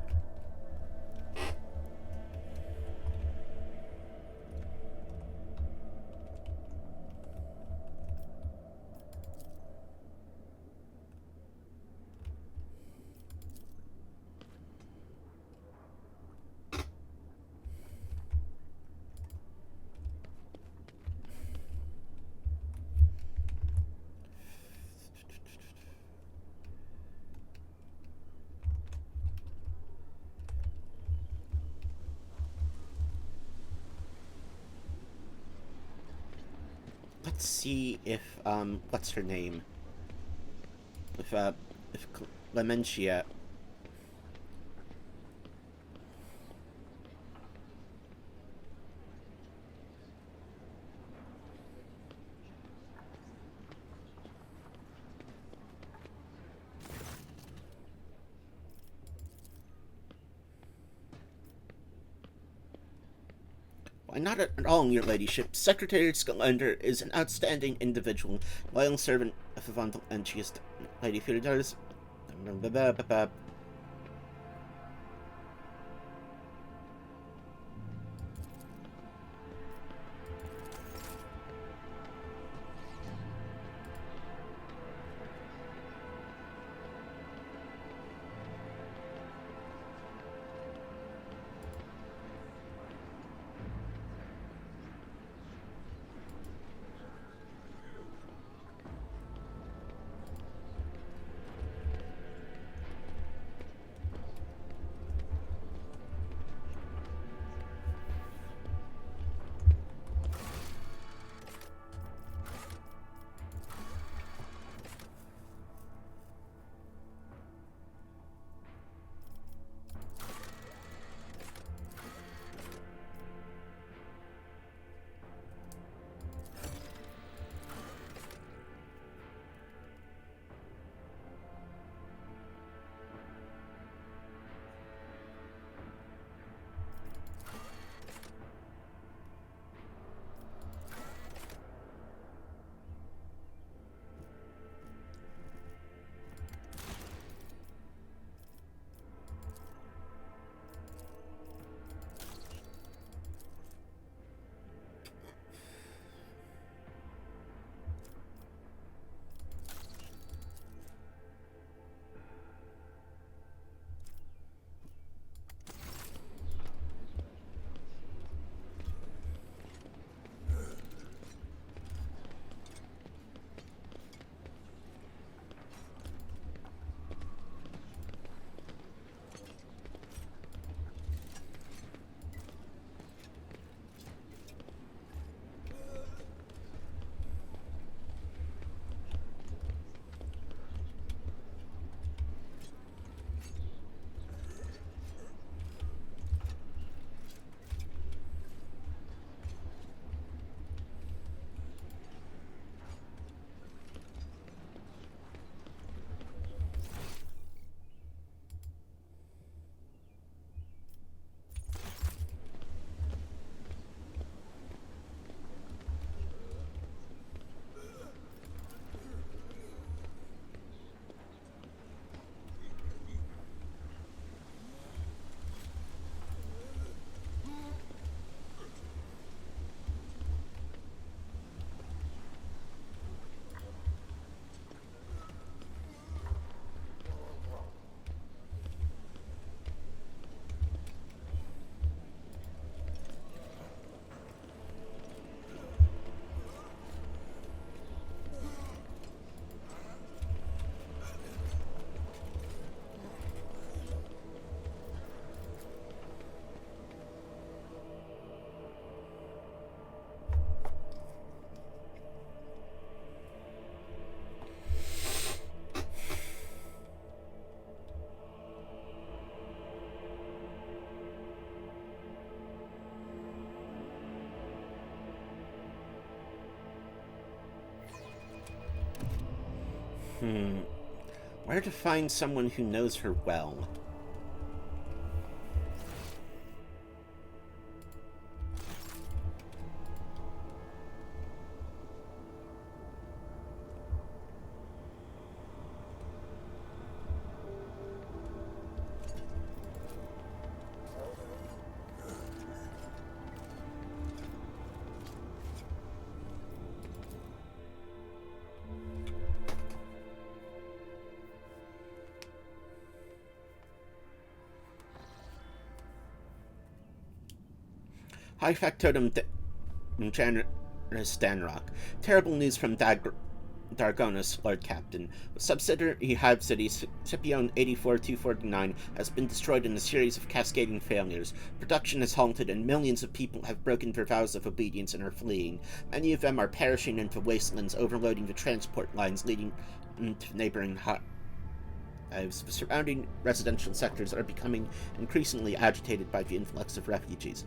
Let's see if, what's her name? If Lamentia. Why, not at all, your ladyship. Secretary Scalander is an outstanding individual, loyal servant of the Valancius. Lady Theodora's... Where to find someone who knows her well? High Factotum Generous Stanrock. Terrible news from Dargonus, Lord Captain. The subsidiary hive city, Scipione 84249, has been destroyed in a series of cascading failures. Production has halted, and millions of people have broken their vows of obedience and are fleeing. Many of them are perishing into wastelands, overloading the transport lines leading to neighboring hives. The surrounding residential sectors are becoming increasingly agitated by the influx of refugees.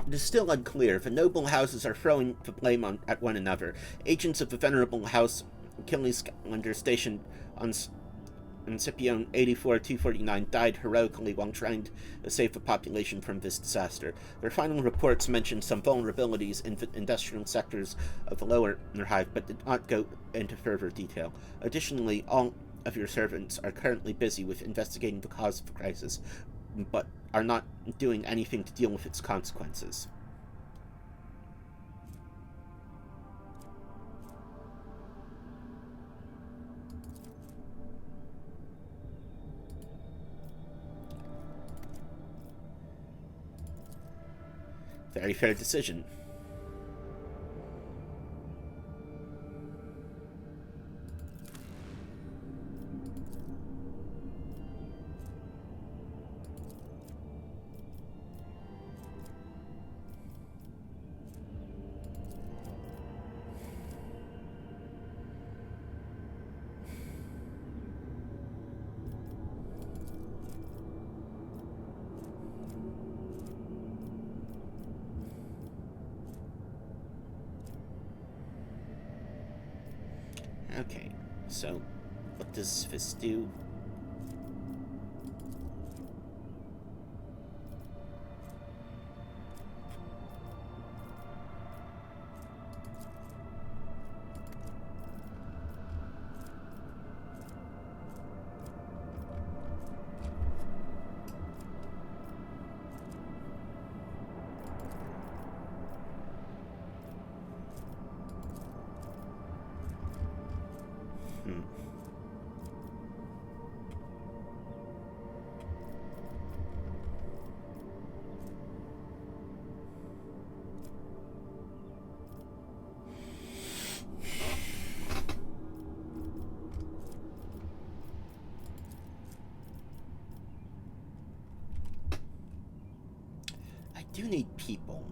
It is still unclear. The noble houses are throwing the blame at one another. Agents of the venerable house Achilles Calendar stationed on Scipione 84249 died heroically while trying to save the population from this disaster. Their final reports mentioned some vulnerabilities in the industrial sectors of the lower hive, but did not go into further detail. Additionally, all of your servants are currently busy with investigating the cause of the crisis, but are not doing anything to deal with its consequences. Very fair decision. Okay, so what does this do? I do need people.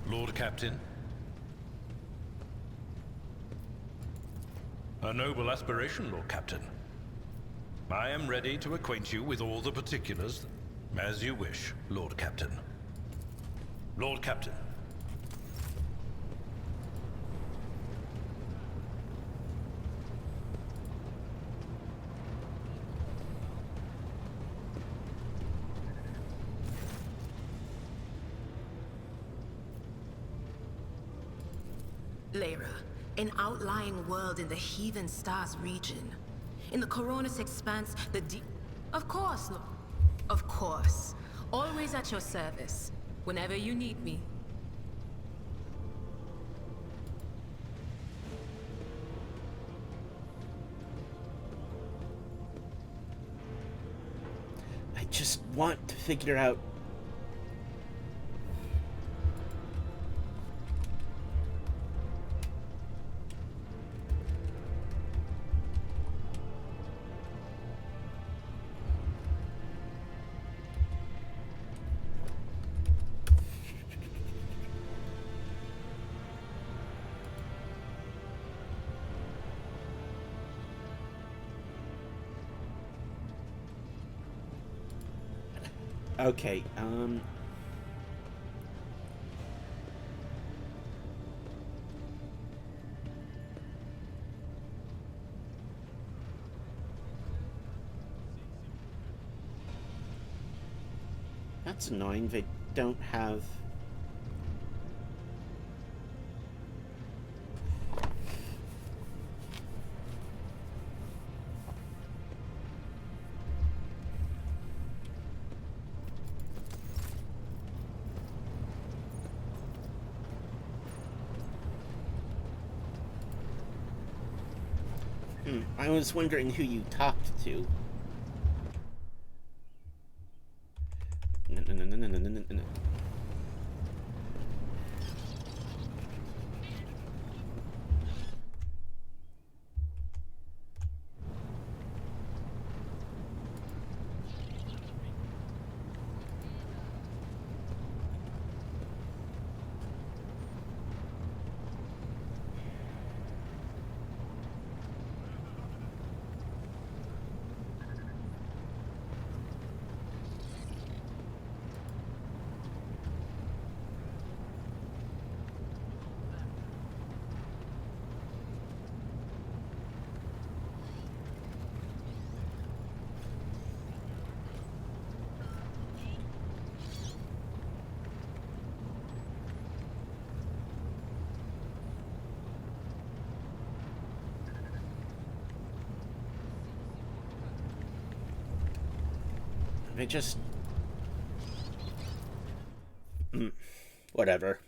Lord Captain. A noble aspiration, Lord Captain. I am ready to acquaint you with all the particulars, as you wish, Lord Captain. Lord Captain. Lyra, an outlying world in the Heathen Stars region. In the Koronus Expanse, Of course, of course. Always at your service, whenever you need me. I just want to figure out... Okay, that's annoying. They don't have... I was wondering who you talked to. No. They just... whatever.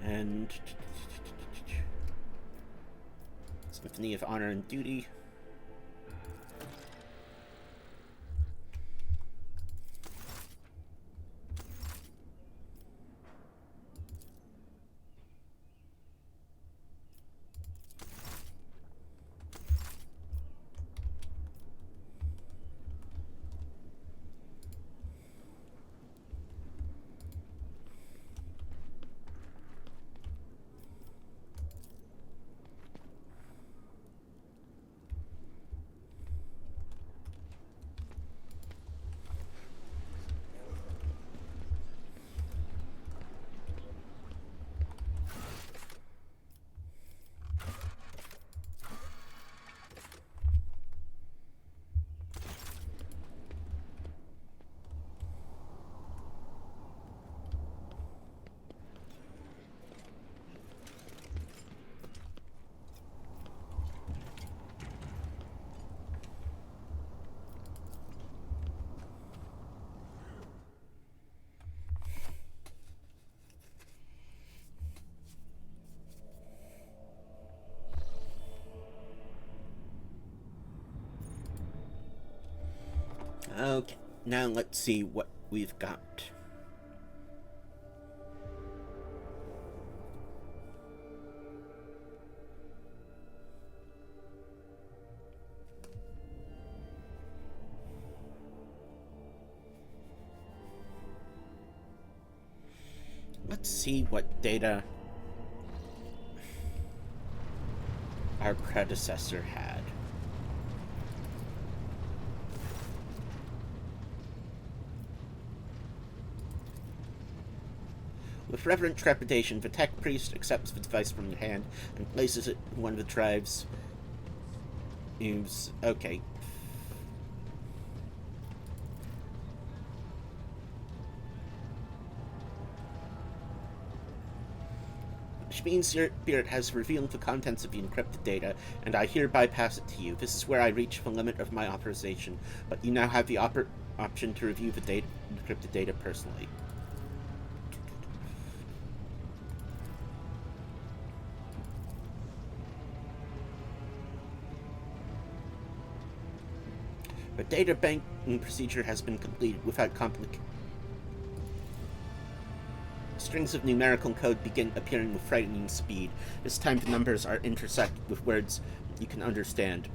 And Symphony of Honor and Duty. Okay, now let's see what we've got. Let's see what data our predecessor had. With reverent trepidation, the tech priest accepts the device from your hand and places it in one of the drives. Okay. Machine Spirit has revealed the contents of the encrypted data, and I hereby pass it to you. This is where I reach the limit of my authorization, but you now have the option to review the encrypted data personally. The data banking procedure has been completed without complication. Strings of numerical code begin appearing with frightening speed. This time the numbers are intersected with words you can understand.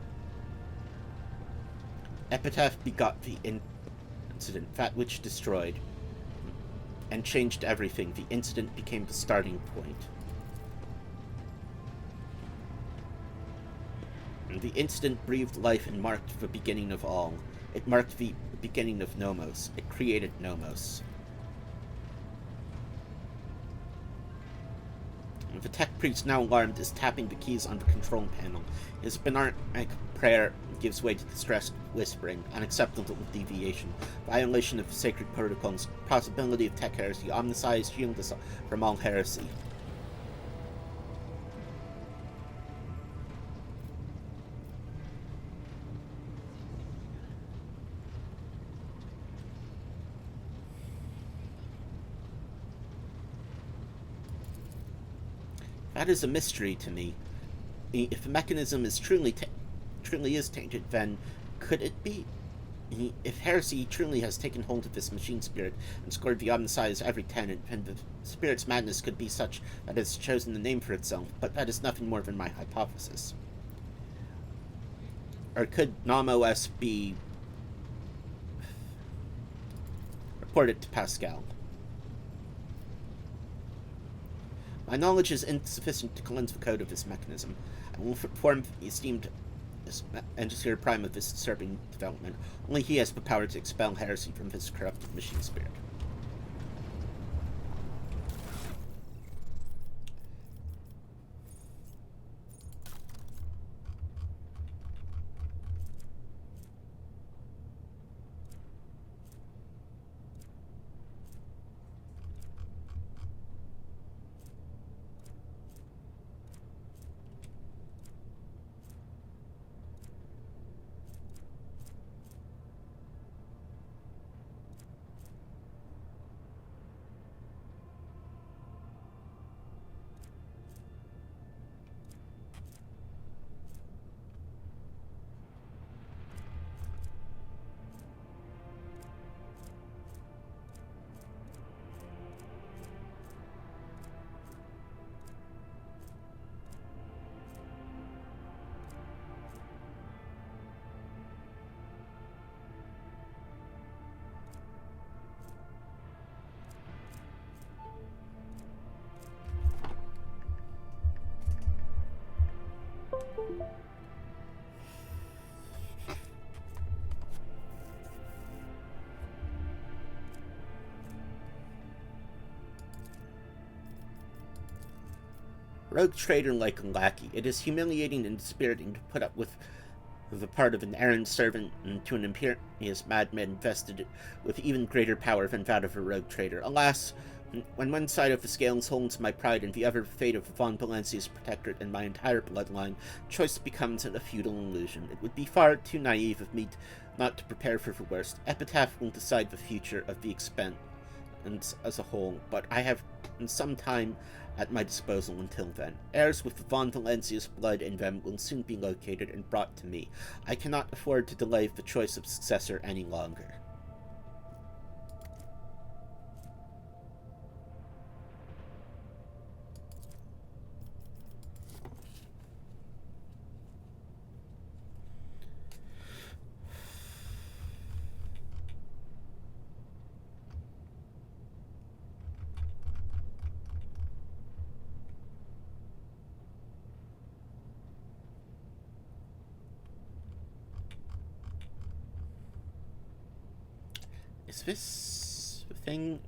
Epitaph begot the incident, that which destroyed and changed everything. The incident became the starting point. The incident breathed life and marked the beginning of all. It marked the beginning of Nomos. It created Nomos. The tech priest, now alarmed, is tapping the keys on the control panel. His benign prayer gives way to distressed whispering. Unacceptable deviation. Violation of sacred protocols. Possibility of tech heresy. Omniscience shield us from all heresy. That is a mystery to me. If the mechanism is truly is tainted, then could it be? If heresy truly has taken hold of this machine spirit and scored the omniscience every tenant, then the spirit's madness could be such that it has chosen the name for itself, but that is nothing more than my hypothesis. Or could NOM-OS be reported to Pascal? My knowledge is insufficient to cleanse the code of this mechanism. I will inform the esteemed Engineer Prime of this disturbing development. Only he has the power to expel heresy from this corrupted machine spirit. Rogue trader like a lackey. It is humiliating and dispiriting to put up with the part of an errand servant to an imperious madman vested with even greater power than that of a rogue trader. Alas, when one side of the scales holds my pride and the other the fate of von Valancius' protectorate and my entire bloodline, choice becomes a futile illusion. It would be far too naive of me not to prepare for the worst. Epitaph will decide the future of the Expanse as a whole, but I have some time at my disposal until then. Heirs with von Valancius' blood in them will soon be located and brought to me. I cannot afford to delay the choice of successor any longer. Is this thing...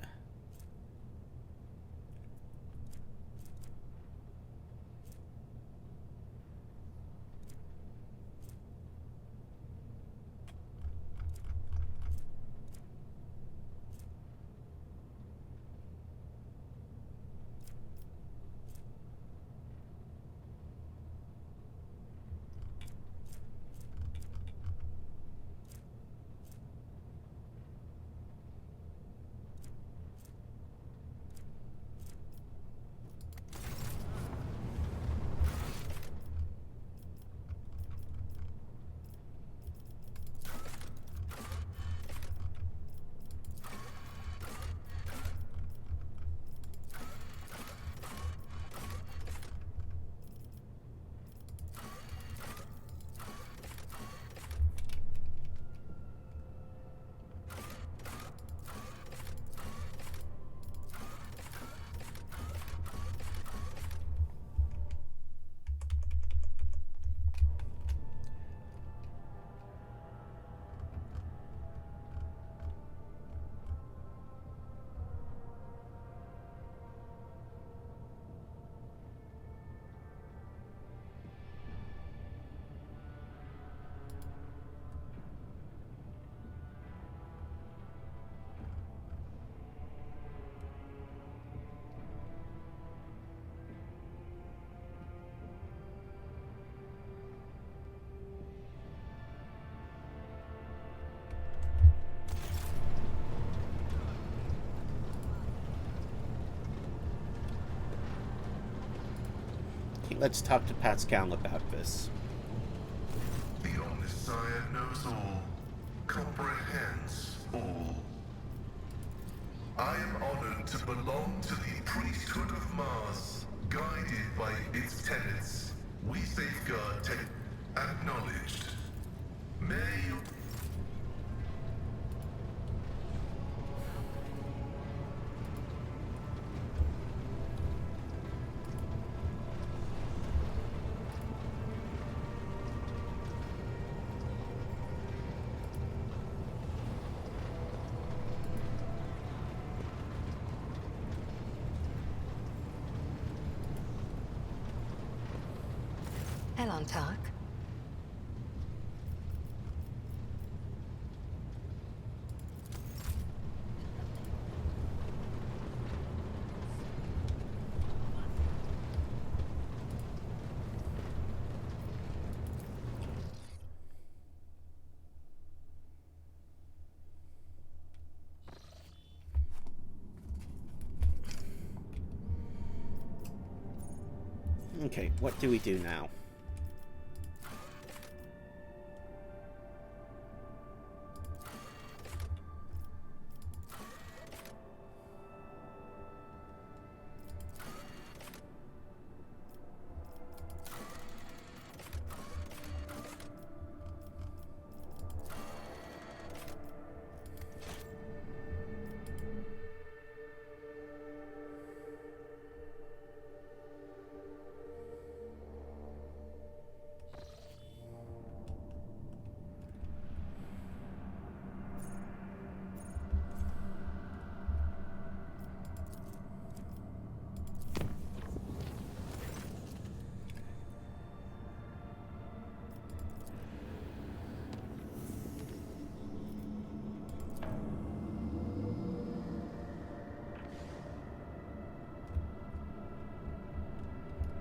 Let's talk to Pascal about this. The Omniscient knows all, comprehends all. I am honored to belong to the priesthood of Mars, guided by its tenets. We safeguard acknowledged. May you... Elantark? Okay, what do we do now?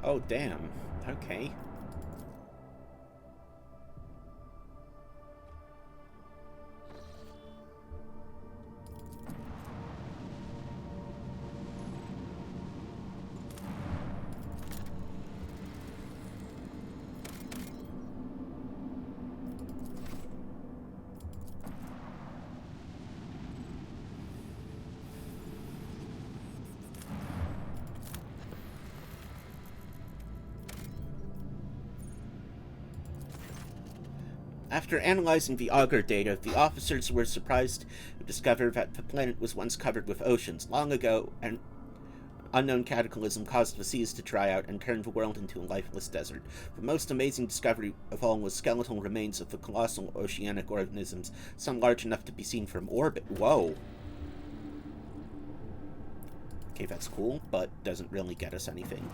Oh, damn. Okay. After analyzing the auger data, the officers were surprised to discover that the planet was once covered with oceans. Long ago, an unknown cataclysm caused the seas to dry out and turned the world into a lifeless desert. The most amazing discovery of all was skeletal remains of the colossal oceanic organisms, some large enough to be seen from orbit. Whoa. Okay, that's cool, but doesn't really get us anything.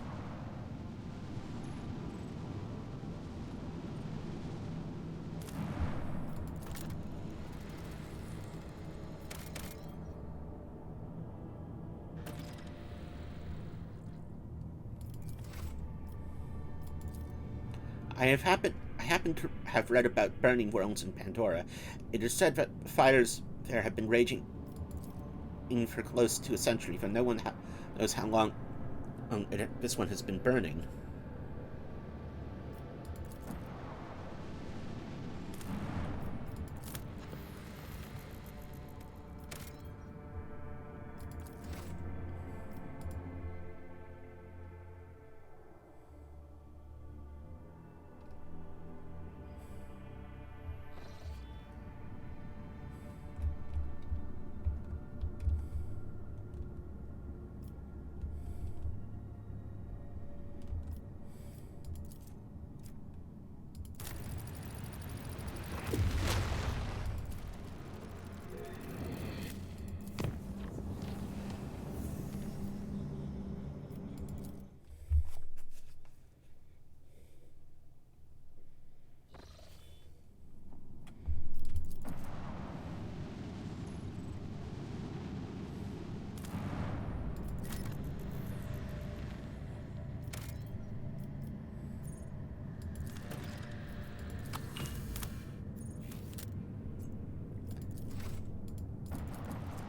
I happen to have read about burning worlds in Pandora. It is said that fires there have been raging for close to a century, but no one knows how long this one has been burning.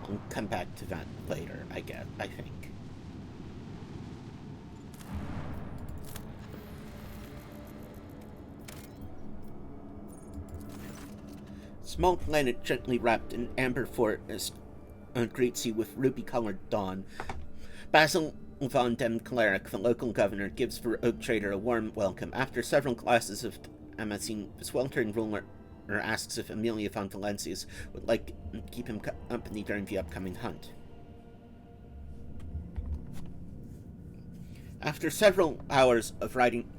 I'll come back to that later, I think. Small planet gently wrapped in amber forest greets you with ruby-colored dawn. Basil von dem Cleric, the local governor, gives the oak trader a warm welcome. After several glasses of Damascene, the sweltering ruler asks if Amelia von Valancius would like to keep him company during the upcoming hunt. After several hours of riding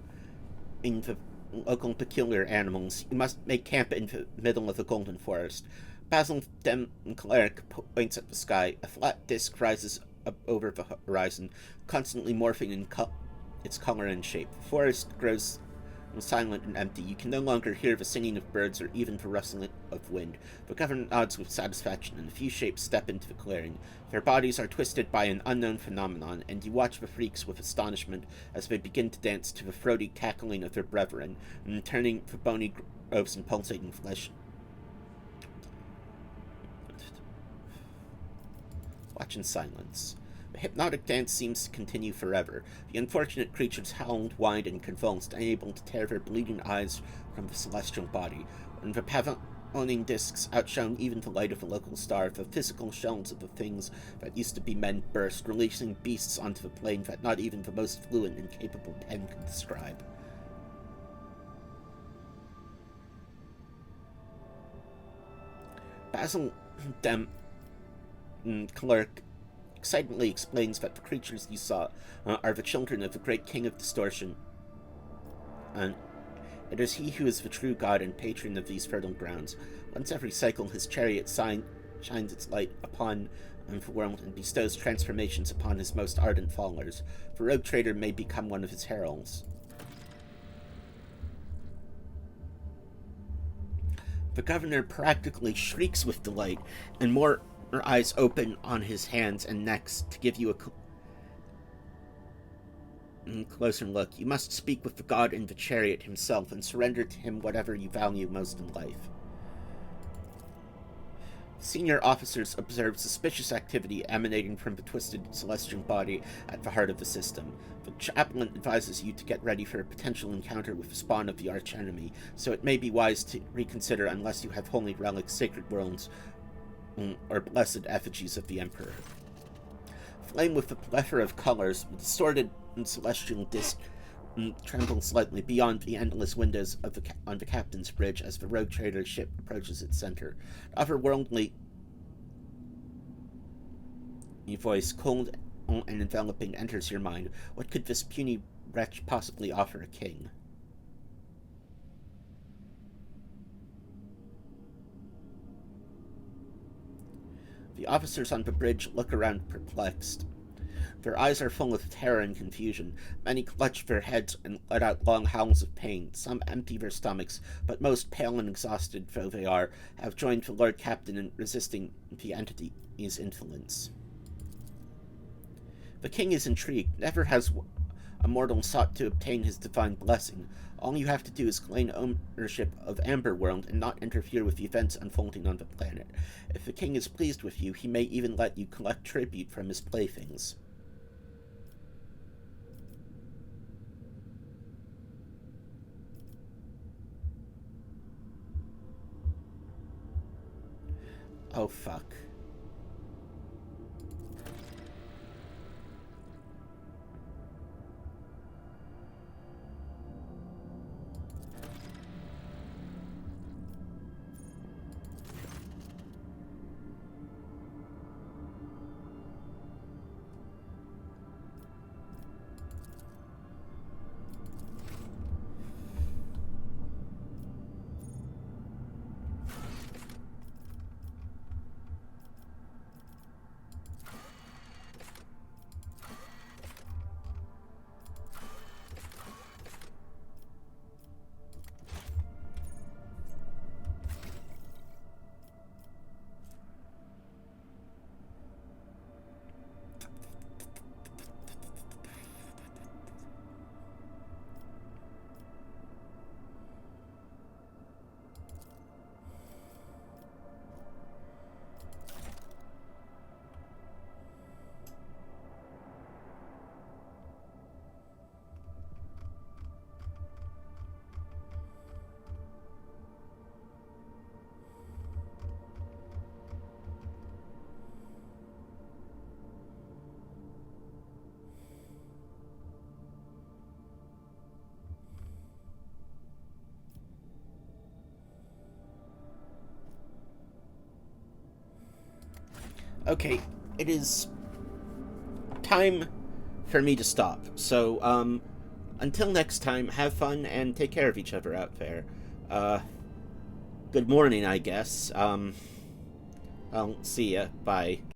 in the local peculiar animals, you must make camp in the middle of the Golden Forest. Basil dem Cleric points at the sky. A flat disk rises up over the horizon, constantly morphing in its color and shape. The forest grows silent and empty. You can no longer hear the singing of birds or even the rustling of wind. The governor nods with satisfaction, and a few shapes step into the clearing. Their bodies are twisted by an unknown phenomenon, and you watch the freaks with astonishment as they begin to dance to the throaty cackling of their brethren, and turning the bony growths and pulsating flesh. Watch in silence. The hypnotic dance seems to continue forever. The unfortunate creatures howled, whined, and convulsed, unable to tear their bleeding eyes from the celestial body. When the pavilion discs outshone even the light of the local star, the physical shells of the things that used to be men burst, releasing beasts onto the plain that not even the most fluent and capable pen could describe. Basil dem Clerk excitedly explains that the creatures you saw are the children of the great king of distortion, and it is he who is the true god and patron of these fertile grounds. Once every cycle, his chariot shines its light upon the world and bestows transformations upon his most ardent followers. The rogue trader may become one of his heralds. The governor practically shrieks with delight, and more eyes open on his hands and necks to give you Closer look. You must speak with the god in the chariot himself and surrender to him whatever you value most in life. Senior officers observe suspicious activity emanating from the twisted celestial body at the heart of the system. The chaplain advises you to get ready for a potential encounter with the spawn of the archenemy, so it may be wise to reconsider unless you have holy relics, sacred worlds, or blessed effigies of the Emperor. Flame with a plethora of colors, the distorted and celestial disc trembles slightly beyond the endless windows of on the captain's bridge as the rogue trader ship approaches its center. Otherworldly voice, cold and enveloping, enters your mind. What could this puny wretch possibly offer a king? The officers on the bridge look around perplexed. Their eyes are full of terror and confusion. Many clutch their heads and let out long howls of pain. Some empty their stomachs, but most, pale and exhausted though they are, have joined the Lord Captain in resisting the entity's influence. The king is intrigued. Never has a mortal sought to obtain his divine blessing. All you have to do is claim ownership of Amberworld and not interfere with the events unfolding on the planet. If the king is pleased with you, he may even let you collect tribute from his playthings. Oh, fuck. Okay, it is time for me to stop. So, until next time, have fun and take care of each other out there. Good morning, I guess. I'll see ya. Bye.